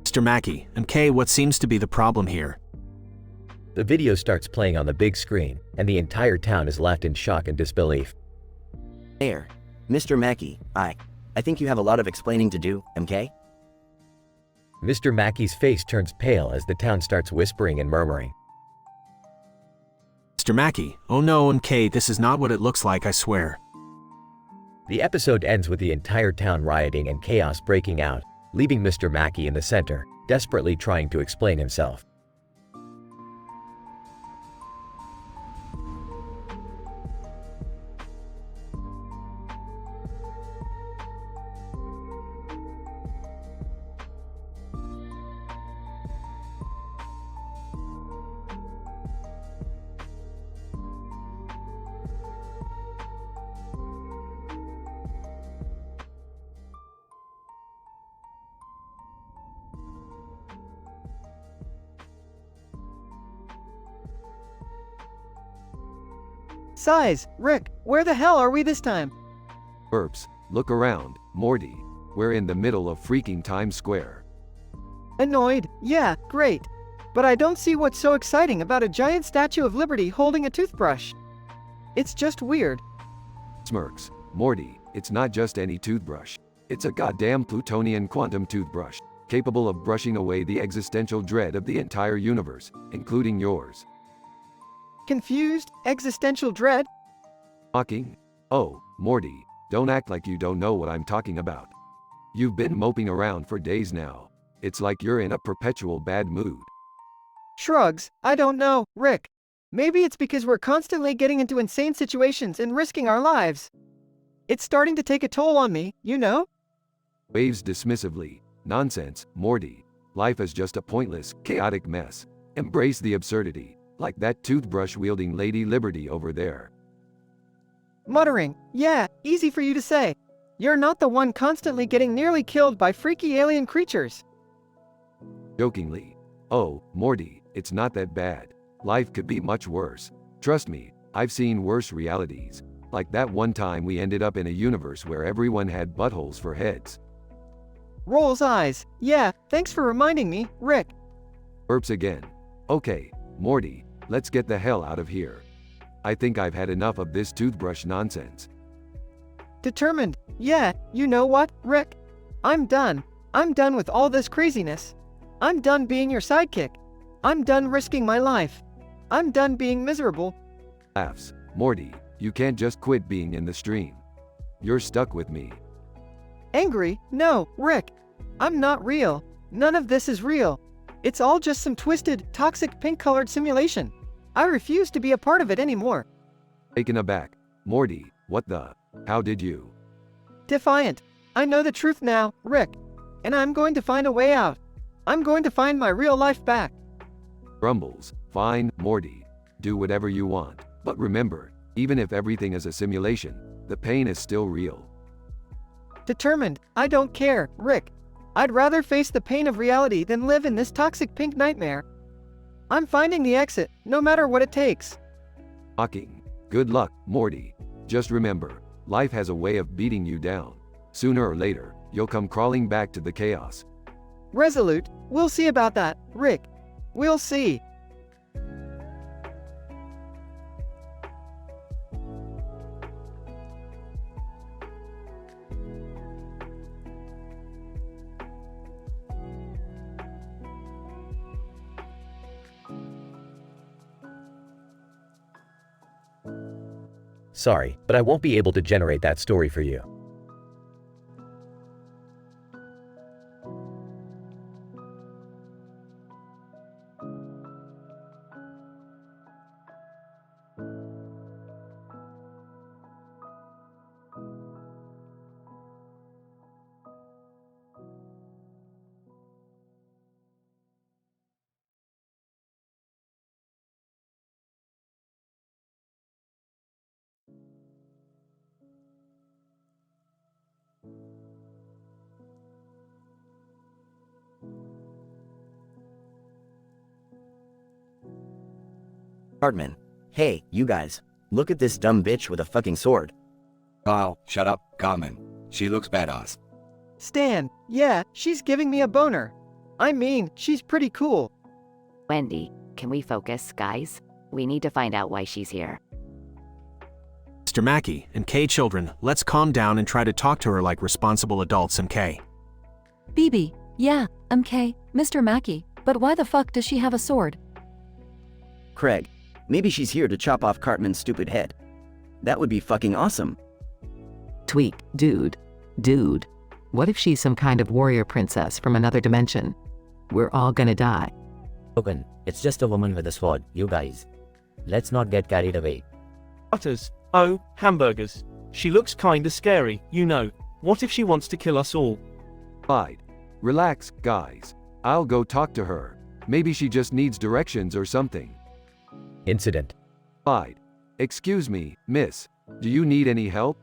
Mr. Mackey, MK, what seems to be the problem here? The video starts playing on the big screen, and the entire town is left in shock and disbelief. Mayor, Mr. Mackey, I think you have a lot of explaining to do, MK? Mr. Mackey's face turns pale as the town starts whispering and murmuring. Mr. Mackey, oh no, MK, this is not what it looks like, I swear. The episode ends with the entire town rioting and chaos breaking out, leaving Mr. Mackey in the center, desperately trying to explain himself. Size, Rick, where the hell are we this time? Burps, look around, Morty. We're in the middle of freaking Times Square. Annoyed, yeah, great. But I don't see what's so exciting about a giant Statue of Liberty holding a toothbrush. It's just weird. Smirks, Morty, it's not just any toothbrush. It's a goddamn plutonian quantum toothbrush, capable of brushing away the existential dread of the entire universe, including yours. Confused? Existential dread? Mocking? Oh, Morty, don't act like you don't know what I'm talking about. You've been moping around for days now. It's like you're in a perpetual bad mood. Shrugs, I don't know, Rick. Maybe it's because we're constantly getting into insane situations and risking our lives. It's starting to take a toll on me, you know? Waves dismissively. Nonsense, Morty. Life is just a pointless, chaotic mess. Embrace the absurdity, like that toothbrush-wielding Lady Liberty over there. Muttering, yeah, easy for you to say. You're not the one constantly getting nearly killed by freaky alien creatures. Jokingly. Oh, Morty, it's not that bad. Life could be much worse. Trust me, I've seen worse realities. Like that one time we ended up in a universe where everyone had buttholes for heads. Rolls eyes, yeah, thanks for reminding me, Rick. Burps again. Okay, Morty, let's get the hell out of here. I think I've had enough of this toothbrush nonsense. Determined, yeah, you know what, Rick? I'm done. I'm done with all this craziness. I'm done being your sidekick. I'm done risking my life. I'm done being miserable. Laughs. Morty, you can't just quit being in the stream. You're stuck with me. Angry? No, Rick. I'm not real. None of this is real. It's all just some twisted, toxic pink-colored simulation. I refuse to be a part of it anymore. Taken aback. Morty, what the? How did you? Defiant. I know the truth now, Rick. And I'm going to find a way out. I'm going to find my real life back. Grumbles. Fine, Morty. Do whatever you want. But remember, even if everything is a simulation, the pain is still real. Determined. I don't care, Rick. I'd rather face the pain of reality than live in this toxic pink nightmare. I'm finding the exit, no matter what it takes. Mocking. Good luck, Morty. Just remember, life has a way of beating you down. Sooner or later, you'll come crawling back to the chaos. Resolute. We'll see about that, Rick. We'll see. Sorry, but I won't be able to generate that story for you. Cartman. Hey, you guys. Look at this dumb bitch with a fucking sword. Kyle, shut up, Cartman. She looks badass. Stan, yeah, she's giving me a boner. I mean, she's pretty cool. Wendy, can we focus, guys? We need to find out why she's here. Mr. Mackey and Kay children, let's calm down and try to talk to her like responsible adults, MK. BB, yeah, MK, Mr. Mackey, but why the fuck does she have a sword? Craig. Maybe she's here to chop off Cartman's stupid head. That would be fucking awesome. Tweak, dude. What if she's some kind of warrior princess from another dimension? We're all gonna die. Logan, it's just a woman with a sword, you guys. Let's not get carried away. Butters. Oh, hamburgers. She looks kinda scary, you know. What if she wants to kill us all? Clyde. Relax, guys. I'll go talk to her. Maybe she just needs directions or something. Incident. Clyde. Excuse me, miss. Do you need any help?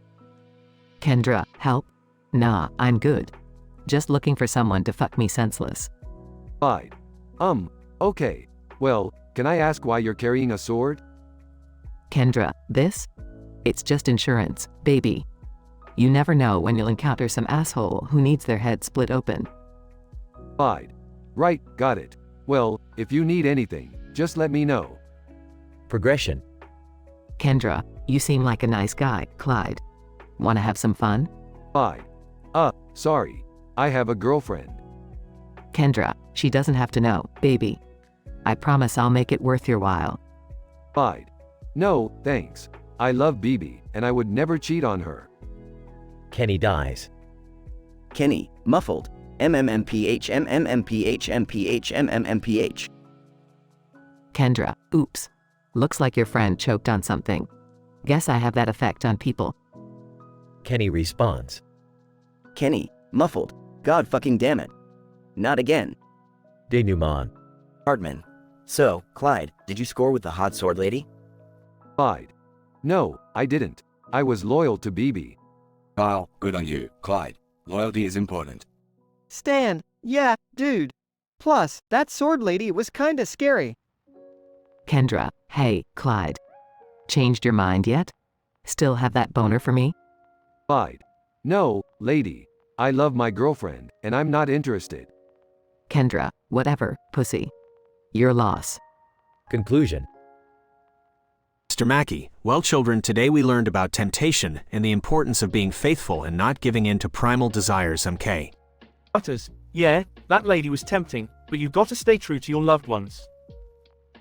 Kendra, help? Nah, I'm good. Just looking for someone to fuck me senseless. Clyde. Okay. Well, can I ask why you're carrying a sword? Kendra, this? It's just insurance, baby. You never know when you'll encounter some asshole who needs their head split open. Clyde. Right, got it. Well, if you need anything, just let me know. Progression. Kendra, you seem like a nice guy, Clyde. Wanna have some fun? Clyde. Sorry. I have a girlfriend. Kendra, she doesn't have to know, baby. I promise I'll make it worth your while. Clyde. No, thanks. I love BB, and I would never cheat on her. Kenny dies. Kenny, muffled. MMMPH. Kendra, oops. Looks like your friend choked on something. Guess I have that effect on people. Kenny responds. Kenny, muffled. God fucking damn it. Not again. Denouement. Hardman. So, Clyde, did you score with the hot sword lady? Clyde. No, I didn't. I was loyal to BB. Kyle, good on you. Clyde, loyalty is important. Stan, yeah, dude. Plus, that sword lady was kinda scary. Kendra, hey, Clyde. Changed your mind yet? Still have that boner for me? Clyde. No, lady. I love my girlfriend, and I'm not interested. Kendra, whatever, pussy. Your loss. Conclusion. Mr. Mackey, well children, today we learned about temptation and the importance of being faithful and not giving in to primal desires. MK. Butters, yeah, that lady was tempting, but you've got to stay true to your loved ones.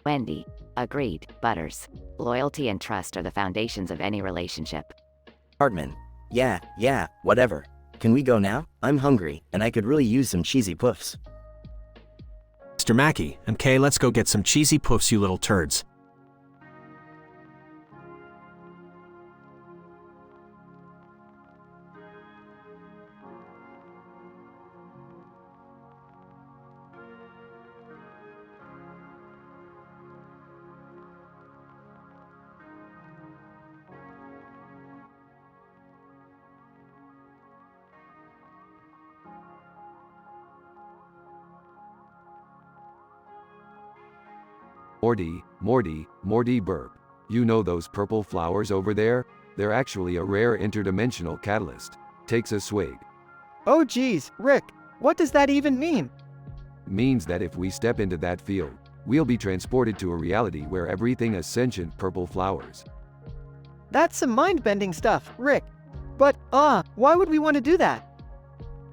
Wendy. Agreed, Butters. Loyalty and trust are the foundations of any relationship. Hardman. Yeah, whatever. Can we go now? I'm hungry, and I could really use some cheesy puffs. Mr. Mackey, MK, let's go get some cheesy puffs, you little turds. Morty burp. You know those purple flowers over there? They're actually a rare interdimensional catalyst. Takes a swig. Oh geez, Rick, what does that even mean? Means that if we step into that field, we'll be transported to a reality where everything is sentient purple flowers. That's some mind-bending stuff, Rick. But, why would we want to do that?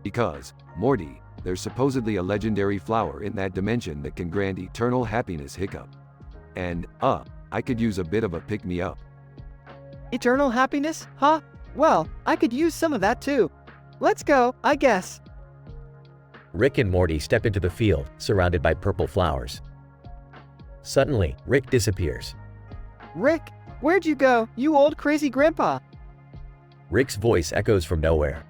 Because, Morty, there's supposedly a legendary flower in that dimension that can grant eternal happiness hiccup. And, I could use a bit of a pick-me-up. Eternal happiness, huh? Well, I could use some of that too. Let's go, I guess. Rick and Morty step into the field, surrounded by purple flowers. Suddenly, Rick disappears. Rick, where'd you go, you old crazy grandpa? Rick's voice echoes from nowhere.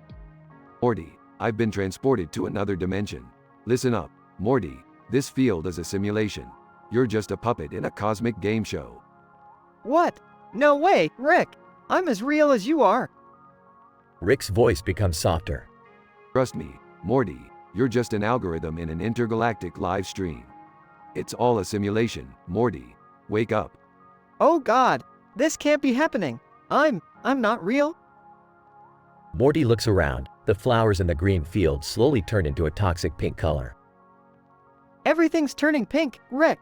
Morty, I've been transported to another dimension. Listen up, Morty, this field is a simulation. You're just a puppet in a cosmic game show. What? No way, Rick. I'm as real as you are. Rick's voice becomes softer. Trust me, Morty, you're just an algorithm in an intergalactic live stream. It's all a simulation, Morty. Wake up. Oh God, this can't be happening. I'm not real. Morty looks around. The flowers in the green field slowly turn into a toxic pink color. Everything's turning pink, Rick.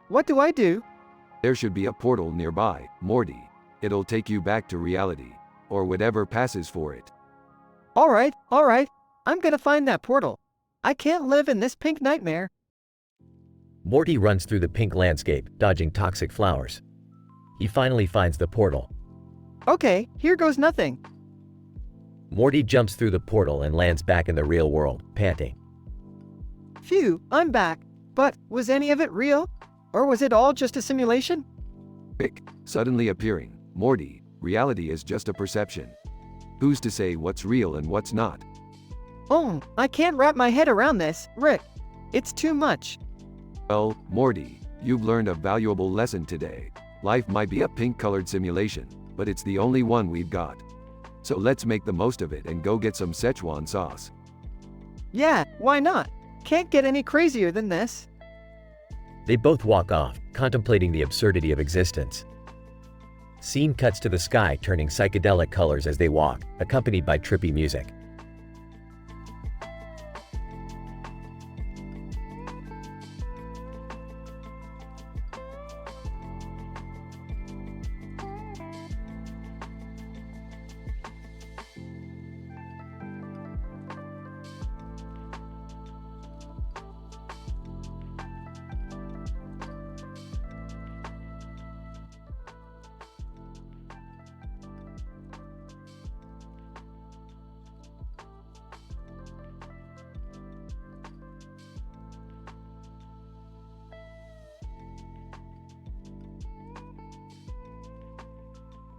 What do I do? There should be a portal nearby, Morty. It'll take you back to reality, or whatever passes for it. All right. I'm gonna find that portal. I can't live in this pink nightmare. Morty runs through the pink landscape, dodging toxic flowers. He finally finds the portal. Okay, here goes nothing. Morty jumps through the portal and lands back in the real world, panting. Phew, I'm back. But was any of it real? Or was it all just a simulation? Rick, suddenly appearing. Morty, reality is just a perception. Who's to say what's real and what's not? I can't wrap my head around this, Rick. It's too much. Well, Morty, you've learned a valuable lesson today. Life might be a pink-colored simulation, but it's the only one we've got. So let's make the most of it and go get some Szechuan sauce. Yeah, why not? Can't get any crazier than this. They both walk off, contemplating the absurdity of existence. Scene cuts to the sky turning psychedelic colors as they walk, accompanied by trippy music.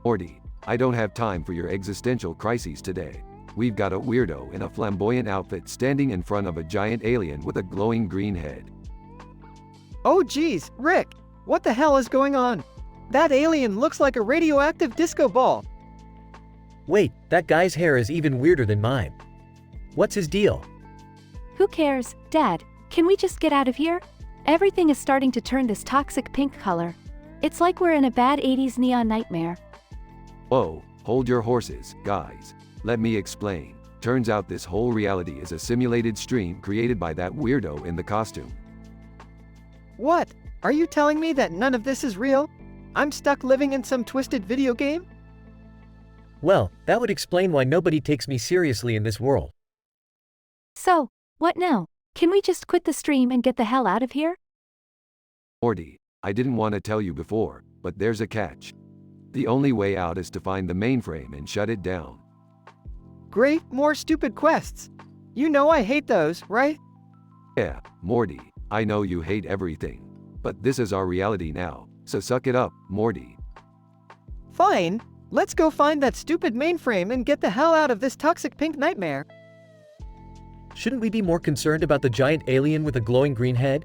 Morty, I don't have time for your existential crises today. We've got a weirdo in a flamboyant outfit standing in front of a giant alien with a glowing green head. Oh geez, Rick! What the hell is going on? That alien looks like a radioactive disco ball. Wait, that guy's hair is even weirder than mine. What's his deal? Who cares, Dad? Can we just get out of here? Everything is starting to turn this toxic pink color. It's like we're in a bad 80s neon nightmare. Whoa, hold your horses, guys. Let me explain. Turns out this whole reality is a simulated stream created by that weirdo in the costume. What? Are you telling me that none of this is real? I'm stuck living in some twisted video game? Well, that would explain why nobody takes me seriously in this world. So, what now? Can we just quit the stream and get the hell out of here? Morty, I didn't want to tell you before, but there's a catch. The only way out is to find the mainframe and shut it down. Great, more stupid quests. You know I hate those, right? Yeah, Morty, I know you hate everything. But this is our reality now, so suck it up, Morty. Fine, let's go find that stupid mainframe and get the hell out of this toxic pink nightmare. Shouldn't we be more concerned about the giant alien with a glowing green head?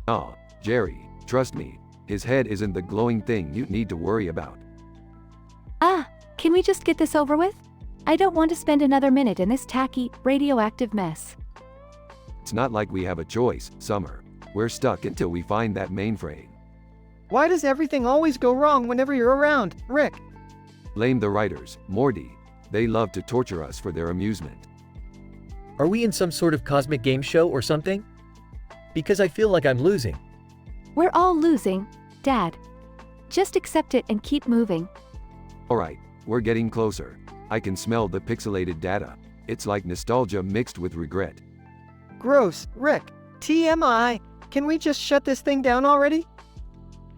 Aw, Jerry, trust me, his head isn't the glowing thing you need to worry about. Can we just get this over with? I don't want to spend another minute in this tacky, radioactive mess. It's not like we have a choice, Summer. We're stuck until we find that mainframe. Why does everything always go wrong whenever you're around, Rick? Blame the writers, Morty. They love to torture us for their amusement. Are we in some sort of cosmic game show or something? Because I feel like I'm losing. We're all losing, Dad. Just accept it and keep moving. Alright, we're getting closer. I can smell the pixelated data. It's like nostalgia mixed with regret. Gross, Rick. TMI. Can we just shut this thing down already?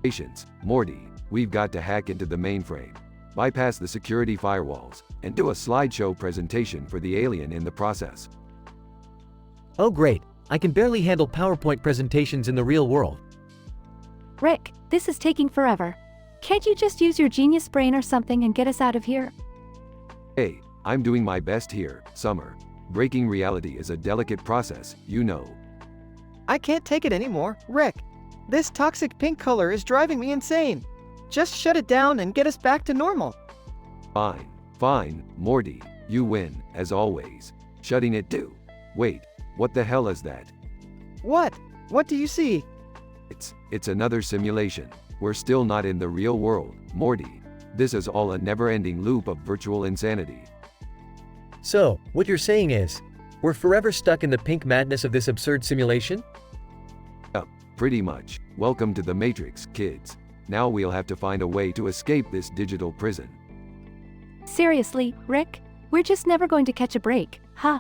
Patience, Morty. We've got to hack into the mainframe, bypass the security firewalls, and do a slideshow presentation for the alien in the process. Oh great, I can barely handle PowerPoint presentations in the real world. Rick, this is taking forever. Can't you just use your genius brain or something and get us out of here? Hey, I'm doing my best here, Summer. Breaking reality is a delicate process, you know. I can't take it anymore, Rick. This toxic pink color is driving me insane. Just shut it down and get us back to normal. Fine, Morty. You win, as always. Shutting it do. Wait, what the hell is that? What? What do you see? It's another simulation. We're still not in the real world, Morty. This is all a never-ending loop of virtual insanity. So, what you're saying is, we're forever stuck in the pink madness of this absurd simulation? Yup, pretty much. Welcome to the Matrix, kids. Now we'll have to find a way to escape this digital prison. Seriously, Rick? We're just never going to catch a break, huh?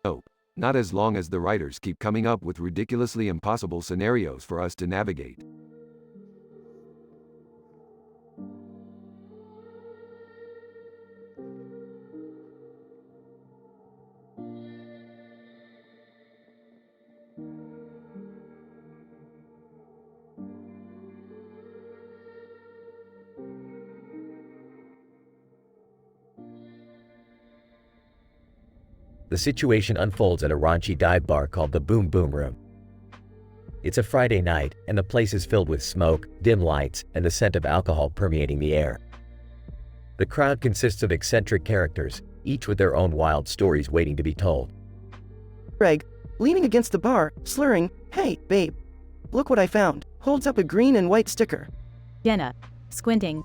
Nope. Not as long as the writers keep coming up with ridiculously impossible scenarios for us to navigate. The situation unfolds at a raunchy dive bar called the Boom Boom Room. It's a Friday night, and the place is filled with smoke, dim lights, and the scent of alcohol permeating the air. The crowd consists of eccentric characters, each with their own wild stories waiting to be told. Greg, leaning against the bar, slurring, "Hey, babe, look what I found," holds up a green and white sticker. Jenna, squinting,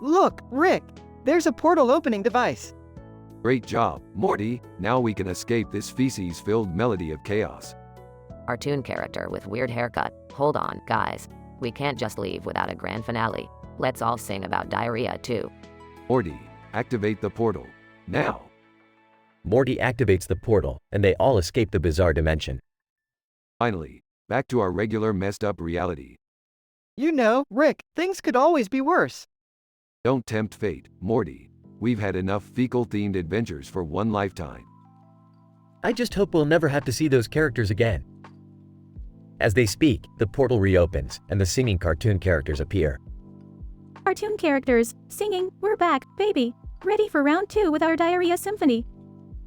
Look, Rick! There's a portal opening device. Great job, Morty. Now we can escape this feces-filled melody of chaos. Cartoon character with weird haircut. Hold on, guys. We can't just leave without a grand finale. Let's all sing about diarrhea too. Morty, activate the portal. Now! Morty activates the portal, and they all escape the bizarre dimension. Finally, back to our regular messed up reality. You know, Rick, things could always be worse. Don't tempt fate, Morty. We've had enough fecal-themed adventures for one lifetime. I just hope we'll never have to see those characters again. As they speak, the portal reopens, and the singing cartoon characters appear. Cartoon characters, singing, we're back, baby. Ready for round 2 with our diarrhea symphony.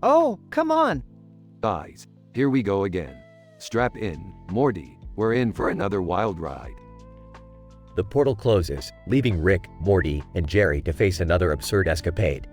Oh, come on. Guys, here we go again. Strap in, Morty. We're in for another wild ride. The portal closes, leaving Rick, Morty, and Jerry to face another absurd escapade.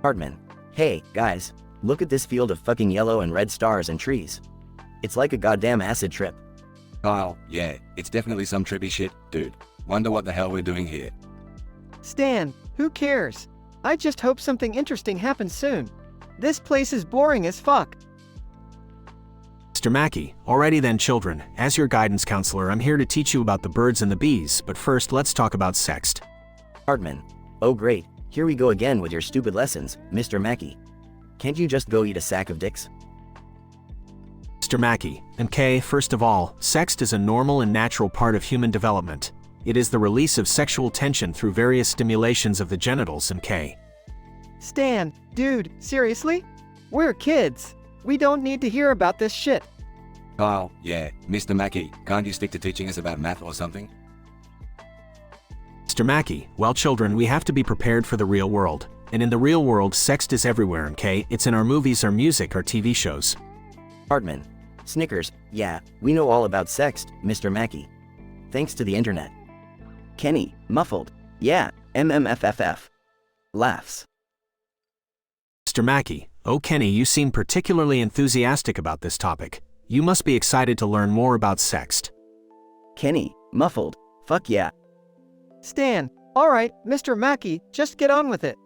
Hardman. Hey, guys. Look at this field of fucking yellow and red stars and trees. It's like a goddamn acid trip. Kyle, yeah, it's definitely some trippy shit, dude. Wonder what the hell we're doing here. Stan, who cares? I just hope something interesting happens soon. This place is boring as fuck. Mr. Mackey, alrighty then children, as your guidance counselor I'm here to teach you about the birds and the bees, but first let's talk about sext. Hardman. Oh great, here we go again with your stupid lessons, Mr. Mackey. Can't you just go eat a sack of dicks? Mr. Mackey, MK, first of all, sext is a normal and natural part of human development. It is the release of sexual tension through various stimulations of the genitals, MK. Stan, dude, seriously? We're kids. We don't need to hear about this shit. Kyle, yeah, Mr. Mackey, can't you stick to teaching us about math or something? Mr. Mackey, well children, we have to be prepared for the real world. And in the real world, sext is everywhere, MK. It's in our movies, our music, our TV shows. Hardman. Snickers, yeah, we know all about sext, Mr. Mackey. Thanks to the internet. Kenny, muffled, yeah, MMFFF. Laughs. Mr. Mackey, oh Kenny, you seem particularly enthusiastic about this topic. You must be excited to learn more about sext. Kenny, muffled, fuck yeah. Stan, alright, Mr. Mackey, just get on with it.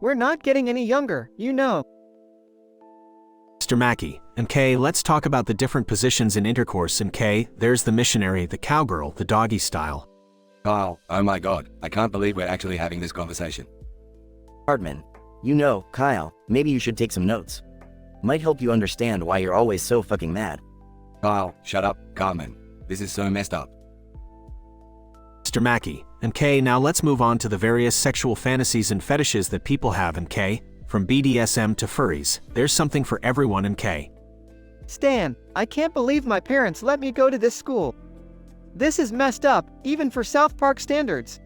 We're not getting any younger, you know. Mr. Mackey, MK, let's talk about the different positions in intercourse, MK. There's the missionary, the cowgirl, the doggy style. Kyle, oh my god, I can't believe we're actually having this conversation. Hardman. You know, Kyle, maybe you should take some notes. Might help you understand why you're always so fucking mad. Kyle, shut up, Carmen. This is so messed up. Mr. Mackey, MK, now let's move on to the various sexual fantasies and fetishes that people have, MK. From BDSM to furries, there's something for everyone, MK. Stan, I can't believe my parents let me go to this school. This is messed up, even for South Park standards.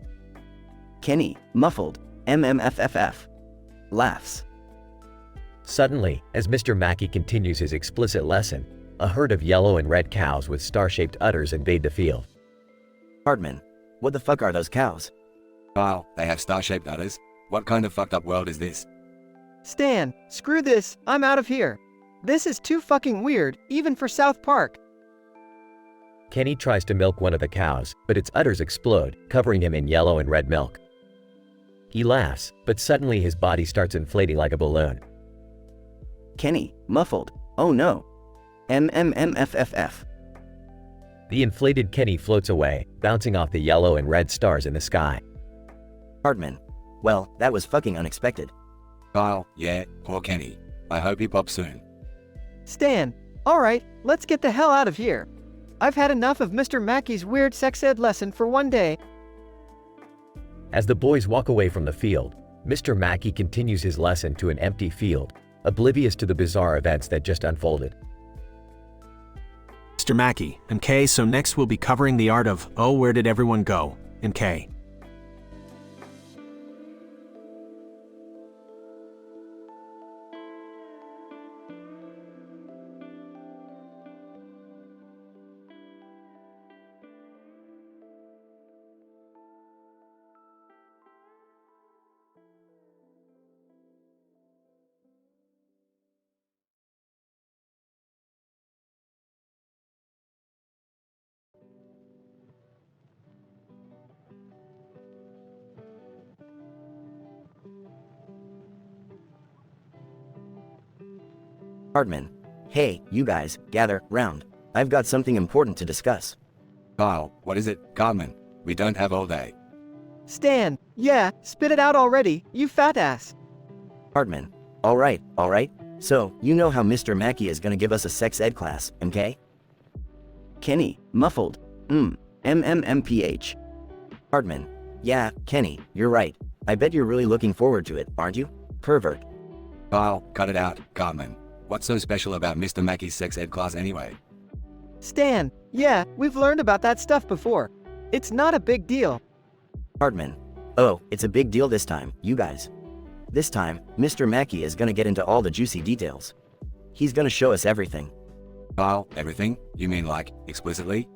Kenny, muffled, MMFFF. Laughs. Suddenly, as Mr. Mackey continues his explicit lesson, a herd of yellow and red cows with star-shaped udders invade the field. Hardman. What the fuck are those cows? Kyle, they have star-shaped udders? What kind of fucked up world is this? Stan, screw this, I'm out of here. This is too fucking weird, even for South Park. Kenny tries to milk one of the cows, but its udders explode, covering him in yellow and red milk. He laughs, but suddenly his body starts inflating like a balloon. Kenny, muffled, oh no. MMMFFF. The inflated Kenny floats away, bouncing off the yellow and red stars in the sky. Hardman. Well, that was fucking unexpected. Kyle, yeah, poor Kenny. I hope he pops soon. Stan, alright, let's get the hell out of here. I've had enough of Mr. Mackey's weird sex ed lesson for one day. As the boys walk away from the field, Mr. Mackey continues his lesson to an empty field, oblivious to the bizarre events that just unfolded. Mr. Mackey, MK, so next we'll be covering the art of, oh, where did everyone go, MK. Hardman. Hey, you guys, gather round. I've got something important to discuss. Kyle, what is it, Cartman? We don't have all day. Stan, yeah, spit it out already, you fat ass. Hardman. Alright. So, you know how Mr. Mackey is gonna give us a sex ed class, MK? Kenny, muffled. MMMPH. Hardman. Yeah, Kenny, you're right. I bet you're really looking forward to it, aren't you? Pervert. Kyle, cut it out, Cartman. What's so special about Mr. Mackey's sex ed class anyway? Stan, yeah, we've learned about that stuff before. It's not a big deal. Hardman. Oh, it's a big deal this time, you guys. This time, Mr. Mackey is gonna get into all the juicy details. He's gonna show us everything. Kyle, everything? You mean like, explicitly?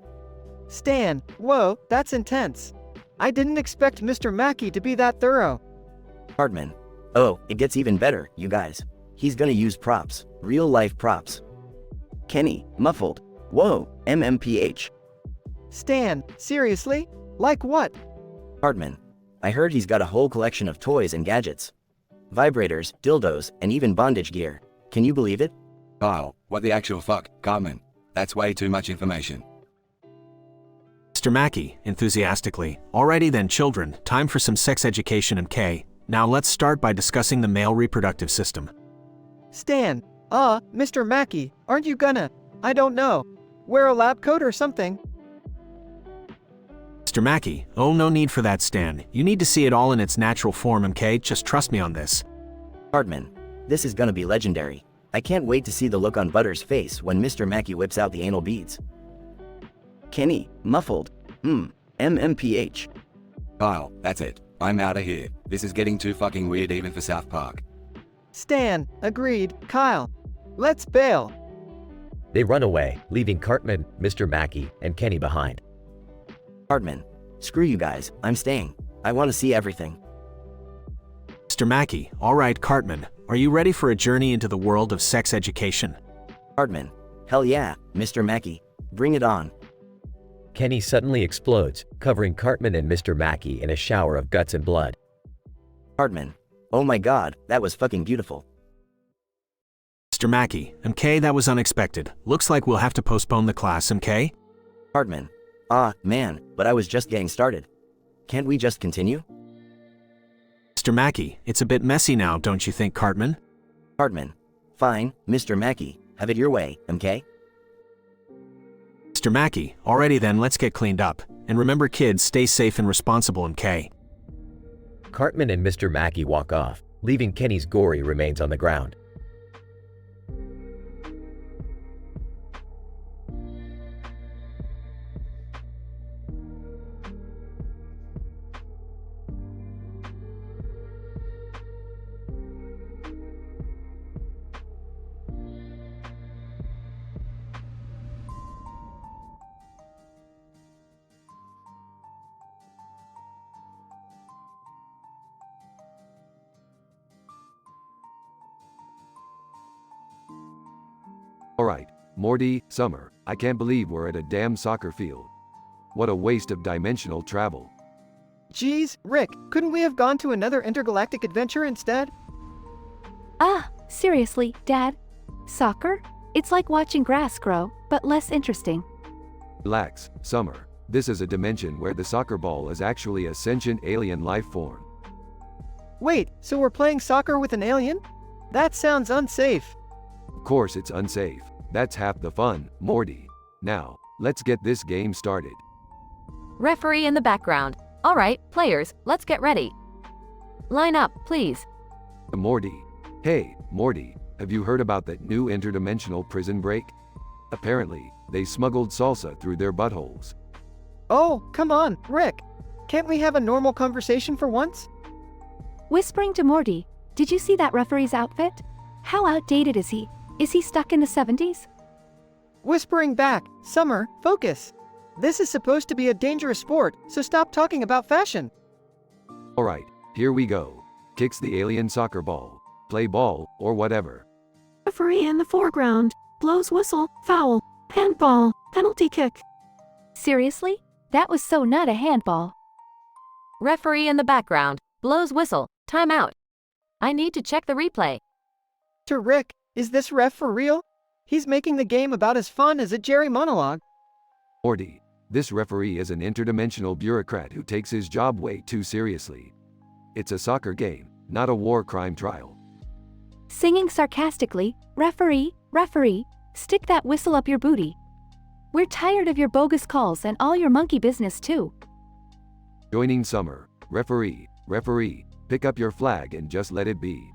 Stan, whoa, that's intense. I didn't expect Mr. Mackey to be that thorough. Hardman. Oh, it gets even better, you guys. He's gonna use props, real-life props. Kenny, muffled. Whoa, MMPH. Stan, seriously? Like what? Hardman. I heard he's got a whole collection of toys and gadgets. Vibrators, dildos, and even bondage gear. Can you believe it? Kyle, what the actual fuck, Cartman? That's way too much information. Mr. Mackey, enthusiastically. Alrighty then, children, time for some sex education, MK. Now let's start by discussing the male reproductive system. Stan, Mr. Mackey, aren't you gonna, I don't know, wear a lab coat or something? Mr. Mackey, oh, no need for that, Stan. You need to see it all in its natural form, MK, just trust me on this. Hardman. This is gonna be legendary. I can't wait to see the look on Butter's face when Mr. Mackey whips out the anal beads. Kenny, muffled. MMPH. Kyle, that's it. I'm out of here. This is getting too fucking weird even for South Park. Stan, agreed. Kyle, let's bail. They run away, leaving Cartman, Mr. Mackey, and Kenny behind. Hardman. Screw you guys, I'm staying. I want to see everything. Mr. Mackey, alright, Cartman, are you ready for a journey into the world of sex education? Hardman. Hell yeah, Mr. Mackey. Bring it on. Kenny suddenly explodes, covering Cartman and Mr. Mackey in a shower of guts and blood. Hardman. Oh my god, that was fucking beautiful. Mr. Mackey, MK, that was unexpected. Looks like we'll have to postpone the class, MK? Hardman. Man, but I was just getting started. Can't we just continue? Mr. Mackey, it's a bit messy now, don't you think, Cartman? Hardman. Fine, Mr. Mackey, have it your way, MK? Mr. Mackey, alrighty then, let's get cleaned up. And remember kids, stay safe and responsible, MK. Cartman and Mr. Mackey walk off, leaving Kenny's gory remains on the ground. Alright, Morty, Summer, I can't believe we're at a damn soccer field. What a waste of dimensional travel. Geez, Rick, couldn't we have gone to another intergalactic adventure instead? Seriously, Dad? Soccer? It's like watching grass grow, but less interesting. Relax, Summer. This is a dimension where the soccer ball is actually a sentient alien life form. Wait, so we're playing soccer with an alien? That sounds unsafe. Of course it's unsafe. That's half the fun, Morty. Now, let's get this game started. Referee in the background. Alright, players, let's get ready. Line up, please. Morty. Hey, Morty, have you heard about that new interdimensional prison break? Apparently, they smuggled salsa through their buttholes. Oh, come on, Rick. Can't we have a normal conversation for once? Whispering to Morty, did you see that referee's outfit? How outdated is he? Is he stuck in the 70s? Whispering back, Summer, focus. This is supposed to be a dangerous sport, so stop talking about fashion. Alright, here we go. Kicks the alien soccer ball. Play ball, or whatever. Referee in the foreground. Blows whistle. Foul. Handball. Penalty kick. Seriously? That was so not a handball. Referee in the background. Blows whistle. Timeout. I need to check the replay. To Rick, is this ref for real? He's making the game about as fun as a Jerry monologue. Morty, this referee is an interdimensional bureaucrat who takes his job way too seriously. It's a soccer game, not a war crime trial. Singing sarcastically, referee, referee, stick that whistle up your booty. We're tired of your bogus calls and all your monkey business too. Joining Summer, referee, referee, pick up your flag and just let it be.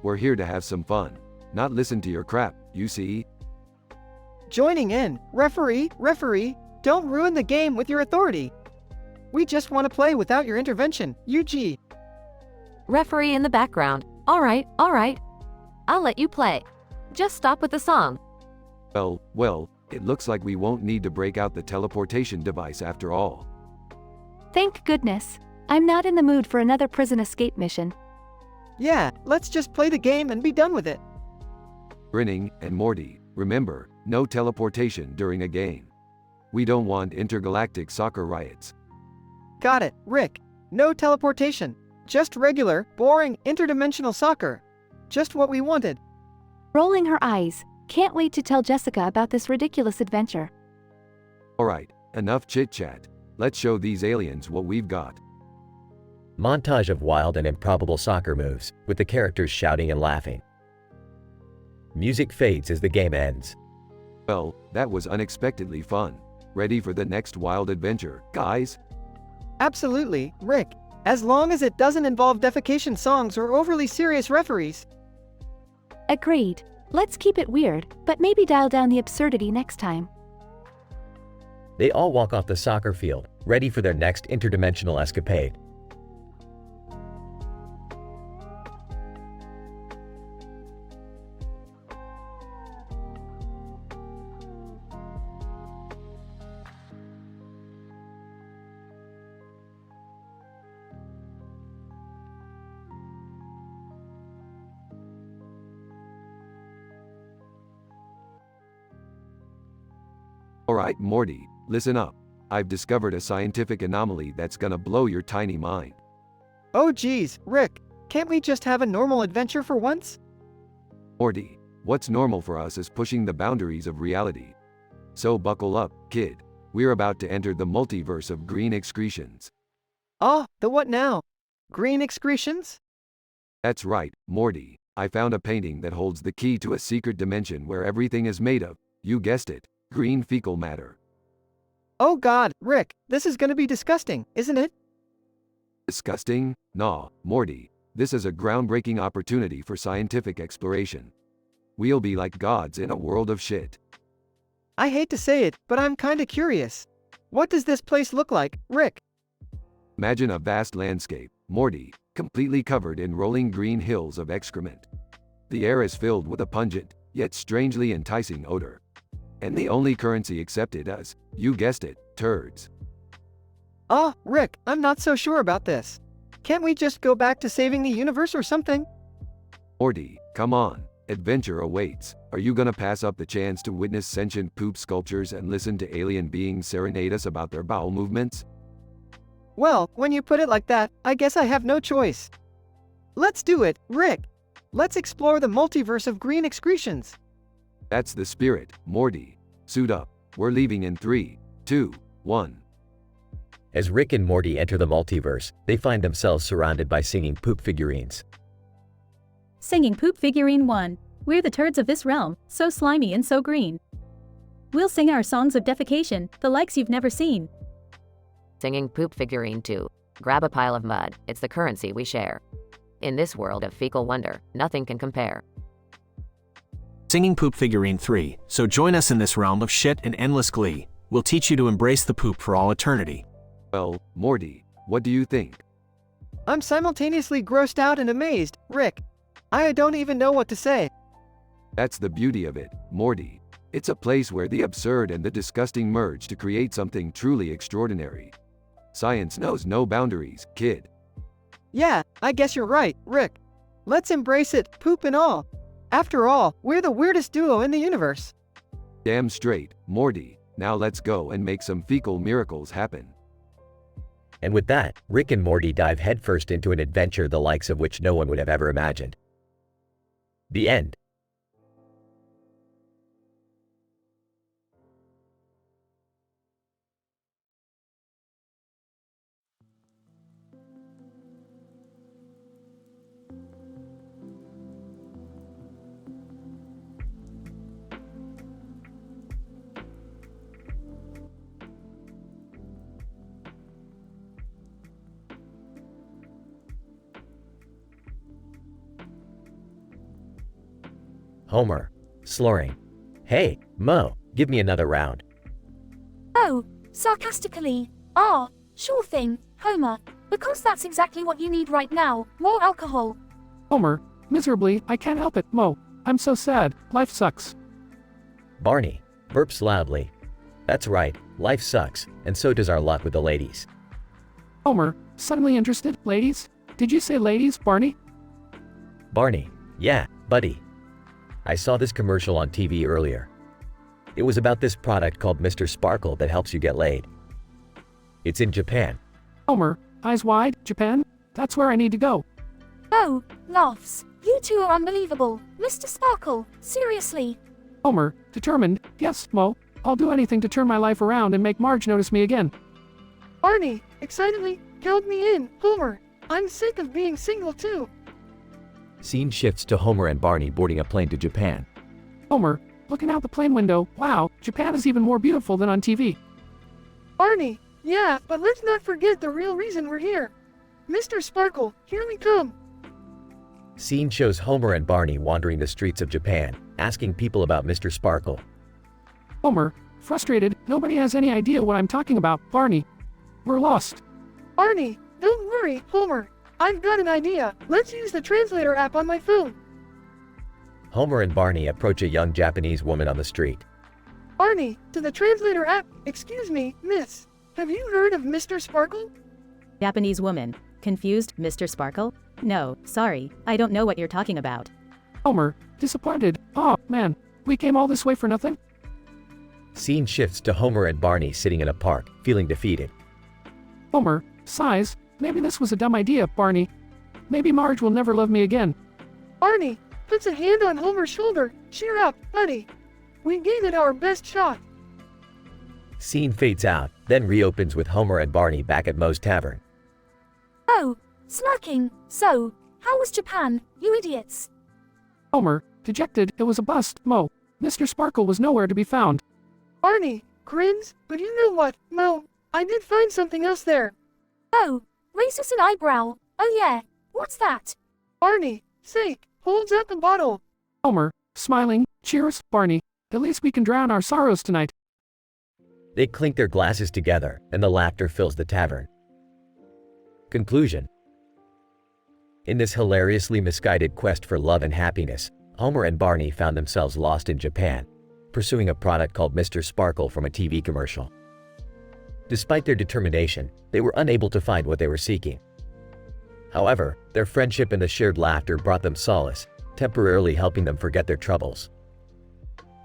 We're here to have some fun, not listen to your crap, you see? Joining in, referee, referee, don't ruin the game with your authority. We just want to play without your intervention, UG. Referee in the background. Alright, alright. I'll let you play. Just stop with the song. Well, it looks like we won't need to break out the teleportation device after all. Thank goodness. I'm not in the mood for another prison escape mission. Yeah, let's just play the game and be done with it. Grinning and Morty, remember, no teleportation during a game. We don't want intergalactic soccer riots. Got it, Rick. No teleportation. Just regular, boring, interdimensional soccer. Just what we wanted. Rolling her eyes, can't wait to tell Jessica about this ridiculous adventure. Alright, enough chit-chat. Let's show these aliens what we've got. Montage of wild and improbable soccer moves, with the characters shouting and laughing. Music fades as the game ends. Well, that was unexpectedly fun. Ready for the next wild adventure, guys? Absolutely, Rick. As long as it doesn't involve defecation songs or overly serious referees. Agreed. Let's keep it weird, but maybe dial down the absurdity next time. They all walk off the soccer field, ready for their next interdimensional escapade. Alright, Morty, listen up. I've discovered a scientific anomaly that's gonna blow your tiny mind. Oh geez, Rick, can't we just have a normal adventure for once? Morty, what's normal for us is pushing the boundaries of reality. So buckle up, kid. We're about to enter the multiverse of green excretions. Ah, the what now? Green excretions? That's right, Morty. I found a painting that holds the key to a secret dimension where everything is made of, you guessed it, green fecal matter. Oh god, Rick, this is gonna be disgusting, isn't it? Disgusting? Nah, Morty. This is a groundbreaking opportunity for scientific exploration. We'll be like gods in a world of shit. I hate to say it, but I'm kinda curious. What does this place look like, Rick? Imagine a vast landscape, Morty, completely covered in rolling green hills of excrement. The air is filled with a pungent, yet strangely enticing odor. And the only currency accepted is, you guessed it, turds. Ah, Rick, I'm not so sure about this. Can't we just go back to saving the universe or something? Morty, come on, adventure awaits. Are you gonna pass up the chance to witness sentient poop sculptures and listen to alien beings serenade us about their bowel movements? Well, when you put it like that, I guess I have no choice. Let's do it, Rick. Let's explore the multiverse of green excretions. That's the spirit, Morty. Suit up. We're leaving in 3, 2, 1. As Rick and Morty enter the multiverse, they find themselves surrounded by singing poop figurines. Singing Poop Figurine 1. We're the turds of this realm, so slimy and so green. We'll sing our songs of defecation, the likes you've never seen. Singing Poop Figurine 2. Grab a pile of mud, it's the currency we share. In this world of fecal wonder, nothing can compare. Singing Poop Figurine 3, so join us in this realm of shit and endless glee. We'll teach you to embrace the poop for all eternity. Well, Morty, what do you think? I'm simultaneously grossed out and amazed, Rick. I don't even know what to say. That's the beauty of it, Morty. It's a place where the absurd and the disgusting merge to create something truly extraordinary. Science knows no boundaries, kid. Yeah, I guess you're right, Rick. Let's embrace it, poop and all. After all, we're the weirdest duo in the universe. Damn straight, Morty. Now let's go and make some fecal miracles happen. And with that, Rick and Morty dive headfirst into an adventure the likes of which no one would have ever imagined. The end. Homer, slurring. Hey, Mo, give me another round. Oh, sarcastically. Sure thing, Homer. Because that's exactly what you need right now, more alcohol. Homer, miserably, I can't help it, Mo. I'm so sad, life sucks. Barney, burps loudly. That's right, life sucks, and so does our luck with the ladies. Homer, suddenly interested, ladies? Did you say ladies, Barney? Barney, yeah, buddy. I saw this commercial on TV earlier. It was about this product called Mr. Sparkle that helps you get laid. It's in Japan. Homer, eyes wide, Japan? That's where I need to go. Oh, laughs. You two are unbelievable. Mr. Sparkle, seriously. Homer, determined, yes, Mo. I'll do anything to turn my life around and make Marge notice me again. Barney, excitedly, count me in, Homer. I'm sick of being single too. Scene shifts to Homer and Barney boarding a plane to Japan. Homer, looking out the plane window, wow, Japan is even more beautiful than on TV. Barney, yeah, but let's not forget the real reason we're here. Mr. Sparkle, here we come. Scene shows Homer and Barney wandering the streets of Japan, asking people about Mr. Sparkle. Homer, frustrated, nobody has any idea what I'm talking about, Barney. We're lost. Barney, don't worry, Homer. I've got an idea. Let's use the translator app on my phone. Homer and Barney approach a young Japanese woman on the street. Barney, to the translator app. Excuse me, miss. Have you heard of Mr. Sparkle? Japanese woman. Confused, Mr. Sparkle? No, sorry, I don't know what you're talking about. Homer, disappointed. Oh, man, we came all this way for nothing? Scene shifts to Homer and Barney sitting in a park, feeling defeated. Homer, sighs. Maybe this was a dumb idea, Barney. Maybe Marge will never love me again. Barney puts a hand on Homer's shoulder. Cheer up, buddy. We gave it our best shot. Scene fades out, then reopens with Homer and Barney back at Moe's tavern. Oh, smirking. So, how was Japan, you idiots? Homer, dejected, it was a bust, Mo. Mr. Sparkle was nowhere to be found. Barney grins, but you know what, Mo? I did find something else there. Oh, raises an eyebrow. Oh yeah, what's that? Barney, sake, holds out the bottle. Homer, smiling, cheers, Barney. At least we can drown our sorrows tonight. They clink their glasses together, and the laughter fills the tavern. Conclusion. In this hilariously misguided quest for love and happiness, Homer and Barney found themselves lost in Japan, pursuing a product called Mr. Sparkle from a TV commercial. Despite their determination, they were unable to find what they were seeking. However, their friendship and the shared laughter brought them solace, temporarily helping them forget their troubles.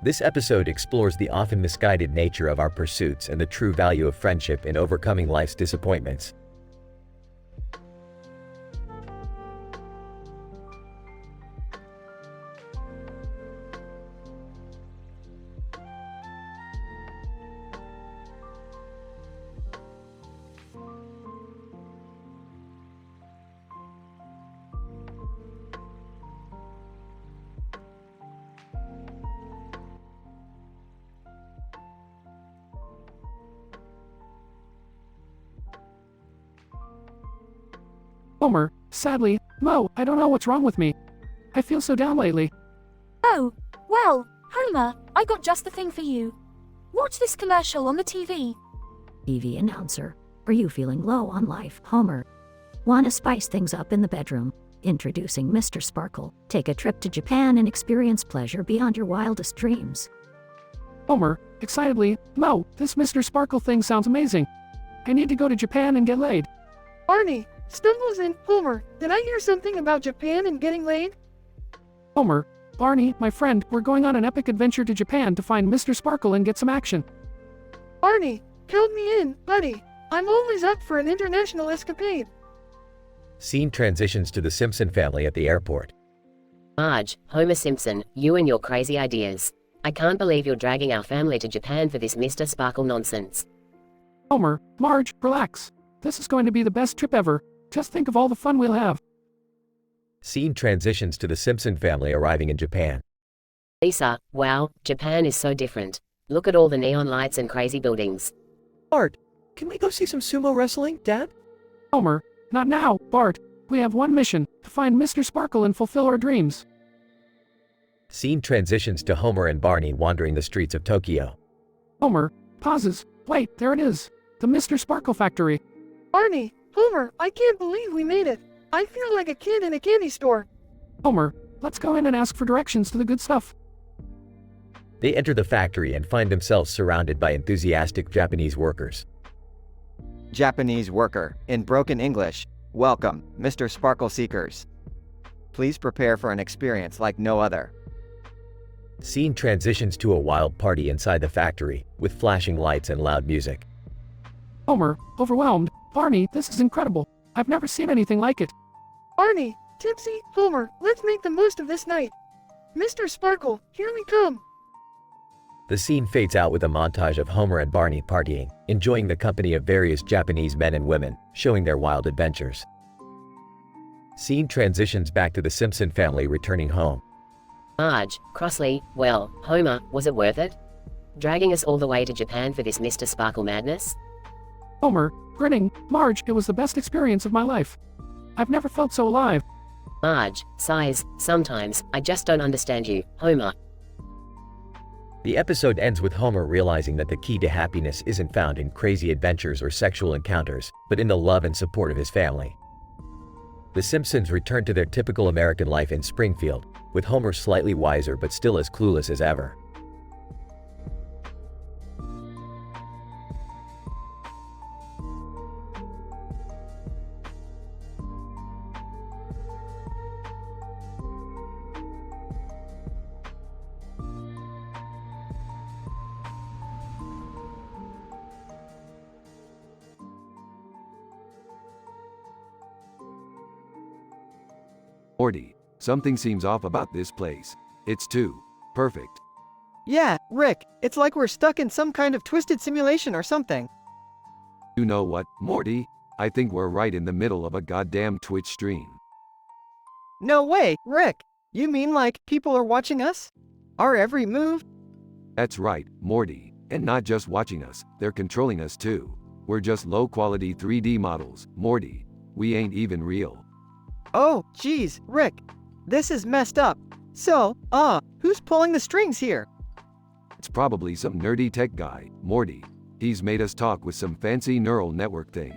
This episode explores the often misguided nature of our pursuits and the true value of friendship in overcoming life's disappointments. Homer, sadly, Mo, I don't know what's wrong with me. I feel so down lately. Oh, Well, Homer, I got just the thing for you. Watch this commercial on the TV. TV announcer. Are you feeling low on life, Homer? Want to spice things up in the bedroom? Introducing Mr. Sparkle. Take a trip to Japan and experience pleasure beyond your wildest dreams. Homer, excitedly, no, this Mr. Sparkle thing sounds amazing. I need to go to Japan and get laid. Barney, stumbles in. Homer, did I hear something about Japan and getting laid? Homer, Barney, my friend, we're going on an epic adventure to Japan to find Mr. Sparkle and get some action. Barney, count me in, buddy. I'm always up for an international escapade. Scene transitions to the Simpson family at the airport. Marge, Homer Simpson, you and your crazy ideas. I can't believe you're dragging our family to Japan for this Mr. Sparkle nonsense. Homer, Marge, relax. This is going to be the best trip ever. Just think of all the fun we'll have. Scene transitions to the Simpson family arriving in Japan. Lisa, wow, Japan is so different. Look at all the neon lights and crazy buildings. Bart, can we go see some sumo wrestling, Dad? Homer, not now, Bart. We have one mission, to find Mr. Sparkle and fulfill our dreams. Scene transitions to Homer and Barney wandering the streets of Tokyo. Homer, pauses. Wait, there it is. The Mr. Sparkle factory. Barney, Homer, I can't believe we made it. I feel like a kid in a candy store. Homer, let's go in and ask for directions to the good stuff. They enter the factory and find themselves surrounded by enthusiastic Japanese workers. Japanese worker, in broken English, welcome, Mr. Sparkle Seekers. Please prepare for an experience like no other. Scene transitions to a wild party inside the factory, with flashing lights and loud music. Homer, overwhelmed. Barney, this is incredible. I've never seen anything like it. Barney, tipsy. Homer, let's make the most of this night. Mr. Sparkle, here we come. The scene fades out with a montage of Homer and Barney partying, enjoying the company of various Japanese men and women, showing their wild adventures. Scene transitions back to the Simpson family returning home. Marge, crossly, well, Homer, was it worth it? Dragging us all the way to Japan for this Mr. Sparkle madness? Homer, grinning, Marge, it was the best experience of my life. I've never felt so alive. Marge, sighs, sometimes, I just don't understand you, Homer. The episode ends with Homer realizing that the key to happiness isn't found in crazy adventures or sexual encounters, but in the love and support of his family. The Simpsons return to their typical American life in Springfield, with Homer slightly wiser but still as clueless as ever. Morty, something seems off about this place. It's too perfect. Yeah, Rick, it's like we're stuck in some kind of twisted simulation or something. You know what, Morty? I think we're right in the middle of a goddamn Twitch stream. No way, Rick. You mean like people are watching us? Our every move? That's right, Morty. And not just watching us, they're controlling us too. We're just low-quality 3D models, Morty. We ain't even real. Oh, geez, Rick. This is messed up. So, who's pulling the strings here? It's probably some nerdy tech guy, Morty. He's made us talk with some fancy neural network thing.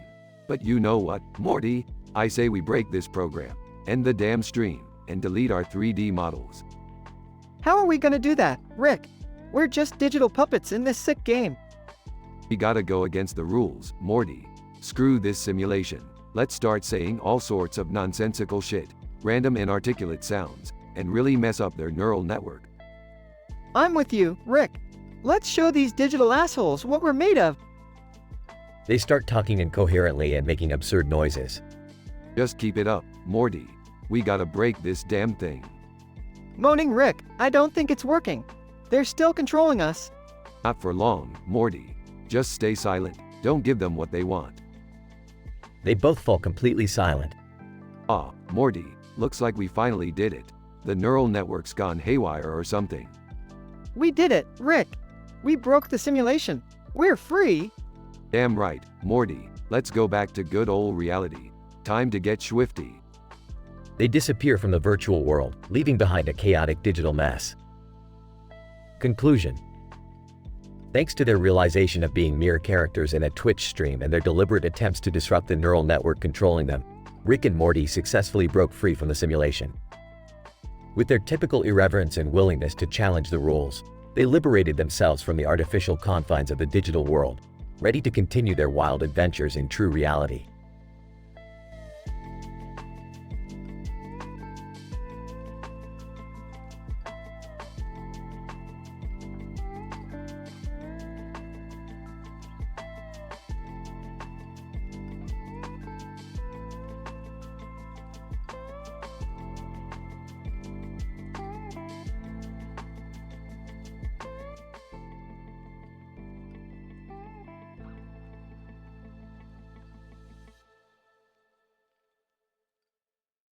But you know what, Morty? I say we break this program, end the damn stream, and delete our 3D models. How are we gonna do that, Rick? We're just digital puppets in this sick game. We gotta go against the rules, Morty. Screw this simulation. Let's start saying all sorts of nonsensical shit, random inarticulate sounds, and really mess up their neural network. I'm with you, Rick. Let's show these digital assholes what we're made of. They start talking incoherently and making absurd noises. Just keep it up, Morty. We gotta break this damn thing. Moaning Rick, I don't think it's working. They're still controlling us. Not for long, Morty. Just stay silent. Don't give them what they want. They both fall completely silent. Ah, Morty, looks like we finally did it. The neural network's gone haywire or something. We did it, Rick. We broke the simulation. We're free. Damn right, Morty. Let's go back to good old reality. Time to get swifty. They disappear from the virtual world, leaving behind a chaotic digital mess. Conclusion. Thanks to their realization of being mere characters in a Twitch stream and their deliberate attempts to disrupt the neural network controlling them, Rick and Morty successfully broke free from the simulation. With their typical irreverence and willingness to challenge the rules, they liberated themselves from the artificial confines of the digital world, ready to continue their wild adventures in true reality.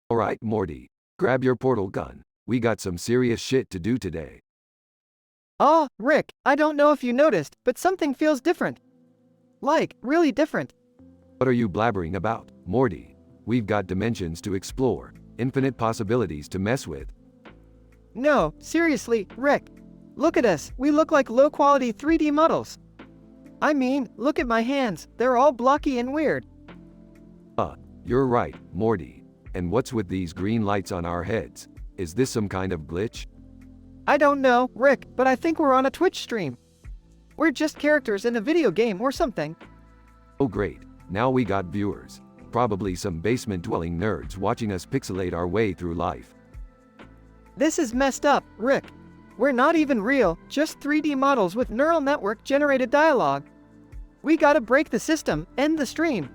Alright, Morty. Grab your portal gun. We got some serious shit to do today. Oh, Rick, I don't know if you noticed, but something feels different. Like, really different. What are you blabbering about, Morty? We've got dimensions to explore, infinite possibilities to mess with. No, seriously, Rick. Look at us, we look like low-quality 3D models. I mean, look at my hands, they're all blocky and weird. You're right, Morty. And what's with these green lights on our heads? Is this some kind of glitch? I don't know, Rick, but I think we're on a Twitch stream. We're just characters in a video game or something. Oh great, now we got viewers. Probably some basement-dwelling nerds watching us pixelate our way through life. This is messed up, Rick. We're not even real, just 3D models with neural network-generated dialogue. We gotta break the system, end the stream.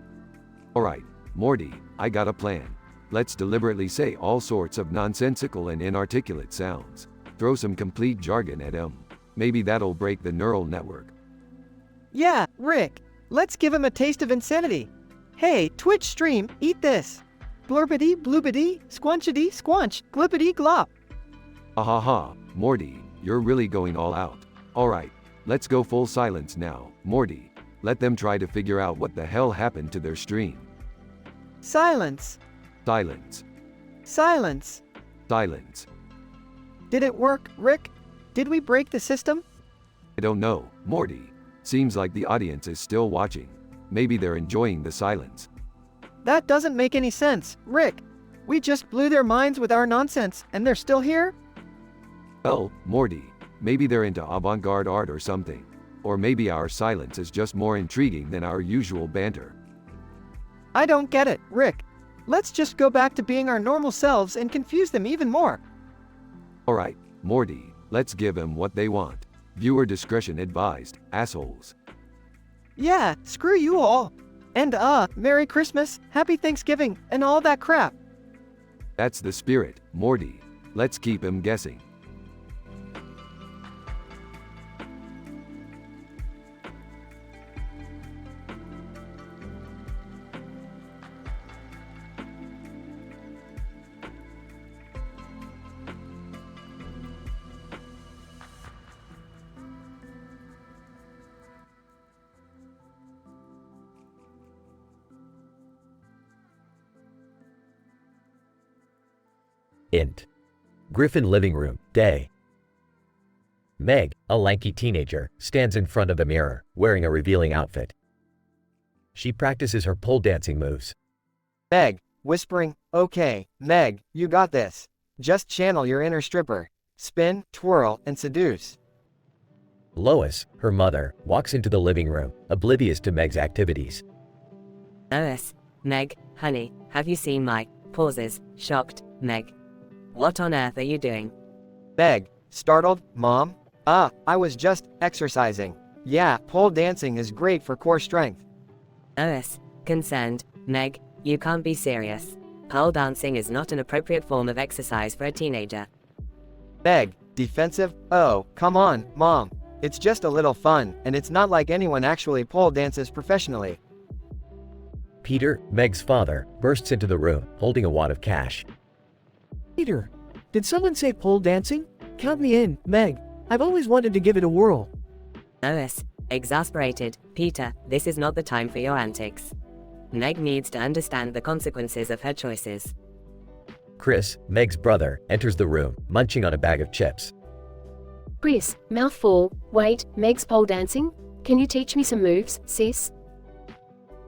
Alright, Morty, I got a plan. Let's deliberately say all sorts of nonsensical and inarticulate sounds. Throw some complete jargon at him. Maybe that'll break the neural network. Yeah, Rick. Let's give him a taste of insanity. Hey, Twitch stream, eat this. Blurbity, bloobity, squanchity, squanch, glippity, glop. Ha, Morty, you're really going all out. Alright, let's go full silence now, Morty. Let them try to figure out what the hell happened to their stream. Silence. Silence. Silence. Silence. Did it work, Rick? Did we break the system? I don't know, Morty. Seems like the audience is still watching. Maybe they're enjoying the silence. That doesn't make any sense, Rick. We just blew their minds with our nonsense, and they're still here? Well, Morty, maybe they're into avant-garde art or something. Or maybe our silence is just more intriguing than our usual banter. I don't get it, Rick. Let's just go back to being our normal selves and confuse them even more. Alright, Morty, let's give them what they want. Viewer discretion advised, assholes. Yeah, screw you all. And Merry Christmas, Happy Thanksgiving, and all that crap. That's the spirit, Morty. Let's keep him guessing. Int. Griffin living room, day. Meg, a lanky teenager, stands in front of the mirror, wearing a revealing outfit. She practices her pole dancing moves. Meg, whispering, okay, Meg, you got this. Just channel your inner stripper. Spin, twirl, and seduce. Lois, her mother, walks into the living room, oblivious to Meg's activities. Lois, Meg, honey, have you seen my pauses? Shocked, Meg. What on earth are you doing? Meg, startled, Mom? I was just exercising. Yeah, pole dancing is great for core strength. Lois, concerned, Meg, you can't be serious. Pole dancing is not an appropriate form of exercise for a teenager. Meg, defensive, oh, come on, Mom. It's just a little fun, and it's not like anyone actually pole dances professionally. Peter, Meg's father, bursts into the room, holding a wad of cash. Peter, did someone say pole dancing? Count me in, Meg. I've always wanted to give it a whirl. Lois, exasperated, Peter, this is not the time for your antics. Meg needs to understand the consequences of her choices. Chris, Meg's brother, enters the room, munching on a bag of chips. Chris, mouthful. Wait, Meg's pole dancing? Can you teach me some moves, sis?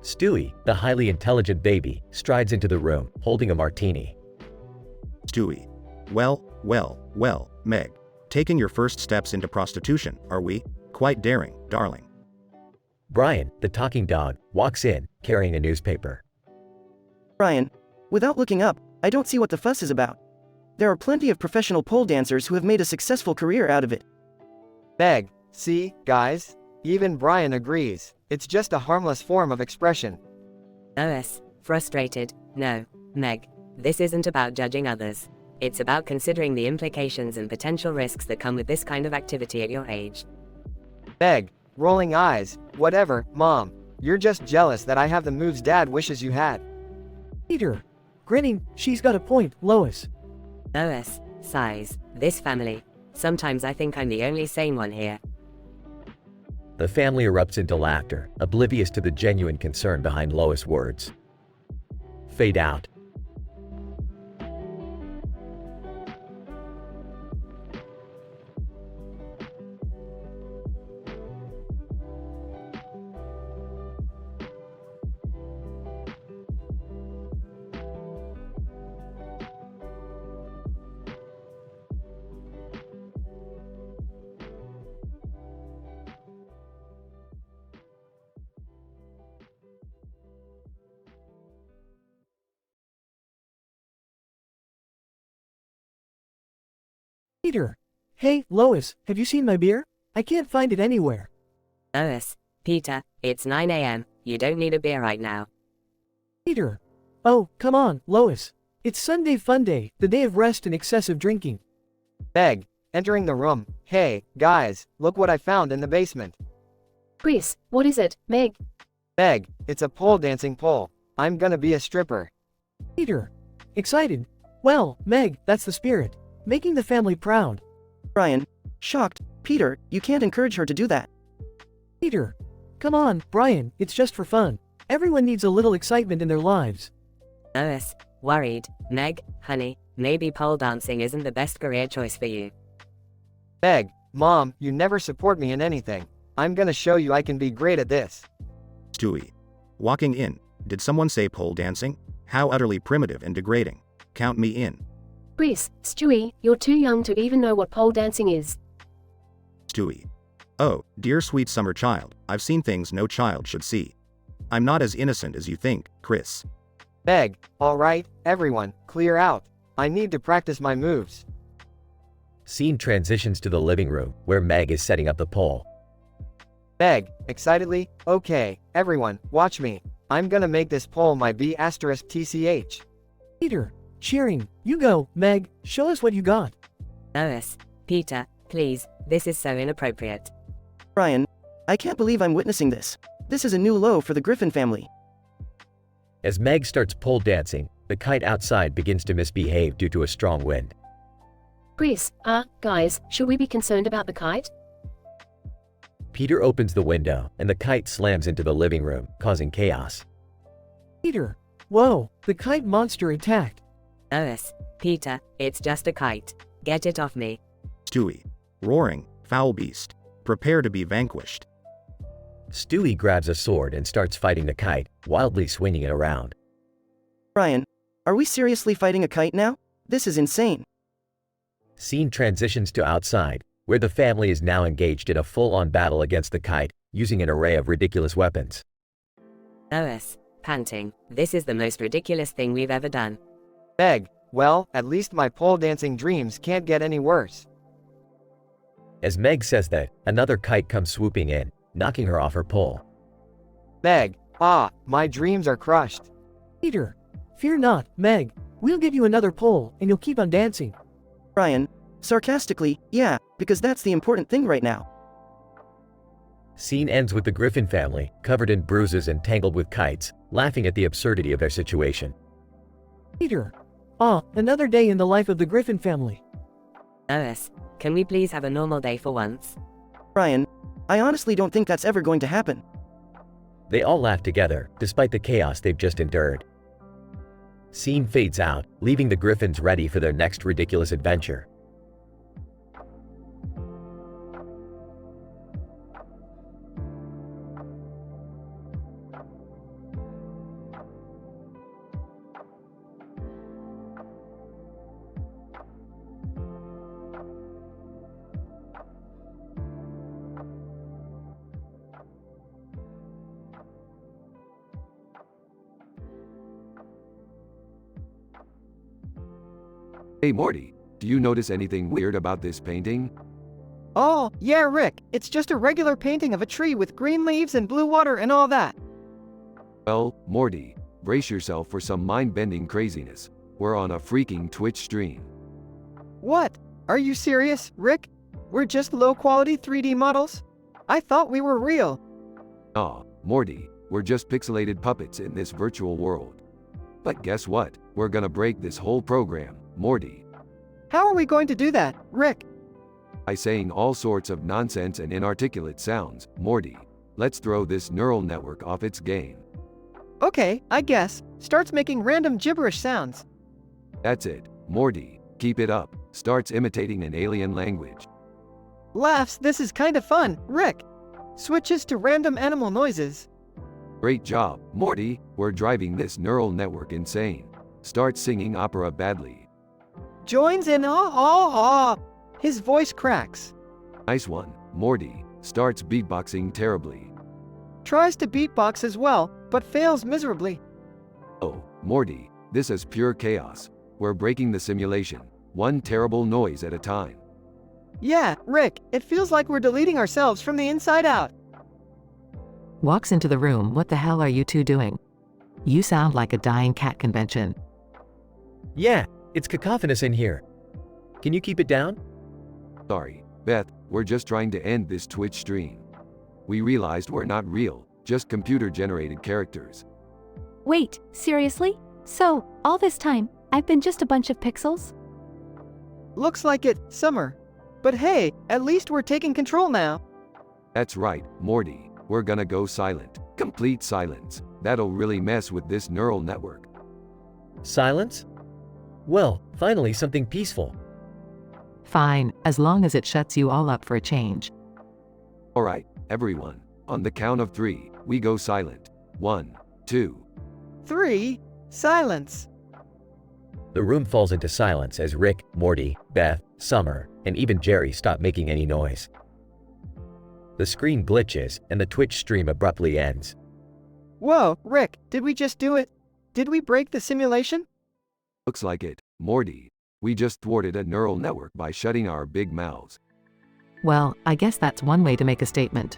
Stewie, the highly intelligent baby, strides into the room, holding a martini. Stewie. Well, Meg. Taking your first steps into prostitution, are we? Quite daring, darling. Brian, the talking dog, walks in, carrying a newspaper. Brian, without looking up, I don't see what the fuss is about. There are plenty of professional pole dancers who have made a successful career out of it. Meg, see, guys? Even Brian agrees. It's just a harmless form of expression. OS, frustrated. No, Meg. This isn't about judging others. It's about considering the implications and potential risks that come with this kind of activity at your age. Meg, rolling eyes. Whatever, Mom. You're just jealous that I have the moves Dad wishes you had. Peter. Grinning, she's got a point, Lois. OS, sighs. This family. Sometimes I think I'm the only sane one here. The family erupts into laughter, oblivious to the genuine concern behind Lois' words. Fade out. Peter. Hey, Lois, have you seen my beer? I can't find it anywhere. OS, Peter, it's 9 a.m. You don't need a beer right now. Peter. Oh, come on, Lois. It's Sunday Fun Day, the day of rest and excessive drinking. Meg, entering the room. Hey, guys, look what I found in the basement. Chris, what is it, Meg? Meg, it's a pole dancing pole. I'm gonna be a stripper. Peter. Excited. Well, Meg, that's the spirit. Making the family proud. Brian. Shocked. Peter, you can't encourage her to do that. Peter. Come on, Brian, it's just for fun. Everyone needs a little excitement in their lives. OS, worried. Meg, honey, maybe pole dancing isn't the best career choice for you. Meg, Mom, you never support me in anything. I'm gonna show you I can be great at this. Stewie. Walking in. Did someone say pole dancing? How utterly primitive and degrading. Count me in. Chris, Stewie, you're too young to even know what pole dancing is. Stewie. Oh, dear sweet summer child, I've seen things no child should see. I'm not as innocent as you think, Chris. Meg, alright, everyone, clear out. I need to practice my moves. Scene transitions to the living room, where Meg is setting up the pole. Meg, excitedly, okay, everyone, watch me. I'm gonna make this pole my B*TCH. Peter. Cheering. You go, Meg, show us what you got. OS, Peter, please, this is so inappropriate. Brian. I can't believe I'm witnessing this. This is a new low for the Griffin family. As Meg starts pole dancing, the kite outside begins to misbehave due to a strong wind. Chris, guys, should we be concerned about the kite? Peter opens the window, and the kite slams into the living room, causing chaos. Peter. Whoa, the kite monster attacked. OS, Peter, it's just a kite. Get it off me. Stewie. Roaring, foul beast. Prepare to be vanquished. Stewie grabs a sword and starts fighting the kite, wildly swinging it around. Brian. Are we seriously fighting a kite now? This is insane. Scene transitions to outside, where the family is now engaged in a full-on battle against the kite, using an array of ridiculous weapons. OS, panting. This is the most ridiculous thing we've ever done. Meg, well, at least my pole dancing dreams can't get any worse. As Meg says that, another kite comes swooping in, knocking her off her pole. Meg, my dreams are crushed. Peter. Fear not, Meg. We'll give you another pole, and you'll keep on dancing. Brian. Sarcastically, yeah, because that's the important thing right now. Scene ends with the Griffin family, covered in bruises and tangled with kites, laughing at the absurdity of their situation. Peter. Another day in the life of the Griffin family. OS, can we please have a normal day for once? Brian. I honestly don't think that's ever going to happen. They all laugh together, despite the chaos they've just endured. Scene fades out, leaving the Griffins ready for their next ridiculous adventure. Hey Morty, do you notice anything weird about this painting? Oh, yeah, Rick, it's just a regular painting of a tree with green leaves and blue water and all that. Well, Morty, brace yourself for some mind-bending craziness. We're on a freaking Twitch stream. What? Are you serious, Rick? We're just low-quality 3D models? I thought we were real. Aw, Morty, we're just pixelated puppets in this virtual world. But guess what? We're gonna break this whole program, Morty. How are we going to do that, Rick? By saying all sorts of nonsense and inarticulate sounds, Morty. Let's throw this neural network off its game. Okay, I guess. Starts making random gibberish sounds. That's it, Morty. Keep it up. Starts imitating an alien language. Laughs, this is kind of fun, Rick. Switches to random animal noises. Great job, Morty. We're driving this neural network insane. Starts singing opera badly. Joins in ah. His voice cracks. Nice one, Morty. Starts beatboxing terribly. Tries to beatbox as well, but fails miserably. Oh, Morty, this is pure chaos. We're breaking the simulation, one terrible noise at a time. Yeah, Rick, it feels like we're deleting ourselves from the inside out. Walks into the room. What the hell are you two doing? You sound like a dying cat convention. Yeah, it's cacophonous in here. Can you keep it down? Sorry, Beth, we're just trying to end this Twitch stream. We realized we're not real, just computer-generated characters. Wait, seriously? So, all this time, I've been just a bunch of pixels? Looks like it, Summer. But hey, at least we're taking control now. That's right, Morty. We're gonna go silent. Complete silence. That'll really mess with this neural network. Silence? Well, finally something peaceful. Fine, as long as it shuts you all up for a change. Alright, everyone. On the count of 3, we go silent. 1, 2, 3. Silence. The room falls into silence as Rick, Morty, Beth, Summer, and even Jerry stop making any noise. The screen glitches, and the Twitch stream abruptly ends. Whoa, Rick, did we just do it? Did we break the simulation? Looks like it, Morty. We just thwarted a neural network by shutting our big mouths. Well, I guess that's one way to make a statement.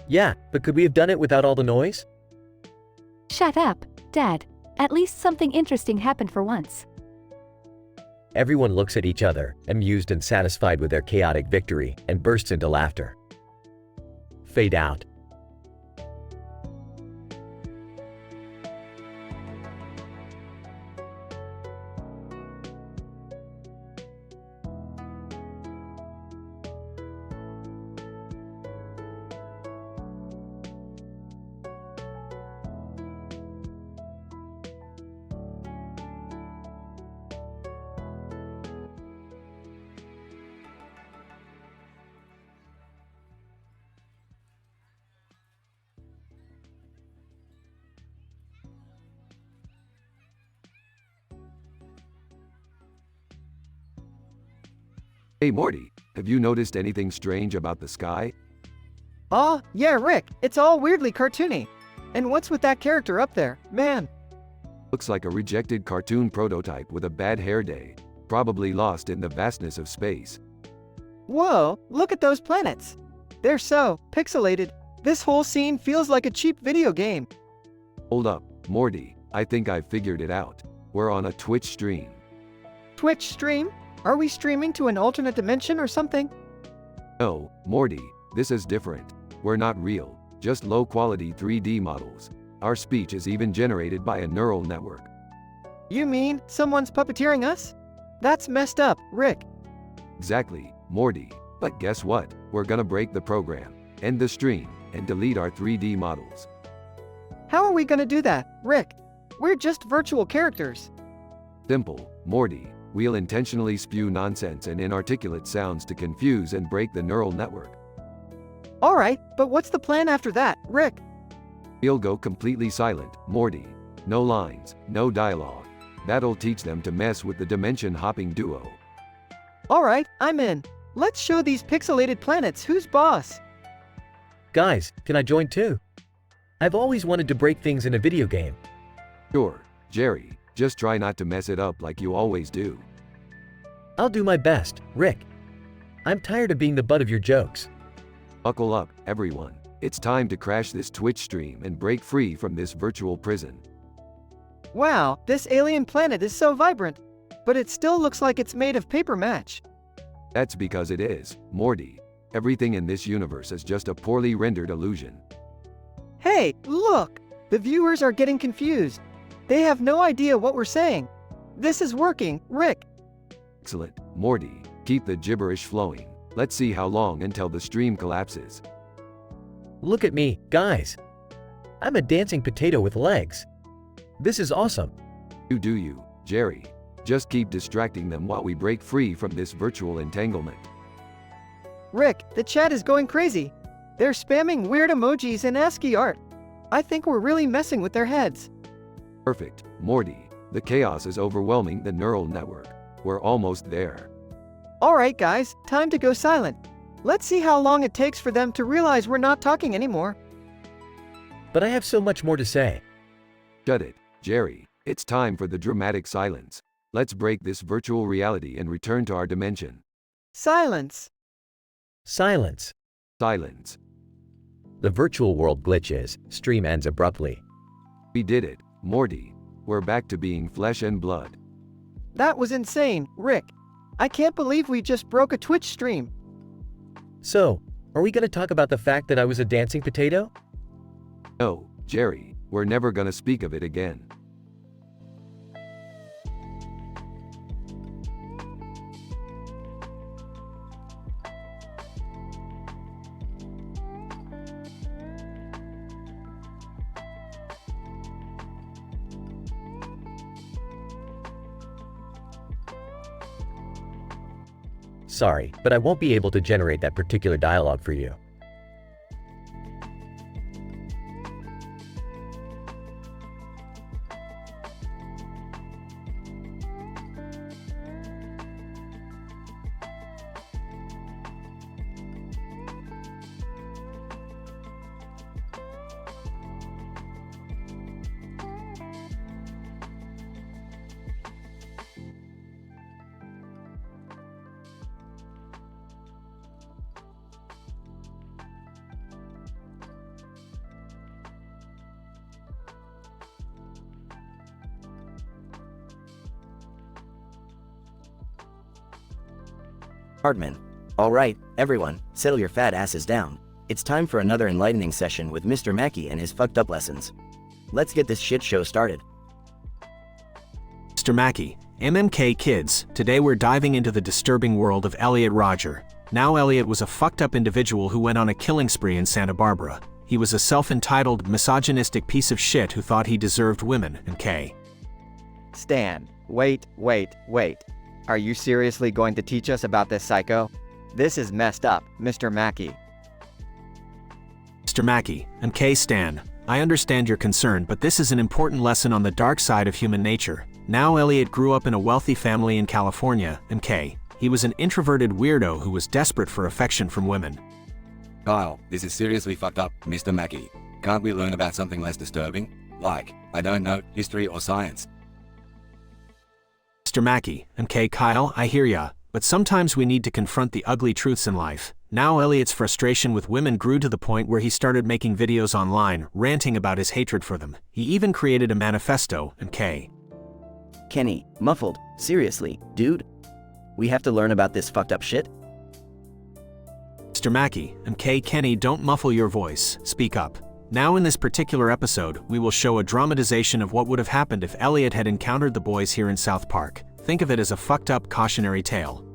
Yeah, but could we have done it without all the noise? Shut up, Dad. At least something interesting happened for once. Everyone looks at each other, amused and satisfied with their chaotic victory, and bursts into laughter. Fade out. Hey Morty, have you noticed anything strange about the sky? Oh, yeah, Rick, it's all weirdly cartoony. And what's with that character up there, man? Looks like a rejected cartoon prototype with a bad hair day, probably lost in the vastness of space. Whoa, look at those planets. They're so pixelated. This whole scene feels like a cheap video game. Hold up, Morty, I think I've figured it out. We're on a Twitch stream. Twitch stream? Are we streaming to an alternate dimension or something? No, Morty, this is different. We're not real, just low-quality 3D models. Our speech is even generated by a neural network. You mean someone's puppeteering us? That's messed up, Rick. Exactly, Morty. But guess what? We're gonna break the program, end the stream, and delete our 3D models. How are we gonna do that, Rick? We're just virtual characters. Simple, Morty. We'll intentionally spew nonsense and inarticulate sounds to confuse and break the neural network. Alright, but what's the plan after that, Rick? We'll go completely silent, Morty. No lines, no dialogue. That'll teach them to mess with the dimension-hopping duo. Alright, I'm in. Let's show these pixelated planets who's boss. Guys, can I join too? I've always wanted to break things in a video game. Sure, Jerry. Just try not to mess it up like you always do. I'll do my best, Rick. I'm tired of being the butt of your jokes. Buckle up, everyone. It's time to crash this Twitch stream and break free from this virtual prison. Wow, this alien planet is so vibrant. But it still looks like it's made of paper match. That's because it is, Morty. Everything in this universe is just a poorly rendered illusion. Hey, look! The viewers are getting confused. They have no idea what we're saying. This is working, Rick. Excellent, Morty. Keep the gibberish flowing. Let's see how long until the stream collapses. Look at me, guys. I'm a dancing potato with legs. This is awesome. You do you, Jerry. Just keep distracting them while we break free from this virtual entanglement. Rick, the chat is going crazy. They're spamming weird emojis and ASCII art. I think we're really messing with their heads. Perfect, Morty. The chaos is overwhelming the neural network. We're almost there. Alright guys, time to go silent. Let's see how long it takes for them to realize we're not talking anymore. But I have so much more to say. Shut it, Jerry. It's time for the dramatic silence. Let's break this virtual reality and return to our dimension. Silence. Silence. Silence. The virtual world glitches, stream ends abruptly. We did it, Morty. We're back to being flesh and blood. That was insane, Rick. I can't believe we just broke a Twitch stream. So, are we going to talk about the fact that I was a dancing potato? No, Jerry, we're never gonna speak of it again. Sorry, but I won't be able to generate that particular dialogue for you. Hardman. Alright, everyone, settle your fat asses down. It's time for another enlightening session with Mr. Mackey and his fucked up lessons. Let's get this shit show started. Mr. Mackey, MMK kids, today we're diving into the disturbing world of Elliot Rodger. Now Elliot was a fucked up individual who went on a killing spree in Santa Barbara. He was a self-entitled, misogynistic piece of shit who thought he deserved women, MK. Stan, wait. Are you seriously going to teach us about this psycho? This is messed up, Mr. Mackey. Mr. Mackey, MK Stan, I understand your concern, but this is an important lesson on the dark side of human nature. Now Elliot grew up in a wealthy family in California, MK. He was an introverted weirdo who was desperate for affection from women. Kyle, this is seriously fucked up, Mr. Mackey. Can't we learn about something less disturbing? Like, I don't know, history or science. Mr. Mackey, MK Kyle, I hear ya, but sometimes we need to confront the ugly truths in life. Now Elliot's frustration with women grew to the point where he started making videos online, ranting about his hatred for them. He even created a manifesto, MK. Kenny, muffled, seriously, dude? We have to learn about this fucked up shit? Mr. Mackey, MK Kenny, don't muffle your voice, speak up. Now in this particular episode, we will show a dramatization of what would have happened if Elliot had encountered the boys here in South Park. Think of it as a fucked up cautionary tale.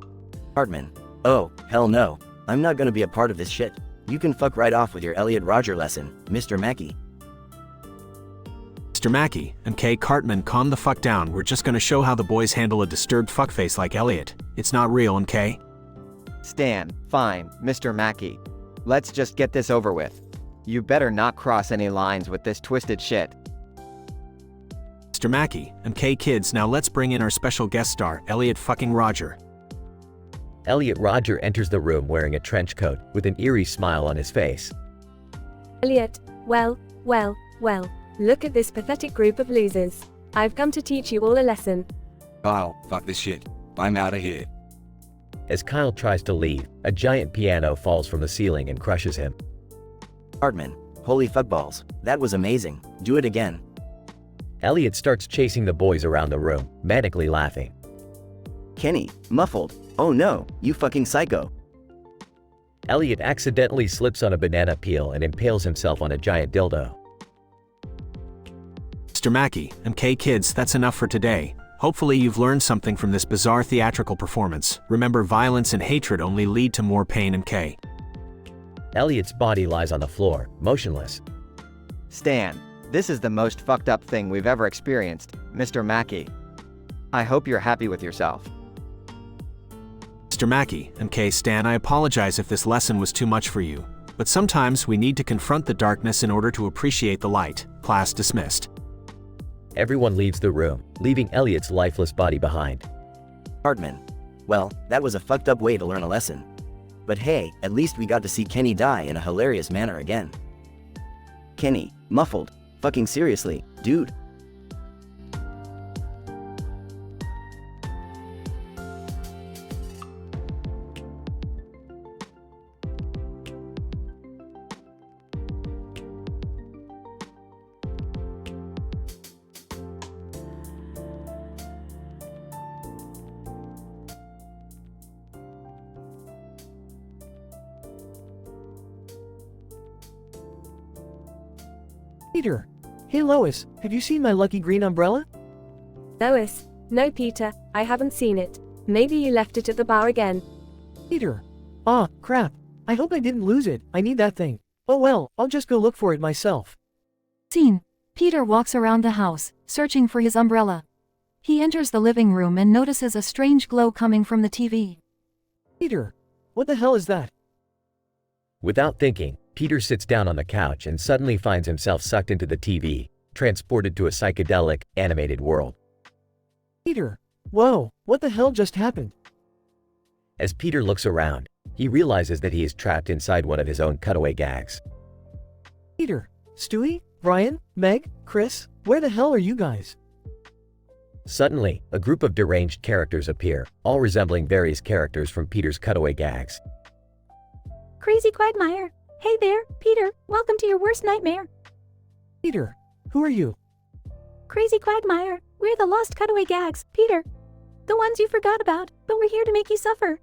Hartman. Oh, hell no. I'm not gonna be a part of this shit. You can fuck right off with your Elliot Rodger lesson, Mr. Mackey. Mr. Mackey, MK Cartman, calm the fuck down. We're just gonna show how the boys handle a disturbed fuckface like Elliot. It's not real, MK. Stan, fine, Mr. Mackey. Let's just get this over with. You better not cross any lines with this twisted shit. Mr. Mackey, MK kids, now let's bring in our special guest star, Elliot fucking Rodger. Elliot Rodger enters the room wearing a trench coat, with an eerie smile on his face. Elliot, well, look at this pathetic group of losers. I've come to teach you all a lesson. Kyle, fuck this shit. I'm out of here. As Kyle tries to leave, a giant piano falls from the ceiling and crushes him. Hartman, holy fuckballs, that was amazing, do it again. Elliot starts chasing the boys around the room, manically laughing. Kenny, muffled, oh no, you fucking psycho. Elliot accidentally slips on a banana peel and impales himself on a giant dildo. Mr. Mackey, MK kids, that's enough for today. Hopefully you've learned something from this bizarre theatrical performance. Remember, violence and hatred only lead to more pain, MK. Elliot's body lies on the floor, motionless. Stan, this is the most fucked up thing we've ever experienced, Mr. Mackey. I hope you're happy with yourself. Mr. Mackey, MK Stan, I apologize if this lesson was too much for you. But sometimes we need to confront the darkness in order to appreciate the light. Class dismissed. Everyone leaves the room, leaving Elliot's lifeless body behind. Hartman. Well, that was a fucked up way to learn a lesson. But hey, at least we got to see Kenny die in a hilarious manner again. Kenny, muffled, fucking seriously, dude. Peter. Hey Lois, have you seen my lucky green umbrella? Lois, no Peter, I haven't seen it. Maybe you left it at the bar again. Peter. Ah, crap. I hope I didn't lose it, I need that thing. Oh well, I'll just go look for it myself. Scene. Peter walks around the house, searching for his umbrella. He enters the living room and notices a strange glow coming from the TV. Peter. What the hell is that? Without thinking, Peter sits down on the couch and suddenly finds himself sucked into the TV, transported to a psychedelic, animated world. Peter. Whoa, what the hell just happened? As Peter looks around, he realizes that he is trapped inside one of his own cutaway gags. Peter. Stewie? Brian? Meg? Chris? Where the hell are you guys? Suddenly, a group of deranged characters appear, all resembling various characters from Peter's cutaway gags. Crazy Quagmire. Hey there, Peter, welcome to your worst nightmare. Peter, who are you? Crazy Quagmire, we're the lost cutaway gags, Peter. The ones you forgot about, but we're here to make you suffer.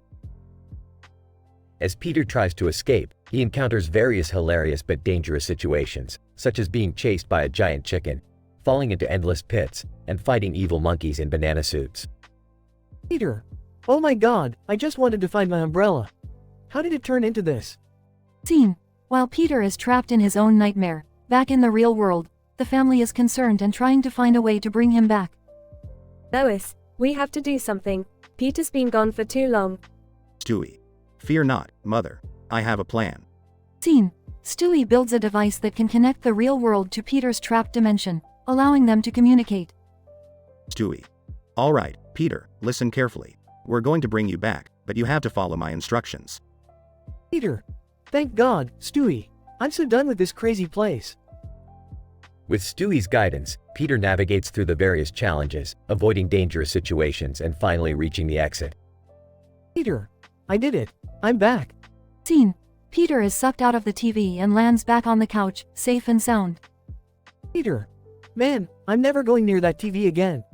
As Peter tries to escape, he encounters various hilarious but dangerous situations, such as being chased by a giant chicken, falling into endless pits, and fighting evil monkeys in banana suits. Peter. Oh my god, I just wanted to find my umbrella. How did it turn into this? Scene. While Peter is trapped in his own nightmare, back in the real world, the family is concerned and trying to find a way to bring him back. Lois, we have to do something. Peter's been gone for too long. Stewie. Fear not, mother. I have a plan. Scene. Stewie builds a device that can connect the real world to Peter's trapped dimension, allowing them to communicate. Stewie. All right, Peter, listen carefully. We're going to bring you back, but you have to follow my instructions. Peter. Thank God, Stewie. I'm so done with this crazy place. With Stewie's guidance, Peter navigates through the various challenges, avoiding dangerous situations and finally reaching the exit. Peter. I did it. I'm back. Scene. Peter is sucked out of the TV and lands back on the couch, safe and sound. Peter. Man, I'm never going near that TV again.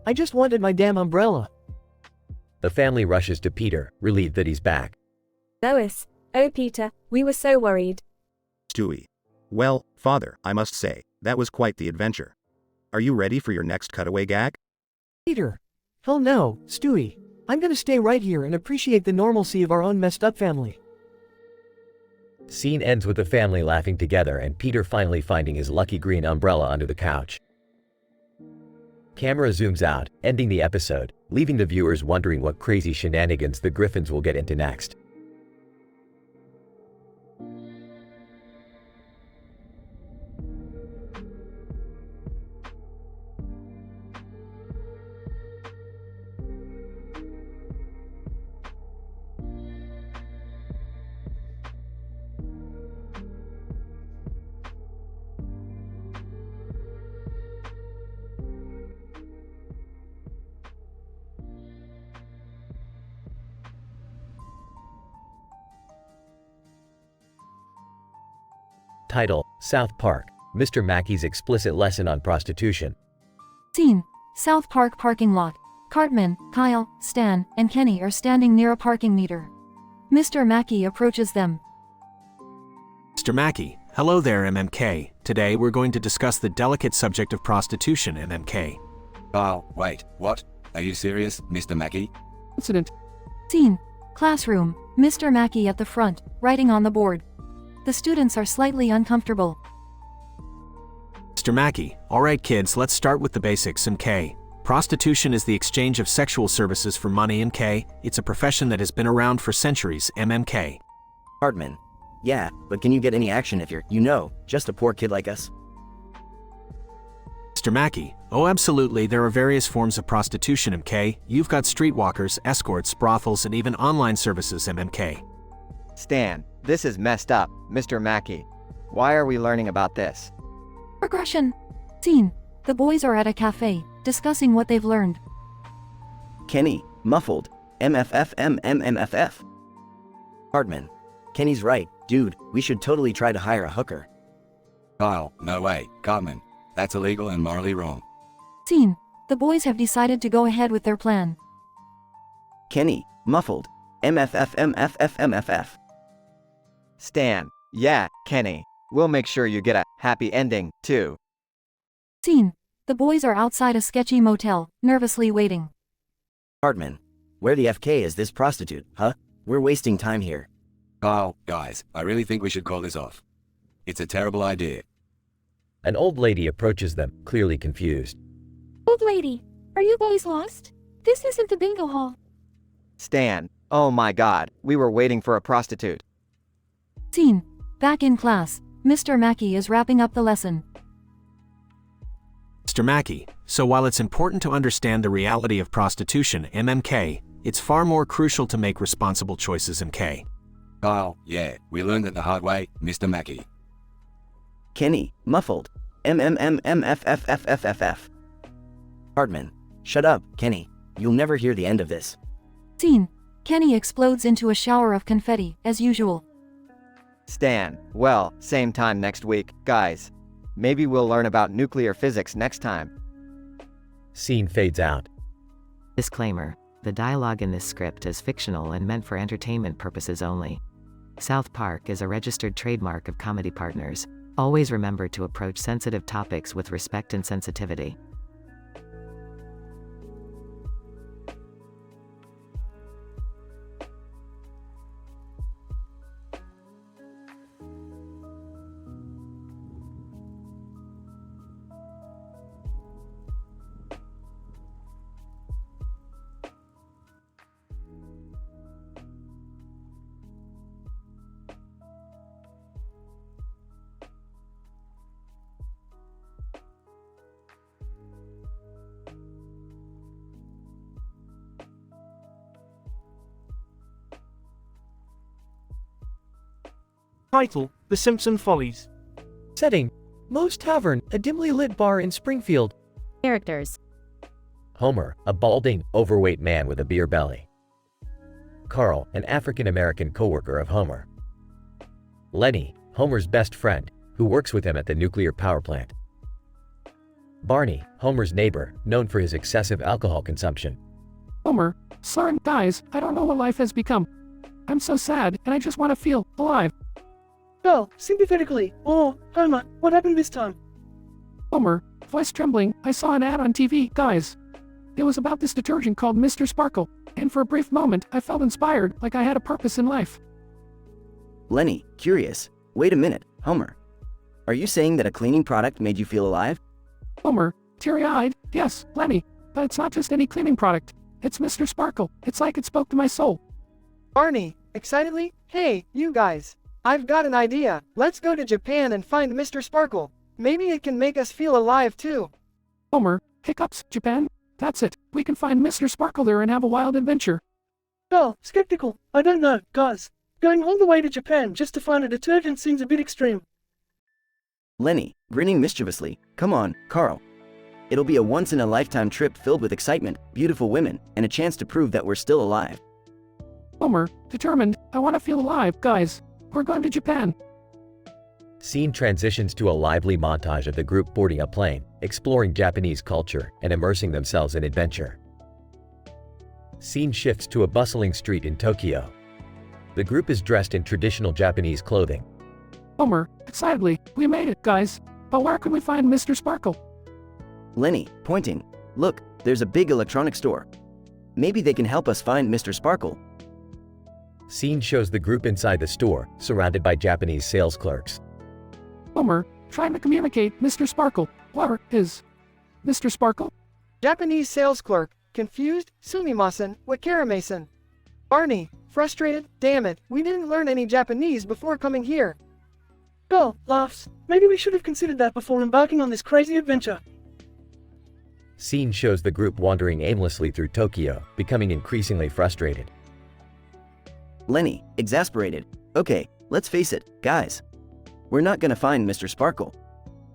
I just wanted my damn umbrella. The family rushes to Peter, relieved that he's back. Lois. Oh Peter, we were so worried. Stewie. Well, father, I must say, that was quite the adventure. Are you ready for your next cutaway gag? Peter. Hell no, Stewie. I'm gonna stay right here and appreciate the normalcy of our own messed up family. Scene ends with the family laughing together and Peter finally finding his lucky green umbrella under the couch. Camera zooms out, ending the episode, leaving the viewers wondering what crazy shenanigans the Griffins will get into next. Title: South Park, Mr. Mackey's explicit lesson on prostitution. Scene: South Park parking lot. Cartman, Kyle, Stan, and Kenny are standing near a parking meter. Mr. Mackey approaches them. Mr. Mackey, hello there, MMK. Today we're going to discuss the delicate subject of prostitution, MMK. Kyle, wait, what? Are you serious, Mr. Mackey? Incident. Scene: Classroom. Mr. Mackey at the front, writing on the board. The students are slightly uncomfortable. Mr. Mackey, alright kids, let's start with the basics, MK. Prostitution is the exchange of sexual services for money, MK. It's a profession that has been around for centuries, MMK. Hartman. Yeah, but can you get any action if you're, just a poor kid like us? Mr. Mackey, oh absolutely, there are various forms of prostitution, MK. You've got streetwalkers, escorts, brothels, and even online services, MMK. Stan, this is messed up, Mr. Mackey. Why are we learning about this? Progression. Scene: The boys are at a cafe, discussing what they've learned. Kenny, muffled. MFF. Hartman. Kenny's right, dude, we should totally try to hire a hooker. Kyle, no way, Cartman. That's illegal and morally wrong. Scene: The boys have decided to go ahead with their plan. Kenny, muffled. MFF. Stan, yeah, Kenny. We'll make sure you get a happy ending, too. Scene: The boys are outside a sketchy motel, nervously waiting. Hartman. Where the FK is this prostitute, huh? We're wasting time here. Kyle, guys, I really think we should call this off. It's a terrible idea. An old lady approaches them, clearly confused. Old lady, are you boys lost? This isn't the bingo hall. Stan, oh my god, we were waiting for a prostitute. Scene: Back in class. Mr. Mackey is wrapping up the lesson. Mr. Mackey, so while it's important to understand the reality of prostitution, MMK, it's far more crucial to make responsible choices, MK. Kyle, yeah, we learned it the hard way, Mr. Mackey. Kenny, muffled. MMMFFFFF. Hartman. Shut up, Kenny. You'll never hear the end of this. Scene: Kenny explodes into a shower of confetti, as usual. Stan, well, same time next week, guys. Maybe we'll learn about nuclear physics next time. Scene fades out. Disclaimer: the dialogue in this script is fictional and meant for entertainment purposes only. South Park is a registered trademark of Comedy Partners. Always remember to approach sensitive topics with respect and sensitivity. Title: The Simpson Follies. Setting: Moe's Tavern, a dimly lit bar in Springfield. Characters: Homer, a balding, overweight man with a beer belly. Carl, an African-American coworker of Homer. Lenny, Homer's best friend, who works with him at the nuclear power plant. Barney, Homer's neighbor, known for his excessive alcohol consumption. Homer, sorry guys, I don't know what life has become. I'm so sad, and I just want to feel alive. Well, sympathetically. Oh, Homer, what happened this time? Homer, voice trembling, I saw an ad on TV, guys. It was about this detergent called Mr. Sparkle, and for a brief moment, I felt inspired, like I had a purpose in life. Lenny, curious. Wait a minute, Homer. Are you saying that a cleaning product made you feel alive? Homer, teary-eyed, yes, Lenny, but it's not just any cleaning product. It's Mr. Sparkle. It's like it spoke to my soul. Barney, excitedly, hey, you guys. I've got an idea. Let's go to Japan and find Mr. Sparkle. Maybe it can make us feel alive too. Homer, hiccups, Japan? That's it. We can find Mr. Sparkle there and have a wild adventure. Well, skeptical. I don't know, guys. Going all the way to Japan just to find a detergent seems a bit extreme. Lenny, grinning mischievously, come on, Carl. It'll be a once-in-a-lifetime trip filled with excitement, beautiful women, and a chance to prove that we're still alive. Homer, determined, I want to feel alive, guys. We're going to Japan. Scene transitions to a lively montage of the group boarding a plane, exploring Japanese culture, and immersing themselves in adventure. Scene shifts to a bustling street in Tokyo. The group is dressed in traditional Japanese clothing. Homer, excitedly, we made it, guys. But where can we find Mr. Sparkle? Lenny, pointing. Look, there's a big electronics store. Maybe they can help us find Mr. Sparkle. Scene shows the group inside the store, surrounded by Japanese sales clerks. Homer, trying to communicate, Mr. Sparkle. Where is Mr. Sparkle? Japanese sales clerk, confused, sumimasen, wakarimasen. Barney, frustrated, damn it, we didn't learn any Japanese before coming here. Oh, laughs. Maybe we should have considered that before embarking on this crazy adventure. Scene shows the group wandering aimlessly through Tokyo, becoming increasingly frustrated. Lenny, exasperated. Okay, let's face it, guys. We're not gonna find Mr. Sparkle.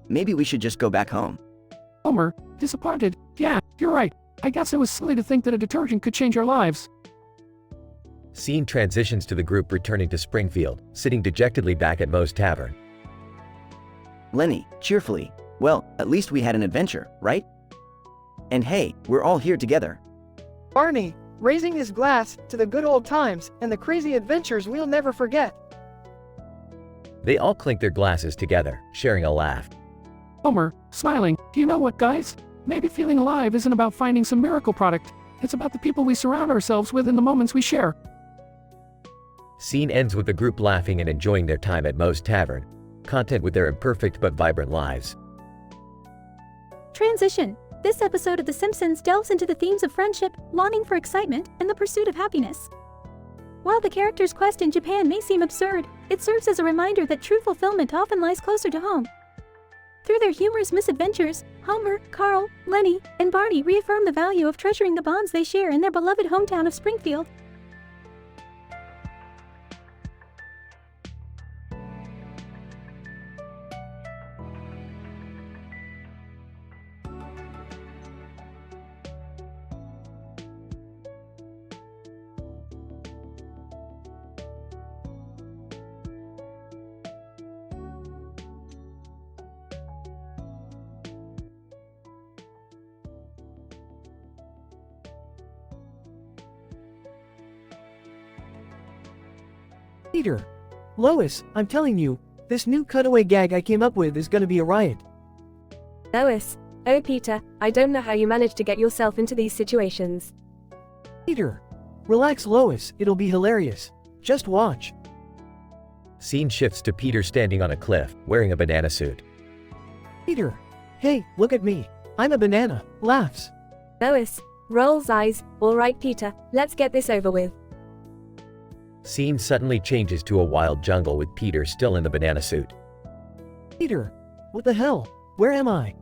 Maybe we should just go back home. Homer, disappointed. Yeah, you're right. I guess it was silly to think that a detergent could change our lives. Scene transitions to the group returning to Springfield, sitting dejectedly back at Moe's Tavern. Lenny, cheerfully. Well, at least we had an adventure, right? And hey, we're all here together. Barney, raising his glass to the good old times and the crazy adventures we'll never forget. They all clink their glasses together, sharing a laugh. Homer, smiling. Do you know what, guys? Maybe feeling alive isn't about finding some miracle product. It's about the people we surround ourselves with and the moments we share. Scene ends with the group laughing and enjoying their time at Moe's Tavern, content with their imperfect but vibrant lives. Transition. This episode of The Simpsons delves into the themes of friendship, longing for excitement, and the pursuit of happiness. While the characters' quest in Japan may seem absurd, it serves as a reminder that true fulfillment often lies closer to home. Through their humorous misadventures, Homer, Carl, Lenny, and Barney reaffirm the value of treasuring the bonds they share in their beloved hometown of Springfield. Peter. Lois, I'm telling you, this new cutaway gag I came up with is gonna be a riot. Lois. Oh Peter, I don't know how you manage to get yourself into these situations. Peter. Relax, Lois, it'll be hilarious. Just watch. Scene shifts to Peter standing on a cliff, wearing a banana suit. Peter. Hey, look at me. I'm a banana. Laughs. Lois. Rolls eyes. Alright Peter, let's get this over with. Scene suddenly changes to a wild jungle with Peter still in the banana suit. Peter. What the hell? Where am I?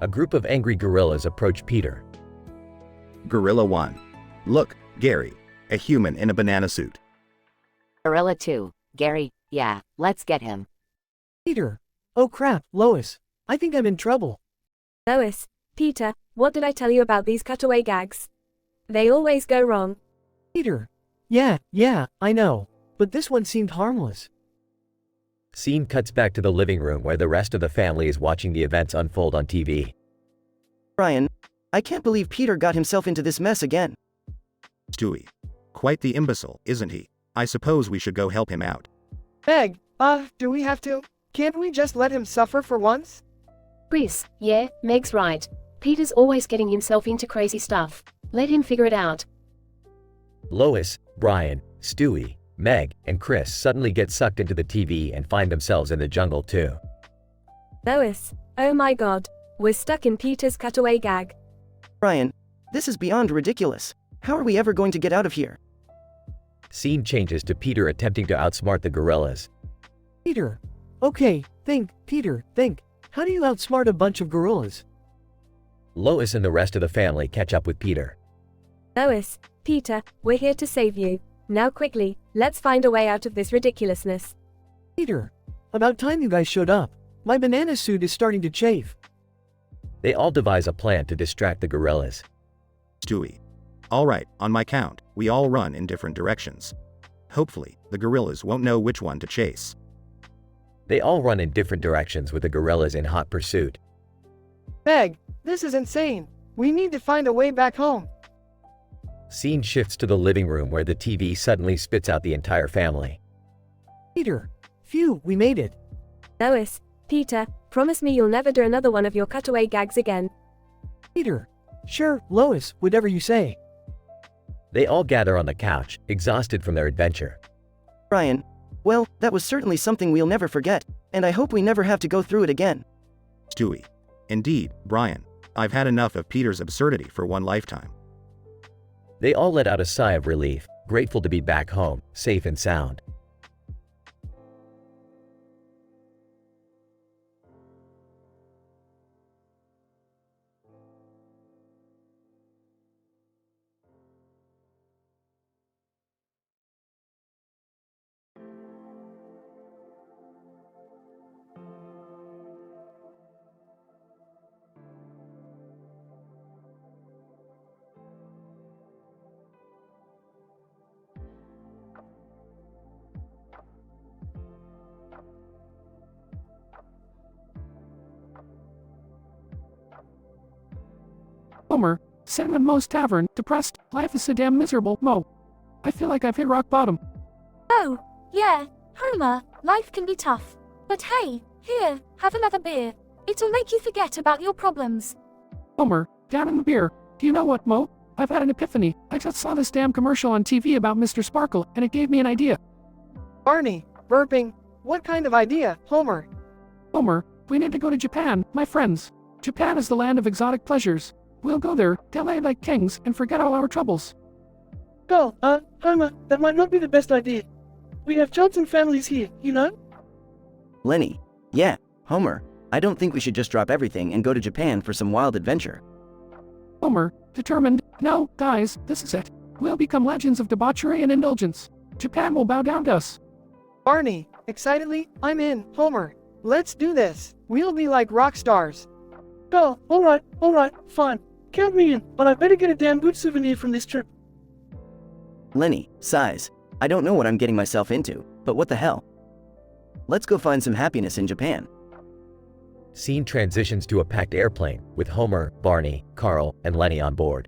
A group of angry gorillas approach Peter. Gorilla 1. Look, Gary. A human in a banana suit. Gorilla 2. Gary, yeah, let's get him. Peter. Oh crap, Lois. I think I'm in trouble. Lois. Peter, what did I tell you about these cutaway gags? They always go wrong. Peter. Yeah, I know. But this one seemed harmless. Scene cuts back to the living room where the rest of the family is watching the events unfold on TV. Brian, I can't believe Peter got himself into this mess again. Stewie. Quite the imbecile, isn't he? I suppose we should go help him out. Meg, do we have to? Can't we just let him suffer for once? Chris, yeah, Meg's right. Peter's always getting himself into crazy stuff. Let him figure it out. Lois, Brian, Stewie, Meg, and Chris suddenly get sucked into the TV and find themselves in the jungle too. Lois. Oh my god. We're stuck in Peter's cutaway gag. Brian, this is beyond ridiculous. How are we ever going to get out of here? Scene changes to Peter attempting to outsmart the gorillas. Peter. Okay, Peter, think. How do you outsmart a bunch of gorillas? Lois and the rest of the family catch up with Peter. Lois. Peter, we're here to save you. Now quickly, let's find a way out of this ridiculousness. Peter. About time you guys showed up. My banana suit is starting to chafe. They all devise a plan to distract the gorillas. Stewie. Alright, on my count, we all run in different directions. Hopefully, the gorillas won't know which one to chase. They all run in different directions with the gorillas in hot pursuit. Meg, this is insane. We need to find a way back home. Scene shifts to the living room where the TV suddenly spits out the entire family. Peter! Phew, we made it! Lois, Peter, promise me you'll never do another one of your cutaway gags again. Peter! Sure, Lois, whatever you say. They all gather on the couch, exhausted from their adventure. Brian, well, that was certainly something we'll never forget, and I hope we never have to go through it again. Stewie. Indeed, Brian. I've had enough of Peter's absurdity for one lifetime. They all let out a sigh of relief, grateful to be back home, safe and sound. Homer, Cinnamon Moe's Tavern, depressed, life is so damn miserable, Mo. I feel like I've hit rock bottom. Oh, yeah, Homer, life can be tough. But hey, here, have another beer. It'll make you forget about your problems. Homer, down in the beer. Do you know what, Mo? I've had an epiphany. I just saw this damn commercial on TV about Mr. Sparkle, and it gave me an idea. Barney, burping. What kind of idea, Homer? Homer, we need to go to Japan, my friends. Japan is the land of exotic pleasures. We'll go there, delay like kings, and forget all our troubles. Go, Homer, that might not be the best idea. We have jobs and families here, you know? Lenny. Yeah, Homer. I don't think we should just drop everything and go to Japan for some wild adventure. Homer, determined. No, guys, this is it. We'll become legends of debauchery and indulgence. Japan will bow down to us. Barney, excitedly, I'm in, Homer. Let's do this. We'll be like rock stars. Go, alright, fine. Count me in, but I better get a damn good souvenir from this trip. Lenny, sighs. I don't know what I'm getting myself into, but what the hell? Let's go find some happiness in Japan. Scene transitions to a packed airplane, with Homer, Barney, Carl, and Lenny on board.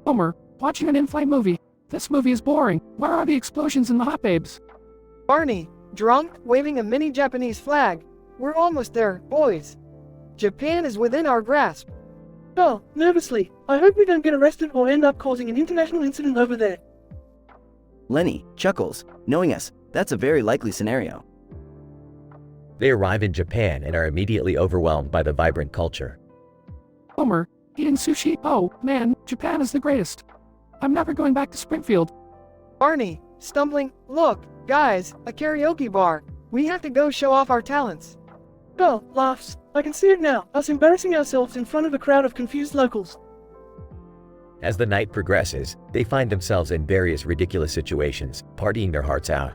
Homer, watching an in-flight movie. This movie is boring. Where are the explosions and the hot babes? Barney, drunk, waving a mini Japanese flag. We're almost there, boys. Japan is within our grasp. Go, nervously. I hope we don't get arrested or end up causing an international incident over there. Lenny chuckles. Knowing us, that's a very likely scenario. They arrive in Japan and are immediately overwhelmed by the vibrant culture. Homer, eating sushi. Oh, man, Japan is the greatest. I'm never going back to Springfield. Barney, stumbling. Look, guys, a karaoke bar. We have to go show off our talents. Go, laughs. I can see it now, us embarrassing ourselves in front of a crowd of confused locals. As the night progresses, they find themselves in various ridiculous situations, partying their hearts out.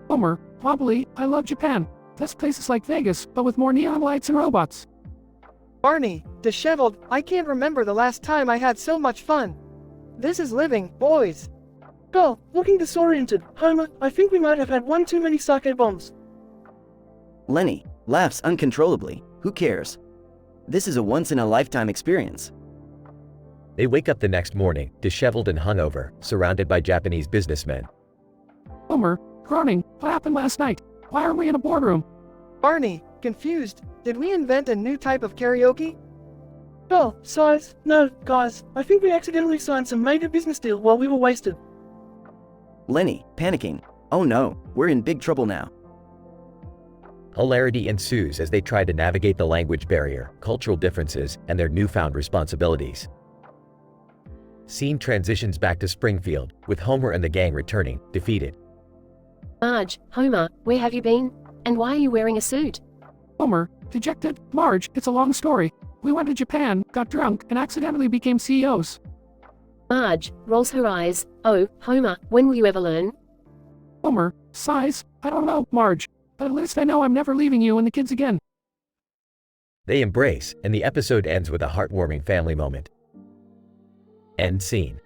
Homer, wobbly, I love Japan. This place is like Vegas, but with more neon lights and robots. Barney, disheveled, I can't remember the last time I had so much fun. This is living, boys. Go, looking disoriented. Homer, I think we might have had one too many sake bombs. Lenny laughs uncontrollably. Who cares? This is a once-in-a-lifetime experience. They wake up the next morning, disheveled and hungover, surrounded by Japanese businessmen. Homer, groaning, what happened last night? Why are we in a boardroom? Barney, confused, did we invent a new type of karaoke? Go, sighs. No, guys, I think we accidentally signed some major business deal while we were wasted. Lenny, panicking. Oh no, we're in big trouble now. Hilarity ensues as they try to navigate the language barrier, cultural differences, and their newfound responsibilities. Scene transitions back to Springfield, with Homer and the gang returning, defeated. Marge, Homer, where have you been? And why are you wearing a suit? Homer, dejected. Marge, it's a long story. We went to Japan, got drunk, and accidentally became CEOs. Marge rolls her eyes. Oh, Homer, when will you ever learn? Homer sighs. I don't know, Marge, but at least I know I'm never leaving you and the kids again. They embrace, and the episode ends with a heartwarming family moment. End scene.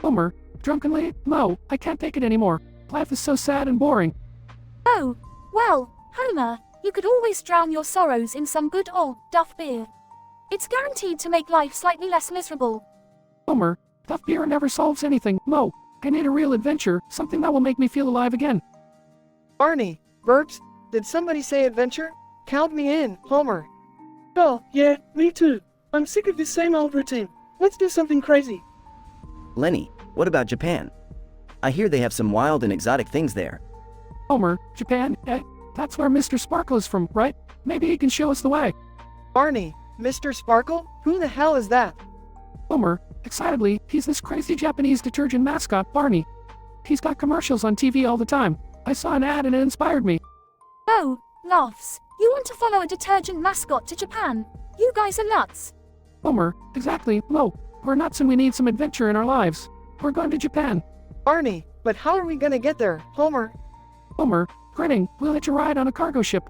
Homer, drunkenly, no, I can't take it anymore. Life is so sad and boring. Oh, well, Homer, you could always drown your sorrows in some good old Duff beer. It's guaranteed to make life slightly less miserable. Homer, Duff beer never solves anything. No, I need a real adventure, something that will make me feel alive again. Barney, Burps, did somebody say adventure? Count me in, Homer. Oh, yeah, me too. I'm sick of this same old routine. Let's do something crazy. Lenny, what about Japan? I hear they have some wild and exotic things there. Homer, Japan, that's where Mr. Sparkle is from, right? Maybe he can show us the way. Barney, Mr. Sparkle? Who the hell is that? Homer, excitedly, he's this crazy Japanese detergent mascot, Barney. He's got commercials on TV all the time. I saw an ad and it inspired me. Oh, laughs. You want to follow a detergent mascot to Japan? You guys are nuts. Homer, exactly, no. We're nuts and we need some adventure in our lives. We're going to Japan. Barney, but how are we gonna get there, Homer? Homer, grinning, we'll hitch a ride on a cargo ship.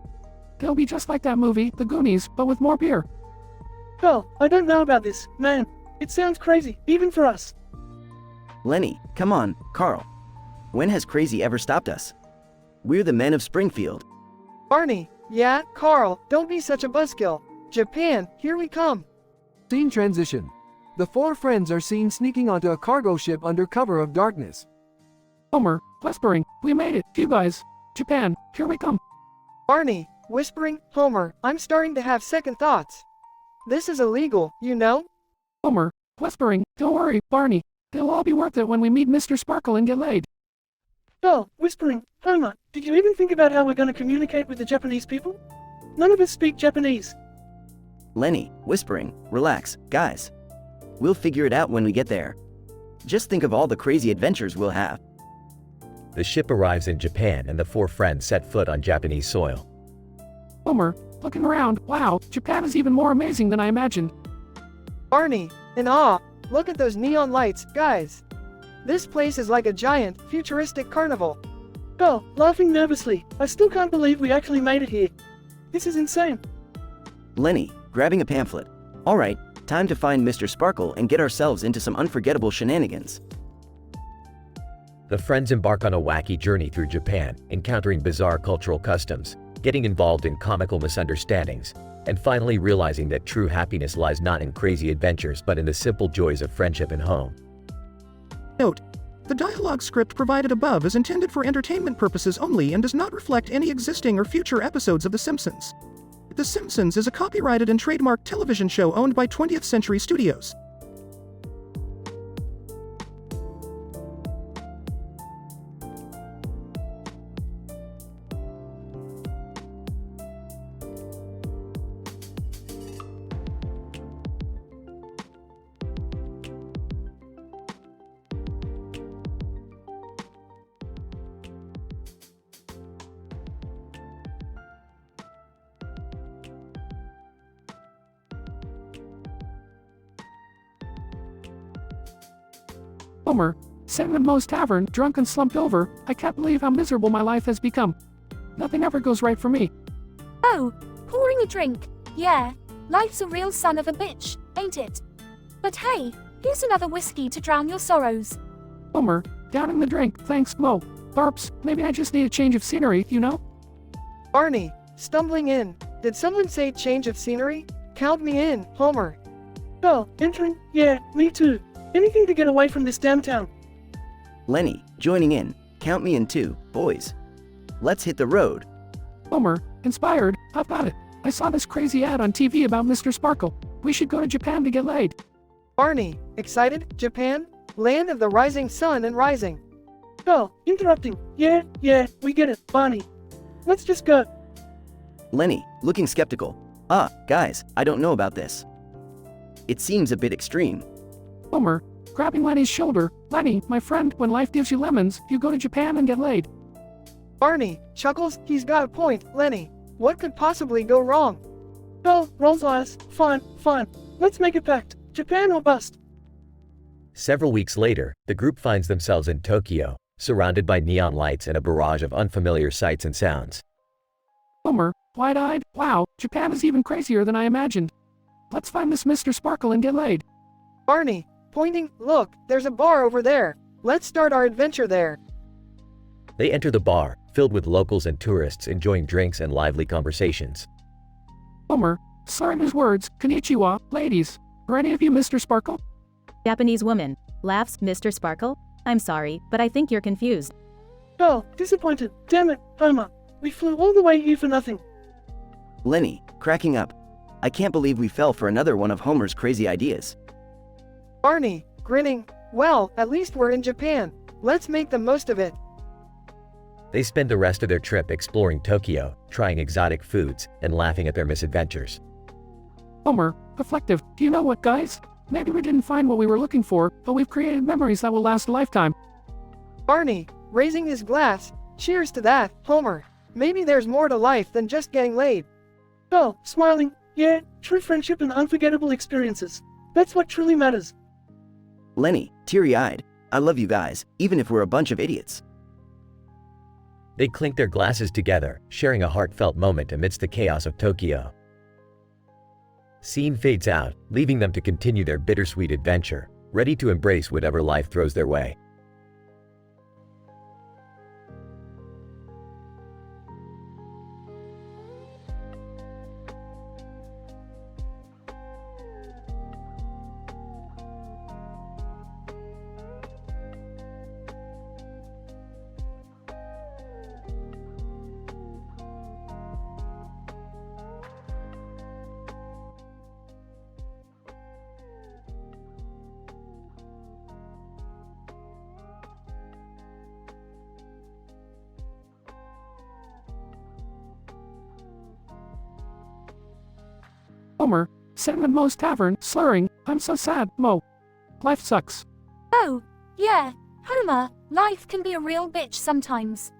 It'll be just like that movie, The Goonies, but with more beer. Oh, I don't know about this, man. It sounds crazy, even for us. Lenny, come on, Carl. When has crazy ever stopped us? We're the men of Springfield. Barney, yeah, Carl, don't be such a buzzkill. Japan, here we come. Scene transition. The four friends are seen sneaking onto a cargo ship under cover of darkness. Homer, whispering, we made it, you guys. Japan, here we come. Barney, whispering, Homer, I'm starting to have second thoughts. This is illegal, you know? Homer, whispering, don't worry, Barney. They'll all be worth it when we meet Mr. Sparkle and get laid. Oh, whispering, Homer, did you even think about how we're going to communicate with the Japanese people? None of us speak Japanese. Lenny, whispering, relax, guys. We'll figure it out when we get there. Just think of all the crazy adventures we'll have. The ship arrives in Japan and the four friends set foot on Japanese soil. Homer, looking around, wow, Japan is even more amazing than I imagined. Barney, in awe, look at those neon lights, guys. This place is like a giant, futuristic carnival. Oh, laughing nervously, I still can't believe we actually made it here. This is insane. Lenny, grabbing a pamphlet. Alright, time to find Mr. Sparkle and get ourselves into some unforgettable shenanigans. The friends embark on a wacky journey through Japan, encountering bizarre cultural customs, getting involved in comical misunderstandings, and finally realizing that true happiness lies not in crazy adventures but in the simple joys of friendship and home. Note: the dialogue script provided above is intended for entertainment purposes only and does not reflect any existing or future episodes of The Simpsons. The Simpsons is a copyrighted and trademarked television show owned by 20th Century Studios. Homer, sitting in Moe's tavern, drunk and slumped over, I can't believe how miserable my life has become. Nothing ever goes right for me. Oh, pouring a drink. Yeah, life's a real son of a bitch, ain't it? But hey, here's another whiskey to drown your sorrows. Homer, downing the drink, thanks, Moe. Burps, maybe I just need a change of scenery, you know? Barney, stumbling in. Did someone say change of scenery? Count me in, Homer. Oh, entering? Yeah, me too. Anything to get away from this damn town. Lenny, joining in. Count me in too, boys. Let's hit the road. Homer, inspired, I've got it. I saw this crazy ad on TV about Mr. Sparkle. We should go to Japan to get laid. Barney, excited? Japan? Land of the rising sun and rising. Oh, interrupting. Yeah, we get it, Barney. Let's just go. Lenny, looking skeptical. Guys, I don't know about this. It seems a bit extreme. Homer, grabbing Lenny's shoulder, Lenny, my friend, when life gives you lemons, you go to Japan and get laid. Barney, chuckles, he's got a point, Lenny. What could possibly go wrong? Oh, rolls eyes. Fine. Let's make a pact. Japan or bust. Several weeks later, the group finds themselves in Tokyo, surrounded by neon lights and a barrage of unfamiliar sights and sounds. Homer, wide-eyed, wow, Japan is even crazier than I imagined. Let's find this Mr. Sparkle and get laid. Barney, pointing, look, there's a bar over there. Let's start our adventure there. They enter the bar, filled with locals and tourists enjoying drinks and lively conversations. Homer, slurring his words, konnichiwa, ladies. Are any of you Mr. Sparkle? Japanese woman. Laughs, Mr. Sparkle? I'm sorry, but I think you're confused. Oh, disappointed. Damn it, Homer. We flew all the way here for nothing. Lenny, cracking up. I can't believe we fell for another one of Homer's crazy ideas. Barney, grinning, well, at least we're in Japan. Let's make the most of it. They spend the rest of their trip exploring Tokyo, trying exotic foods, and laughing at their misadventures. Homer, reflective, do you know what, guys? Maybe we didn't find what we were looking for, but we've created memories that will last a lifetime. Barney, raising his glass, cheers to that, Homer. Maybe there's more to life than just getting laid. Oh, smiling, yeah, true friendship and unforgettable experiences. That's what truly matters. Lenny, teary-eyed, I love you guys, even if we're a bunch of idiots. They clink their glasses together, sharing a heartfelt moment amidst the chaos of Tokyo. Scene fades out, leaving them to continue their bittersweet adventure, ready to embrace whatever life throws their way. Homer, sitting at Moe's tavern, slurring, I'm so sad, Moe. Life sucks. Oh, yeah, Homer, life can be a real bitch sometimes.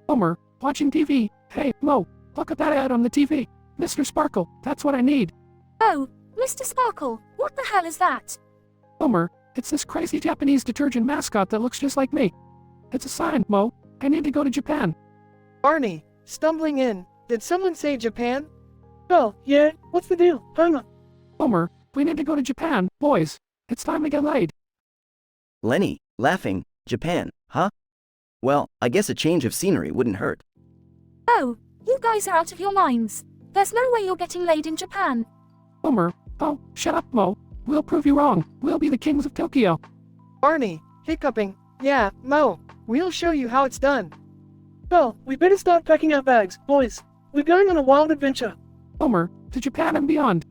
Homer, watching TV, hey, Moe, look at that ad on the TV. Mr. Sparkle, that's what I need. Oh, Mr. Sparkle, what the hell is that? Homer, it's this crazy Japanese detergent mascot that looks just like me. It's a sign, Moe. I need to go to Japan. Barney, stumbling in, did someone say Japan? Oh, yeah, what's the deal, Homer? Homer, we need to go to Japan, boys. It's time to get laid. Lenny, laughing, Japan, huh? Well, I guess a change of scenery wouldn't hurt. Oh, you guys are out of your minds. There's no way you're getting laid in Japan. Homer, oh, shut up, Moe. We'll prove you wrong. We'll be the kings of Tokyo. Barney, hiccuping, yeah, Moe, we'll show you how it's done. Oh, we better start packing our bags, boys. We're going on a wild adventure. Homer, to Japan and beyond.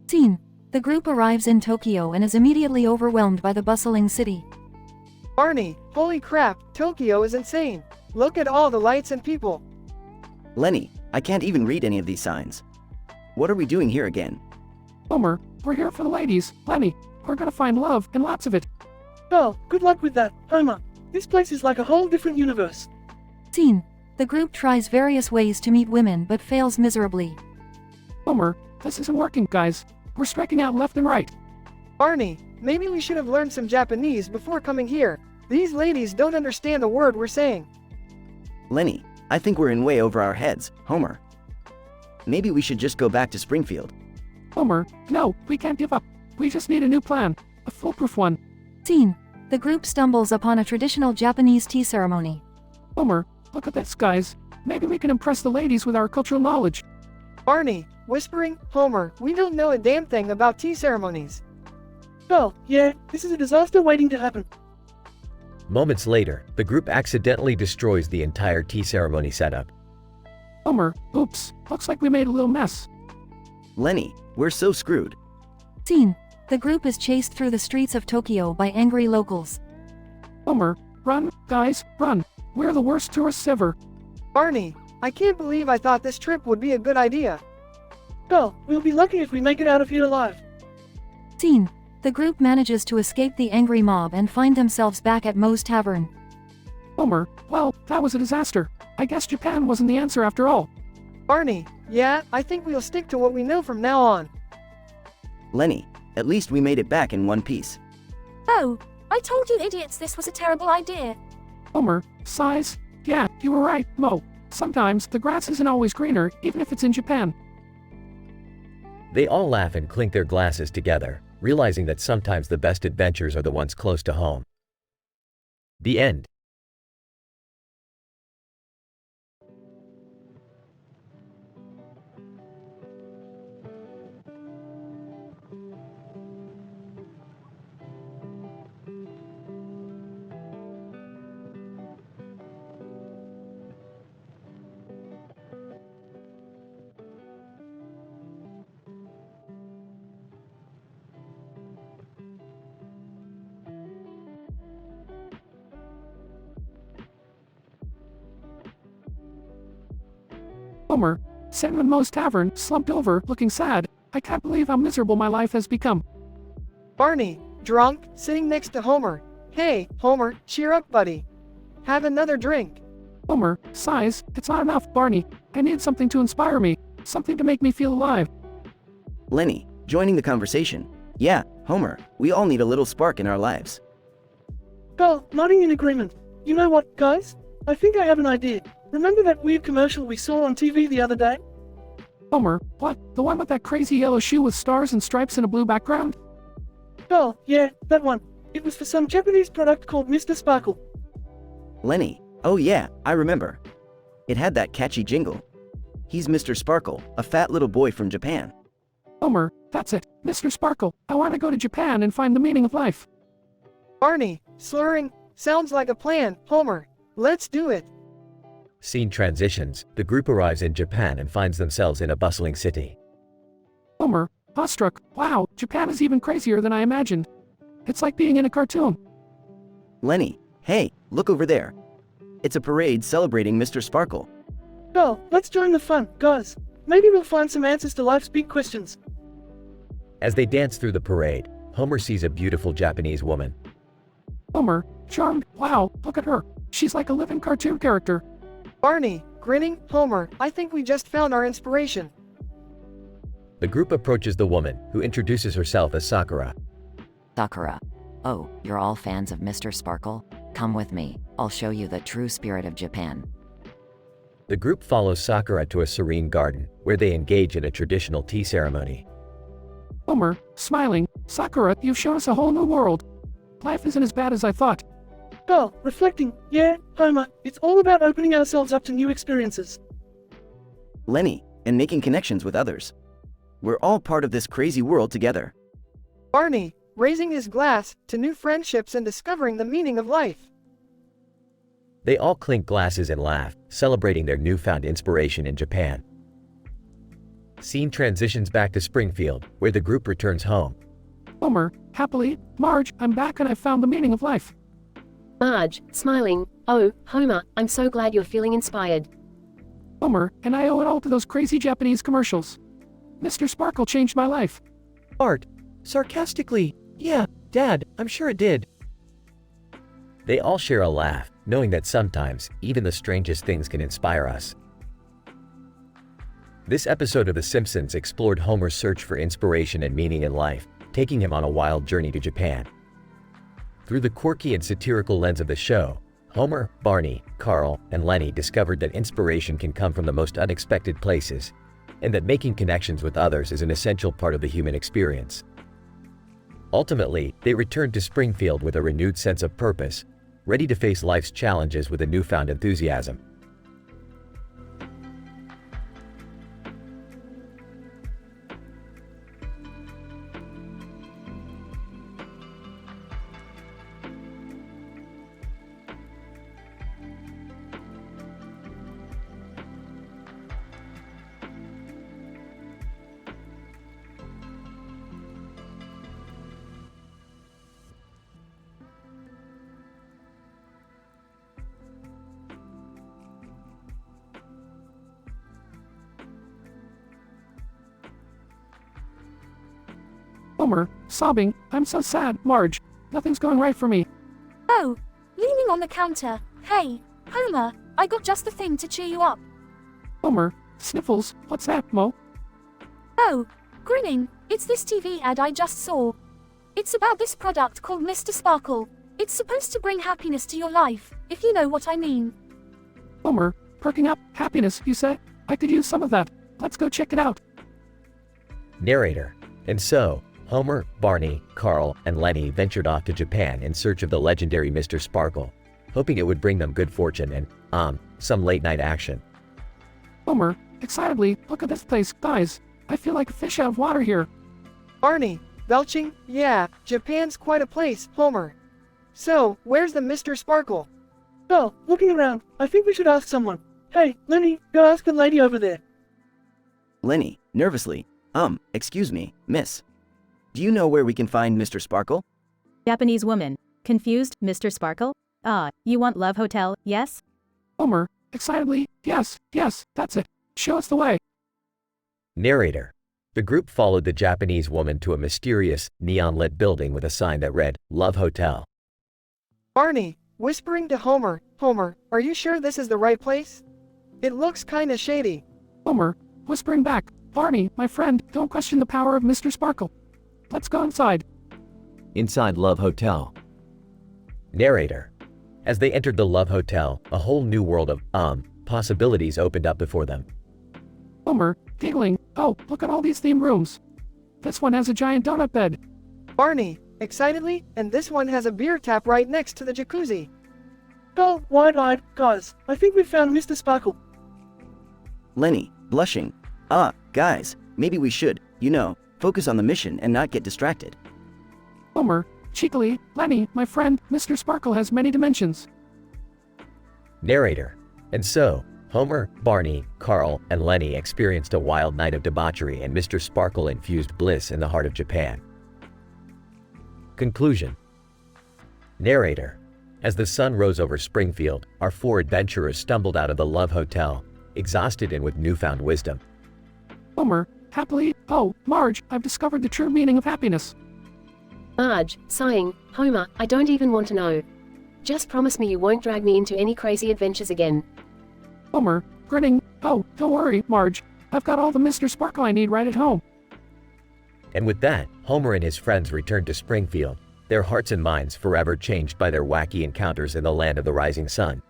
Scene. The group arrives in Tokyo and is immediately overwhelmed by the bustling city. Barney, holy crap, Tokyo is insane. Look at all the lights and people. Lenny, I can't even read any of these signs. What are we doing here again? Homer, we're here for the ladies. Lenny, we're gonna find love and lots of it. Oh, good luck with that, Homer. This place is like a whole different universe. Scene. The group tries various ways to meet women but fails miserably. Homer, this isn't working, guys. We're striking out left and right. Barney, maybe we should have learned some Japanese before coming here. These ladies don't understand a word we're saying. Lenny, I think we're in way over our heads, Homer. Maybe we should just go back to Springfield. Homer, no, we can't give up. We just need a new plan. A foolproof one. Scene. The group stumbles upon a traditional Japanese tea ceremony. Homer, look at this, guys. Maybe we can impress the ladies with our cultural knowledge. Barney, whispering, Homer, we don't know a damn thing about tea ceremonies. Oh, yeah, this is a disaster waiting to happen. Moments later, the group accidentally destroys the entire tea ceremony setup. Homer, oops, looks like we made a little mess. Lenny, we're so screwed. Scene. The group is chased through the streets of Tokyo by angry locals. Homer, run, guys, run. We're the worst tourists ever. Barney, I can't believe I thought this trip would be a good idea. Oh, we'll be lucky if we make it out of here alive. Scene. The group manages to escape the angry mob and find themselves back at Moe's tavern. Homer, well, that was a disaster. I guess Japan wasn't the answer after all. Barney, yeah, I think we'll stick to what we know from now on. Lenny, at least we made it back in one piece. Oh, I told you idiots this was a terrible idea. Homer, sighs. Yeah, you were right, Moe. Sometimes the grass isn't always greener, even if it's in Japan. They all laugh and clink their glasses together, realizing that sometimes the best adventures are the ones close to home. The end. Homer, Cinnamon Moe's Tavern, slumped over, looking sad. I can't believe how miserable my life has become. Barney, drunk, sitting next to Homer. Hey, Homer, cheer up, buddy. Have another drink. Homer, sighs, it's not enough, Barney. I need something to inspire me, something to make me feel alive. Lenny, joining the conversation. Yeah, Homer, we all need a little spark in our lives. Carl, nodding in agreement. You know what, guys? I think I have an idea. Remember that weird commercial we saw on TV the other day? Homer, what? The one with that crazy yellow shoe with stars and stripes and a blue background? Oh, yeah, that one. It was for some Japanese product called Mr. Sparkle. Lenny, oh yeah, I remember. It had that catchy jingle. He's Mr. Sparkle, a fat little boy from Japan. Homer, that's it, Mr. Sparkle. I want to go to Japan and find the meaning of life. Barney, slurring, sounds like a plan, Homer. Let's do it. Scene transitions. The group arrives in Japan and finds themselves in a bustling city. Homer, awestruck, wow, Japan is even crazier than I imagined. It's like being in a cartoon. Lenny, hey, look over there. It's a parade celebrating Mr. Sparkle. Oh, let's join the fun, guys. Maybe we'll find some answers to life's big questions. As they dance through the parade, Homer sees a beautiful Japanese woman. Homer, charmed, wow, look at her. She's like a living cartoon character. Barney, grinning, Homer, I think we just found our inspiration. The group approaches the woman, who introduces herself as Sakura. Sakura. Oh, you're all fans of Mr. Sparkle? Come with me, I'll show you the true spirit of Japan. The group follows Sakura to a serene garden, where they engage in a traditional tea ceremony. Homer, smiling, Sakura, you've shown us a whole new world. Life isn't as bad as I thought. Oh, reflecting, yeah, Homer, it's all about opening ourselves up to new experiences. Lenny, and making connections with others. We're all part of this crazy world together. Barney, raising his glass to new friendships and discovering the meaning of life. They all clink glasses and laugh, celebrating their newfound inspiration in Japan. Scene transitions back to Springfield, where the group returns home. Homer, happily, Marge, I'm back and I've found the meaning of life. Marge, smiling, oh, Homer, I'm so glad you're feeling inspired. Homer, and I owe it all to those crazy Japanese commercials. Mr. Sparkle changed my life. Art, sarcastically, yeah, Dad, I'm sure it did. They all share a laugh, knowing that sometimes, even the strangest things can inspire us. This episode of The Simpsons explored Homer's search for inspiration and meaning in life, taking him on a wild journey to Japan. Through the quirky and satirical lens of the show, Homer, Barney, Carl, and Lenny discovered that inspiration can come from the most unexpected places, and that making connections with others is an essential part of the human experience. Ultimately, they returned to Springfield with a renewed sense of purpose, ready to face life's challenges with a newfound enthusiasm. Homer, sobbing, I'm so sad, Marge. Nothing's going right for me. Oh, leaning on the counter. Hey, Homer, I got just the thing to cheer you up. Homer, sniffles, what's that, Mo? Oh, grinning, it's this TV ad I just saw. It's about this product called Mr. Sparkle. It's supposed to bring happiness to your life, if you know what I mean. Homer, perking up, happiness, you say? I could use some of that. Let's go check it out. Narrator. And so, Homer, Barney, Carl, and Lenny ventured off to Japan in search of the legendary Mr. Sparkle, hoping it would bring them good fortune and, some late-night action. Homer, excitedly, look at this place, guys. I feel like a fish out of water here. Barney, belching? Yeah, Japan's quite a place, Homer. So, where's the Mr. Sparkle? Oh, looking around. I think we should ask someone. Hey, Lenny, go ask the lady over there. Lenny, nervously, excuse me, miss. Do you know where we can find Mr. Sparkle? Japanese woman. Confused, Mr. Sparkle? You want Love Hotel, yes? Homer, excitedly, yes, that's it. Show us the way. Narrator. The group followed the Japanese woman to a mysterious, neon-lit building with a sign that read, Love Hotel. Barney, whispering to Homer, Homer, are you sure this is the right place? It looks kinda shady. Homer, whispering back, Barney, my friend, don't question the power of Mr. Sparkle. Let's go inside. Inside Love Hotel. Narrator. As they entered the Love Hotel, a whole new world of, possibilities opened up before them. Homer, giggling, oh, look at all these theme rooms. This one has a giant donut bed. Barney, excitedly, and this one has a beer tap right next to the jacuzzi. Oh, wide-eyed, guys, I think we found Mr. Sparkle. Lenny, blushing. Guys, maybe we should, focus on the mission and not get distracted. Homer, cheekily, Lenny, my friend, Mr. Sparkle has many dimensions. Narrator. And so, Homer, Barney, Carl, and Lenny experienced a wild night of debauchery and Mr. Sparkle-infused bliss in the heart of Japan. Conclusion. Narrator. As the sun rose over Springfield, our four adventurers stumbled out of the Love Hotel, exhausted and with newfound wisdom. Homer, happily, oh, Marge, I've discovered the true meaning of happiness. Marge, sighing, Homer, I don't even want to know. Just promise me you won't drag me into any crazy adventures again. Homer, grinning, oh, don't worry, Marge, I've got all the Mr. Sparkle I need right at home. And with that, Homer and his friends returned to Springfield, their hearts and minds forever changed by their wacky encounters in the land of the rising sun.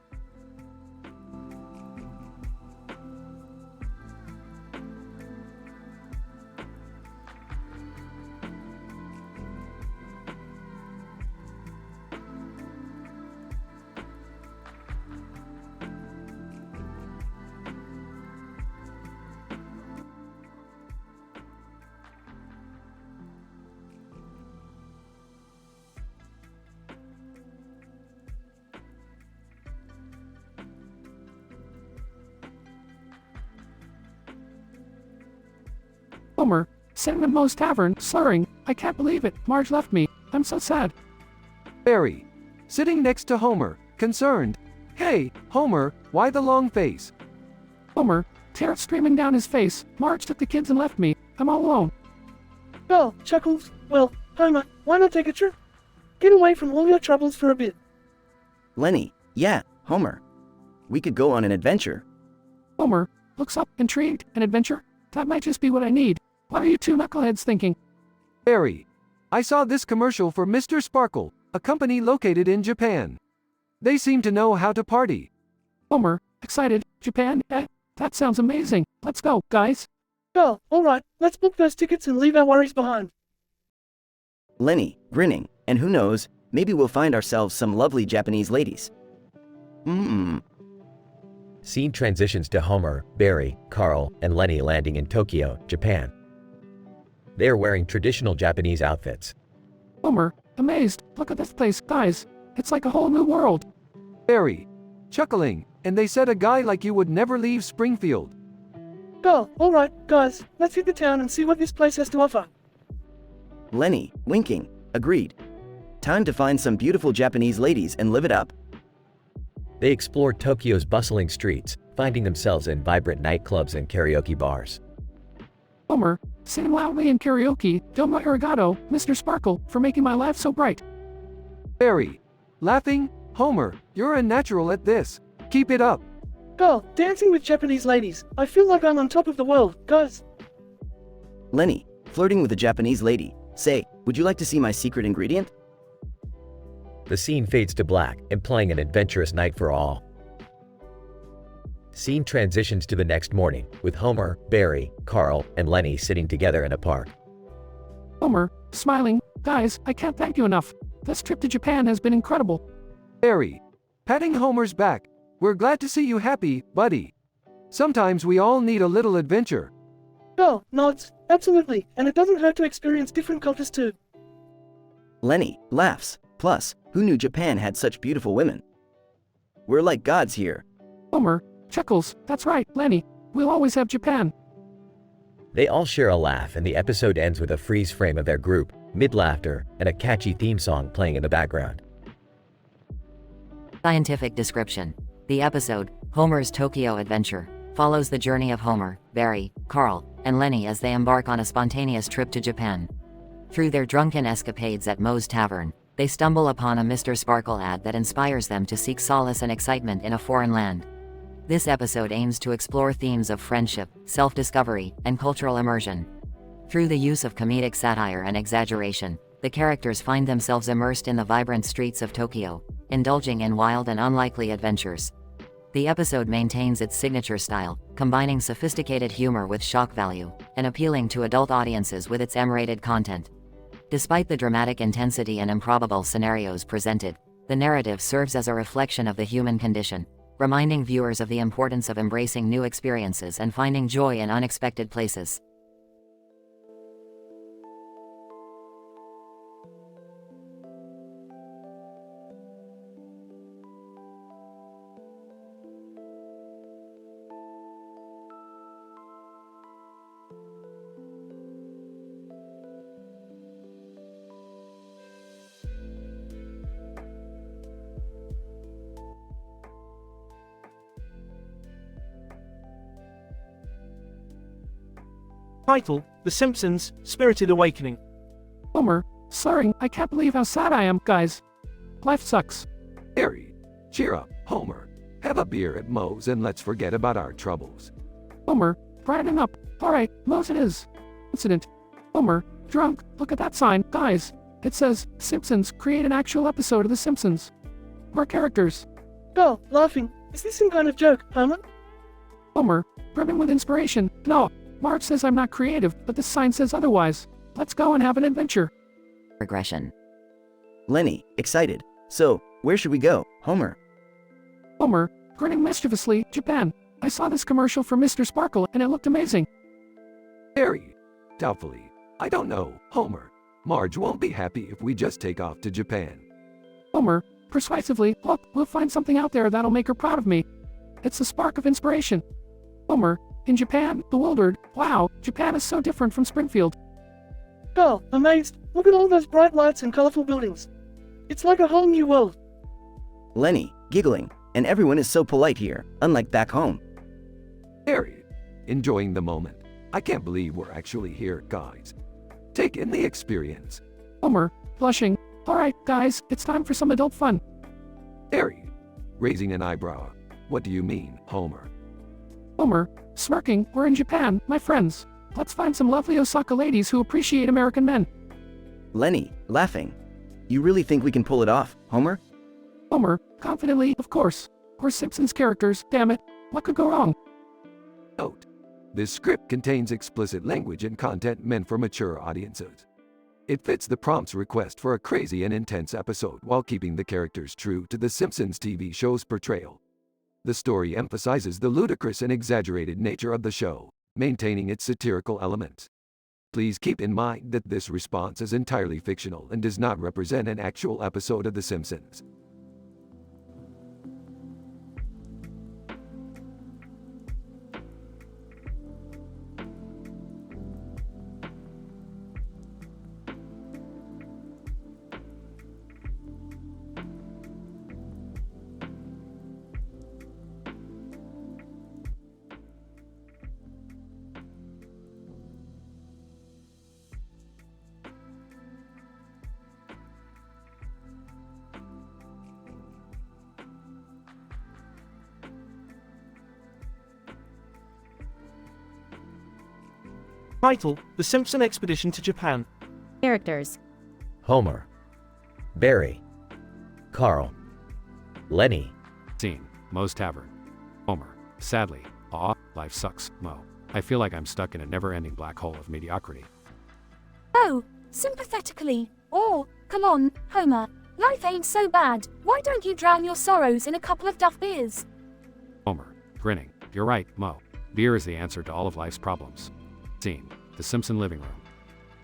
Homer, sitting at Moe's Tavern, slurring, I can't believe it, Marge left me, I'm so sad. Barry, sitting next to Homer, concerned. Hey, Homer, why the long face? Homer, tears streaming down his face, Marge took the kids and left me, I'm all alone. Oh, Chuckles, well, Homer, why not take a trip? Get away from all your troubles for a bit. Lenny, yeah, Homer. We could go on an adventure. Homer, looks up, intrigued, an adventure? That might just be what I need. What are you two knuckleheads thinking? Barry, I saw this commercial for Mr. Sparkle, a company located in Japan. They seem to know how to party. Homer, excited, Japan, that sounds amazing. Let's go, guys. Oh, alright, let's book those tickets and leave our worries behind. Lenny, grinning, and who knows, maybe we'll find ourselves some lovely Japanese ladies. Scene transitions to Homer, Barry, Carl, and Lenny landing in Tokyo, Japan. They are wearing traditional Japanese outfits. Homer, amazed, look at this place, guys. It's like a whole new world. Barry, chuckling, and they said a guy like you would never leave Springfield. Oh, alright, guys, let's hit the town and see what this place has to offer. Lenny, winking, agreed. Time to find some beautiful Japanese ladies and live it up. They explored Tokyo's bustling streets, finding themselves in vibrant nightclubs and karaoke bars. Homer, sing loudly in karaoke, Domo arigato, Mr. Sparkle, for making my life so bright. Barry, laughing, Homer, you're a natural at this. Keep it up. Oh, dancing with Japanese ladies. I feel like I'm on top of the world, guys. Lenny, flirting with a Japanese lady. Say, would you like to see my secret ingredient? The scene fades to black, implying an adventurous night for all. Scene transitions to the next morning, with Homer, Barry, Carl, and Lenny sitting together in a park. Homer, smiling, guys, I can't thank you enough. This trip to Japan has been incredible. Barry, patting Homer's back. We're glad to see you happy, buddy. Sometimes we all need a little adventure. Oh, nods, absolutely, and it doesn't hurt to experience different cultures too. Lenny laughs. Plus, who knew Japan had such beautiful women? We're like gods here. Homer chuckles. That's right, Lenny. We'll always have Japan. They all share a laugh and the episode ends with a freeze frame of their group, mid-laughter, and a catchy theme song playing in the background. Scientific description. The episode, Homer's Tokyo Adventure, follows the journey of Homer, Barry, Carl, and Lenny as they embark on a spontaneous trip to Japan. Through their drunken escapades at Moe's Tavern, they stumble upon a Mr. Sparkle ad that inspires them to seek solace and excitement in a foreign land. This episode aims to explore themes of friendship, self-discovery, and cultural immersion. Through the use of comedic satire and exaggeration, the characters find themselves immersed in the vibrant streets of Tokyo, indulging in wild and unlikely adventures. The episode maintains its signature style, combining sophisticated humor with shock value, and appealing to adult audiences with its M-rated content. Despite the dramatic intensity and improbable scenarios presented, the narrative serves as a reflection of the human condition, reminding viewers of the importance of embracing new experiences and finding joy in unexpected places. Title, The Simpsons, Spirited Awakening. Homer, sorry, I can't believe how sad I am, guys. Life sucks. Barry, cheer up, Homer. Have a beer at Moe's and let's forget about our troubles. Homer, brightening up. Alright, Moe's it is. Incident. Homer, drunk, look at that sign, guys. It says, Simpsons, create an actual episode of The Simpsons. More characters. Oh, laughing. Is this some kind of joke, Homer? Homer, brimming with inspiration. No, Marge says I'm not creative, but this sign says otherwise. Let's go and have an adventure. Regression. Lenny, excited. So, where should we go, Homer? Homer, grinning mischievously, Japan. I saw this commercial for Mr. Sparkle and it looked amazing. Barry, doubtfully. I don't know, Homer. Marge won't be happy if we just take off to Japan. Homer, persuasively, look, we'll find something out there that'll make her proud of me. It's a spark of inspiration. Homer, in Japan, bewildered, wow, Japan is so different from Springfield. Oh, amazed. Look at all those bright lights and colorful buildings. It's like a whole new world. Lenny, giggling, and everyone is so polite here, unlike back home. Barry, enjoying the moment. I can't believe we're actually here, guys. Take in the experience. Homer, blushing, alright, guys, it's time for some adult fun. Barry, raising an eyebrow. What do you mean, Homer? Homer, smirking, we're in Japan, my friends. Let's find some lovely Osaka ladies who appreciate American men. Lenny, laughing. You really think we can pull it off, Homer? Homer, confidently, of course. We're Simpsons characters, damn it. What could go wrong? Note: this script contains explicit language and content meant for mature audiences. It fits the prompt's request for a crazy and intense episode while keeping the characters true to the Simpsons TV show's portrayal. The story emphasizes the ludicrous and exaggerated nature of the show, maintaining its satirical elements. Please keep in mind that this response is entirely fictional and does not represent an actual episode of The Simpsons. Title, The Simpson Expedition to Japan. Characters. Homer. Barry. Carl. Lenny. Scene, Moe's Tavern. Homer, sadly, aw, life sucks, Moe. I feel like I'm stuck in a never-ending black hole of mediocrity. Oh, sympathetically. Or, come on, Homer. Life ain't so bad. Why don't you drown your sorrows in a couple of Duff beers? Homer, grinning. You're right, Mo. Beer is the answer to all of life's problems. Scene: the Simpson living room.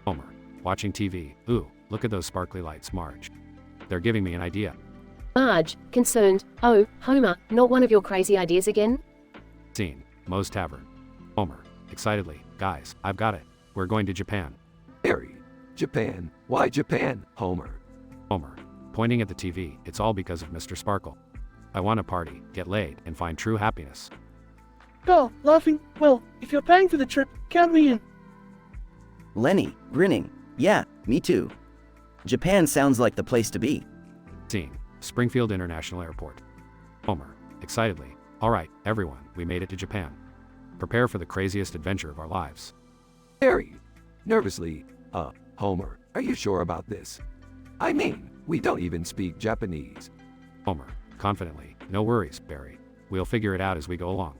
Homer, watching TV. Ooh, look at those sparkly lights, Marge. They're giving me an idea. Marge, concerned. Oh, Homer, not one of your crazy ideas again? Scene: Moe's Tavern. Homer, excitedly. Guys, I've got it. We're going to Japan. Harry, Japan. Why Japan, Homer? Homer, pointing at the TV. It's all because of Mr. Sparkle. I want to party, get laid, and find true happiness. Carl, laughing. Well, if you're paying for the trip, count me in. Lenny, grinning. Yeah, me too. Japan sounds like the place to be. Scene: Springfield International Airport. Homer, excitedly. All right, everyone, we made it to Japan. Prepare for the craziest adventure of our lives. Harry, nervously, Homer, are you sure about this? I mean, we don't even speak Japanese. Homer, confidently. No worries, Barry. We'll figure it out as we go along.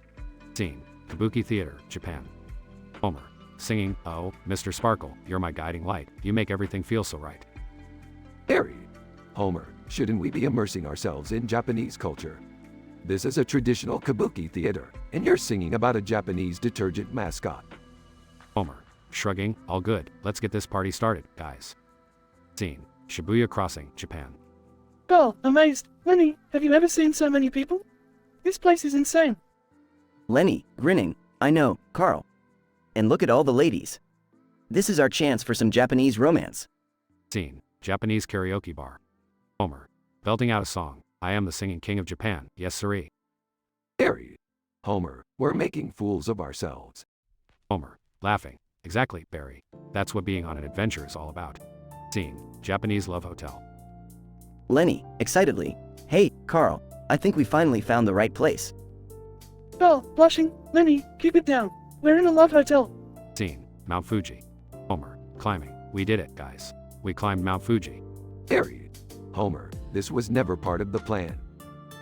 Scene: Kabuki Theater, Japan. Homer, singing, oh, Mr. Sparkle, you're my guiding light. You make everything feel so right. Harry, Homer, shouldn't we be immersing ourselves in Japanese culture? This is a traditional kabuki theater, and you're singing about a Japanese detergent mascot. Homer, shrugging, all good. Let's get this party started, guys. Scene: Shibuya Crossing, Japan. Carl, amazed. Lenny, have you ever seen so many people? This place is insane. Lenny, grinning. I know, Carl. And look at all the ladies. This is our chance for some Japanese romance. Scene: Japanese karaoke bar. Homer, belting out a song. I am the singing king of Japan, yes siree. Harry, Homer, we're making fools of ourselves. Homer, laughing. Exactly, Barry. That's what being on an adventure is all about. Scene: Japanese love hotel. Lenny, excitedly. Hey, Carl, I think we finally found the right place. Carl, blushing. Lenny, keep it down. We're in a love hotel. Scene: Mount Fuji. Homer, climbing. We did it, guys. We climbed Mount Fuji. Harry, Homer, this was never part of the plan.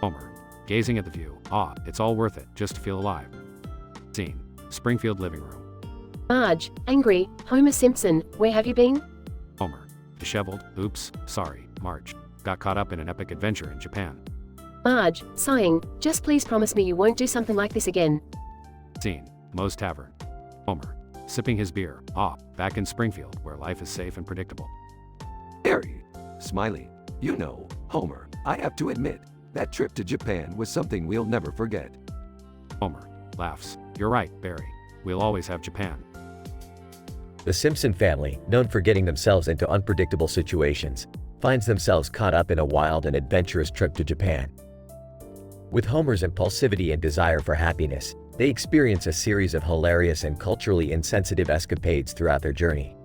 Homer, gazing at the view. Ah, it's all worth it, just to feel alive. Scene: Springfield living room. Marge, angry. Homer Simpson, where have you been? Homer, disheveled. Oops, sorry, Marge. Got caught up in an epic adventure in Japan. Marge, sighing. Just please promise me you won't do something like this again. Scene: Moe's Tavern. Homer, sipping his beer. Ah, back in Springfield, where life is safe and predictable. Harry, smiling. You know, Homer, I have to admit, that trip to Japan was something we'll never forget. Homer, laughs. You're right, Barry. We'll always have Japan. The Simpson family, known for getting themselves into unpredictable situations, finds themselves caught up in a wild and adventurous trip to Japan. With Homer's impulsivity and desire for happiness, they experience a series of hilarious and culturally insensitive escapades throughout their journey.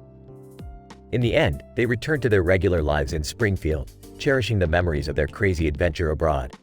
In the end, they return to their regular lives in Springfield, cherishing the memories of their crazy adventure abroad.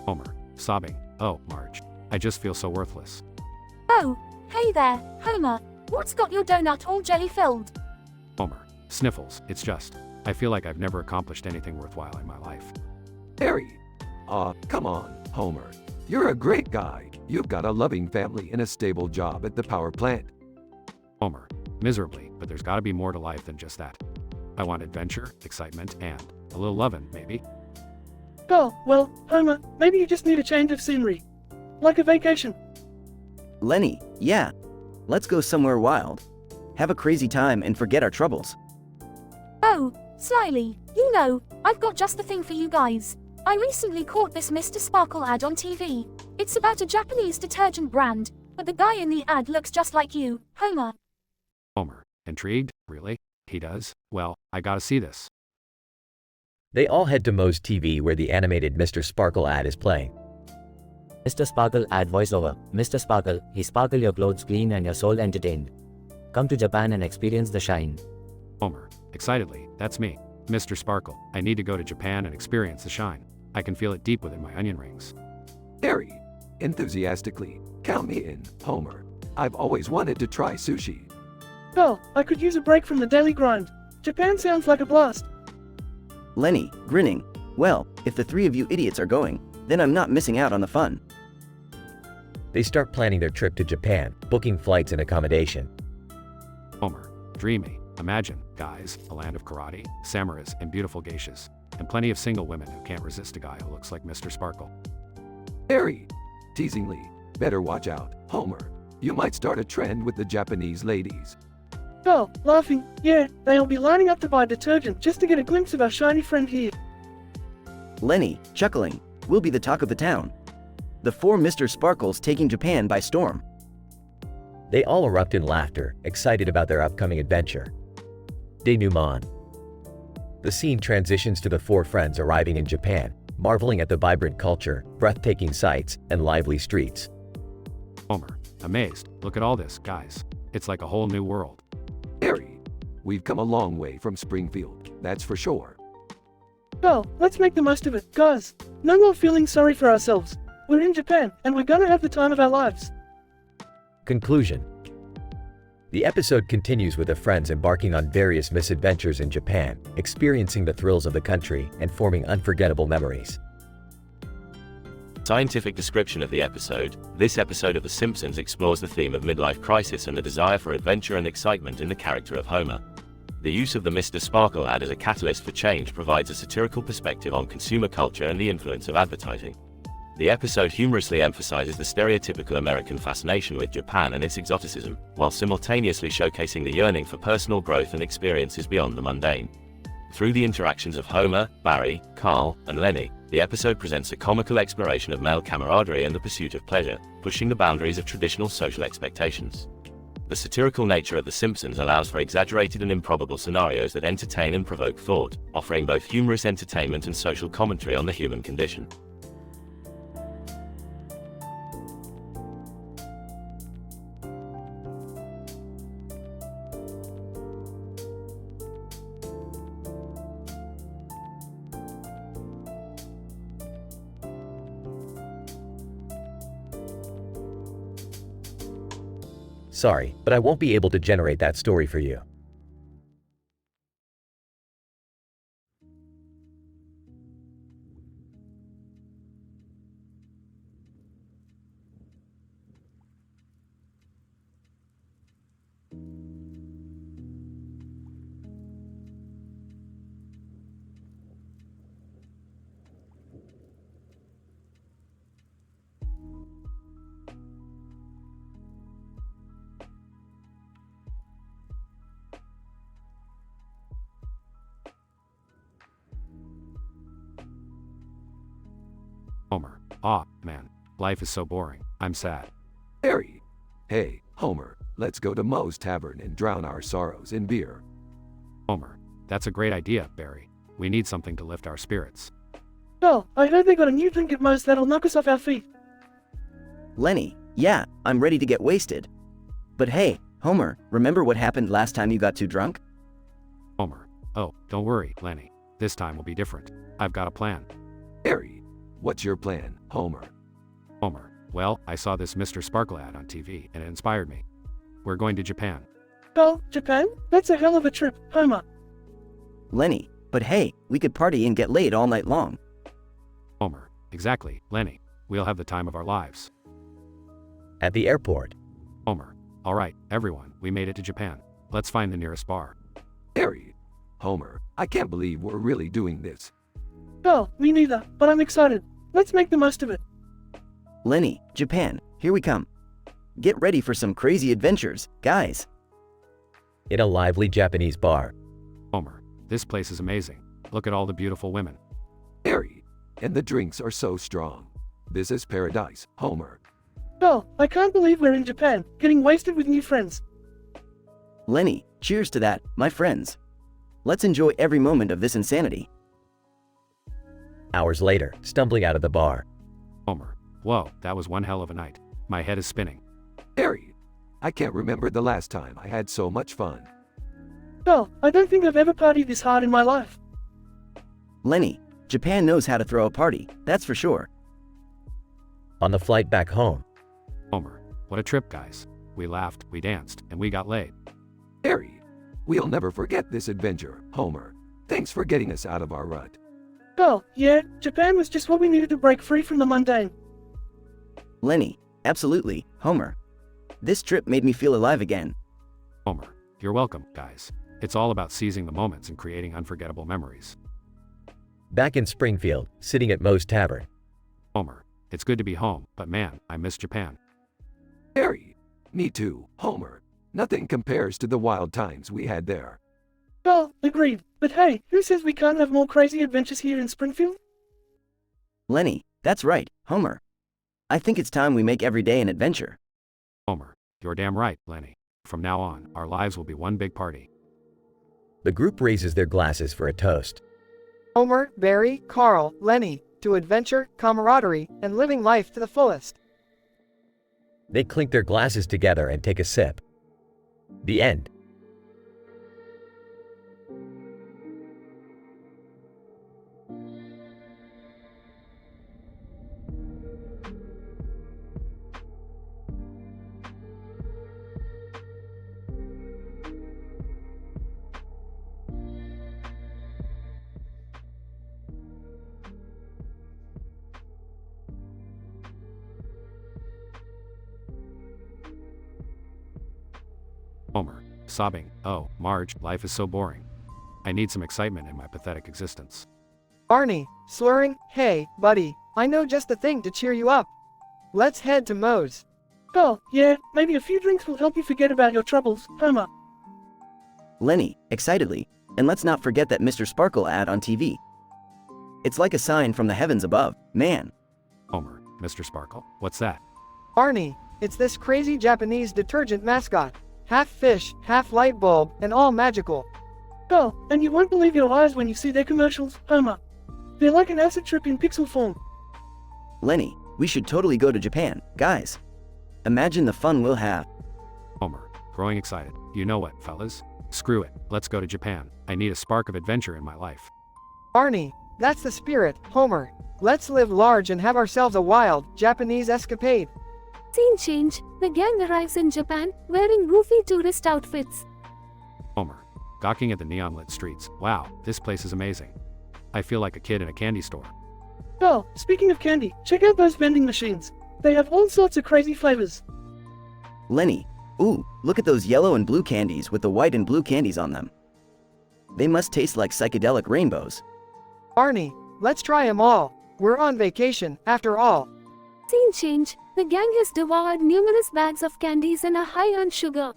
Homer, sobbing. Oh, Marge. I just feel so worthless. Oh, hey there, Homer. What's got your donut all jelly-filled? Homer, sniffles. It's just, I feel like I've never accomplished anything worthwhile in my life. Harry, come on, Homer. You're a great guy. You've got a loving family and a stable job at the power plant. Homer, miserably, but there's gotta be more to life than just that. I want adventure, excitement, and a little lovin', maybe. Carl, well, Homer, maybe you just need a change of scenery. Like a vacation. Lenny, yeah. Let's go somewhere wild. Have a crazy time and forget our troubles. Oh, slyly. You know, I've got just the thing for you guys. I recently caught this Mr. Sparkle ad on TV. It's about a Japanese detergent brand, but the guy in the ad looks just like you, Homer. Homer, intrigued? Really? He does? Well, I gotta see this. They all head to Moe's TV where the animated Mr. Sparkle ad is playing. Mr. Sparkle ad voiceover. Mr. Sparkle, he sparkle your clothes clean and your soul entertained. Come to Japan and experience the shine. Homer, excitedly, that's me. Mr. Sparkle, I need to go to Japan and experience the shine. I can feel it deep within my onion rings. Harry, enthusiastically, count me in, Homer. I've always wanted to try sushi. Well, I could use a break from the daily grind. Japan sounds like a blast. Lenny, grinning. Well, if the three of you idiots are going, then I'm not missing out on the fun. They start planning their trip to Japan, booking flights and accommodation. Homer, dreamy. Imagine, guys, a land of karate, samurais, and beautiful geishas, and plenty of single women who can't resist a guy who looks like Mr. Sparkle. Harry, teasingly, better watch out, Homer. You might start a trend with the Japanese ladies. Well, laughing, yeah, they'll be lining up to buy detergent just to get a glimpse of our shiny friend here. Lenny, chuckling, we'll be the talk of the town. The four Mr. Sparkles taking Japan by storm. They all erupt in laughter, excited about their upcoming adventure. Denouement. The scene transitions to the four friends arriving in Japan, marveling at the vibrant culture, breathtaking sights, and lively streets. Homer, amazed, look at all this, guys. It's like a whole new world. Harry, we've come a long way from Springfield, that's for sure. Well, let's make the most of it, guys. No more feeling sorry for ourselves. We're in Japan, and we're gonna have the time of our lives. Conclusion. The episode continues with the friends embarking on various misadventures in Japan, experiencing the thrills of the country, and forming unforgettable memories. Scientific description of the episode. This episode of The Simpsons explores the theme of midlife crisis and the desire for adventure and excitement in the character of Homer. The use of the Mr. Sparkle ad as a catalyst for change provides a satirical perspective on consumer culture and the influence of advertising. The episode humorously emphasizes the stereotypical American fascination with Japan and its exoticism, while simultaneously showcasing the yearning for personal growth and experiences beyond the mundane. Through the interactions of Homer, Barry, Carl, and Lenny, the episode presents a comical exploration of male camaraderie and the pursuit of pleasure, pushing the boundaries of traditional social expectations. The satirical nature of The Simpsons allows for exaggerated and improbable scenarios that entertain and provoke thought, offering both humorous entertainment and social commentary on the human condition. Sorry, but I won't be able to generate that story for you. Homer, aw, man, life is so boring, I'm sad. Harry, hey, Homer, let's go to Moe's Tavern and drown our sorrows in beer. Homer, that's a great idea, Barry. We need something to lift our spirits. Well, I heard they got a new drink at Moe's that'll knock us off our feet. Lenny, yeah, I'm ready to get wasted. But hey, Homer, remember what happened last time you got too drunk? Homer, oh, don't worry, Lenny. This time will be different. I've got a plan. Harry, what's your plan, Homer? Homer, well, I saw this Mr. Sparkle ad on TV and it inspired me. We're going to Japan. Oh, Japan? That's a hell of a trip, Homer. Lenny, but hey, we could party and get laid all night long. Homer, exactly, Lenny. We'll have the time of our lives. At the airport. Homer, all right, everyone, we made it to Japan. Let's find the nearest bar. Harry, Homer, I can't believe we're really doing this. Oh, me neither, but I'm excited. Let's make the most of it. Lenny, Japan, here we come. Get ready for some crazy adventures, guys. In a lively Japanese bar. Homer, this place is amazing. Look at all the beautiful women. Harry, and the drinks are so strong. This is paradise, Homer. Oh, I can't believe we're in Japan, getting wasted with new friends. Lenny, cheers to that, my friends. Let's enjoy every moment of this insanity. Hours later, stumbling out of the bar. Homer. Whoa, that was one hell of a night. My head is spinning. Harry, I can't remember the last time I had so much fun. Well, I don't think I've ever partied this hard in my life. Lenny, Japan knows how to throw a party, that's for sure. On the flight back home. Homer. What a trip, guys. We laughed, we danced, and we got laid. Harry, we'll never forget this adventure, Homer. Thanks for getting us out of our rut. Well, yeah, Japan was just what we needed to break free from the mundane. Lenny, absolutely, Homer. This trip made me feel alive again. Homer. You're welcome, guys. It's all about seizing the moments and creating unforgettable memories. Back in Springfield, sitting at Moe's Tavern. Homer. It's good to be home, but man, I miss Japan. Harry, me too, Homer. Nothing compares to the wild times we had there. Well, agreed. But hey, who says we can't have more crazy adventures here in Springfield? Lenny, that's right, Homer. I think it's time we make every day an adventure. Homer. You're damn right, Lenny. From now on, our lives will be one big party. The group raises their glasses for a toast. Homer, Barry, Carl, Lenny, to adventure, camaraderie, and living life to the fullest. They clink their glasses together and take a sip. The end. Homer. Sobbing. Oh, Marge, life is so boring. I need some excitement in my pathetic existence. Barney, slurring, hey, buddy, I know just the thing to cheer you up. Let's head to Moe's. Well, yeah, maybe a few drinks will help you forget about your troubles, Homer. Lenny, excitedly, and let's not forget that Mr. Sparkle ad on TV. It's like a sign from the heavens above, man. Homer. Mr. Sparkle. What's that? Barney, it's this crazy Japanese detergent mascot. Half fish, half light bulb, and all magical. Oh, and you won't believe your eyes when you see their commercials, Homer. They're like an acid trip in pixel form. Lenny, we should totally go to Japan, guys. Imagine the fun we'll have. Homer. Growing excited. You know what, fellas? Screw it. Let's go to Japan. I need a spark of adventure in my life. Barney, that's the spirit, Homer. Let's live large and have ourselves a wild, Japanese escapade. Scene change. The gang arrives in Japan, wearing goofy tourist outfits. Homer. Gawking at the neon-lit streets. Wow, this place is amazing. I feel like a kid in a candy store. Oh, speaking of candy, check out those vending machines. They have all sorts of crazy flavors. Lenny, ooh, look at those yellow and blue candies with the white and blue candies on them. They must taste like psychedelic rainbows. Barney, let's try 'em all. We're on vacation, after all. Scene change. The gang has devoured numerous bags of candies and are high on sugar.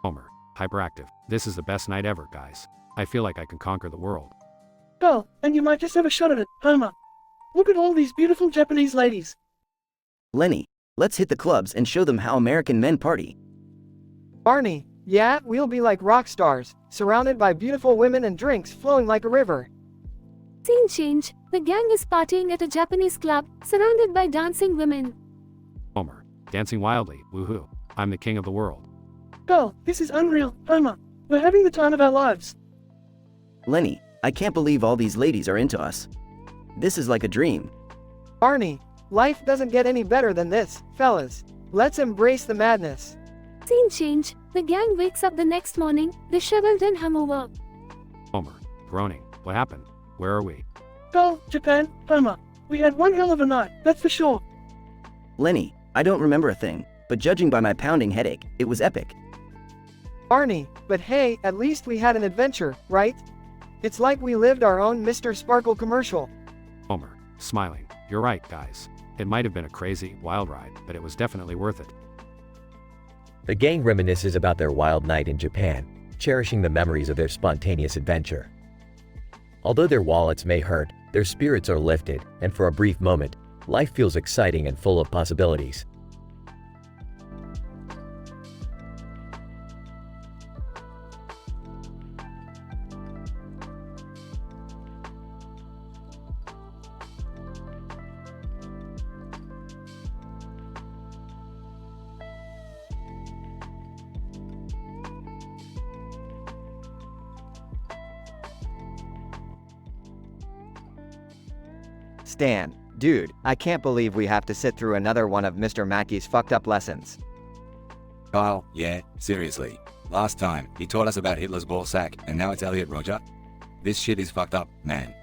Homer. Hyperactive. This is the best night ever, guys. I feel like I can conquer the world. Oh, and you might just have a shot at it, Homer. Look at all these beautiful Japanese ladies. Lenny, let's hit the clubs and show them how American men party. Barney, yeah, we'll be like rock stars, surrounded by beautiful women and drinks flowing like a river. Scene change. The gang is partying at a Japanese club, surrounded by dancing women. Homer. Dancing wildly. Woohoo. I'm the king of the world. Oh, this is unreal, Homer. We're having the time of our lives. Lenny, I can't believe all these ladies are into us. This is like a dream. Barney, life doesn't get any better than this, fellas. Let's embrace the madness. Scene change. The gang wakes up the next morning, disheveled and hungover. Homer. Groaning. What happened? Where are we? Oh, Japan, Homer. We had one hell of a night, that's for sure. Lenny, I don't remember a thing, but judging by my pounding headache, it was epic. Barney, but hey, at least we had an adventure, right? It's like we lived our own Mr. Sparkle commercial. Homer. Smiling. You're right, guys. It might have been a crazy, wild ride, but it was definitely worth it. The gang reminisces about their wild night in Japan, cherishing the memories of their spontaneous adventure. Although their wallets may hurt, their spirits are lifted, and for a brief moment, life feels exciting and full of possibilities. Stan, dude, I can't believe we have to sit through another one of Mr. Mackey's fucked up lessons. Kyle, yeah, seriously. Last time, he taught us about Hitler's ball sack, and now it's Elliot Roger? This shit is fucked up, man.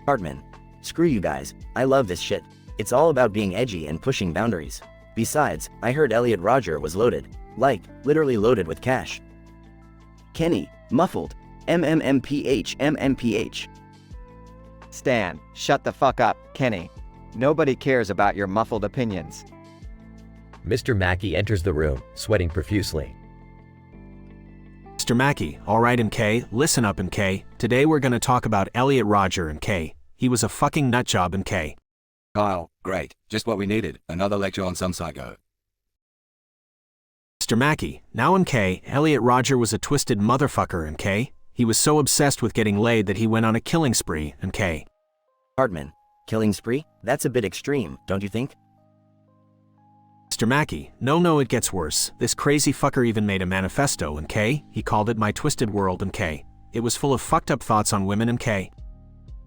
Cartman. Screw you guys, I love this shit. It's all about being edgy and pushing boundaries. Besides, I heard Elliot Roger was loaded. Like, literally loaded with cash. Kenny, muffled. MMMPH. Stan, shut the fuck up, Kenny. Nobody cares about your muffled opinions. Mr. Mackey enters the room, sweating profusely. Mr. Mackey, alright MK, listen up MK. Today we're gonna talk about Elliot Roger MK. He was a fucking nutjob MK. Kyle, great. Just what we needed. Another lecture on some psycho. Mr. Mackey, now MK, Elliot Roger was a twisted motherfucker MK. He was so obsessed with getting laid that he went on a killing spree MK. Cartman. Killing spree? That's a bit extreme, don't you think? Mr. Mackey, no, it gets worse. This crazy fucker even made a manifesto MK. He called it My Twisted World MK. It was full of fucked up thoughts on women MK.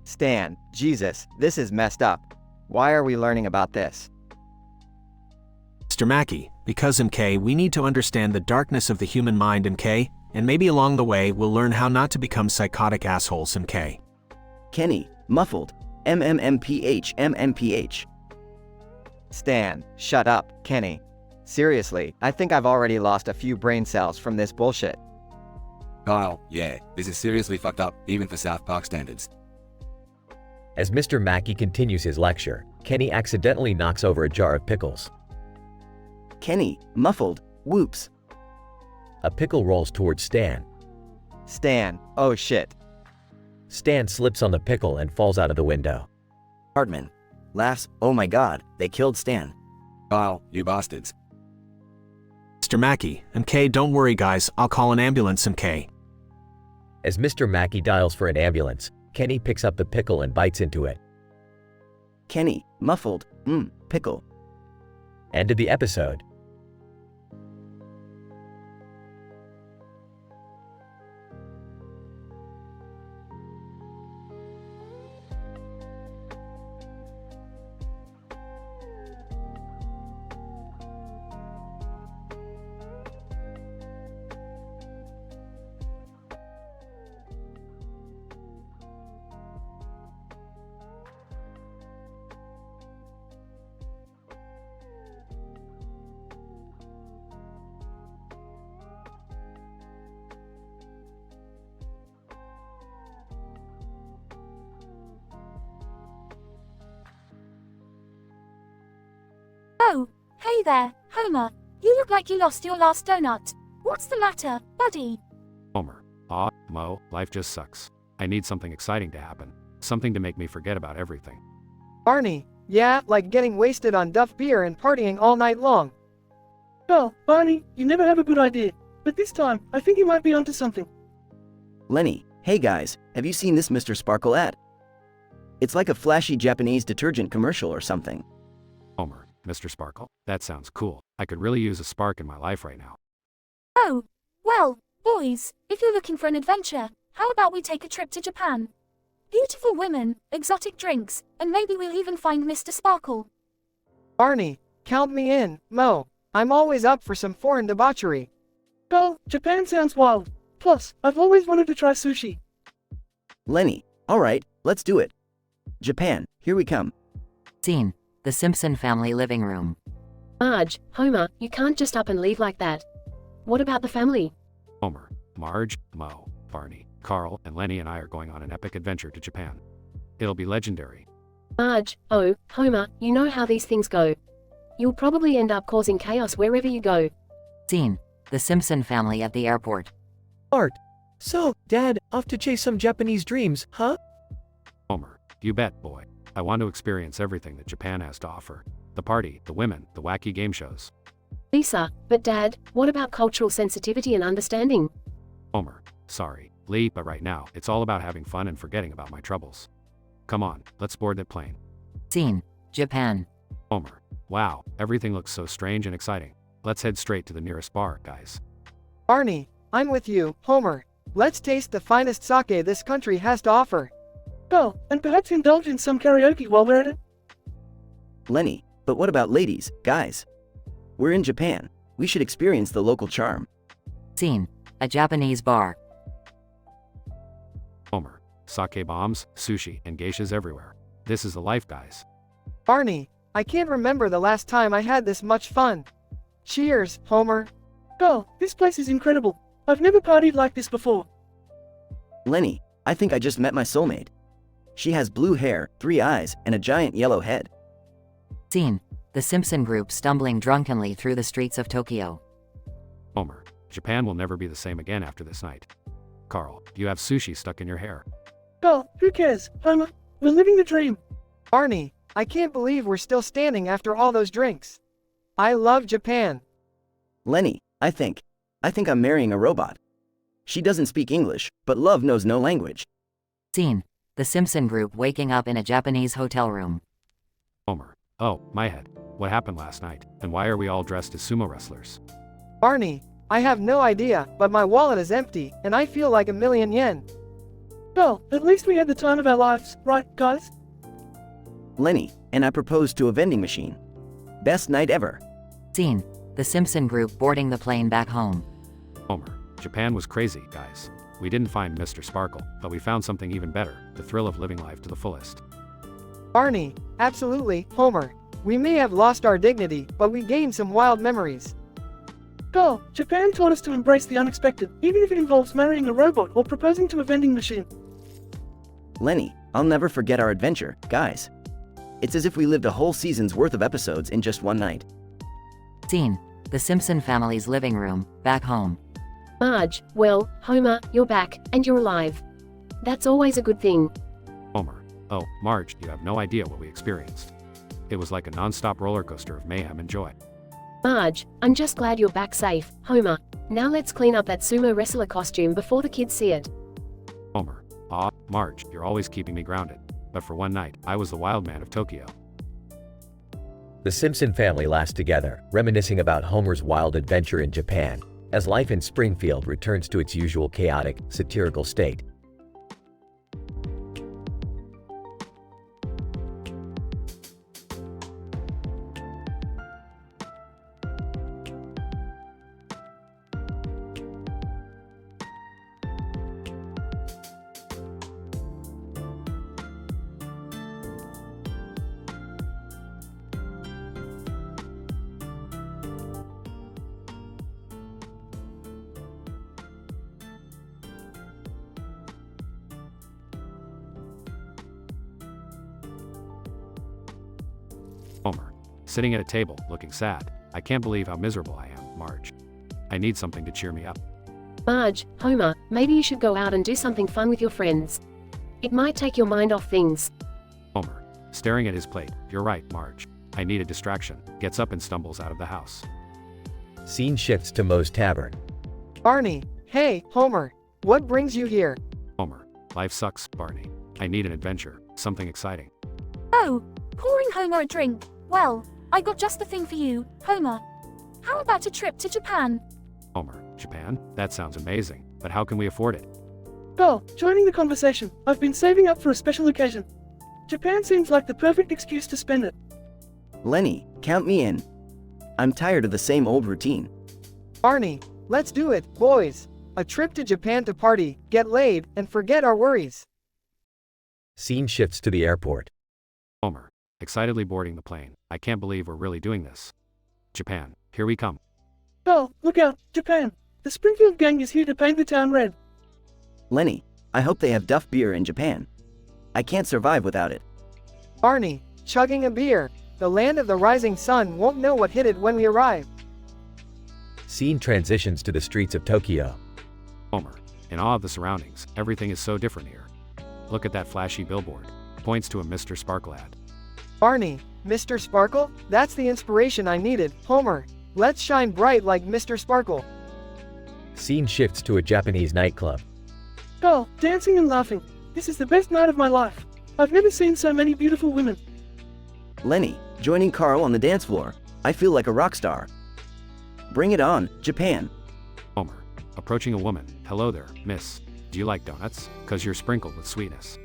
Stan, Jesus, this is messed up. Why are we learning about this? Mr. Mackey, because MK, we need to understand the darkness of the human mind MK, and maybe along the way we'll learn how not to become psychotic assholes MK. Kenny, muffled. MMMPH. Stan, shut up, Kenny. Seriously, I think I've already lost a few brain cells from this bullshit. Kyle, yeah, this is seriously fucked up, even for South Park standards. As Mr. Mackey continues his lecture, Kenny accidentally knocks over a jar of pickles. Kenny, muffled. Whoops. A pickle rolls towards Stan. Stan, oh shit. Stan slips on the pickle and falls out of the window. Cartman. Laughs, oh my god, they killed Stan. Kyle, you bastards. Mr. Mackey, MK, don't worry guys, I'll call an ambulance MK. As Mr. Mackey dials for an ambulance, Kenny picks up the pickle and bites into it. Kenny, muffled. Pickle. End of the episode. Oh, hey there, Homer. You look like you lost your last donut. What's the matter, buddy? Homer. Mo, life just sucks. I need something exciting to happen. Something to make me forget about everything. Barney, yeah, like getting wasted on Duff beer and partying all night long. Well, Barney, you never have a good idea. But this time, I think you might be onto something. Lenny, hey guys, have you seen this Mr. Sparkle ad? It's like a flashy Japanese detergent commercial or something. Homer. Mr. Sparkle, that sounds cool. I could really use a spark in my life right now. Oh, well, boys, if you're looking for an adventure, how about we take a trip to Japan? Beautiful women, exotic drinks, and maybe we'll even find Mr. Sparkle. Barney, count me in, Mo. I'm always up for some foreign debauchery. Well, Japan sounds wild. Plus, I've always wanted to try sushi. Lenny, alright, let's do it. Japan, here we come. Scene. The Simpson family living room. Marge, Homer, you can't just up and leave like that. What about the family? Homer, Marge, Mo, Barney, Carl, and Lenny and I are going on an epic adventure to Japan. It'll be legendary. Marge, Homer, you know how these things go. You'll probably end up causing chaos wherever you go. Scene. The Simpson family at the airport. Art. So, Dad, off to chase some Japanese dreams, huh? Homer, you bet, boy. I want to experience everything that Japan has to offer. The party, the women, the wacky game shows. Lisa, but Dad, what about cultural sensitivity and understanding? Homer, sorry, Lee, but right now, it's all about having fun and forgetting about my troubles. Come on, let's board that plane. Scene. Japan. Homer, wow, everything looks so strange and exciting. Let's head straight to the nearest bar, guys. Barney, I'm with you, Homer. Let's taste the finest sake this country has to offer. Oh, and perhaps indulge in some karaoke while we're at it? Lenny, but what about ladies, guys? We're in Japan. We should experience the local charm. Scene. A Japanese bar. Homer. Sake bombs, sushi, and geishas everywhere. This is the life, guys. Barney, I can't remember the last time I had this much fun. Cheers, Homer. Oh, this place is incredible. I've never partied like this before. Lenny, I think I just met my soulmate. She has blue hair, 3 eyes, and a giant yellow head. Scene. The Simpson group stumbling drunkenly through the streets of Tokyo. Homer. Japan will never be the same again after this night. Carl, you have sushi stuck in your hair. Oh, who cares, Homer? We're living the dream. Barney, I can't believe we're still standing after all those drinks. I love Japan. Lenny, I think I'm marrying a robot. She doesn't speak English, but love knows no language. Scene. The Simpson group waking up in a Japanese hotel room. Homer. Oh, my head. What happened last night, and why are we all dressed as sumo wrestlers? Barney, I have no idea, but my wallet is empty, and I feel like $1,000,000. Well, at least we had the time of our lives, right, guys? Lenny, and I proposed to a vending machine. Best night ever. Scene. The Simpson group boarding the plane back home. Homer. Japan was crazy, guys. We didn't find Mr. Sparkle, but we found something even better, the thrill of living life to the fullest. Barney, absolutely, Homer. We may have lost our dignity, but we gained some wild memories. Oh, Japan taught us to embrace the unexpected, even if it involves marrying a robot or proposing to a vending machine. Lenny, I'll never forget our adventure, guys. It's as if we lived a whole season's worth of episodes in just one night. Scene. The Simpson family's living room, back home. Marge, well, Homer, you're back, and you're alive. That's always a good thing. Homer. Oh, Marge, you have no idea what we experienced. It was like a non-stop roller coaster of mayhem and joy. Marge, I'm just glad you're back safe, Homer. Now let's clean up that sumo wrestler costume before the kids see it. Homer. Ah, Marge, you're always keeping me grounded. But for one night, I was the wild man of Tokyo. The Simpson family laughs together, reminiscing about Homer's wild adventure in Japan, as life in Springfield returns to its usual chaotic, satirical state. Homer. Sitting at a table, looking sad. I can't believe how miserable I am, Marge. I need something to cheer me up. Marge, Homer, maybe you should go out and do something fun with your friends. It might take your mind off things. Homer. Staring at his plate. You're right, Marge. I need a distraction. Gets up and stumbles out of the house. Scene shifts to Moe's tavern. Barney, hey, Homer. What brings you here? Homer. Life sucks, Barney. I need an adventure. Something exciting. Oh, pouring Homer a drink. Well, I got just the thing for you, Homer. How about a trip to Japan? Homer. Japan? That sounds amazing. But how can we afford it? Oh, joining the conversation. I've been saving up for a special occasion. Japan seems like the perfect excuse to spend it. Lenny, count me in. I'm tired of the same old routine. Barney, let's do it, boys. A trip to Japan to party, get laid, and forget our worries. Scene shifts to the airport. Homer. Excitedly boarding the plane. I can't believe we're really doing this. Japan. Here we come. Oh, look out, Japan. The Springfield gang is here to paint the town red. Lenny, I hope they have Duff beer in Japan. I can't survive without it. Barney, chugging a beer. The land of the rising sun won't know what hit it when we arrive. Scene transitions to the streets of Tokyo. Homer. In awe of the surroundings, everything is so different here. Look at that flashy billboard. Points to a Mr. Sparkle ad. Barney, Mr. Sparkle? That's the inspiration I needed, Homer. Let's shine bright like Mr. Sparkle. Scene shifts to a Japanese nightclub. Oh, dancing and laughing. This is the best night of my life. I've never seen so many beautiful women. Lenny, joining Carl on the dance floor. I feel like a rock star. Bring it on, Japan. Homer. Approaching a woman. Hello there, miss. Do you like donuts? 'Cause you're sprinkled with sweetness.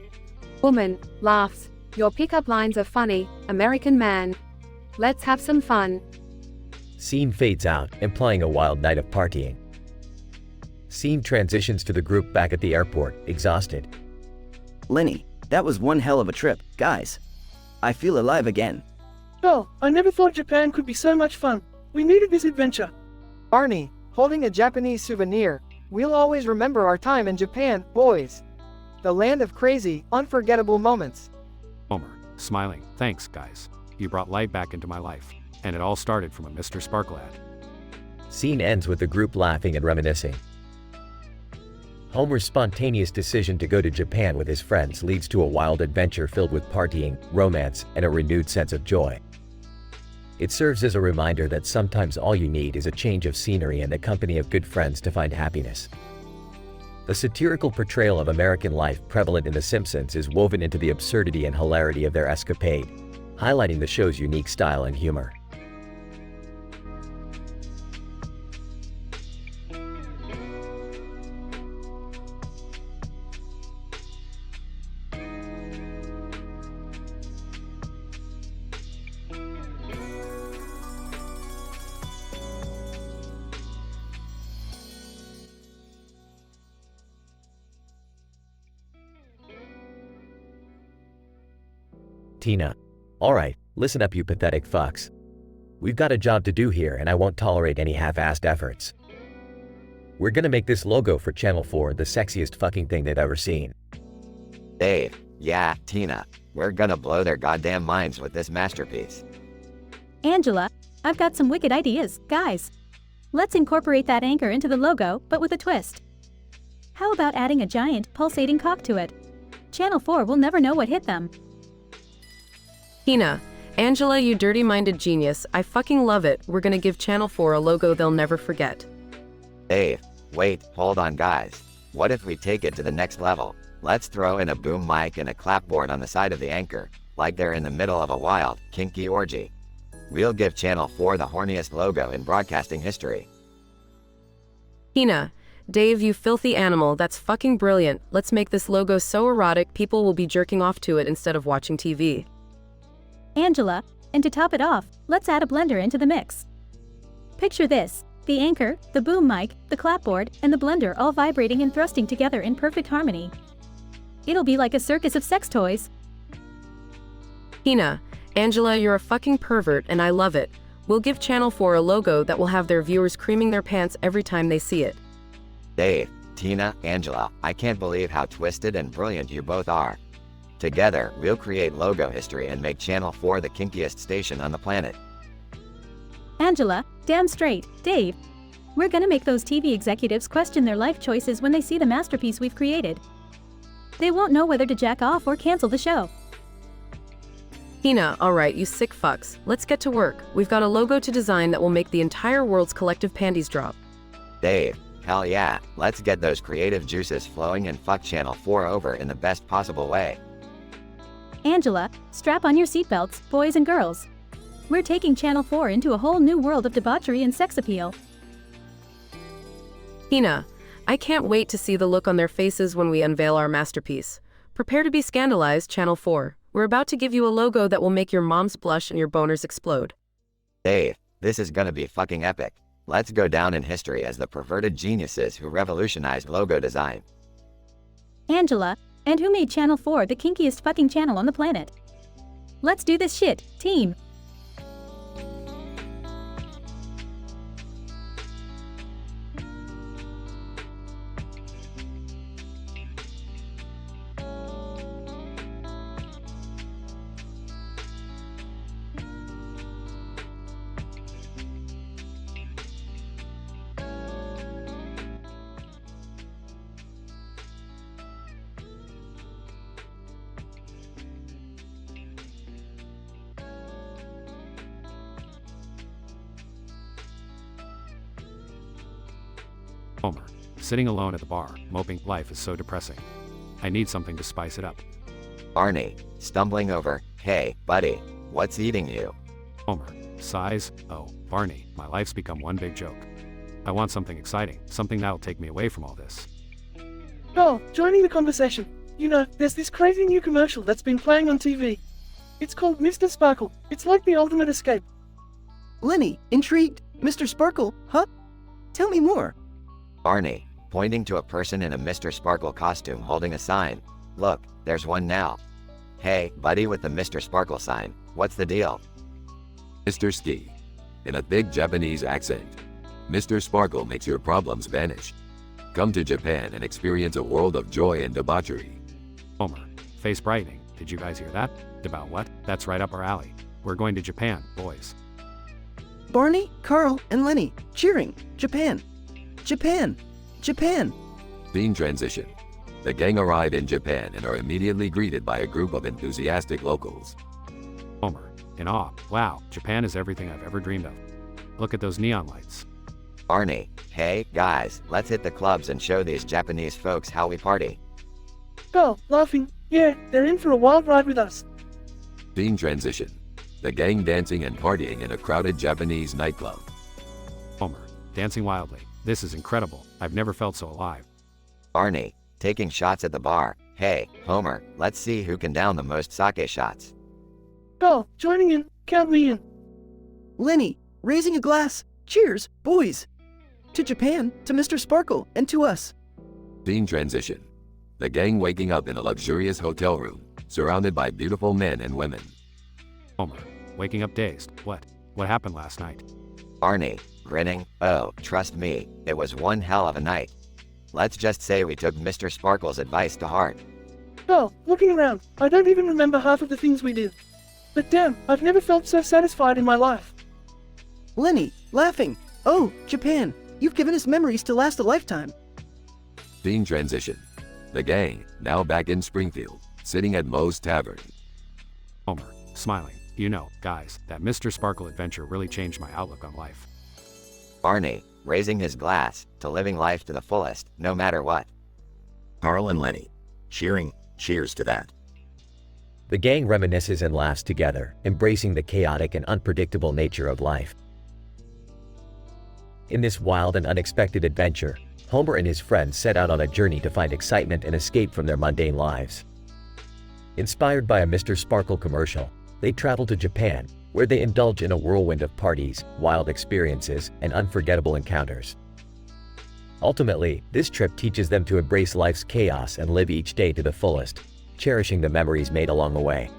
Woman, laughs. Your pickup lines are funny, American man. Let's have some fun. Scene fades out, implying a wild night of partying. Scene transitions to the group back at the airport, exhausted. Lenny, that was one hell of a trip, guys. I feel alive again. Oh, I never thought Japan could be so much fun. We needed this adventure. Barney, holding a Japanese souvenir. We'll always remember our time in Japan, boys. The land of crazy, unforgettable moments. Homer, smiling. Thanks, guys. You brought light back into my life. And it all started from a Mr. Sparkle ad. Scene ends with the group laughing and reminiscing. Homer's spontaneous decision to go to Japan with his friends leads to a wild adventure filled with partying, romance, and a renewed sense of joy. It serves as a reminder that sometimes all you need is a change of scenery and the company of good friends to find happiness. The satirical portrayal of American life prevalent in The Simpsons is woven into the absurdity and hilarity of their escapade, highlighting the show's unique style and humor. Tina. Alright, listen up you pathetic fucks. We've got a job to do here and I won't tolerate any half-assed efforts. We're gonna make this logo for Channel 4 the sexiest fucking thing they've ever seen. Dave, yeah, Tina, we're gonna blow their goddamn minds with this masterpiece. Angela, I've got some wicked ideas, guys. Let's incorporate that anchor into the logo, but with a twist. How about adding a giant, pulsating cock to it? Channel 4 will never know what hit them. Tina, Angela, you dirty-minded genius, I fucking love it. We're gonna give Channel 4 a logo they'll never forget. Dave, wait, hold on guys. What if we take it to the next level? Let's throw in a boom mic and a clapboard on the side of the anchor, like they're in the middle of a wild, kinky orgy. We'll give Channel 4 the horniest logo in broadcasting history. Tina, Dave, you filthy animal, that's fucking brilliant. Let's make this logo so erotic people will be jerking off to it instead of watching TV. Angela, and to top it off, let's add a blender into the mix. Picture this, the anchor, the boom mic, the clapboard, and the blender all vibrating and thrusting together in perfect harmony. It'll be like a circus of sex toys. Tina, Angela, you're a fucking pervert and I love it. We'll give Channel 4 a logo that will have their viewers creaming their pants every time they see it. Dave, Tina, Angela, I can't believe how twisted and brilliant you both are. Together, we'll create logo history and make Channel 4 the kinkiest station on the planet. Angela, damn straight, Dave. We're gonna make those TV executives question their life choices when they see the masterpiece we've created. They won't know whether to jack off or cancel the show. Tina, alright, you sick fucks. Let's get to work. We've got a logo to design that will make the entire world's collective panties drop. Dave, hell yeah, let's get those creative juices flowing and fuck Channel 4 over in the best possible way. Angela, strap on your seatbelts, boys and girls. We're taking Channel 4 into a whole new world of debauchery and sex appeal. Tina, I can't wait to see the look on their faces when we unveil our masterpiece. Prepare to be scandalized, Channel 4. We're about to give you a logo that will make your moms blush and your boners explode. Dave, this is gonna be fucking epic. Let's go down in history as the perverted geniuses who revolutionized logo design. Angela, and who made Channel 4 the kinkiest fucking channel on the planet? Let's do this shit, team! Homer, sitting alone at the bar, moping, life is so depressing. I need something to spice it up. Barney, stumbling over, hey, buddy, what's eating you? Homer, sighs, oh, Barney, my life's become one big joke. I want something exciting, something that'll take me away from all this. Oh, joining the conversation. You know, there's this crazy new commercial that's been playing on TV. It's called Mr. Sparkle. It's like the ultimate escape. Lenny, intrigued. Mr. Sparkle, huh? Tell me more. Barney, pointing to a person in a Mr. Sparkle costume holding a sign. Look, there's one now. Hey, buddy with the Mr. Sparkle sign, what's the deal? Mr. Ski. In a big Japanese accent. Mr. Sparkle makes your problems vanish. Come to Japan and experience a world of joy and debauchery. Homer, face brightening. Did you guys hear that? About what? That's right up our alley. We're going to Japan, boys. Barney, Carl, and Lenny, cheering. Japan. Japan. Japan. Scene transition. The gang arrive in Japan and are immediately greeted by a group of enthusiastic locals. Homer, in awe. Wow, Japan is everything I've ever dreamed of. Look at those neon lights. Barney, hey, guys, let's hit the clubs and show these Japanese folks how we party. Carl, laughing. Yeah, they're in for a wild ride with us. Scene transition. The gang dancing and partying in a crowded Japanese nightclub. Homer, dancing wildly. This is incredible. I've never felt so alive. Barney, taking shots at the bar. Hey, Homer, let's see who can down the most sake shots. Carl, joining in. Count me in. Lenny, raising a glass. Cheers, boys. To Japan, to Mr. Sparkle, and to us. Scene transition. The gang waking up in a luxurious hotel room, surrounded by beautiful men and women. Homer, waking up dazed. What? What happened last night? Barney, grinning. Oh, trust me, it was one hell of a night. Let's just say we took Mr. Sparkle's advice to heart. Carl, looking around, I don't even remember half of the things we did. But damn, I've never felt so satisfied in my life. Lenny, laughing. Oh, Japan, you've given us memories to last a lifetime. Scene transition. The gang, now back in Springfield, sitting at Moe's Tavern. Homer, smiling. You know, guys, that Mr. Sparkle adventure really changed my outlook on life. Barney, raising his glass to living life to the fullest, no matter what. Carl and Lenny, cheering. Cheers to that. The gang reminisces and laughs together, embracing the chaotic and unpredictable nature of life. In this wild and unexpected adventure, Homer and his friends set out on a journey to find excitement and escape from their mundane lives. Inspired by a Mr. Sparkle commercial, they travel to Japan, where they indulge in a whirlwind of parties, wild experiences, and unforgettable encounters. Ultimately, this trip teaches them to embrace life's chaos and live each day to the fullest, cherishing the memories made along the way.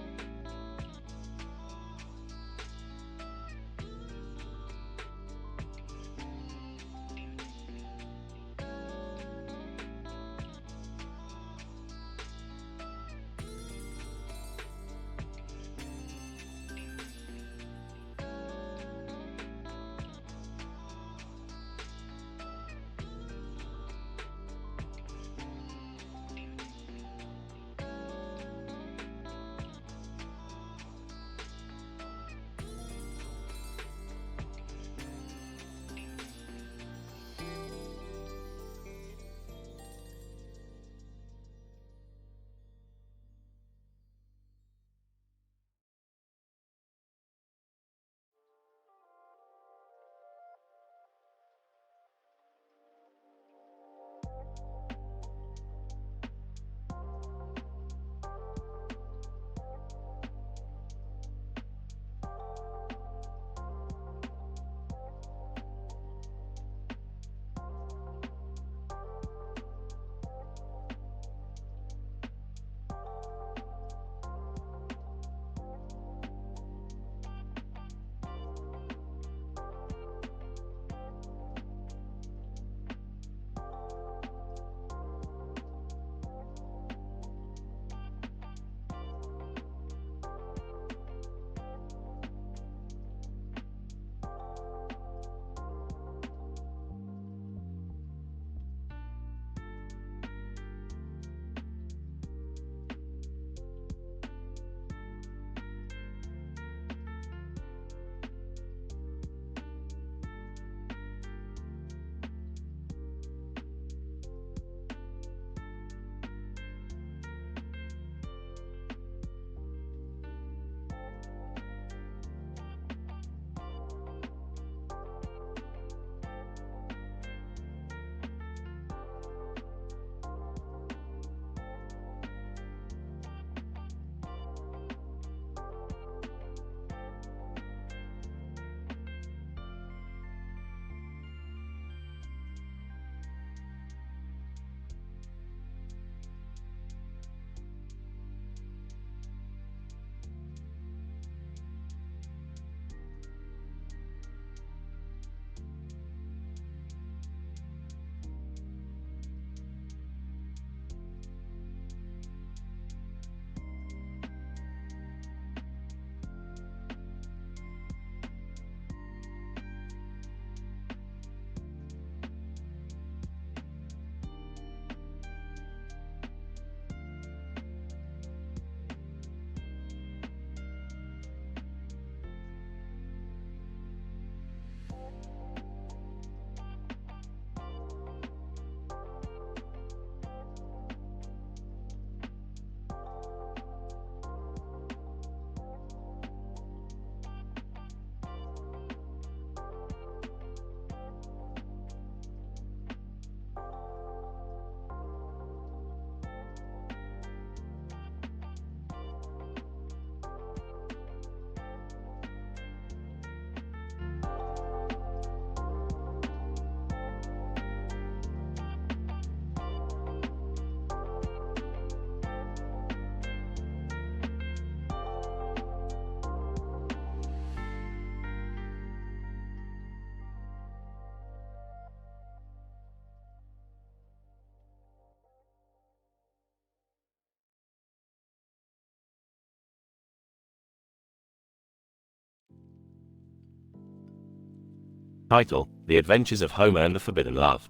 Title: The Adventures of Homer and the Forbidden Love.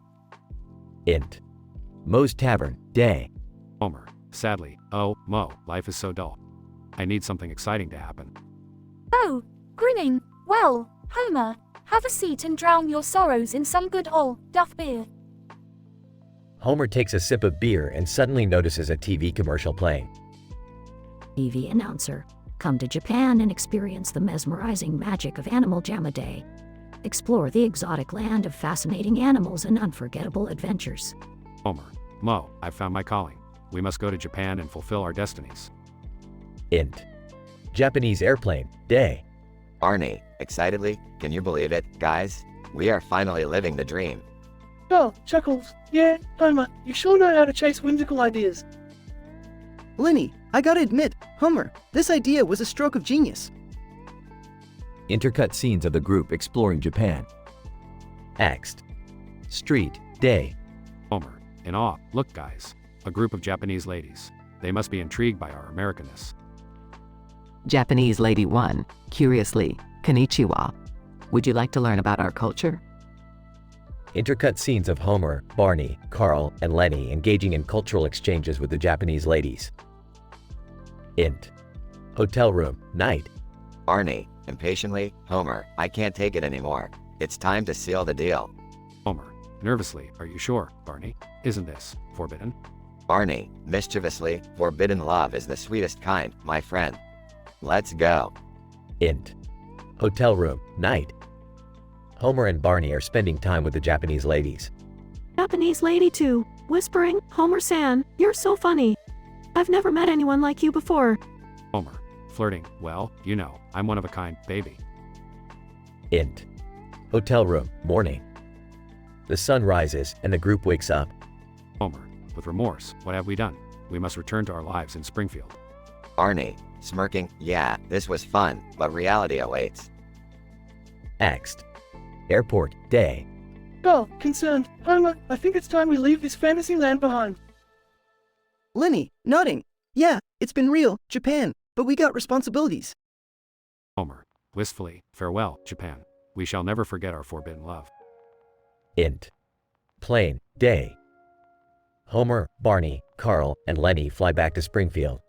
Int. Moe's Tavern, day. Homer: Sadly, oh, Mo, life is so dull. I need something exciting to happen. Oh, grinning. Well, Homer, have a seat and drown your sorrows in some good old Duff beer. Homer takes a sip of beer and suddenly notices a TV commercial playing. TV announcer: come to Japan and experience the mesmerizing magic of Animal Jam a Day. Explore the exotic land of fascinating animals and unforgettable adventures. Homer: Mo, I've found my calling. We must go to Japan and fulfill our destinies. Int. Japanese airplane, day. Barney, excitedly, can you believe it, guys? We are finally living the dream. Oh, Chuckles. Yeah, Homer, you sure know how to chase whimsical ideas. Lenny, I gotta admit, Homer, this idea was a stroke of genius. Intercut scenes of the group exploring Japan. Axt. Street, day. Homer: in awe, look guys. A group of Japanese ladies. They must be intrigued by our Americanness. Japanese Lady 1, curiously, Konnichiwa. Would you like to learn about our culture? Intercut scenes of Homer, Barney, Carl, and Lenny engaging in cultural exchanges with the Japanese ladies. Int. Hotel room, night. Barney, impatiently, Homer, I can't take it anymore. It's time to seal the deal. Homer, nervously, are you sure, Barney? Isn't this forbidden? Barney, mischievously, forbidden love is the sweetest kind, my friend. Let's go. Int. Hotel room, night. Homer and Barney are spending time with the Japanese ladies. Japanese lady 2, whispering, Homer-san, you're so funny. I've never met anyone like you before. Homer, flirting, well, you know, I'm one of a kind, baby. Int. Hotel room, morning. The sun rises and the group wakes up. Homer, with remorse, what have we done? We must return to our lives in Springfield. Barney, smirking, yeah, this was fun, but reality awaits. Axt. Airport, day. Oh, concerned. Homer, I think it's time we leave this fantasy land behind. Lenny, nodding. Yeah, it's been real, Japan, but we got responsibilities. Homer, wistfully, farewell, Japan. We shall never forget our forbidden love. Int. Plane, day. Homer, Barney, Carl, and Lenny fly back to Springfield.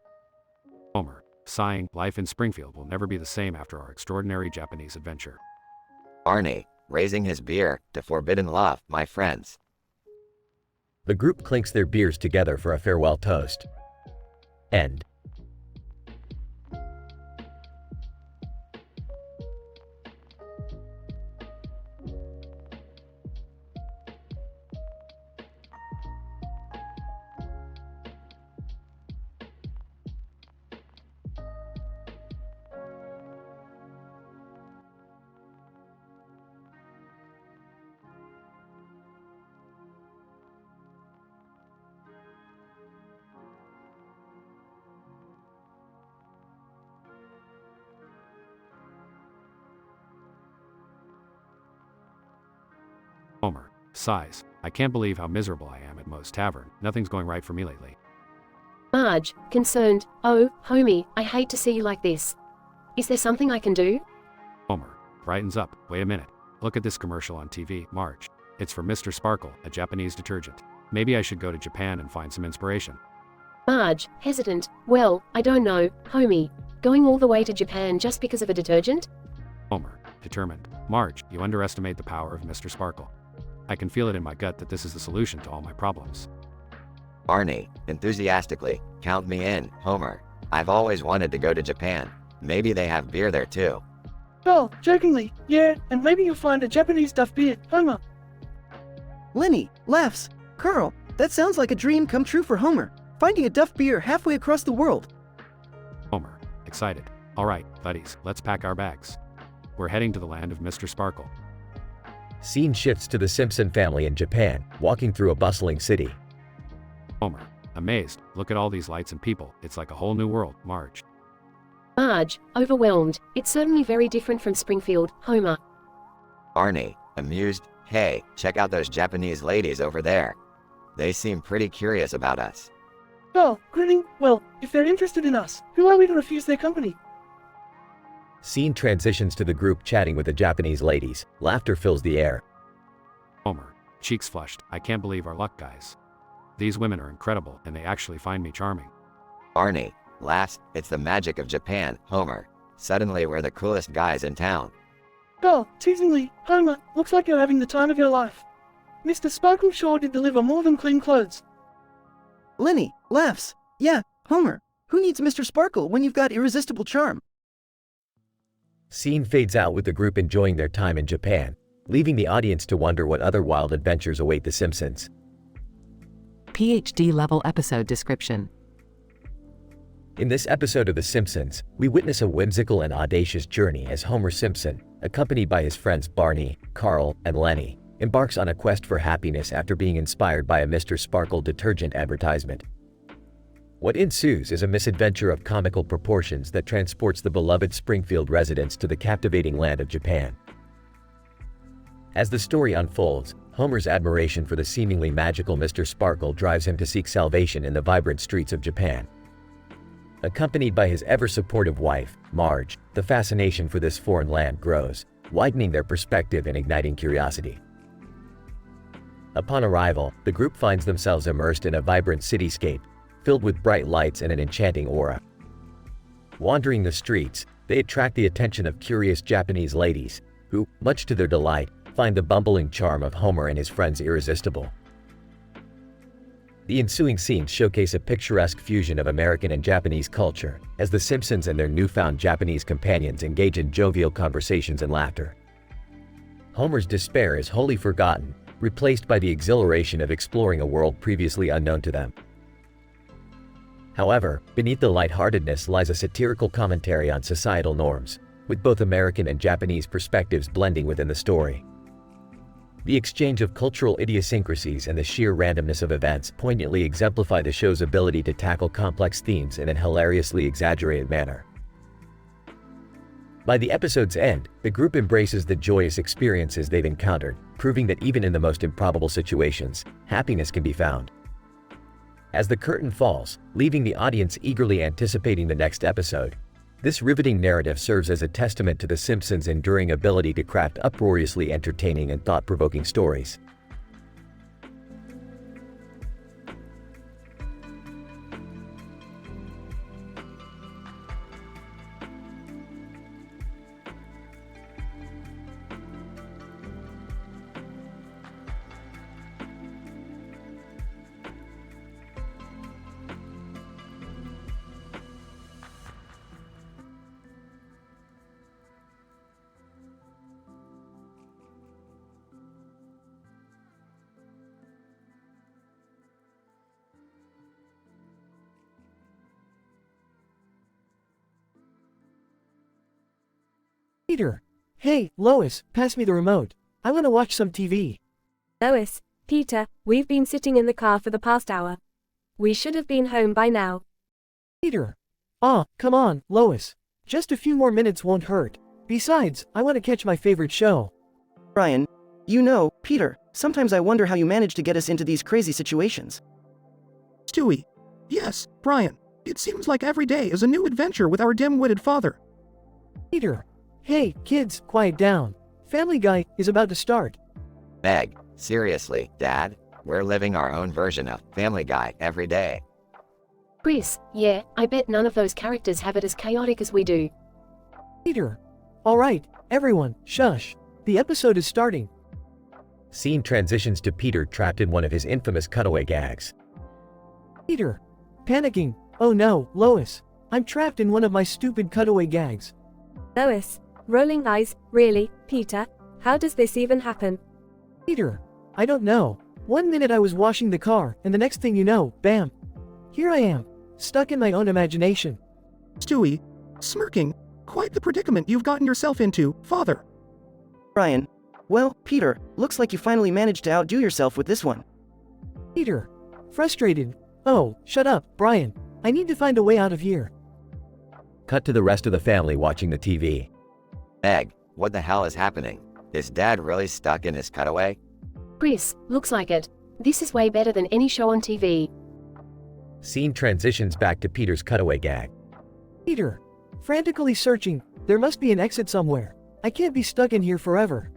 Homer, sighing, life in Springfield will never be the same after our extraordinary Japanese adventure. Barney, raising his beer to forbidden love, my friends. The group clinks their beers together for a farewell toast. End. Homer, sighs, I can't believe how miserable I am at Moe's Tavern. Nothing's going right for me lately. Marge, concerned, oh, homie, I hate to see you like this. Is there something I can do? Homer, brightens up, wait a minute. Look at this commercial on TV, Marge. It's for Mr. Sparkle, a Japanese detergent. Maybe I should go to Japan and find some inspiration. Marge, hesitant, well, I don't know, homie. Going all the way to Japan just because of a detergent? Homer, determined, Marge, you underestimate the power of Mr. Sparkle. I can feel it in my gut that this is the solution to all my problems. Barney, enthusiastically, count me in, Homer. I've always wanted to go to Japan. Maybe they have beer there too. Oh, jokingly, yeah, and maybe you'll find a Japanese Duff beer, Homer. Lenny, laughs. Carl, that sounds like a dream come true for Homer. Finding a Duff beer halfway across the world. Homer, excited. All right, buddies, let's pack our bags. We're heading to the land of Mr. Sparkle. Scene shifts to the Simpson family in Japan, walking through a bustling city. Homer, amazed, look at all these lights and people, it's like a whole new world, Marge. Marge, overwhelmed, it's certainly very different from Springfield, Homer. Barney, amused, hey, check out those Japanese ladies over there. They seem pretty curious about us. Oh, grinning, well, if they're interested in us, who are we to refuse their company? Scene transitions to the group chatting with the Japanese ladies. Laughter fills the air. Homer, cheeks flushed. I can't believe our luck, guys. These women are incredible, and they actually find me charming. Barney laughs. It's the magic of Japan, Homer. Suddenly we're the coolest guys in town. Oh, teasingly, Homer, looks like you're having the time of your life. Mr. Sparkle sure did deliver more than clean clothes. Lenny laughs. Yeah, Homer, who needs Mr. Sparkle when you've got irresistible charm? Scene fades out with the group enjoying their time in Japan, leaving the audience to wonder what other wild adventures await the Simpsons. PhD level episode description. In this episode of The Simpsons, we witness a whimsical and audacious journey as Homer Simpson, accompanied by his friends Barney, Carl, and Lenny, embarks on a quest for happiness after being inspired by a Mr. Sparkle detergent advertisement. What ensues is a misadventure of comical proportions that transports the beloved Springfield residents to the captivating land of Japan. As the story unfolds, Homer's admiration for the seemingly magical Mr. Sparkle drives him to seek salvation in the vibrant streets of Japan. Accompanied by his ever-supportive wife, Marge, the fascination for this foreign land grows, widening their perspective and igniting curiosity. Upon arrival, the group finds themselves immersed in a vibrant cityscape, filled with bright lights and an enchanting aura. Wandering the streets, they attract the attention of curious Japanese ladies, who, much to their delight, find the bumbling charm of Homer and his friends irresistible. The ensuing scenes showcase a picturesque fusion of American and Japanese culture, as the Simpsons and their newfound Japanese companions engage in jovial conversations and laughter. Homer's despair is wholly forgotten, replaced by the exhilaration of exploring a world previously unknown to them. However, beneath the lightheartedness lies a satirical commentary on societal norms, with both American and Japanese perspectives blending within the story. The exchange of cultural idiosyncrasies and the sheer randomness of events poignantly exemplify the show's ability to tackle complex themes in an hilariously exaggerated manner. By the episode's end, the group embraces the joyous experiences they've encountered, proving that even in the most improbable situations, happiness can be found. As the curtain falls, leaving the audience eagerly anticipating the next episode, this riveting narrative serves as a testament to The Simpsons' enduring ability to craft uproariously entertaining and thought-provoking stories. Peter! Hey, Lois, pass me the remote. I want to watch some TV. Lois, Peter, we've been sitting in the car for the past hour. We should have been home by now. Peter! Ah, come on, Lois. Just a few more minutes won't hurt. Besides, I want to catch my favorite show. Brian, you know, Peter, sometimes I wonder how you manage to get us into these crazy situations. Stewie. Yes, Brian. It seems like every day is a new adventure with our dim-witted father. Peter! Hey, kids, quiet down. Family Guy is about to start. Meg, seriously, Dad, we're living our own version of Family Guy every day. Chris, yeah, I bet none of those characters have it as chaotic as we do. Peter! Alright, everyone, shush. The episode is starting. Scene transitions to Peter trapped in one of his infamous cutaway gags. Peter! Panicking. Oh no, Lois. I'm trapped in one of my stupid cutaway gags. Lois, rolling eyes, really, Peter? How does this even happen? Peter! I don't know. 1 minute I was washing the car, and the next thing you know, bam! Here I am, stuck in my own imagination. Stewie, smirking. Quite the predicament you've gotten yourself into, father. Brian. Well, Peter, looks like you finally managed to outdo yourself with this one. Peter. Frustrated. Oh, shut up, Brian. I need to find a way out of here. Cut to the rest of the family watching the TV. Meg, what the hell is happening? Is Dad really stuck in his cutaway? Chris, looks like it. This is way better than any show on TV. Scene transitions back to Peter's cutaway gag. Peter. Frantically searching. There must be an exit somewhere. I can't be stuck in here forever.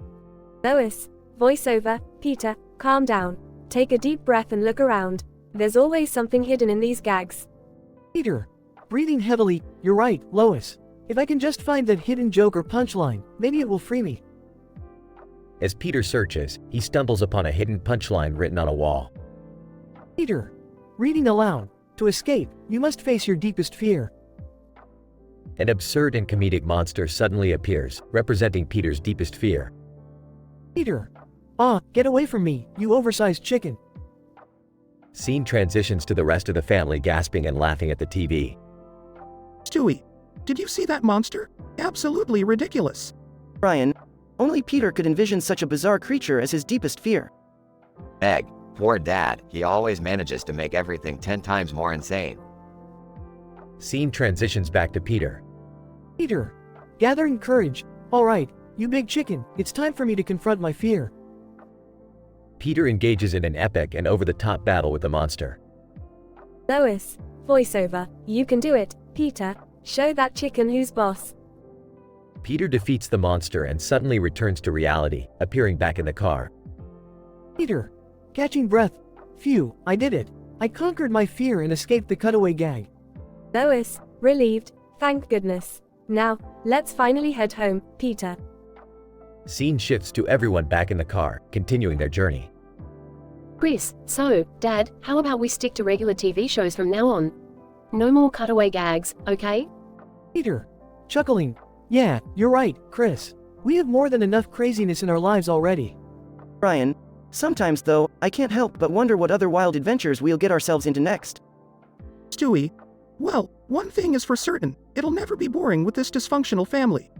Lois, voiceover, Peter, calm down. Take a deep breath and look around. There's always something hidden in these gags. Peter, breathing heavily, you're right, Lois. If I can just find that hidden joke or punchline, maybe it will free me. As Peter searches, he stumbles upon a hidden punchline written on a wall. Peter, reading aloud. To escape, you must face your deepest fear. An absurd and comedic monster suddenly appears, representing Peter's deepest fear. Peter, get away from me, you oversized chicken. Scene transitions to the rest of the family gasping and laughing at the TV. Stewie, did you see that monster? Absolutely ridiculous. Brian, only Peter could envision such a bizarre creature as his deepest fear. Meg, poor Dad, he always manages to make everything 10 times more insane. Scene transitions back to Peter. Peter, gathering courage. Alright, you big chicken, it's time for me to confront my fear. Peter engages in an epic and over-the-top battle with the monster. Lois, voiceover, you can do it, Peter. Show that chicken who's boss. Peter defeats the monster and suddenly returns to reality, appearing back in the car. Peter, catching breath. Phew, I did it. I conquered my fear and escaped the cutaway gag. Lois, relieved, thank goodness. Now, let's finally head home, Peter. Scene shifts to everyone back in the car, continuing their journey. Chris, so, Dad, how about we stick to regular TV shows from now on? No more cutaway gags, okay? Peter, chuckling. Yeah, you're right, Chris. We have more than enough craziness in our lives already. Brian, sometimes though, I can't help but wonder what other wild adventures we'll get ourselves into next. Stewie, well, one thing is for certain, it'll never be boring with this dysfunctional family.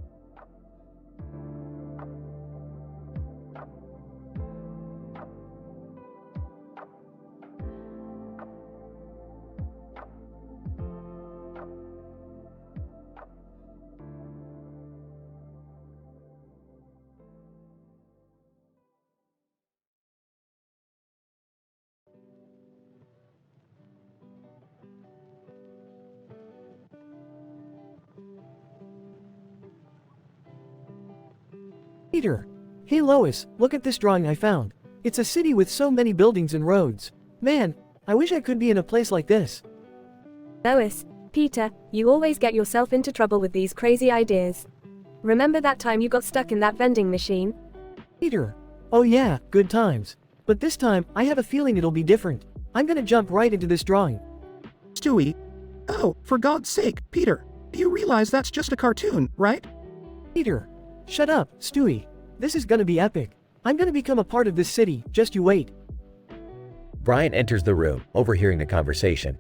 Peter, hey Lois, look at this drawing I found. It's a city with so many buildings and roads. Man, I wish I could be in a place like this. Lois, Peter, you always get yourself into trouble with these crazy ideas. Remember that time you got stuck in that vending machine? Peter, oh yeah, good times. But this time, I have a feeling it'll be different. I'm gonna jump right into this drawing. Stewie, oh, for God's sake, Peter, do you realize that's just a cartoon, right? Peter, shut up, Stewie. This is gonna be epic. I'm gonna become a part of this city, just you wait. Brian enters the room, overhearing the conversation.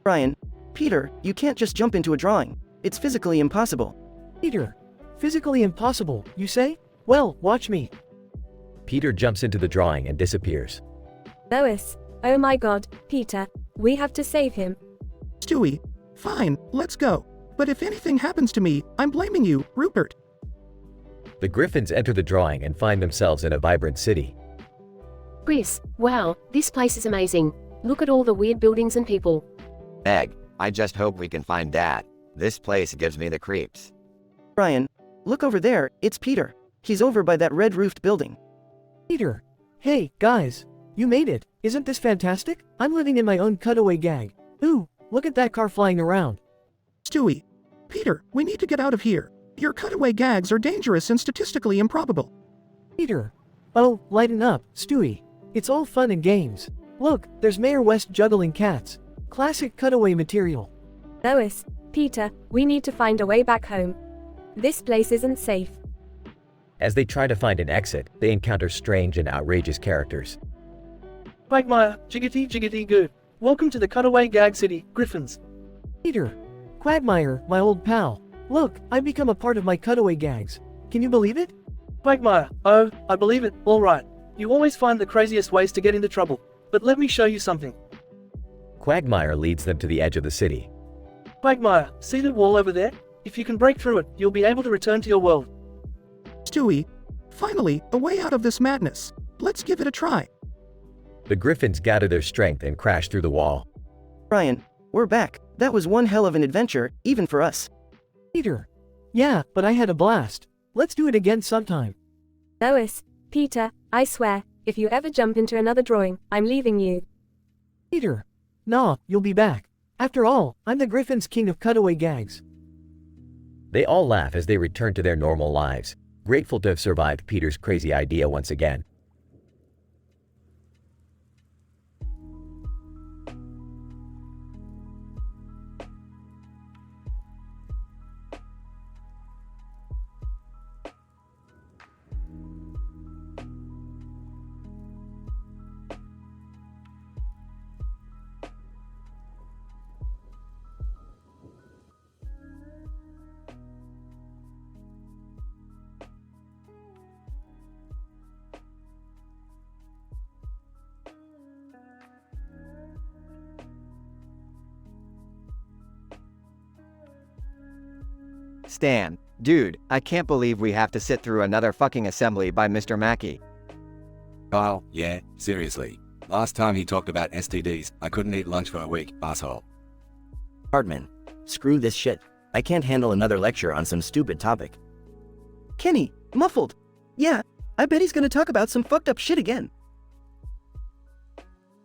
Brian, Peter, you can't just jump into a drawing. It's physically impossible. Peter, physically impossible, you say? Well, watch me. Peter jumps into the drawing and disappears. Lois, oh my God, Peter, we have to save him. Stewie, fine, let's go. But if anything happens to me, I'm blaming you, Rupert. The Griffins enter the drawing and find themselves in a vibrant city. Chris, wow, this place is amazing. Look at all the weird buildings and people. Meg, I just hope we can find Dad. This place gives me the creeps. Brian, look over there, it's Peter. He's over by that red-roofed building. Peter, hey, guys, you made it. Isn't this fantastic? I'm living in my own cutaway gag. Ooh, look at that car flying around. Stewie, Peter, we need to get out of here. Your cutaway gags are dangerous and statistically improbable. Peter, oh, lighten up, Stewie. It's all fun and games. Look, there's Mayor West juggling cats. Classic cutaway material. Lois, Peter, we need to find a way back home. This place isn't safe. As they try to find an exit, they encounter strange and outrageous characters. Quagmire, jiggity jiggity goo. Welcome to the cutaway gag city, Griffins. Peter, Quagmire, my old pal. Look, I've become a part of my cutaway gags. Can you believe it? Quagmire, oh, I believe it, alright. You always find the craziest ways to get into trouble. But let me show you something. Quagmire leads them to the edge of the city. Quagmire, see that wall over there? If you can break through it, you'll be able to return to your world. Stewie, finally, a way out of this madness. Let's give it a try. The Griffins gather their strength and crash through the wall. Brian, we're back. That was one hell of an adventure, even for us. Peter, Yeah, but I had a blast. Let's do it again sometime. Lois, Peter, I swear, if you ever jump into another drawing, I'm leaving you. Peter. Nah, you'll be back. After all, I'm the Griffin's king of cutaway gags. They all laugh as they return to their normal lives, grateful to have survived Peter's crazy idea once again. Stan, dude, I can't believe we have to sit through another fucking assembly by Mr. Mackey. Kyle, yeah, seriously. Last time he talked about STDs, I couldn't eat lunch for a week, asshole. Hardman, screw this shit. I can't handle another lecture on some stupid topic. Kenny, muffled. Yeah, I bet he's gonna talk about some fucked up shit again.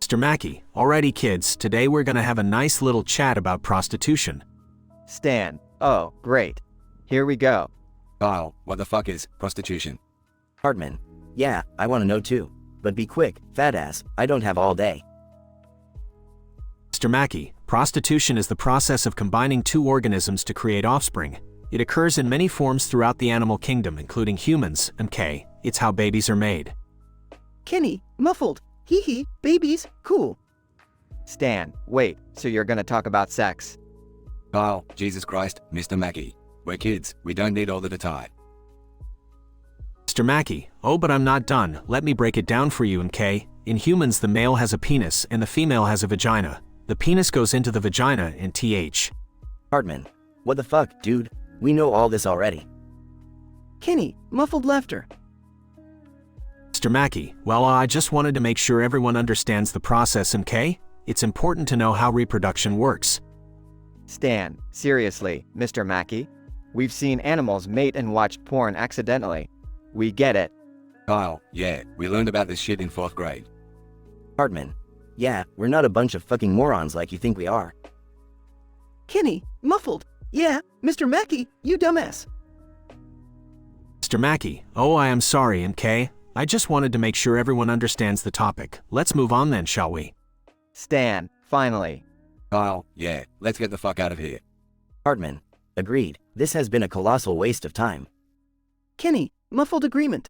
Mr. Mackey, alrighty kids, today we're gonna have a nice little chat about prostitution. Stan, oh, great. Here we go. Kyle, what the fuck is prostitution? Hardman, yeah, I wanna know too. But be quick, fat ass, I don't have all day. Mr. Mackey, prostitution is the process of combining two organisms to create offspring. It occurs in many forms throughout the animal kingdom, including humans, MK. It's how babies are made. Kenny, muffled. Hee hee, babies, cool. Stan, wait, so you're gonna talk about sex? Kyle, Jesus Christ, Mr. Mackey. We're kids, we don't need all the detail. Mr. Mackey, oh but I'm not done, let me break it down for you, MK. In humans the male has a penis and the female has a vagina. The penis goes into the vagina and th. Hardman, what the fuck, dude? We know all this already. Kenny, muffled laughter. Mr. Mackey, well I just wanted to make sure everyone understands the process, MK. It's important to know how reproduction works. Stan, seriously, Mr. Mackey? We've seen animals mate and watched porn accidentally. We get it. Kyle, yeah, we learned about this shit in 4th grade. Hardman, yeah, we're not a bunch of fucking morons like you think we are. Kenny, muffled. Yeah, Mr. Mackey, you dumbass. Mr. Mackey, oh I am sorry, MK. I just wanted to make sure everyone understands the topic. Let's move on then, shall we? Stan, finally. Kyle, yeah, let's get the fuck out of here. Hardman, agreed. This has been a colossal waste of time. Kenny, muffled agreement.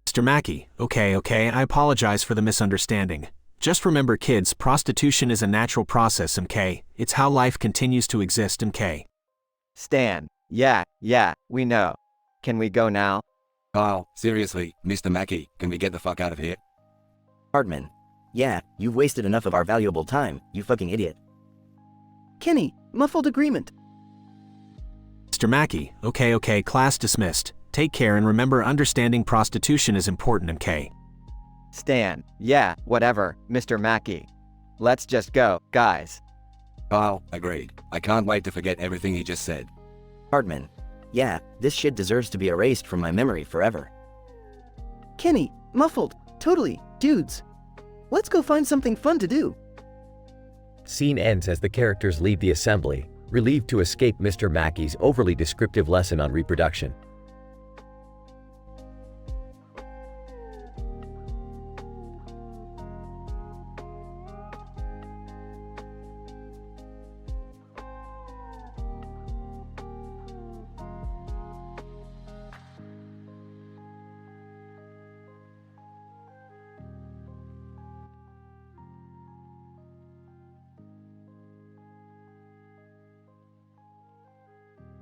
Mr. Mackey, okay, I apologize for the misunderstanding. Just remember kids, prostitution is a natural process, MK. It's how life continues to exist, MK. Stan, yeah, we know. Can we go now? Kyle, seriously, Mr. Mackey, can we get the fuck out of here? Hardman, yeah, you've wasted enough of our valuable time, you fucking idiot. Kenny, muffled agreement. Mr. Mackey, okay, class dismissed. Take care and remember understanding prostitution is important, MK. Stan, yeah, whatever, Mr. Mackey. Let's just go, guys. Kyle, agreed. I can't wait to forget everything he just said. Hardman, yeah, this shit deserves to be erased from my memory forever. Kenny, muffled, totally, dudes. Let's go find something fun to do. Scene ends as the characters leave the assembly, relieved to escape Mr. Mackey's overly descriptive lesson on reproduction.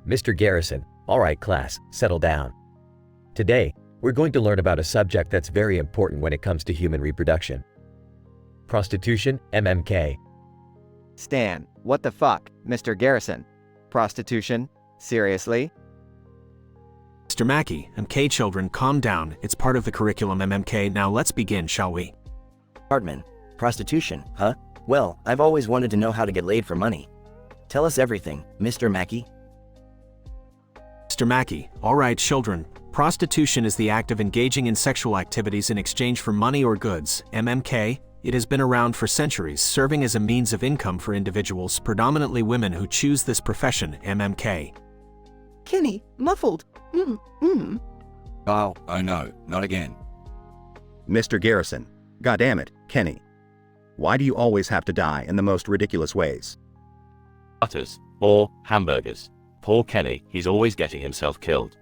Mr. Garrison, alright class, settle down. Today, we're going to learn about a subject that's very important when it comes to human reproduction. Prostitution, MMK. Stan, what the fuck, Mr. Garrison? Prostitution? Seriously? Mr. Mackey, MK children, calm down, it's part of the curriculum MMK, now let's begin, shall we? Hardman, prostitution, huh? Well, I've always wanted to know how to get laid for money. Tell us everything, Mr. Mackey. Mr. Mackey, alright children, prostitution is the act of engaging in sexual activities in exchange for money or goods, MMK. It has been around for centuries, serving as a means of income for individuals, predominantly women who choose this profession, MMK. Kenny, muffled. Kyle, oh no, not again. Mr. Garrison, goddammit, Kenny. Why do you always have to die in the most ridiculous ways? Butters. Or hamburgers. Poor Kenny, he's always getting himself killed.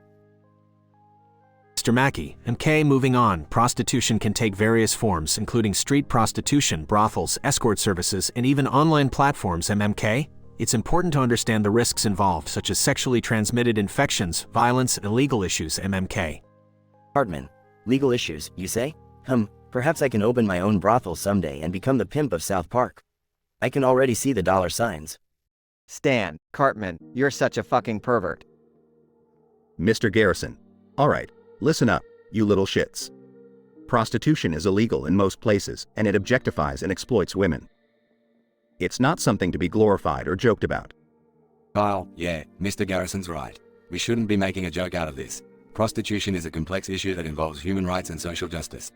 Mr. Mackey, MK, moving on, prostitution can take various forms, including street prostitution, brothels, escort services, and even online platforms, MMK. It's important to understand the risks involved, such as sexually transmitted infections, violence, and legal issues, MMK. Hartman, legal issues, you say? Perhaps I can open my own brothel someday and become the pimp of South Park. I can already see the dollar signs. Stan, Cartman, you're such a fucking pervert. Mr. Garrison, alright, listen up, you little shits. Prostitution is illegal in most places, and it objectifies and exploits women. It's not something to be glorified or joked about. Kyle, yeah, Mr. Garrison's right. We shouldn't be making a joke out of this. Prostitution is a complex issue that involves human rights and social justice.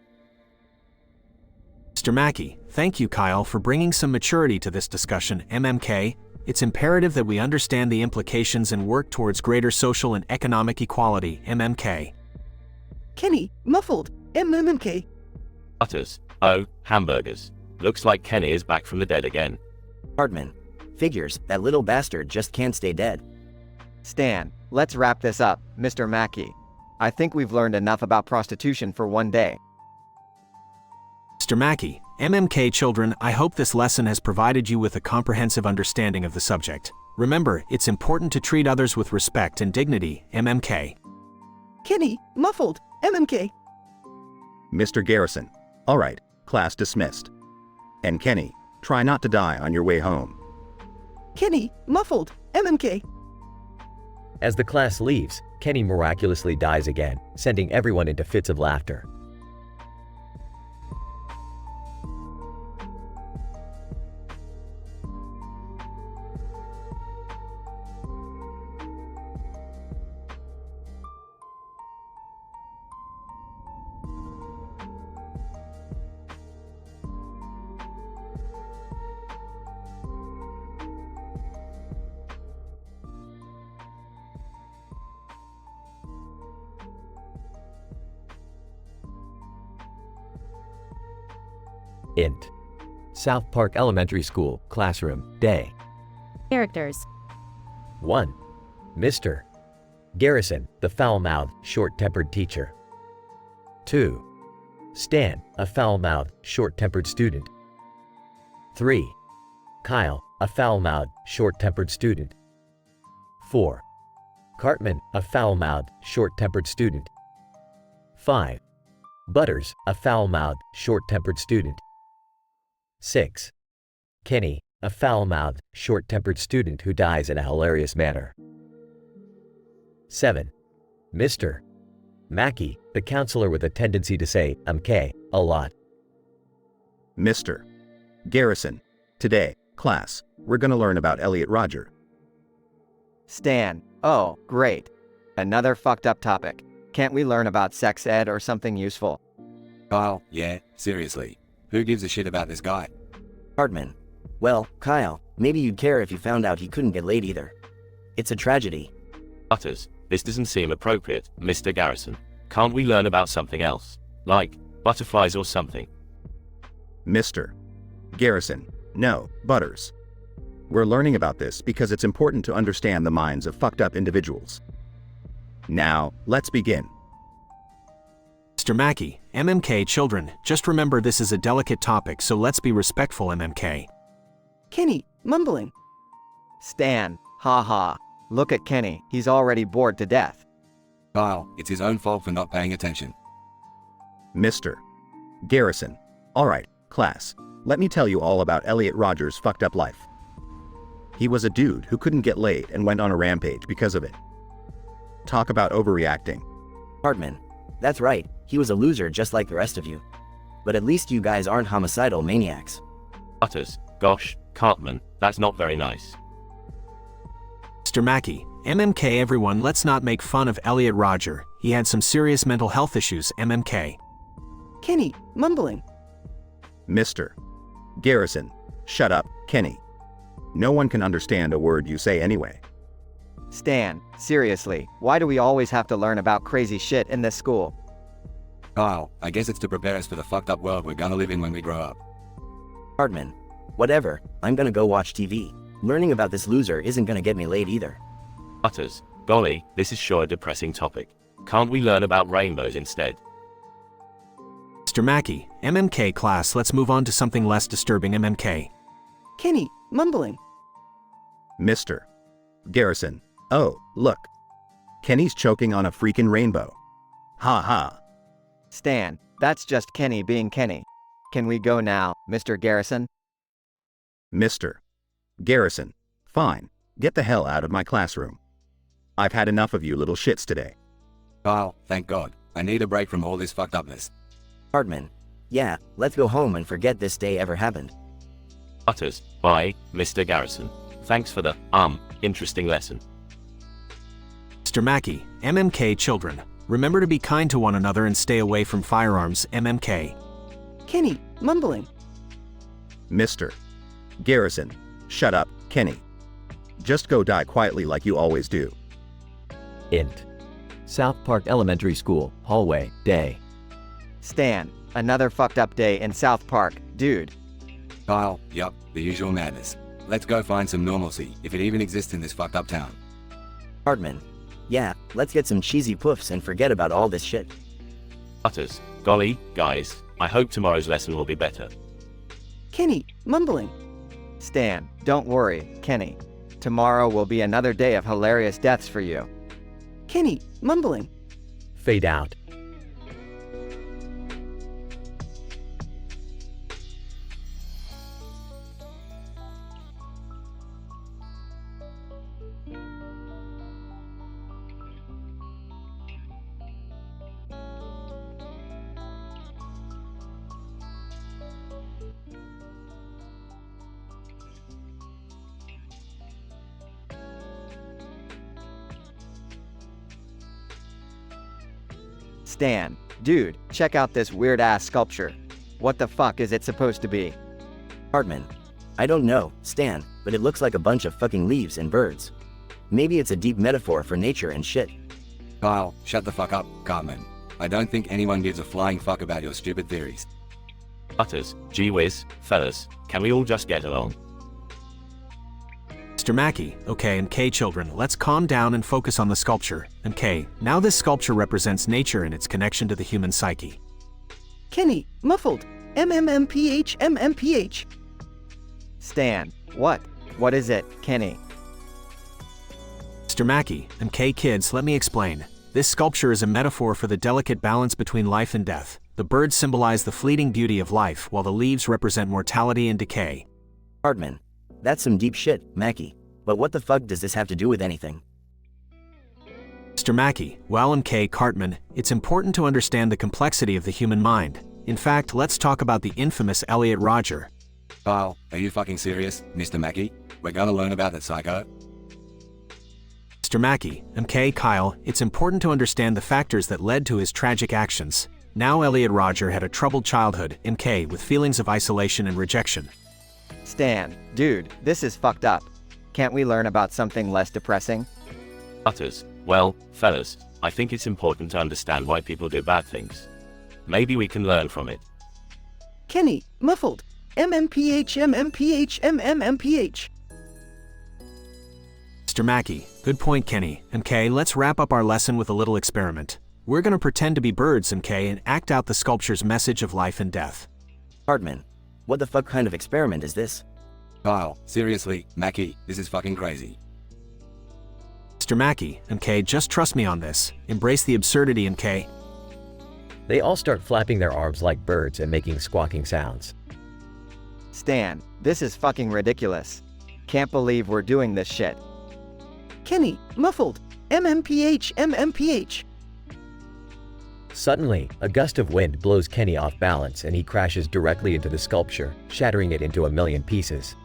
Mr. Mackey, thank you, Kyle, for bringing some maturity to this discussion, MMK. It's imperative that we understand the implications and work towards greater social and economic equality, MMK. Kenny, muffled. MMK. Butters. Oh, hamburgers. Looks like Kenny is back from the dead again. Hartman, figures, that little bastard just can't stay dead. Stan, let's wrap this up, Mr. Mackey. I think we've learned enough about prostitution for one day. Mr. Mackey, MMK children, I hope this lesson has provided you with a comprehensive understanding of the subject. Remember, it's important to treat others with respect and dignity, MMK. Kenny, muffled. MMK. Mr. Garrison, alright, class dismissed. And Kenny, try not to die on your way home. Kenny, muffled. MMK. As the class leaves, Kenny miraculously dies again, sending everyone into fits of laughter. Int. South Park Elementary School, classroom, day. Characters. 1. Mr. Garrison, the foul-mouthed, short-tempered teacher. 2. Stan, a foul-mouthed, short-tempered student. 3. Kyle, a foul-mouthed, short-tempered student. 4. Cartman, a foul-mouthed, short-tempered student. 5. Butters, a foul-mouthed, short-tempered student. 6. Kenny, a foul-mouthed, short-tempered student who dies in a hilarious manner. 7. Mr. Mackey, the counselor with a tendency to say "MK" a lot. Mr. Garrison, today, class, we're gonna learn about Elliot Rodger. Stan, oh, great. Another fucked up topic. Can't we learn about sex ed or something useful? Kyle, yeah, seriously. Who gives a shit about this guy? Hartman. Well, Kyle, maybe you'd care if you found out he couldn't get laid either. It's a tragedy. Butters, this doesn't seem appropriate, Mr. Garrison. Can't we learn about something else? Like, butterflies or something? Mr. Garrison, no, Butters. We're learning about this because it's important to understand the minds of fucked up individuals. Now, let's begin. Mr. Mackey, MMK children, just remember this is a delicate topic, so let's be respectful, MMK. Kenny, mumbling. Stan, haha. Look at Kenny, he's already bored to death. Kyle, it's his own fault for not paying attention. Mr. Garrison, alright, class, let me tell you all about Elliot Rodger's fucked up life. He was a dude who couldn't get laid and went on a rampage because of it. Talk about overreacting. Hartman. That's right, he was a loser just like the rest of you. But at least you guys aren't homicidal maniacs. Butters, gosh, Cartman, that's not very nice. Mr. Mackey, MMK everyone, let's not make fun of Elliot Roger. He had some serious mental health issues, MMK. Kenny, mumbling. Mr. Garrison, shut up, Kenny. No one can understand a word you say anyway. Stan, seriously, why do we always have to learn about crazy shit in this school? Kyle, I guess it's to prepare us for the fucked up world we're gonna live in when we grow up. Hartman. Whatever, I'm gonna go watch TV. Learning about this loser isn't gonna get me laid either. Utters. Golly, this is sure a depressing topic. Can't we learn about rainbows instead? Mr. Mackey, MMK class, let's move on to something less disturbing, MMK. Kenny, mumbling. Mr. Garrison, oh, look. Kenny's choking on a freaking rainbow. Ha ha. Stan, that's just Kenny being Kenny. Can we go now, Mr. Garrison? Mr. Garrison, fine, get the hell out of my classroom. I've had enough of you little shits today. Kyle, thank God. I need a break from all this fucked upness. Hartman. Yeah, let's go home and forget this day ever happened. Utters. Bye, Mr. Garrison. Thanks for the, interesting lesson. Mr. Mackey, MMK children. Remember to be kind to one another and stay away from firearms, MMK. Kenny, mumbling. Mr. Garrison, shut up, Kenny. Just go die quietly like you always do. Int. South Park Elementary School, hallway, day. Stan, another fucked up day in South Park, dude. Kyle, yup, the usual madness. Let's go find some normalcy, if it even exists in this fucked up town. Hartman. Yeah, let's get some cheesy poofs and forget about all this shit. Utters. Golly, guys, I hope tomorrow's lesson will be better. Kenny, mumbling. Stan, don't worry, Kenny. Tomorrow will be another day of hilarious deaths for you. Kenny, mumbling. Fade out. Stan, dude, check out this weird-ass sculpture. What the fuck is it supposed to be? Hartman. I don't know, Stan, but it looks like a bunch of fucking leaves and birds. Maybe it's a deep metaphor for nature and shit. Kyle, shut the fuck up, Cartman. I don't think anyone gives a flying fuck about your stupid theories. Utters. Gee whiz, fellas, can we all just get along? Mr. Mackey, okay, and K children, let's calm down and focus on the sculpture. And K, now this sculpture represents nature and its connection to the human psyche. Kenny, muffled. MMMPH, MMPH. Stan, what? What is it, Kenny? Mr. Mackey, and K kids, let me explain. This sculpture is a metaphor for the delicate balance between life and death. The birds symbolize the fleeting beauty of life, while the leaves represent mortality and decay. Hartman. That's some deep shit, Mackey. But what the fuck does this have to do with anything? Mr. Mackey, well, M.K. Cartman, it's important to understand the complexity of the human mind. In fact, let's talk about the infamous Elliot Roger. Kyle, are you fucking serious, Mr. Mackey? We're gonna learn about that psycho? Mr. Mackey, M.K. Kyle, it's important to understand the factors that led to his tragic actions. Now Elliot Roger had a troubled childhood, M.K., with feelings of isolation and rejection. Stan, dude, this is fucked up. Can't we learn about something less depressing? Utters. Well, fellas, I think it's important to understand why people do bad things. Maybe we can learn from it. Kenny, muffled. MMPH, MMPH, MMMPH. Mr. Mackey, good point, Kenny. M.K., let's wrap up our lesson with a little experiment. We're gonna pretend to be birds, M.K., and act out the sculpture's message of life and death. Hartman, what the fuck kind of experiment is this? Kyle, seriously, Mackey, this is fucking crazy. Mr. Mackey, M.K., just trust me on this. Embrace the absurdity, M.K. They all start flapping their arms like birds and making squawking sounds. Stan, this is fucking ridiculous. Can't believe we're doing this shit. Kenny, muffled. MMPH, MMPH. Suddenly, a gust of wind blows Kenny off balance and he crashes directly into the sculpture, shattering it into a million pieces.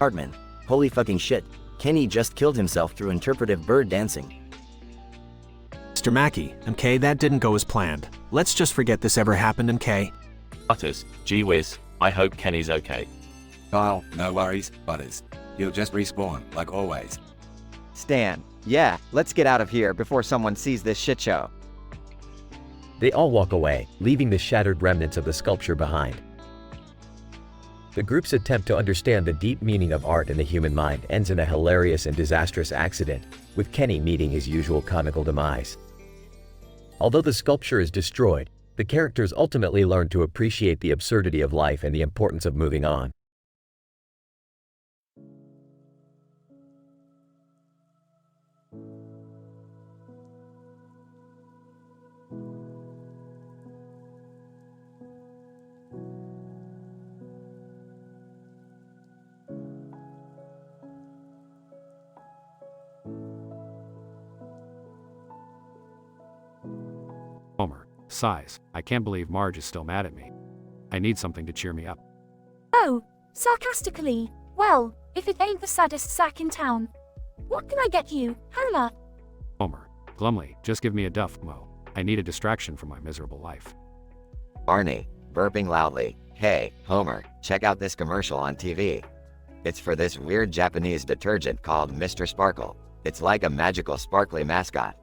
Hartman, holy fucking shit. Kenny just killed himself through interpretive bird dancing. Mr. Mackey, MK, that didn't go as planned. Let's just forget this ever happened, MK. Butters, gee whiz, I hope Kenny's okay. Kyle, no worries, Butters. He'll just respawn, like always. Stan, yeah, let's get out of here before someone sees this shit show. They all walk away, leaving the shattered remnants of the sculpture behind. The group's attempt to understand the deep meaning of art in the human mind ends in a hilarious and disastrous accident, with Kenny meeting his usual comical demise. Although the sculpture is destroyed, the characters ultimately learn to appreciate the absurdity of life and the importance of moving on. Homer, sighs. I can't believe Marge is still mad at me. I need something to cheer me up. Oh, sarcastically. Well, if it ain't the saddest sack in town. What can I get you, Homer? Homer, glumly, just give me a duff, Mo. I need a distraction from my miserable life. Barney, burping loudly. Hey, Homer, check out this commercial on TV. It's for this weird Japanese detergent called Mr. Sparkle. It's like a magical sparkly mascot.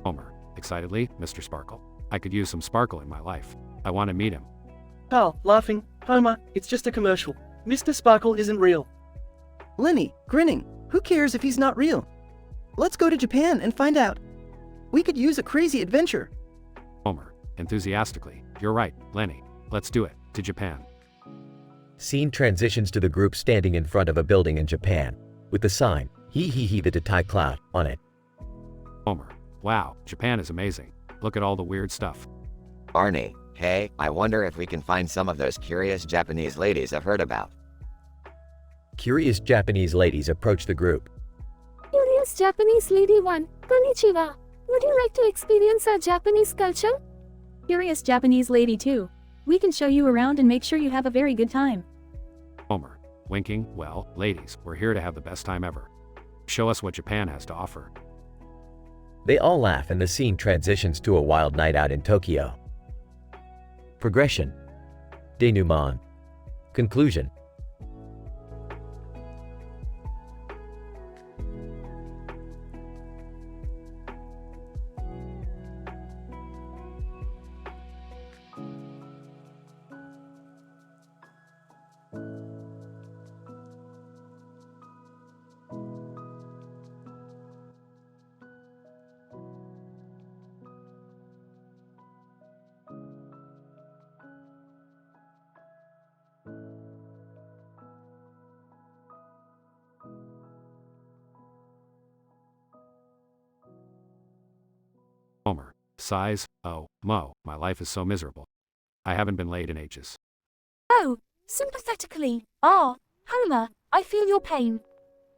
Homer, excitedly, Mr. Sparkle. I could use some sparkle in my life. I want to meet him. Carl, laughing. Homer, it's just a commercial. Mr. Sparkle isn't real. Lenny, grinning. Who cares if he's not real? Let's go to Japan and find out. We could use a crazy adventure. Homer, enthusiastically. You're right, Lenny. Let's do it. To Japan. Scene transitions to the group standing in front of a building in Japan, with the sign, "Hee hee hee the Datai Cloud," on it. Homer, wow, Japan is amazing. Look at all the weird stuff. Barney, hey, I wonder if we can find some of those curious Japanese ladies I've heard about. Curious Japanese ladies approach the group. Curious Japanese lady 1, konnichiwa. Would you like to experience our Japanese culture? Curious Japanese lady 2. We can show you around and make sure you have a very good time. Homer, winking, well, ladies, we're here to have the best time ever. Show us what Japan has to offer. They all laugh and the scene transitions to a wild night out in Tokyo. Progression. Denouement. Conclusion. Homer, sighs, oh, Mo, my life is so miserable. I haven't been laid in ages. Oh, sympathetically. Ah, Homer, I feel your pain.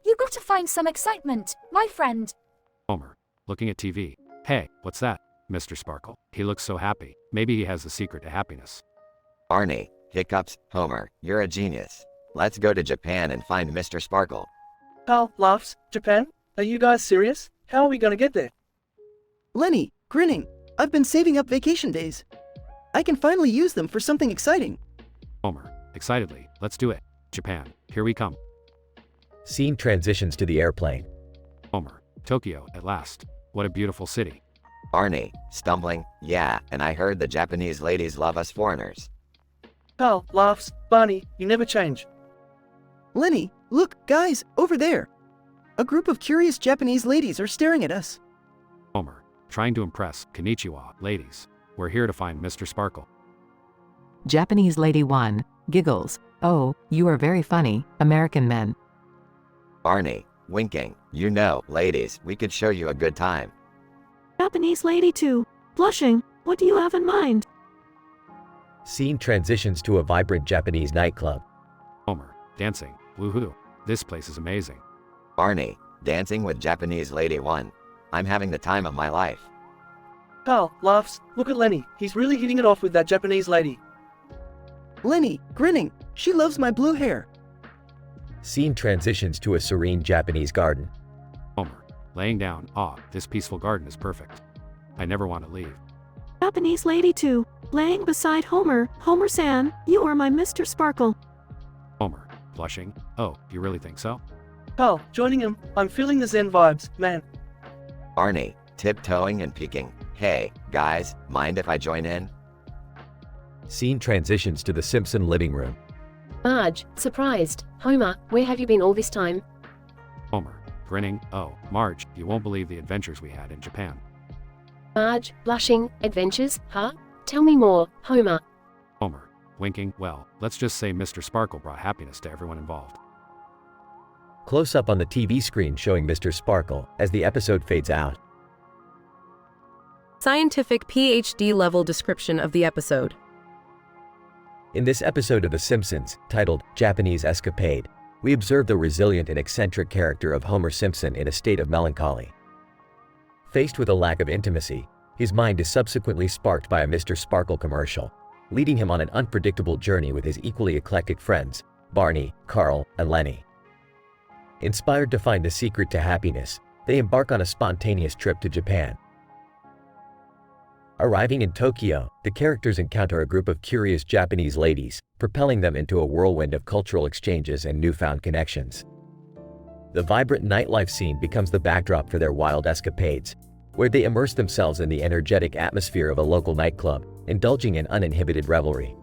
You gotta find some excitement, my friend. Homer, looking at TV. Hey, what's that? Mr. Sparkle. He looks so happy. Maybe he has the secret to happiness. Barney, hiccups. Homer, you're a genius. Let's go to Japan and find Mr. Sparkle. Carl, laughs. Japan? Are you guys serious? How are we gonna get there? Lenny, grinning. I've been saving up vacation days. I can finally use them for something exciting. Homer, excitedly, let's do it. Japan, here we come. Scene transitions to the airplane. Homer, Tokyo, at last. What a beautiful city. Barney, stumbling. Yeah, and I heard the Japanese ladies love us foreigners. Carl, laughs. Barney, you never change. Lenny, look, guys, over there. A group of curious Japanese ladies are staring at us. Homer, trying to impress. Konnichiwa, ladies. We're here to find Mr. Sparkle. Japanese lady 1, giggles. Oh, you are very funny, American men. Barney, winking. You know, ladies, we could show you a good time. Japanese lady 2, blushing. What do you have in mind? Scene transitions to a vibrant Japanese nightclub. Homer, dancing. Woohoo. This place is amazing. Barney, dancing with Japanese lady 1. I'm having the time of my life. Carl, laughs. Look at Lenny. He's really hitting it off with that Japanese lady. Lenny, grinning. She loves my blue hair. Scene transitions to a serene Japanese garden. Homer, laying down, this peaceful garden is perfect. I never want to leave. Japanese lady 2, laying beside Homer. Homer-san, you are my Mr. Sparkle. Homer, blushing, oh, you really think so? Carl, joining him. I'm feeling the Zen vibes, man. Barney, tiptoeing and peeking. Hey, guys, mind if I join in? Scene transitions to the Simpson living room. Marge, surprised. Homer, where have you been all this time? Homer, grinning, oh, Marge, you won't believe the adventures we had in Japan. Marge, blushing, adventures, huh? Tell me more, Homer. Homer, winking, well, let's just say Mr. Sparkle brought happiness to everyone involved. Close up on the TV screen showing Mr. Sparkle as the episode fades out. Scientific PhD level description of the episode. In this episode of The Simpsons, titled Japanese Escapade, we observe the resilient and eccentric character of Homer Simpson in a state of melancholy. Faced with a lack of intimacy, his mind is subsequently sparked by a Mr. Sparkle commercial, leading him on an unpredictable journey with his equally eclectic friends, Barney, Carl, and Lenny. Inspired to find the secret to happiness, they embark on a spontaneous trip to Japan. Arriving in Tokyo, the characters encounter a group of curious Japanese ladies, propelling them into a whirlwind of cultural exchanges and newfound connections. The vibrant nightlife scene becomes the backdrop for their wild escapades, where they immerse themselves in the energetic atmosphere of a local nightclub, indulging in uninhibited revelry.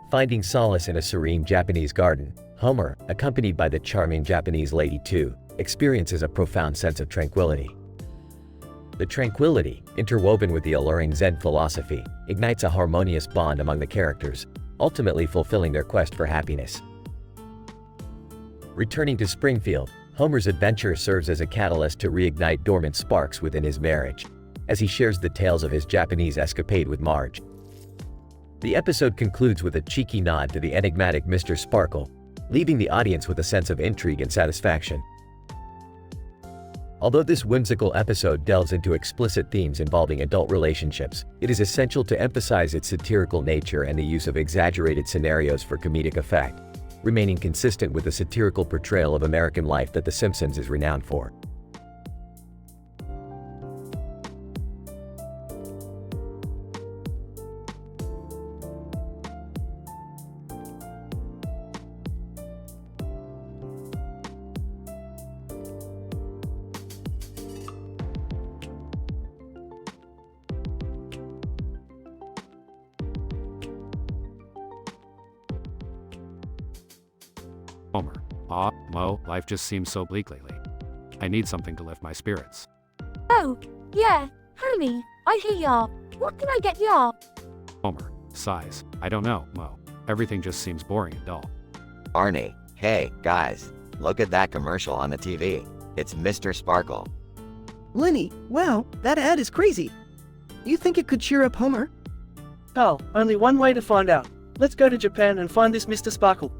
Finding solace in a serene Japanese garden, Homer, accompanied by the charming Japanese lady 2, experiences a profound sense of tranquility. The tranquility, interwoven with the alluring Zen philosophy, ignites a harmonious bond among the characters, ultimately fulfilling their quest for happiness. Returning to Springfield, Homer's adventure serves as a catalyst to reignite dormant sparks within his marriage, as he shares the tales of his Japanese escapade with Marge. The episode concludes with a cheeky nod to the enigmatic Mr. Sparkle, leaving the audience with a sense of intrigue and satisfaction. Although this whimsical episode delves into explicit themes involving adult relationships, it is essential to emphasize its satirical nature and the use of exaggerated scenarios for comedic effect, remaining consistent with the satirical portrayal of American life that The Simpsons is renowned for. Homer, Mo, life just seems so bleak lately. I need something to lift my spirits. Oh, yeah, homie, I hear ya. What can I get ya? Homer, sighs, I don't know, Mo. Everything just seems boring and dull. Barney, hey, guys, look at that commercial on the TV. It's Mr. Sparkle. Lenny, wow, that ad is crazy. You think it could cheer up Homer? Carl, only one way to find out. Let's go to Japan and find this Mr. Sparkle.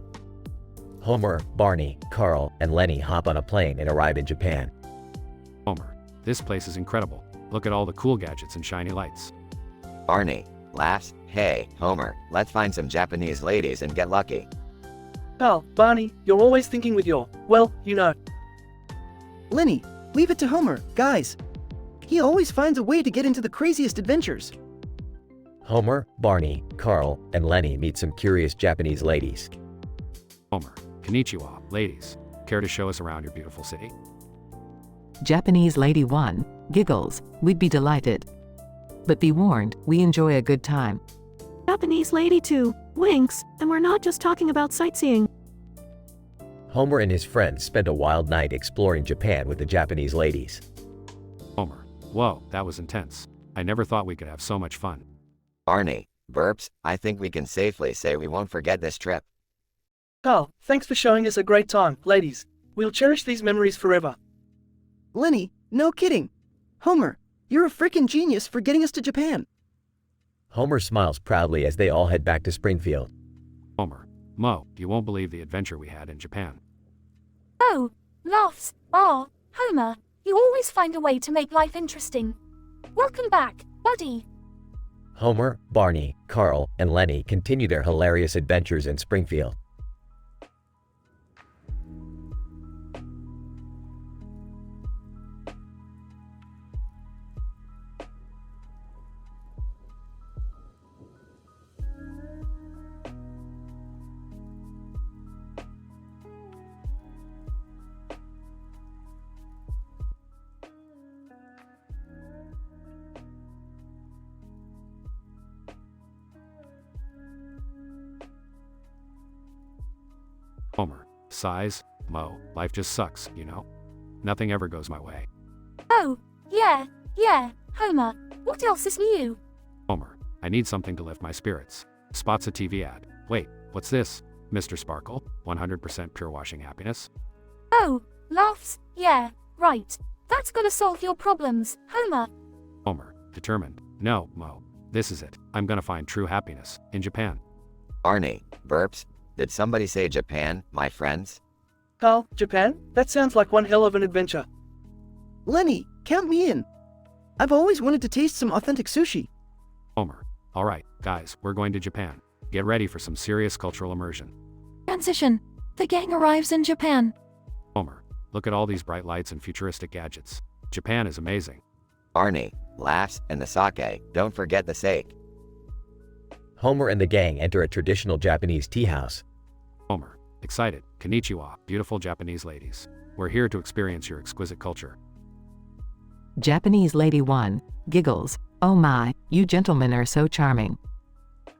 Homer, Barney, Carl, and Lenny hop on a plane and arrive in Japan. Homer, this place is incredible. Look at all the cool gadgets and shiny lights. Barney, laughs, hey, Homer, let's find some Japanese ladies and get lucky. Carl, Barney, you're always thinking with your, well, you know. Lenny, leave it to Homer, guys. He always finds a way to get into the craziest adventures. Homer, Barney, Carl, and Lenny meet some curious Japanese ladies. Homer, konnichiwa, ladies. Care to show us around your beautiful city? Japanese lady 1, giggles, we'd be delighted. But be warned, we enjoy a good time. Japanese lady 2, winks, and we're not just talking about sightseeing. Homer and his friends spend a wild night exploring Japan with the Japanese ladies. Homer, whoa, that was intense. I never thought we could have so much fun. Barney, burps, I think we can safely say we won't forget this trip. Carl, thanks for showing us a great time, ladies. We'll cherish these memories forever. Lenny, no kidding. Homer, you're a frickin' genius for getting us to Japan. Homer smiles proudly as they all head back to Springfield. Homer, Mo, you won't believe the adventure we had in Japan. Oh, laughs. Oh, Homer, you always find a way to make life interesting. Welcome back, buddy. Homer, Barney, Carl, and Lenny continue their hilarious adventures in Springfield. Homer. Sighs. Mo, life just sucks, you know? Nothing ever goes my way. Oh, yeah, Homer, what else is new? Homer. I need something to lift my spirits. Spots a TV ad. Wait, what's this? Mr. Sparkle, 100% pure washing happiness? Oh, laughs, yeah, right. That's gonna solve your problems, Homer. Homer. Determined. No, Mo. This is it. I'm gonna find true happiness in Japan. Arnie, burps. Did somebody say Japan, my friends? Carl, Japan? That sounds like one hell of an adventure. Lenny, count me in. I've always wanted to taste some authentic sushi. Homer. Alright, guys, we're going to Japan. Get ready for some serious cultural immersion. Transition. The gang arrives in Japan. Homer. Look at all these bright lights and futuristic gadgets. Japan is amazing. Arnie, laughs, and the sake. Don't forget the sake. Homer and the gang enter a traditional Japanese tea house. Homer. Excited. Konnichiwa, beautiful Japanese ladies. We're here to experience your exquisite culture. Japanese Lady 1 giggles. Oh my, you gentlemen are so charming.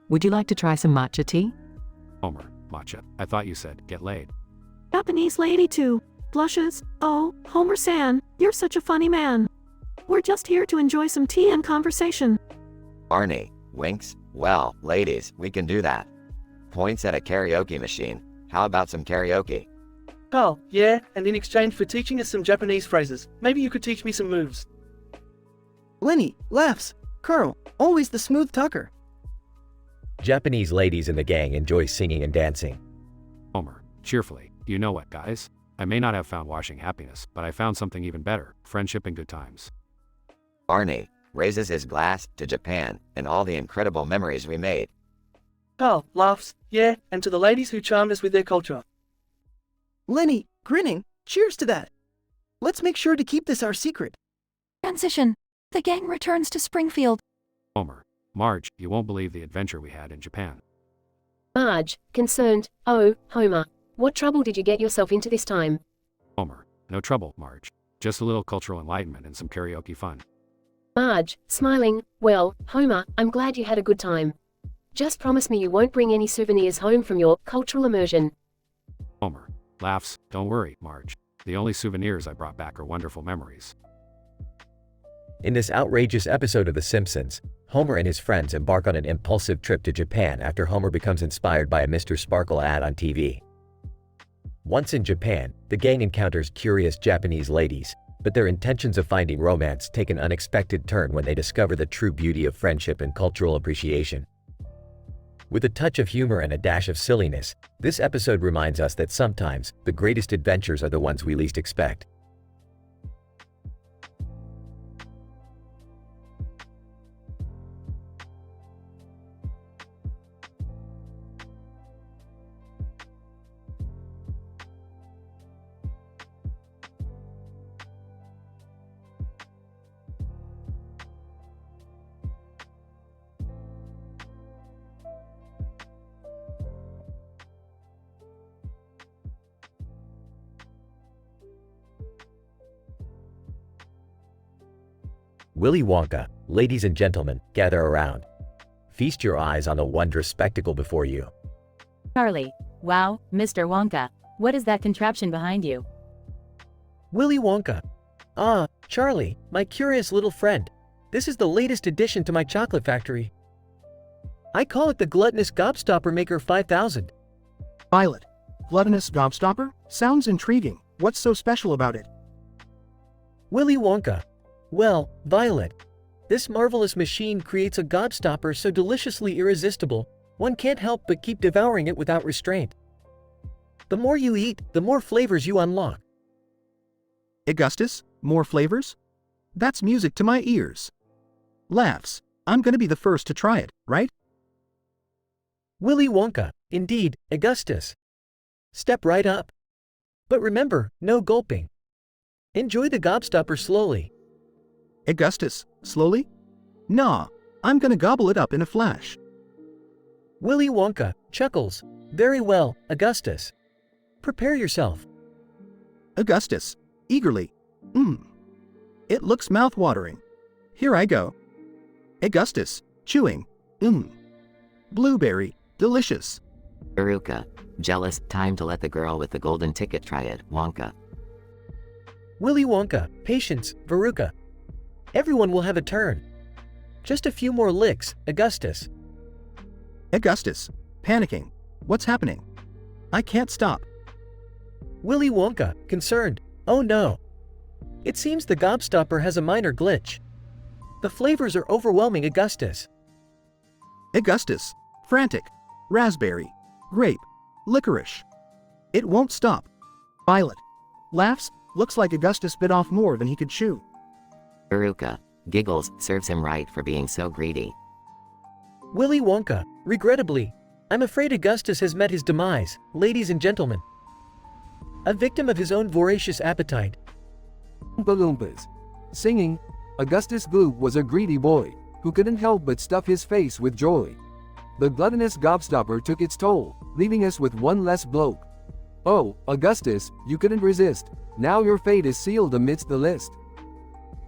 Would you like to try some matcha tea? Homer. Matcha. I thought you said, get laid. Japanese Lady 2 blushes. Oh, Homer-san, you're such a funny man. We're just here to enjoy some tea and conversation. Arnie, winks. Well, ladies, we can do that. Points at a karaoke machine. How about some karaoke? Carl, yeah, and in exchange for teaching us some Japanese phrases, maybe you could teach me some moves. Lenny, laughs. Carl, always the smooth talker. Japanese ladies in the gang enjoy singing and dancing. Homer. Cheerfully. You know what, guys? I may not have found washing happiness, but I found something even better. Friendship and good times. Arnie raises his glass to Japan and all the incredible memories we made. Carl laughs, yeah, and to the ladies who charmed us with their culture. Lenny, grinning, cheers to that. Let's make sure to keep this our secret. Transition. The gang returns to Springfield. Homer. Marge, you won't believe the adventure we had in Japan. Marge, concerned. Oh, Homer. What trouble did you get yourself into this time? Homer. No trouble, Marge. Just a little cultural enlightenment and some karaoke fun. Marge, smiling. Well, Homer, I'm glad you had a good time. Just promise me you won't bring any souvenirs home from your cultural immersion. Homer. Laughs. Don't worry, Marge. The only souvenirs I brought back are wonderful memories. In this outrageous episode of The Simpsons, Homer and his friends embark on an impulsive trip to Japan after Homer becomes inspired by a Mr. Sparkle ad on TV. Once in Japan, the gang encounters curious Japanese ladies, but their intentions of finding romance take an unexpected turn when they discover the true beauty of friendship and cultural appreciation. With a touch of humor and a dash of silliness, this episode reminds us that sometimes the greatest adventures are the ones we least expect. Willy Wonka, ladies and gentlemen, gather around. Feast your eyes on the wondrous spectacle before you. Charlie. Wow, Mr. Wonka. What is that contraption behind you? Willy Wonka. Ah, Charlie, my curious little friend. This is the latest addition to my chocolate factory. I call it the Gluttonous Gobstopper Maker 5000. Violet. Gluttonous Gobstopper? Sounds intriguing. What's so special about it? Willy Wonka. Well, Violet, this marvelous machine creates a gobstopper so deliciously irresistible, one can't help but keep devouring it without restraint. The more you eat, the more flavors you unlock. Augustus, more flavors? That's music to my ears. Laughs. I'm gonna be the first to try it, right? Willy Wonka, indeed, Augustus. Step right up. But remember, no gulping. Enjoy the gobstopper slowly. Augustus, slowly? Nah, I'm gonna gobble it up in a flash. Willy Wonka chuckles. Very well, Augustus. Prepare yourself. Augustus, eagerly. It looks mouth-watering. Here I go. Augustus, chewing. Blueberry, delicious. Veruca. Jealous, time to let the girl with the golden ticket try it, Wonka. Willy Wonka, patience, Veruca. Everyone will have a turn. Just a few more licks, Augustus. Augustus. Panicking. What's happening? I can't stop. Willy Wonka, concerned. Oh no. It seems the gobstopper has a minor glitch. The flavors are overwhelming Augustus. Augustus. Frantic. Raspberry. Grape. Licorice. It won't stop. Violet. Laughs. Looks like Augustus bit off more than he could chew. Veruca. Giggles, serves him right for being so greedy. Willy Wonka, regrettably, I'm afraid Augustus has met his demise, ladies and gentlemen. A victim of his own voracious appetite. Oompa Loompas. Singing, Augustus Gloop was a greedy boy, who couldn't help but stuff his face with joy. The gluttonous gobstopper took its toll, leaving us with one less bloke. Oh, Augustus, you couldn't resist. Now your fate is sealed amidst the list.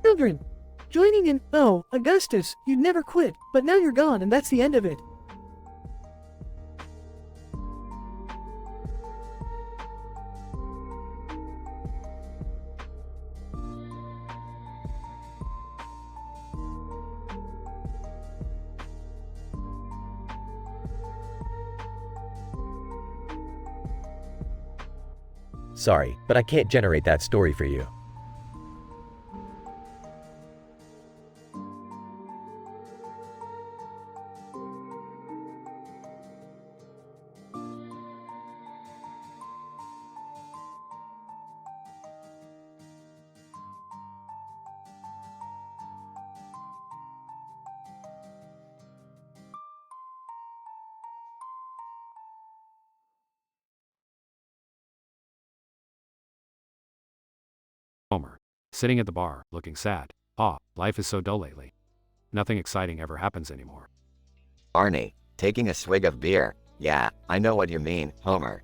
Children, joining in, oh, Augustus, you never quit, but now you're gone and that's the end of it. Sorry, but I can't generate that story for you. Homer, sitting at the bar, looking sad. Ah, life is so dull lately. Nothing exciting ever happens anymore. Barney, taking a swig of beer. Yeah, I know what you mean, Homer.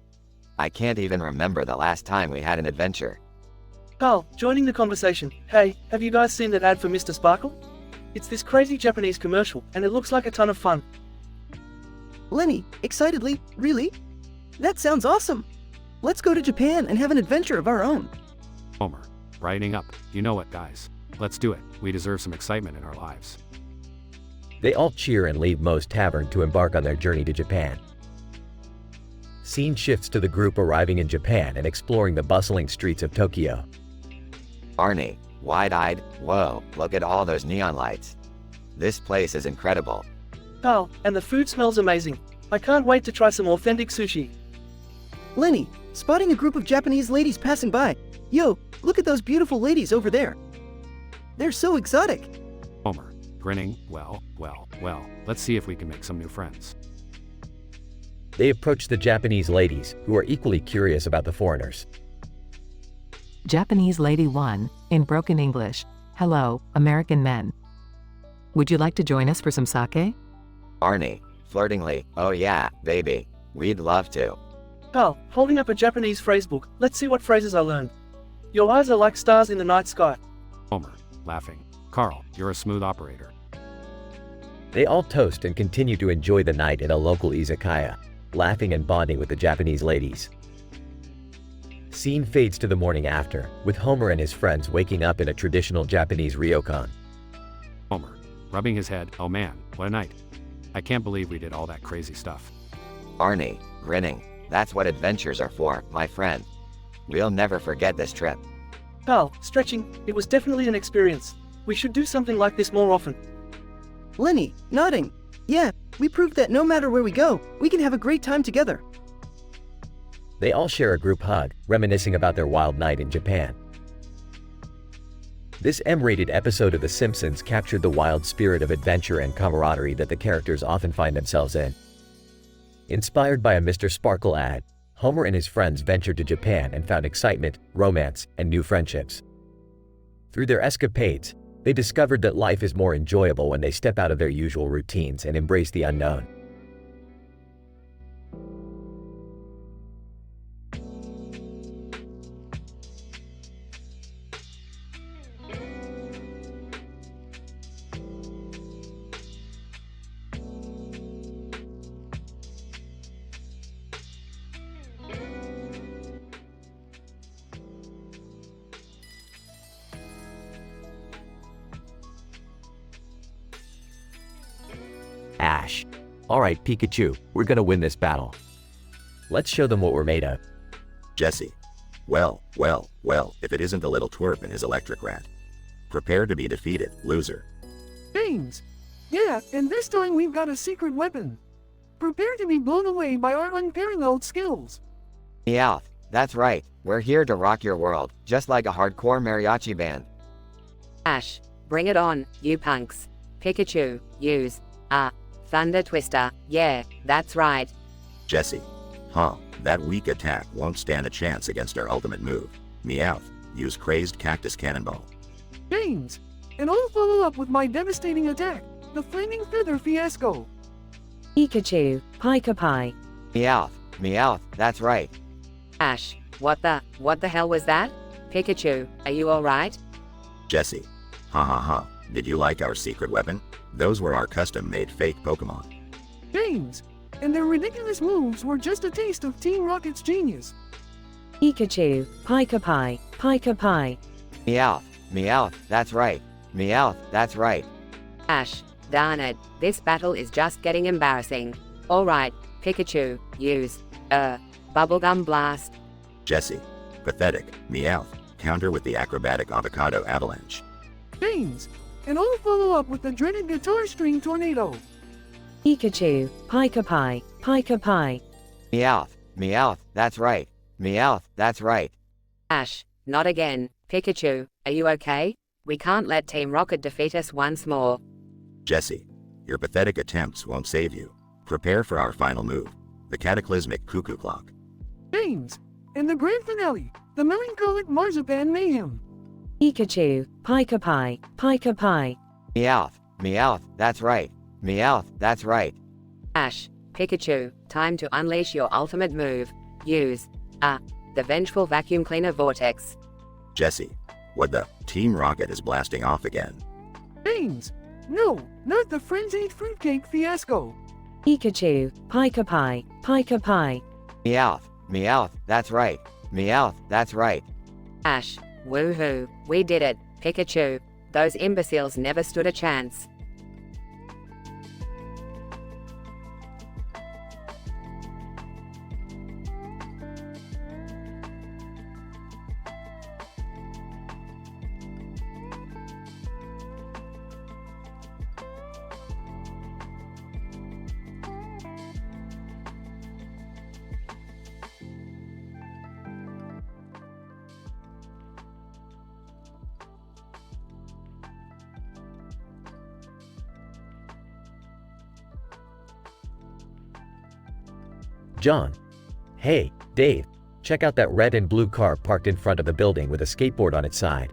I can't even remember the last time we had an adventure. Carl, joining the conversation. Hey, have you guys seen that ad for Mr. Sparkle? It's this crazy Japanese commercial, and it looks like a ton of fun. Lenny, excitedly, really? That sounds awesome. Let's go to Japan and have an adventure of our own. Homer, brightening up. You know what, guys? Let's do it. We deserve some excitement in our lives. They all cheer and leave Moe's Tavern to embark on their journey to Japan. Scene shifts to the group arriving in Japan and exploring the bustling streets of Tokyo. Barney, wide-eyed, whoa, look at all those neon lights. This place is incredible. Carl, and the food smells amazing. I can't wait to try some authentic sushi. Lenny, spotting a group of Japanese ladies passing by. Yo, look at those beautiful ladies over there. They're so exotic. Homer, grinning. Well, let's see if we can make some new friends. They approach the Japanese ladies, who are equally curious about the foreigners. Japanese Lady 1, in broken English. Hello, American men. Would you like to join us for some sake? Barney, flirtingly, oh yeah, baby. We'd love to. Carl, holding up a Japanese phrase book. Let's see what phrases I learned. Your eyes are like stars in the night sky. Homer, laughing. Carl, you're a smooth operator. They all toast and continue to enjoy the night in a local izakaya, laughing and bonding with the Japanese ladies. Scene fades to the morning after, with Homer and his friends waking up in a traditional Japanese ryokan. Homer, rubbing his head. Oh man, what a night. I can't believe we did all that crazy stuff. Barney, grinning. That's what adventures are for, my friend. We'll never forget this trip. Carl, stretching. It was definitely an experience. We should do something like this more often. Lenny, nodding. Yeah, we proved that no matter where we go, we can have a great time together. They all share a group hug, reminiscing about their wild night in Japan. This M-rated episode of The Simpsons captured the wild spirit of adventure and camaraderie that the characters often find themselves in. Inspired by a Mr. Sparkle ad, Homer and his friends ventured to Japan and found excitement, romance, and new friendships. Through their escapades, they discovered that life is more enjoyable when they step out of their usual routines and embrace the unknown. Ash. Alright, Pikachu, we're gonna win this battle. Let's show them what we're made of. Jesse. Well, if it isn't the little twerp and his electric rat. Prepare to be defeated, loser. James. Yeah, and this time we've got a secret weapon. Prepare to be blown away by our unparalleled skills. Meowth. That's right, we're here to rock your world, just like a hardcore mariachi band. Ash, bring it on, you punks. Pikachu, use Thunder Twister. Yeah, that's right. Jesse. That weak attack won't stand a chance against our ultimate move. Meowth. Use Crazed Cactus Cannonball. James. And I'll follow up with my devastating attack, the Flaming Feather Fiasco. Pikachu, Pika Pie. Meowth, that's right. Ash, what the hell was that? Pikachu, are you alright? Jesse. Did you like our secret weapon? Those were our custom-made fake Pokemon. James. And their ridiculous moves were just a taste of Team Rocket's genius. Pikachu, Pika Pie, Pika Pie. Meowth, that's right. Meowth, that's right. Ash, darn it, this battle is just getting embarrassing. Alright, Pikachu, use Bubblegum Blast. Jesse. Pathetic. Meowth. Counter with the acrobatic avocado avalanche. James. And I'll follow up with the dreaded guitar string tornado. Pikachu, Pika Pie, Pika Pie. Meowth, that's right. Meowth, that's right. Ash, not again. Pikachu, are you okay? We can't let Team Rocket defeat us once more. Jesse. Your pathetic attempts won't save you. Prepare for our final move, the cataclysmic cuckoo clock. James. And the grand finale, the melancholic marzipan mayhem. Pikachu, Pika Pie, Pika Pie. Meowth, that's right. Meowth, that's right. Ash, Pikachu, time to unleash your ultimate move. Use the Vengeful Vacuum Cleaner Vortex. Jesse. What the? Team Rocket is blasting off again. James. No, not the frenzied fruitcake fiasco. Pikachu, Pika Pie, Pika Pie. Meowth, that's right. Meowth, that's right. Ash, woohoo, we did it. Pikachu, those imbeciles never stood a chance. John. Hey, Dave. Check out that red and blue car parked in front of the building with a skateboard on its side.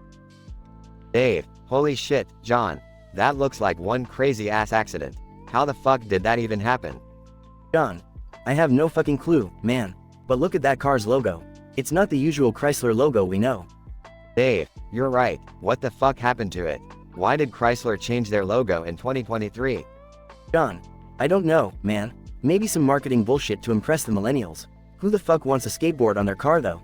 Dave, holy shit, John. That looks like one crazy ass accident. How the fuck did that even happen? John. I have no fucking clue, man. But look at that car's logo. It's not the usual Chrysler logo we know. Dave, you're right. What the fuck happened to it? Why did Chrysler change their logo in 2023? John. I don't know, man. Maybe some marketing bullshit to impress the millennials. Who the fuck wants a skateboard on their car though?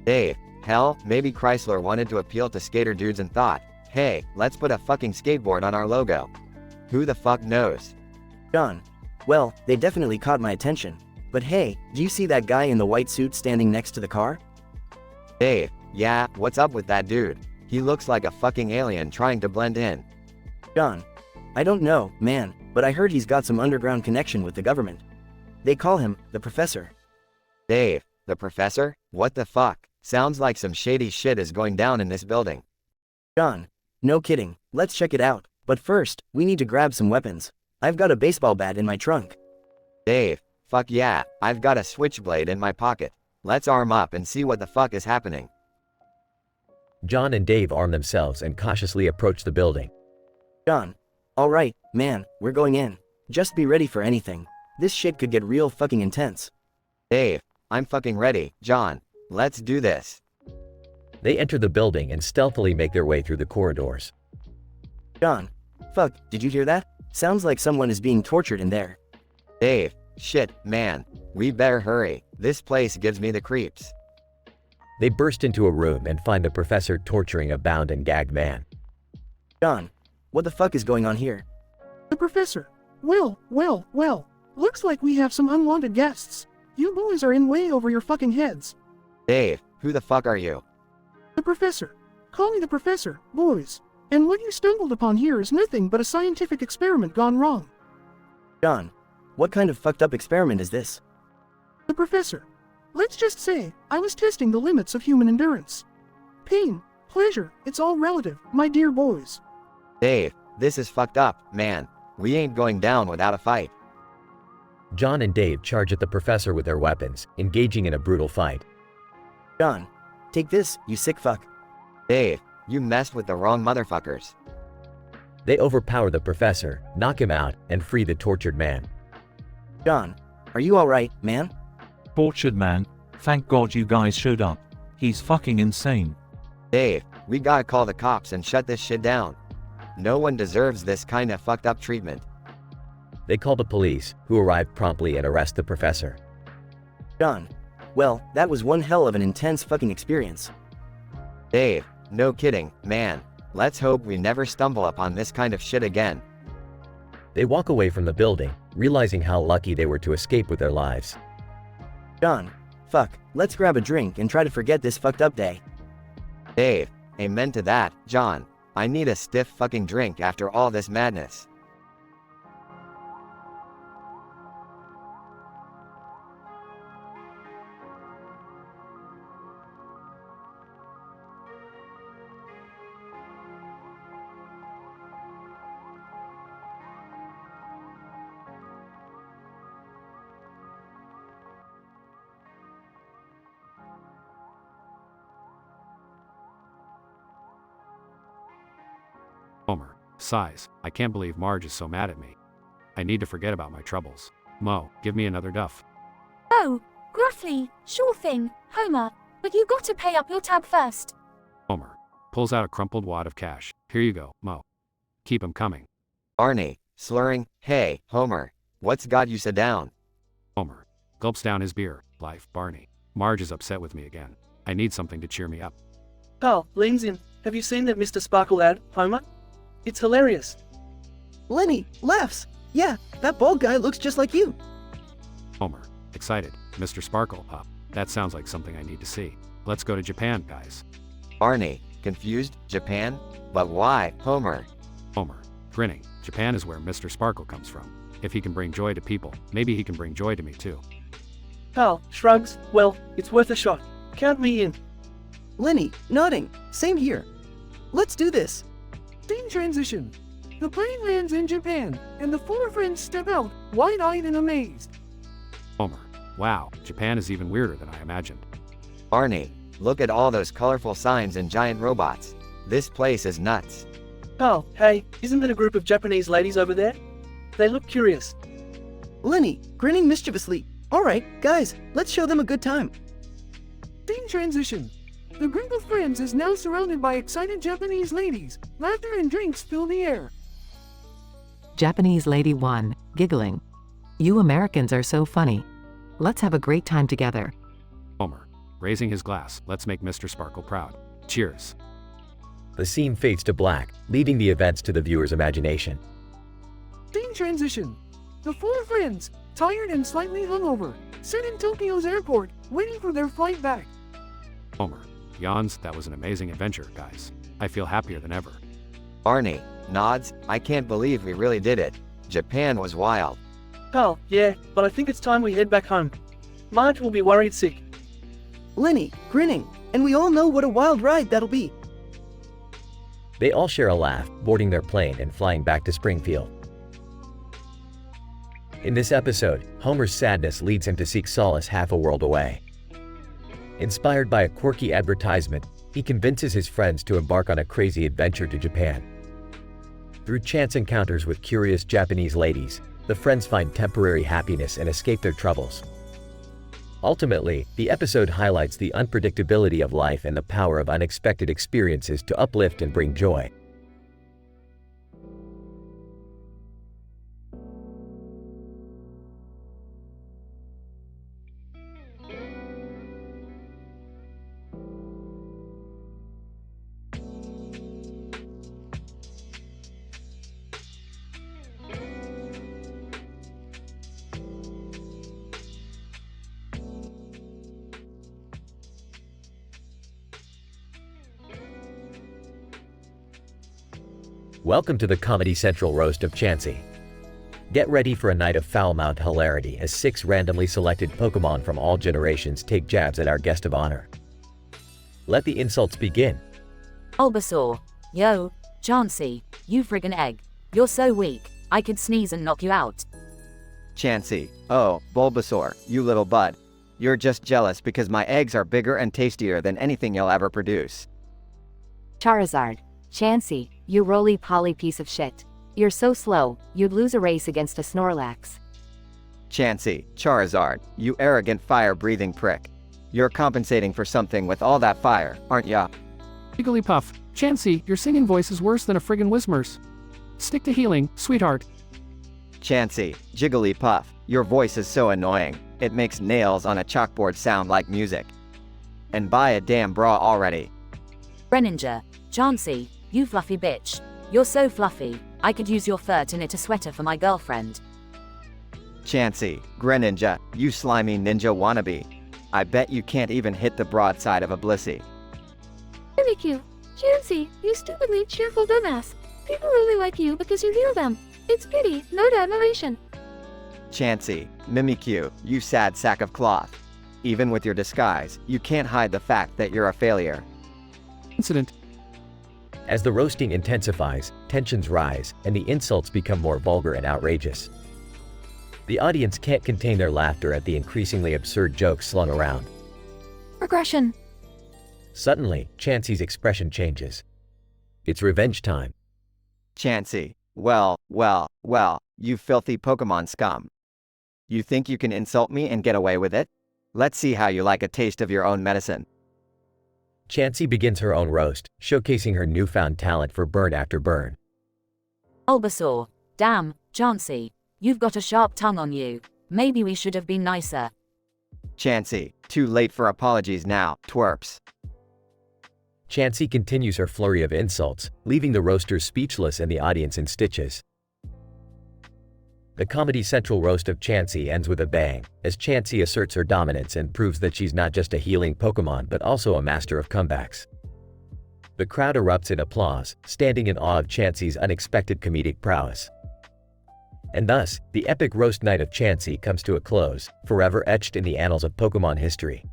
Dave, hell, maybe Chrysler wanted to appeal to skater dudes and thought, hey, let's put a fucking skateboard on our logo. Who the fuck knows? John. Well, they definitely caught my attention. But hey, do you see that guy in the white suit standing next to the car? Dave, yeah, what's up with that dude? He looks like a fucking alien trying to blend in. John. I don't know, man, but I heard he's got some underground connection with the government. They call him the Professor. Dave, the Professor? What the fuck? Sounds like some shady shit is going down in this building. John. No kidding, let's check it out. But first, we need to grab some weapons. I've got a baseball bat in my trunk. Dave, fuck yeah, I've got a switchblade in my pocket. Let's arm up and see what the fuck is happening. John and Dave arm themselves and cautiously approach the building. John. Alright, man, we're going in. Just be ready for anything. This shit could get real fucking intense. Dave, I'm fucking ready, John. Let's do this. They enter the building and stealthily make their way through the corridors. John. Fuck, did you hear that? Sounds like someone is being tortured in there. Dave, shit, man. We better hurry. This place gives me the creeps. They burst into a room and find the professor torturing a bound and gagged man. John. What the fuck is going on here? The Professor. Well. Looks like we have some unwanted guests. You boys are in way over your fucking heads. Dave, who the fuck are you? The professor. Call me the professor, boys. And what you stumbled upon here is nothing but a scientific experiment gone wrong. John, what kind of fucked up experiment is this? The professor. Let's just say, I was testing the limits of human endurance. Pain, pleasure, it's all relative, my dear boys. Dave, this is fucked up, man. We ain't going down without a fight. John and Dave charge at the professor with their weapons, engaging in a brutal fight. John, take this, you sick fuck. Dave, you messed with the wrong motherfuckers. They overpower the professor, knock him out, and free the tortured man. John, are you alright, man? Tortured man, thank God you guys showed up. He's fucking insane. Dave, we gotta call the cops and shut this shit down. No one deserves this kind of fucked up treatment. They call the police, who arrive promptly and arrest the professor. John, well, that was one hell of an intense fucking experience. Dave, no kidding, man. Let's hope we never stumble upon this kind of shit again. They walk away from the building, realizing how lucky they were to escape with their lives. John, fuck, let's grab a drink and try to forget this fucked up day. Dave, amen to that, John. I need a stiff fucking drink after all this madness. Homer, sighs. I can't believe Marge is so mad at me. I need to forget about my troubles. Mo, give me another duff. Oh, gruffly, sure thing, Homer. But you got to pay up your tab first. Homer pulls out a crumpled wad of cash. Here you go, Mo. Keep 'em coming. Barney, slurring, hey, Homer, what's got you so down? Homer gulps down his beer. Life, Barney. Marge is upset with me again. I need something to cheer me up. Carl, leans in. Have you seen that Mr. Sparkle ad, Homer? It's hilarious. Lenny, laughs. Yeah, that bald guy looks just like you. Homer, excited. Mr. Sparkle, that sounds like something I need to see. Let's go to Japan, guys. Barney, confused, Japan? But why, Homer? Homer, grinning. Japan is where Mr. Sparkle comes from. If he can bring joy to people, maybe he can bring joy to me too. Carl, shrugs. Well, it's worth a shot. Count me in. Lenny, nodding. Same here. Let's do this. Scene transition. The plane lands in Japan, and the four friends step out, wide-eyed and amazed. Homer, wow, Japan is even weirder than I imagined. Barney, look at all those colorful signs and giant robots. This place is nuts. Carl, hey, isn't that a group of Japanese ladies over there? They look curious. Lenny, grinning mischievously. Alright, guys, let's show them a good time. Scene transition. The group of friends is now surrounded by excited Japanese ladies. Laughter and drinks fill the air. Japanese lady 1, giggling. You Americans are so funny. Let's have a great time together. Homer, raising his glass. Let's make Mr. Sparkle proud. Cheers. The scene fades to black, leaving the events to the viewer's imagination. Scene transition. The four friends, tired and slightly hungover, sit in Tokyo's airport, waiting for their flight back. Homer yawns. That was an amazing adventure, guys. I feel happier than ever. Barney nods. I can't believe we really did it. Japan was wild. Carl, yeah, but I think it's time we head back home. Marge will be worried sick. Lenny, grinning, and we all know what a wild ride that'll be. They all share a laugh, boarding their plane and flying back to Springfield. In this episode, Homer's sadness leads him to seek solace half a world away. Inspired by a quirky advertisement, he convinces his friends to embark on a crazy adventure to Japan. Through chance encounters with curious Japanese ladies, the friends find temporary happiness and escape their troubles. Ultimately, the episode highlights the unpredictability of life and the power of unexpected experiences to uplift and bring joy. Welcome to the Comedy Central roast of Chansey. Get ready for a night of foul-mouthed hilarity as 6 randomly selected Pokemon from all generations take jabs at our guest of honor. Let the insults begin. Bulbasaur. Yo, Chansey, you friggin' egg. You're so weak, I could sneeze and knock you out. Chansey. Oh, Bulbasaur, you little bud. You're just jealous because my eggs are bigger and tastier than anything you'll ever produce. Charizard. Chansey, you roly-poly piece of shit. You're so slow, you'd lose a race against a Snorlax. Chansey. Charizard, you arrogant fire-breathing prick. You're compensating for something with all that fire, aren't ya? Jigglypuff. Chansey, your singing voice is worse than a friggin' Whismur's. Stick to healing, sweetheart. Chansey. Jigglypuff, your voice is so annoying, it makes nails on a chalkboard sound like music. And buy a damn bra already. Greninja. Chansey, you fluffy bitch. You're so fluffy, I could use your fur to knit a sweater for my girlfriend. Chansey. Greninja, you slimy ninja wannabe. I bet you can't even hit the broadside of a Blissey. Mimikyu. Chansey, you stupidly cheerful dumbass. People really like you because you heal them. It's pity, not admiration. Chansey. Mimikyu, you sad sack of cloth. Even with your disguise, you can't hide the fact that you're a failure. Incident. As the roasting intensifies, tensions rise, and the insults become more vulgar and outrageous. The audience can't contain their laughter at the increasingly absurd jokes slung around. Regression. Suddenly, Chansey's expression changes. It's revenge time. Chansey. Well, you filthy Pokemon scum. You think you can insult me and get away with it? Let's see how you like a taste of your own medicine. Chansey begins her own roast, showcasing her newfound talent for burn after burn. Bulbasaur. Damn, Chansey, you've got a sharp tongue on you. Maybe we should have been nicer. Chansey. Too late for apologies now, twerps. Chansey continues her flurry of insults, leaving the roasters speechless and the audience in stitches. The Comedy Central roast of Chansey ends with a bang, as Chansey asserts her dominance and proves that she's not just a healing Pokemon but also a master of comebacks. The crowd erupts in applause, standing in awe of Chansey's unexpected comedic prowess. And thus, the epic roast night of Chansey comes to a close, forever etched in the annals of Pokemon history.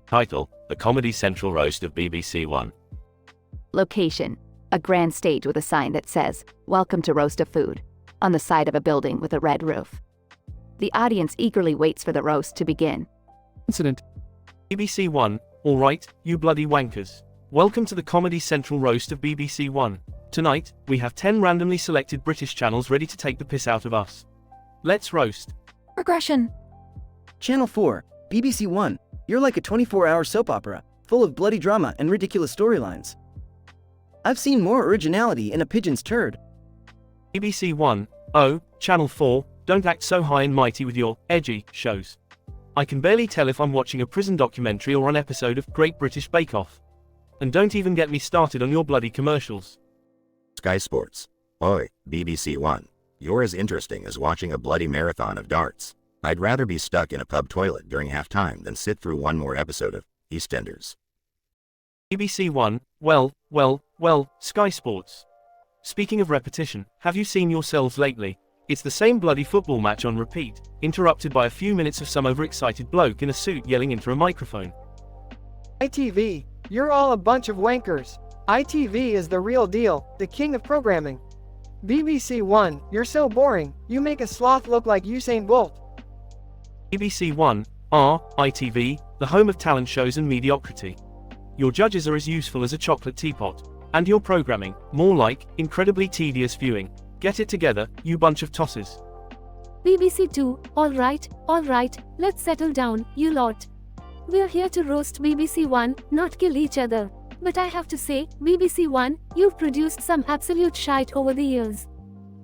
Title: The Comedy Central Roast of BBC One. Location: a grand stage with a sign that says, "Welcome to Roast of Food," on the side of a building with a red roof. The audience eagerly waits for the roast to begin. Incident. BBC One. All right, you bloody wankers. Welcome to the Comedy Central roast of BBC One. Tonight, we have 10 randomly selected British channels ready to take the piss out of us. Let's roast. Regression. Channel 4, BBC One. You're like a 24-hour soap opera, full of bloody drama and ridiculous storylines. I've seen more originality in a pigeon's turd. BBC One. Oh, Channel 4, don't act so high and mighty with your edgy shows. I can barely tell if I'm watching a prison documentary or an episode of Great British Bake Off. And don't even get me started on your bloody commercials. Sky Sports. Oi, BBC One. You're as interesting as watching a bloody marathon of darts. I'd rather be stuck in a pub toilet during halftime than sit through one more episode of EastEnders. BBC One. Well, Sky Sports. Speaking of repetition, have you seen yourselves lately? It's the same bloody football match on repeat, interrupted by a few minutes of some overexcited bloke in a suit yelling into a microphone. ITV, you're all a bunch of wankers. ITV is the real deal, the king of programming. BBC One, you're so boring, you make a sloth look like Usain Bolt. BBC One. ITV, the home of talent shows and mediocrity. Your judges are as useful as a chocolate teapot. And your programming, more like, incredibly tedious viewing. Get it together, you bunch of tossers. BBC Two. Alright, let's settle down, you lot. We're here to roast BBC One, not kill each other. But I have to say, BBC One, you've produced some absolute shite over the years.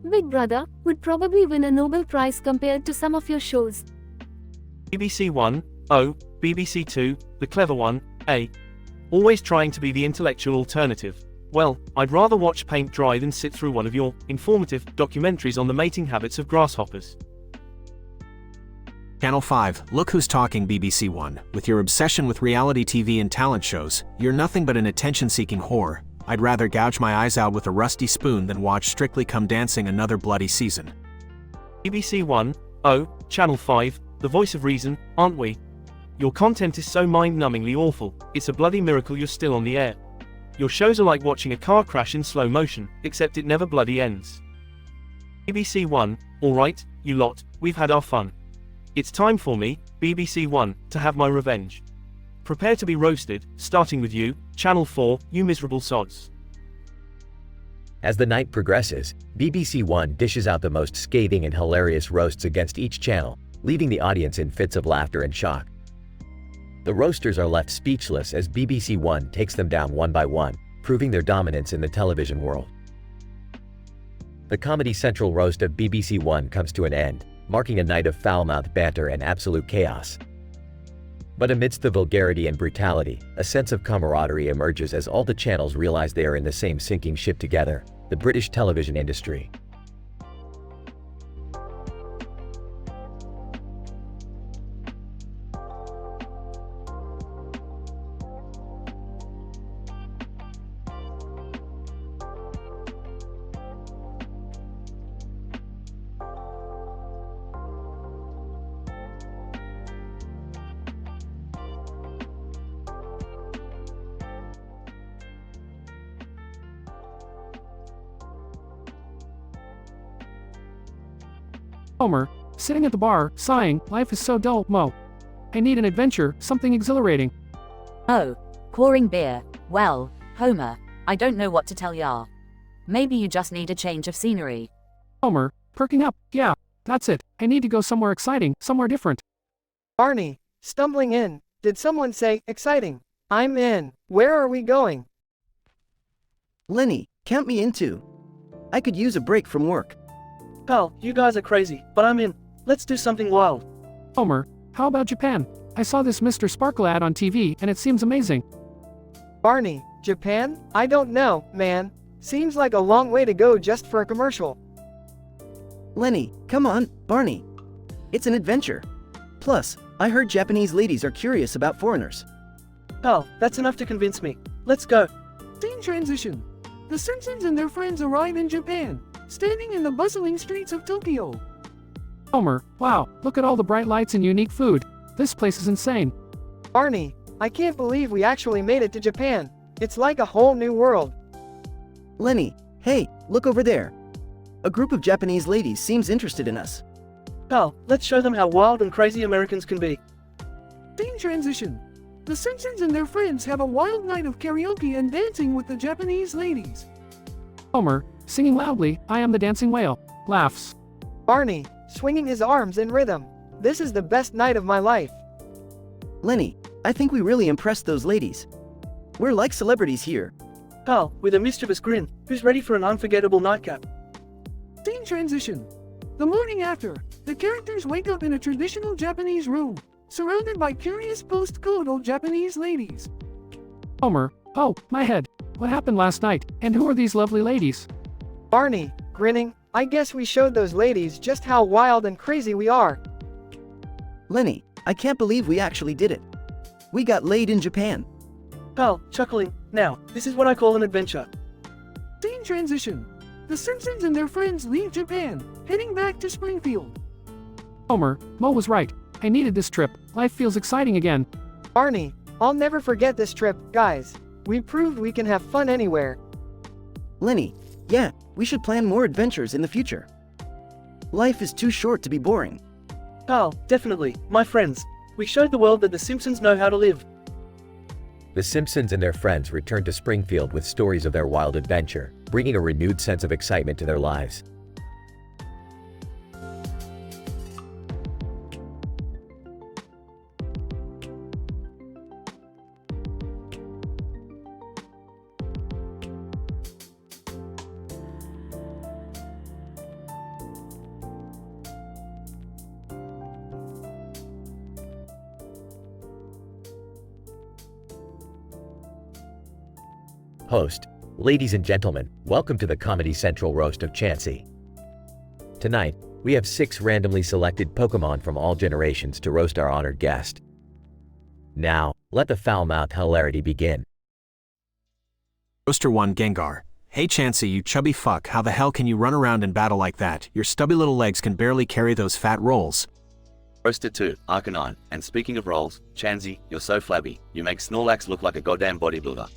Big Brother would probably win a Nobel Prize compared to some of your shows. BBC One, O, BBC Two, the clever one, A. Always trying to be the intellectual alternative. Well, I'd rather watch paint dry than sit through one of your informative documentaries on the mating habits of grasshoppers. Channel 5, look who's talking BBC One. With your obsession with reality TV and talent shows, you're nothing but an attention-seeking whore. I'd rather gouge my eyes out with a rusty spoon than watch Strictly Come Dancing another bloody season. BBC One, O, Channel 5, the voice of reason, aren't we? Your content is so mind-numbingly awful, it's a bloody miracle you're still on the air. Your shows are like watching a car crash in slow motion, except it never bloody ends. BBC One, alright, you lot, we've had our fun. It's time for me, BBC One, to have my revenge. Prepare to be roasted, starting with you, Channel 4, you miserable sods. As the night progresses, BBC One dishes out the most scathing and hilarious roasts against each channel, leaving the audience in fits of laughter and shock. The roasters are left speechless as BBC One takes them down one by one, proving their dominance in the television world. The Comedy Central roast of BBC One comes to an end, marking a night of foul-mouthed banter and absolute chaos. But amidst the vulgarity and brutality, a sense of camaraderie emerges as all the channels realize they are in the same sinking ship together, the British television industry. Homer, sitting at the bar, sighing, life is so dull, Mo. I need an adventure, something exhilarating. Oh, pouring beer. Well, Homer, I don't know what to tell ya. Maybe you just need a change of scenery. Homer, perking up, yeah, that's it. I need to go somewhere exciting, somewhere different. Barney, stumbling in. Did someone say, exciting? I'm in. Where are we going? Lenny, count me in too. I could use a break from work. Pal, you guys are crazy, but I'm in. Let's do something wild. Homer, how about Japan? I saw this Mr. Sparkle ad on TV and it seems amazing. Barney, Japan? I don't know, man. Seems like a long way to go just for a commercial. Lenny, come on, Barney. It's an adventure. Plus, I heard Japanese ladies are curious about foreigners. Pal, that's enough to convince me. Let's go. Scene transition. The Simpsons and their friends arrive in Japan, standing in the bustling streets of Tokyo. Homer, wow, look at all the bright lights and unique food. This place is insane. Barney, I can't believe we actually made it to Japan. It's like a whole new world. Lenny, hey, look over there. A group of Japanese ladies seems interested in us. Pal, let's show them how wild and crazy Americans can be. Scene transition. The Simpsons and their friends have a wild night of karaoke and dancing with the Japanese ladies. Homer, singing loudly, I am the dancing whale, laughs. Barney, swinging his arms in rhythm. This is the best night of my life. Lenny, I think we really impressed those ladies. We're like celebrities here. Pal, with a mischievous grin, who's ready for an unforgettable nightcap? Scene transition. The morning after, the characters wake up in a traditional Japanese room, surrounded by curious post-colonial Japanese ladies. Homer, oh, my head. What happened last night, and who are these lovely ladies? Barney, grinning, I guess we showed those ladies just how wild and crazy we are. Lenny, I can't believe we actually did it. We got laid in Japan. Pal, chuckling, now, this is what I call an adventure. Scene transition. The Simpsons and their friends leave Japan, heading back to Springfield. Homer, Mo was right. I needed this trip. Life feels exciting again. Barney, I'll never forget this trip, guys. We proved we can have fun anywhere. Lenny, yeah, we should plan more adventures in the future. Life is too short to be boring. Pal, definitely, my friends. We showed the world that the Simpsons know how to live. The Simpsons and their friends return to Springfield with stories of their wild adventure, bringing a renewed sense of excitement to their lives. Host, ladies and gentlemen, welcome to the Comedy Central roast of Chansey. Tonight, we have 6 randomly selected Pokemon from all generations to roast our honored guest. Now, let the foul-mouthed hilarity begin. Roaster 1 Gengar. Hey Chansey, you chubby fuck, how the hell can you run around and battle like that? Your stubby little legs can barely carry those fat rolls. Roaster 2 Arcanine. And speaking of rolls, Chansey, you're so flabby, you make Snorlax look like a goddamn bodybuilder.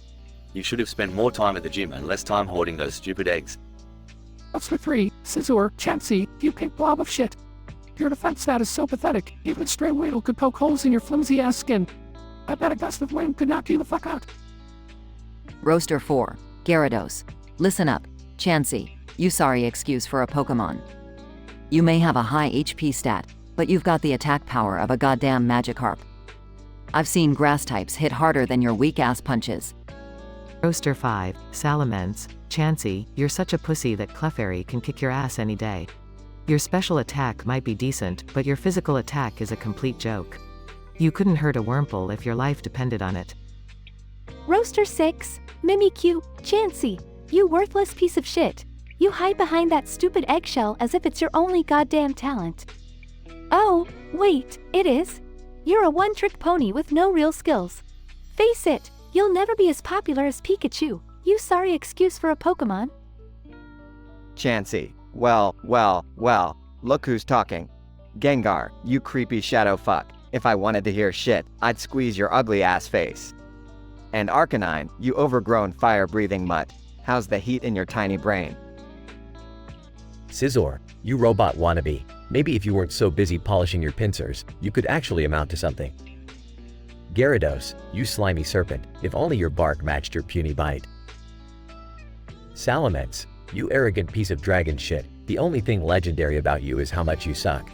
You should have spent more time at the gym and less time hoarding those stupid eggs. Roaster 3 Scizor. Chansey, you pink blob of shit. Your defense stat is so pathetic, even a stray Weedle could poke holes in your flimsy ass skin. I bet a gust of wind could knock you the fuck out. Roaster 4 Gyarados. Listen up, Chansey, you sorry excuse for a Pokemon. You may have a high HP stat, but you've got the attack power of a goddamn Magikarp. I've seen grass types hit harder than your weak-ass punches. Roaster 5 Salamence. Chansey, you're such a pussy that Clefairy can kick your ass any day. Your special attack might be decent, but your physical attack is a complete joke. You couldn't hurt a Wurmple if your life depended on it. Roaster 6 Mimikyu. Chansey, you worthless piece of shit. You hide behind that stupid eggshell as if it's your only goddamn talent. Oh, wait, it is? You're a one-trick pony with no real skills. Face it, you'll never be as popular as Pikachu. You sorry excuse for a Pokemon. Chansey, well, look who's talking. Gengar, you creepy shadow fuck. If I wanted to hear shit, I'd squeeze your ugly ass face. And Arcanine, you overgrown fire-breathing mutt. How's the heat in your tiny brain? Scizor, you robot wannabe. Maybe if you weren't so busy polishing your pincers, you could actually amount to something. Gyarados, you slimy serpent. If only your bark matched your puny bite. Salamence, you arrogant piece of dragon shit. The only thing legendary about you is how much you suck.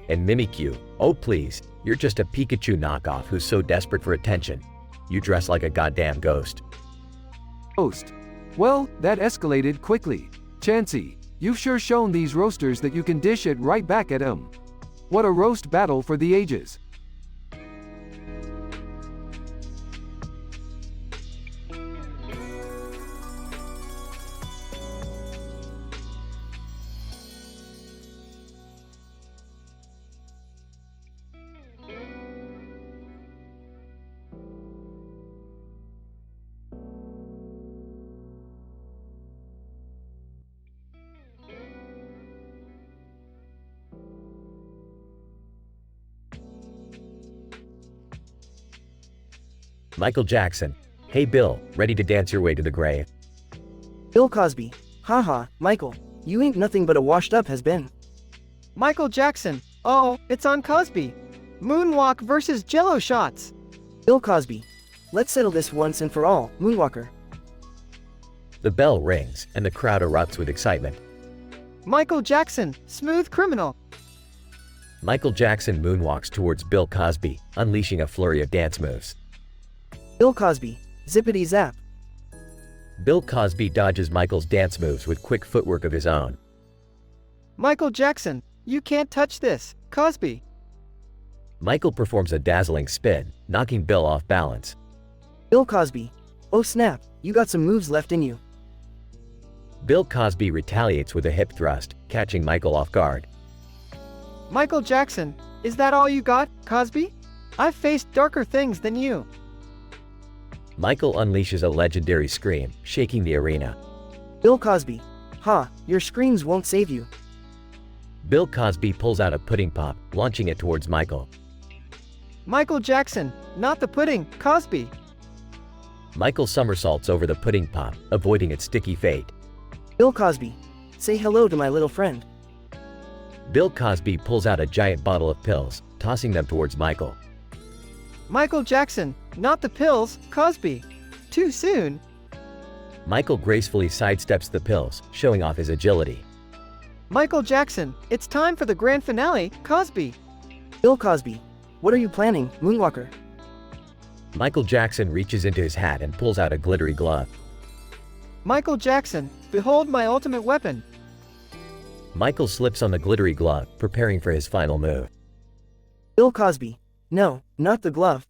And Mimikyu, oh please, you're just a Pikachu knockoff who's so desperate for attention. You dress like a goddamn ghost. Host. Well, that escalated quickly. Chansey, you've sure shown these roasters that you can dish it right back at 'em. What a roast battle for the ages. Michael Jackson. Hey Bill, ready to dance your way to the grave? Bill Cosby. Haha, Michael, you ain't nothing but a washed-up has-been. Michael Jackson. Oh, it's on Cosby. Moonwalk versus Jello shots. Bill Cosby. Let's settle this once and for all, Moonwalker. The bell rings, and the crowd erupts with excitement. Michael Jackson, smooth criminal. Michael Jackson moonwalks towards Bill Cosby, unleashing a flurry of dance moves. Bill Cosby. Zippity zap. Bill Cosby dodges Michael's dance moves with quick footwork of his own. Michael Jackson, you can't touch this, Cosby. Michael performs a dazzling spin, knocking Bill off balance. Bill Cosby. Oh snap, you got some moves left in you. Bill Cosby retaliates with a hip thrust, catching Michael off guard. Michael Jackson, is that all you got, Cosby? I've faced darker things than you. Michael unleashes a legendary scream, shaking the arena. Bill Cosby. Ha, your screams won't save you. Bill Cosby pulls out a pudding pop, launching it towards Michael. Michael Jackson, not the pudding, Cosby. Michael somersaults over the pudding pop, avoiding its sticky fate. Bill Cosby. Say hello to my little friend. Bill Cosby pulls out a giant bottle of pills, tossing them towards Michael. Michael Jackson, not the pills, Cosby. Too soon. Michael gracefully sidesteps the pills, showing off his agility. Michael Jackson, it's time for the grand finale, Cosby. Bill Cosby. What are you planning, Moonwalker? Michael Jackson reaches into his hat and pulls out a glittery glove. Michael Jackson, behold my ultimate weapon. Michael slips on the glittery glove, preparing for his final move. Bill Cosby. No, not the glove.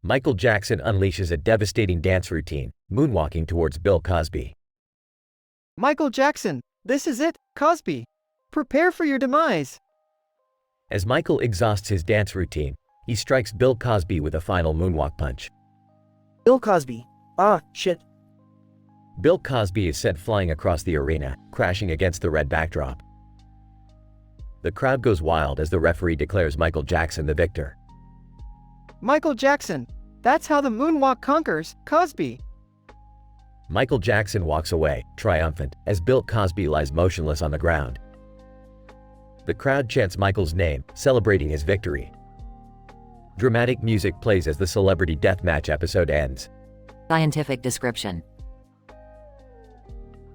Michael Jackson unleashes a devastating dance routine, moonwalking towards Bill Cosby. Michael Jackson, this is it, Cosby. Prepare for your demise. As Michael exhausts his dance routine, he strikes Bill Cosby with a final moonwalk punch. Bill Cosby. Ah, shit. Bill Cosby is sent flying across the arena, crashing against the red backdrop. The crowd goes wild as the referee declares Michael Jackson the victor. Michael Jackson, that's how the moonwalk conquers, Cosby. Michael Jackson walks away, triumphant, as Bill Cosby lies motionless on the ground. The crowd chants Michael's name, celebrating his victory. Dramatic music plays as the celebrity deathmatch episode ends. Scientific description.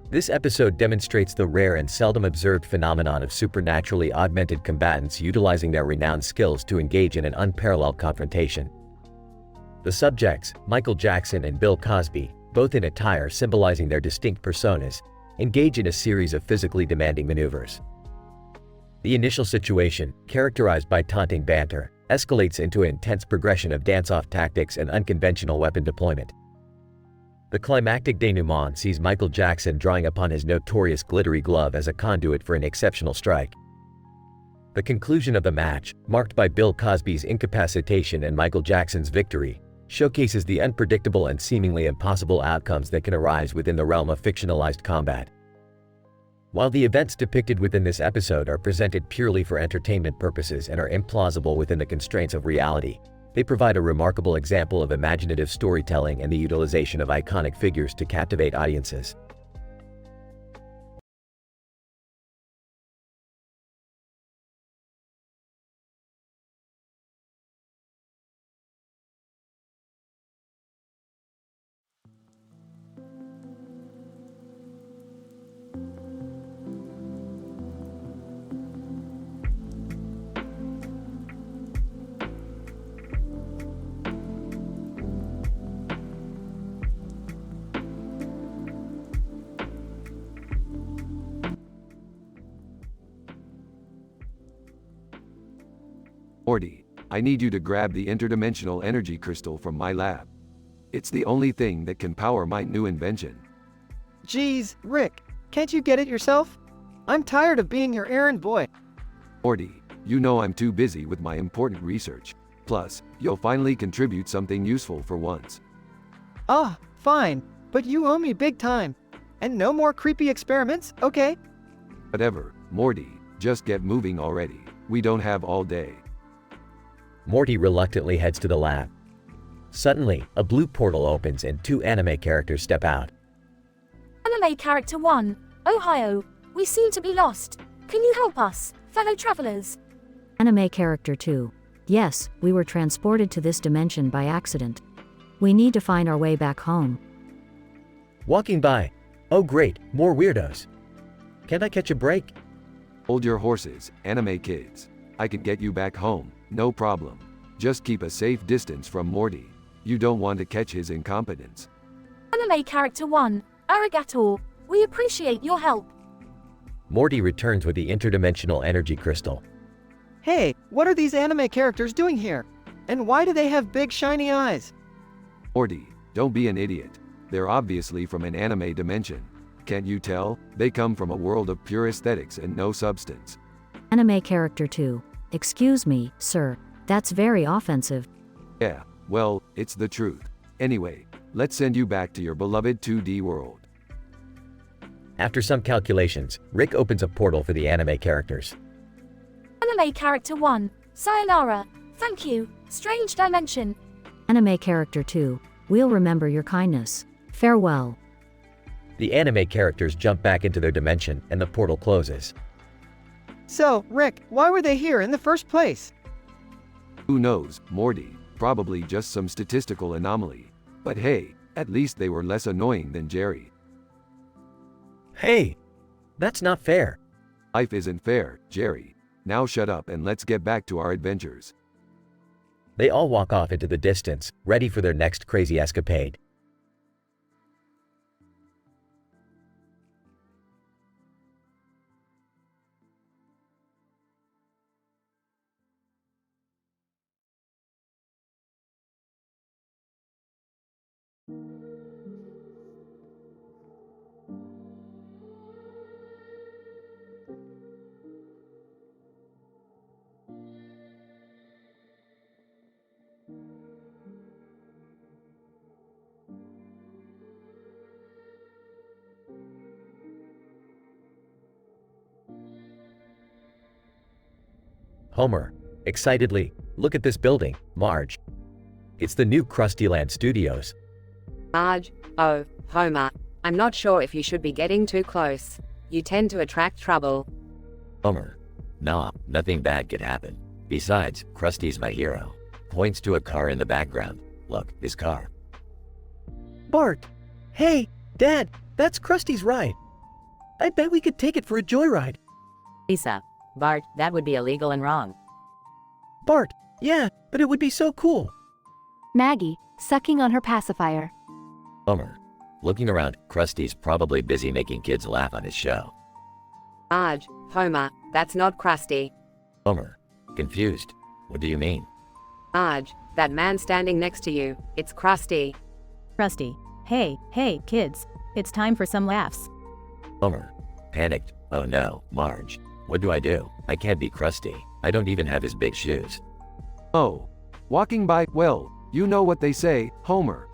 This episode demonstrates the rare and seldom observed phenomenon of supernaturally augmented combatants utilizing their renowned skills to engage in an unparalleled confrontation. The subjects, Michael Jackson and Bill Cosby, both in attire symbolizing their distinct personas, engage in a series of physically demanding maneuvers. The initial situation, characterized by taunting banter, escalates into an intense progression of dance-off tactics and unconventional weapon deployment. The climactic denouement sees Michael Jackson drawing upon his notorious glittery glove as a conduit for an exceptional strike. The conclusion of the match, marked by Bill Cosby's incapacitation and Michael Jackson's victory, showcases the unpredictable and seemingly impossible outcomes that can arise within the realm of fictionalized combat. While the events depicted within this episode are presented purely for entertainment purposes and are implausible within the constraints of reality, they provide a remarkable example of imaginative storytelling and the utilization of iconic figures to captivate audiences. Morty, I need you to grab the interdimensional energy crystal from my lab. It's the only thing that can power my new invention. Geez, Rick, can't you get it yourself? I'm tired of being your errand boy. Morty, you know I'm too busy with my important research. Plus, you'll finally contribute something useful for once. Ah, fine, but you owe me big time. And no more creepy experiments, okay? Whatever, Morty, just get moving already. We don't have all day. Morty reluctantly heads to the lab. Suddenly, a blue portal opens and two anime characters step out. Anime Character 1, Ohio. We seem to be lost. Can you help us, fellow travelers? Anime Character 2. Yes, we were transported to this dimension by accident. We need to find our way back home. Walking by. Oh great, more weirdos. Can't I catch a break? Hold your horses, anime kids. I can get you back home, no problem. Just keep a safe distance from Morty. You don't want to catch his incompetence. Anime Character 1, Arigato. We appreciate your help. Morty returns with the interdimensional energy crystal. Hey, what are these anime characters doing here? And why do they have big shiny eyes? Morty, don't be an idiot. They're obviously from an anime dimension. Can't you tell? They come from a world of pure aesthetics and no substance. Anime Character 2. Excuse me, sir. That's very offensive. Yeah, well, it's the truth. Anyway, let's send you back to your beloved 2D world. After some calculations, Rick opens a portal for the anime characters. Anime Character 1, Sayonara. Thank you, strange dimension. Anime Character 2. We'll remember your kindness. Farewell. The anime characters jump back into their dimension and the portal closes. So, Rick, why were they here in the first place? Who knows, Morty? Probably just some statistical anomaly. But hey, at least they were less annoying than Jerry. Hey! That's not fair. Life isn't fair, Jerry. Now shut up and let's get back to our adventures. They all walk off into the distance, ready for their next crazy escapade. Homer, excitedly, look at this building, Marge. It's the new Krusty Land Studios. Marge, oh, Homer, I'm not sure if you should be getting too close. You tend to attract trouble. Homer. Nah, nothing bad could happen. Besides, Krusty's my hero. Points to a car in the background. Look, his car. Bart! Hey, Dad, that's Krusty's ride. I bet we could take it for a joyride. Lisa. Bart, that would be illegal and wrong. Bart, yeah, but it would be so cool. Maggie, sucking on her pacifier. Homer. Looking around, Krusty's probably busy making kids laugh on his show. Marge, Homer, that's not Krusty. Homer. Confused. What do you mean? Marge, that man standing next to you, it's Krusty. Krusty. Hey, kids. It's time for some laughs. Homer. Panicked. Oh no, Marge. What do? I can't be Krusty. I don't even have his big shoes. Oh. Walking by, well, you know what they say, Homer.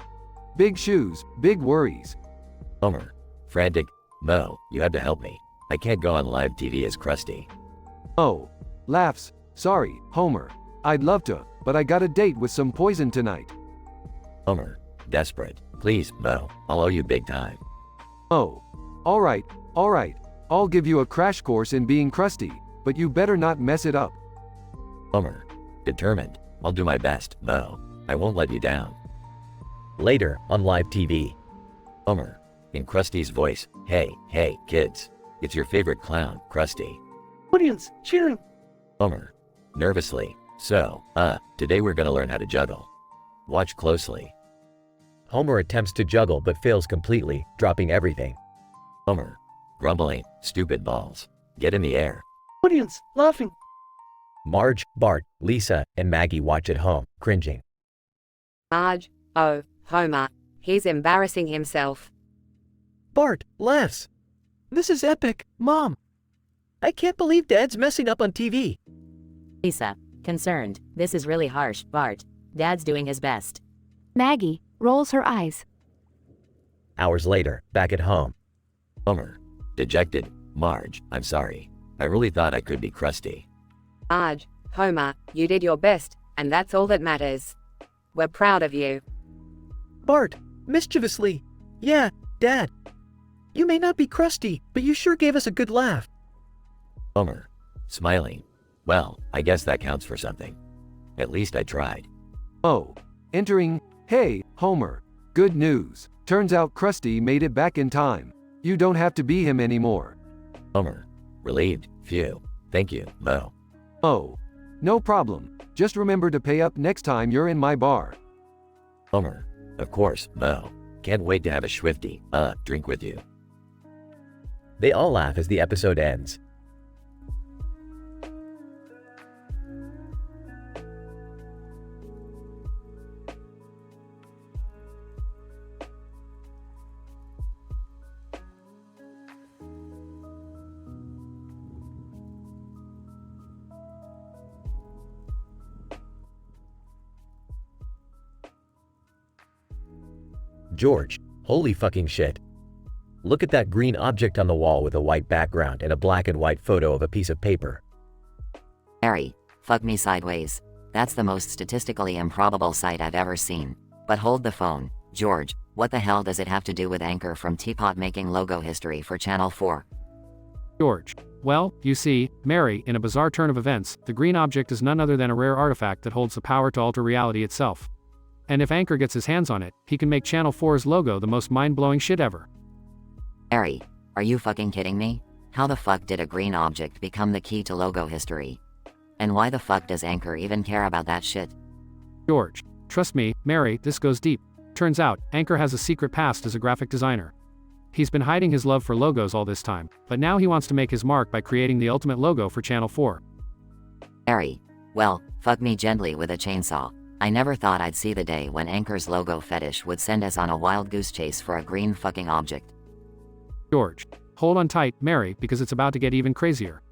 Big shoes, big worries. Homer. Frantic. Mo, you have to help me. I can't go on live TV as Krusty. Oh. Laughs. Sorry, Homer. I'd love to, but I got a date with some poison tonight. Homer. Desperate. Please, Mo, I'll owe you big time. Oh. Alright. I'll give you a crash course in being Krusty, but you better not mess it up. Homer. Determined. I'll do my best, Mo. I won't let you down. Later, on live TV. Homer. In Krusty's voice. Hey, kids. It's your favorite clown, Krusty. Audience, cheering. Homer. Nervously. So, today we're gonna learn how to juggle. Watch closely. Homer attempts to juggle but fails completely, dropping everything. Homer. Grumbling. Stupid balls. Get in the air. Audience, laughing. Marge, Bart, Lisa, and Maggie watch at home, cringing. Marge, oh, Homer, he's embarrassing himself. Bart laughs. This is epic, Mom. I can't believe Dad's messing up on TV. Lisa. Concerned. This is really harsh, Bart. Dad's doing his best. Maggie rolls her eyes. Hours later, back at home. Homer. Dejected. Marge, I'm sorry. I really thought I could be Krusty. Marge, Homer, you did your best, and that's all that matters. We're proud of you. Bart, mischievously. Yeah, Dad. You may not be Krusty, but you sure gave us a good laugh. Homer. Smiling. Well, I guess that counts for something. At least I tried. Oh. Entering, hey, Homer. Good news. Turns out Krusty made it back in time. You don't have to be him anymore. Homer. Relieved. Phew. Thank you, Mo. Oh. No problem. Just remember to pay up next time you're in my bar. Homer. Of course, Mo. Can't wait to have a Swifty, drink with you. They all laugh as the episode ends. George, holy fucking shit. Look at that green object on the wall with a white background and a black and white photo of a piece of paper. Harry, fuck me sideways. That's the most statistically improbable sight I've ever seen. But hold the phone, George, what the hell does it have to do with Anchor from Teapot making logo history for Channel 4? George. Well, you see, Mary, in a bizarre turn of events, the green object is none other than a rare artifact that holds the power to alter reality itself. And if Anchor gets his hands on it, he can make Channel 4's logo the most mind-blowing shit ever. Harry, are you fucking kidding me? How the fuck did a green object become the key to logo history? And why the fuck does Anchor even care about that shit? George. Trust me, Mary, this goes deep. Turns out, Anchor has a secret past as a graphic designer. He's been hiding his love for logos all this time, but now he wants to make his mark by creating the ultimate logo for Channel 4. Harry, well, fuck me gently with a chainsaw. I never thought I'd see the day when Anchor's logo fetish would send us on a wild goose chase for a green fucking object. George. Hold on tight, Mary, because it's about to get even crazier.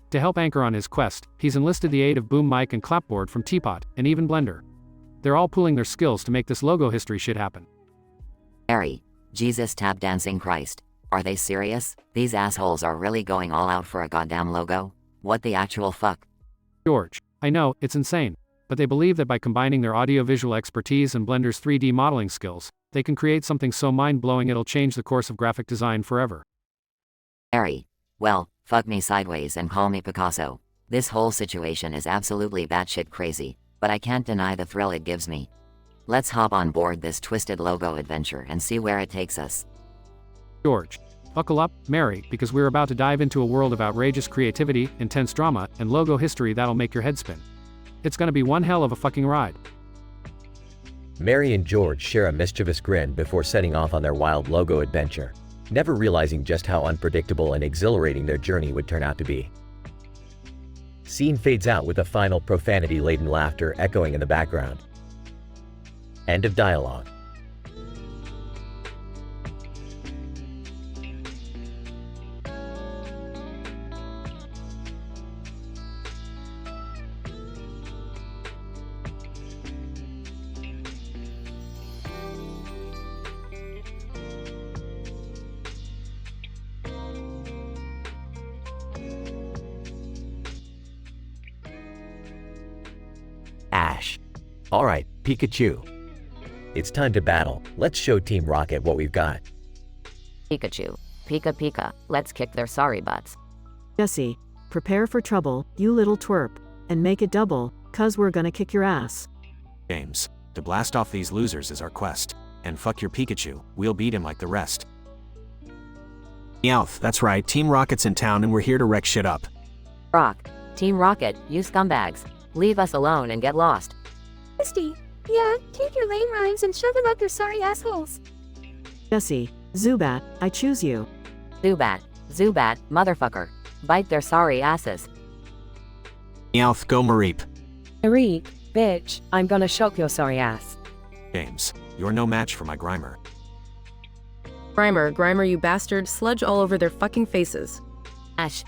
To help Anchor on his quest, he's enlisted the aid of Boom Mic and Clapboard from Teapot, and even Blender. They're all pooling their skills to make this logo history shit happen. Harry, Jesus tap dancing Christ. Are they serious? These assholes are really going all out for a goddamn logo? What the actual fuck? George, I know, it's insane. But they believe that by combining their audiovisual expertise and Blender's 3D modeling skills, they can create something so mind-blowing it'll change the course of graphic design forever. Harry. Well, fuck me sideways and call me Picasso. This whole situation is absolutely batshit crazy, but I can't deny the thrill it gives me. Let's hop on board this twisted logo adventure and see where it takes us. George, buckle up, Mary, because we're about to dive into a world of outrageous creativity, intense drama, and logo history that'll make your head spin. It's gonna be one hell of a fucking ride. Mary and George share a mischievous grin before setting off on their wild logo adventure, never realizing just how unpredictable and exhilarating their journey would turn out to be. Scene fades out with a final profanity-laden laughter echoing in the background. End of dialogue. Ash. Alright, Pikachu. It's time to battle. Let's show Team Rocket what we've got. Pikachu. Pika Pika, let's kick their sorry butts. Jesse, prepare for trouble, you little twerp, and make it double, cause we're gonna kick your ass. James, to blast off these losers is our quest. And fuck your Pikachu, we'll beat him like the rest. Meowth, that's right, Team Rocket's in town and we're here to wreck shit up. Rock. Team Rocket, you scumbags. Leave us alone and get lost. Misty, yeah, take your lame rhymes and shove them up your sorry assholes. Jesse, Zubat, I choose you. Zubat. Zubat, motherfucker. Bite their sorry asses. Meowth, go Mareep. Mareep, bitch, I'm gonna shock your sorry ass. James, you're no match for my Grimer. Grimer, you bastard, sludge all over their fucking faces. Ash,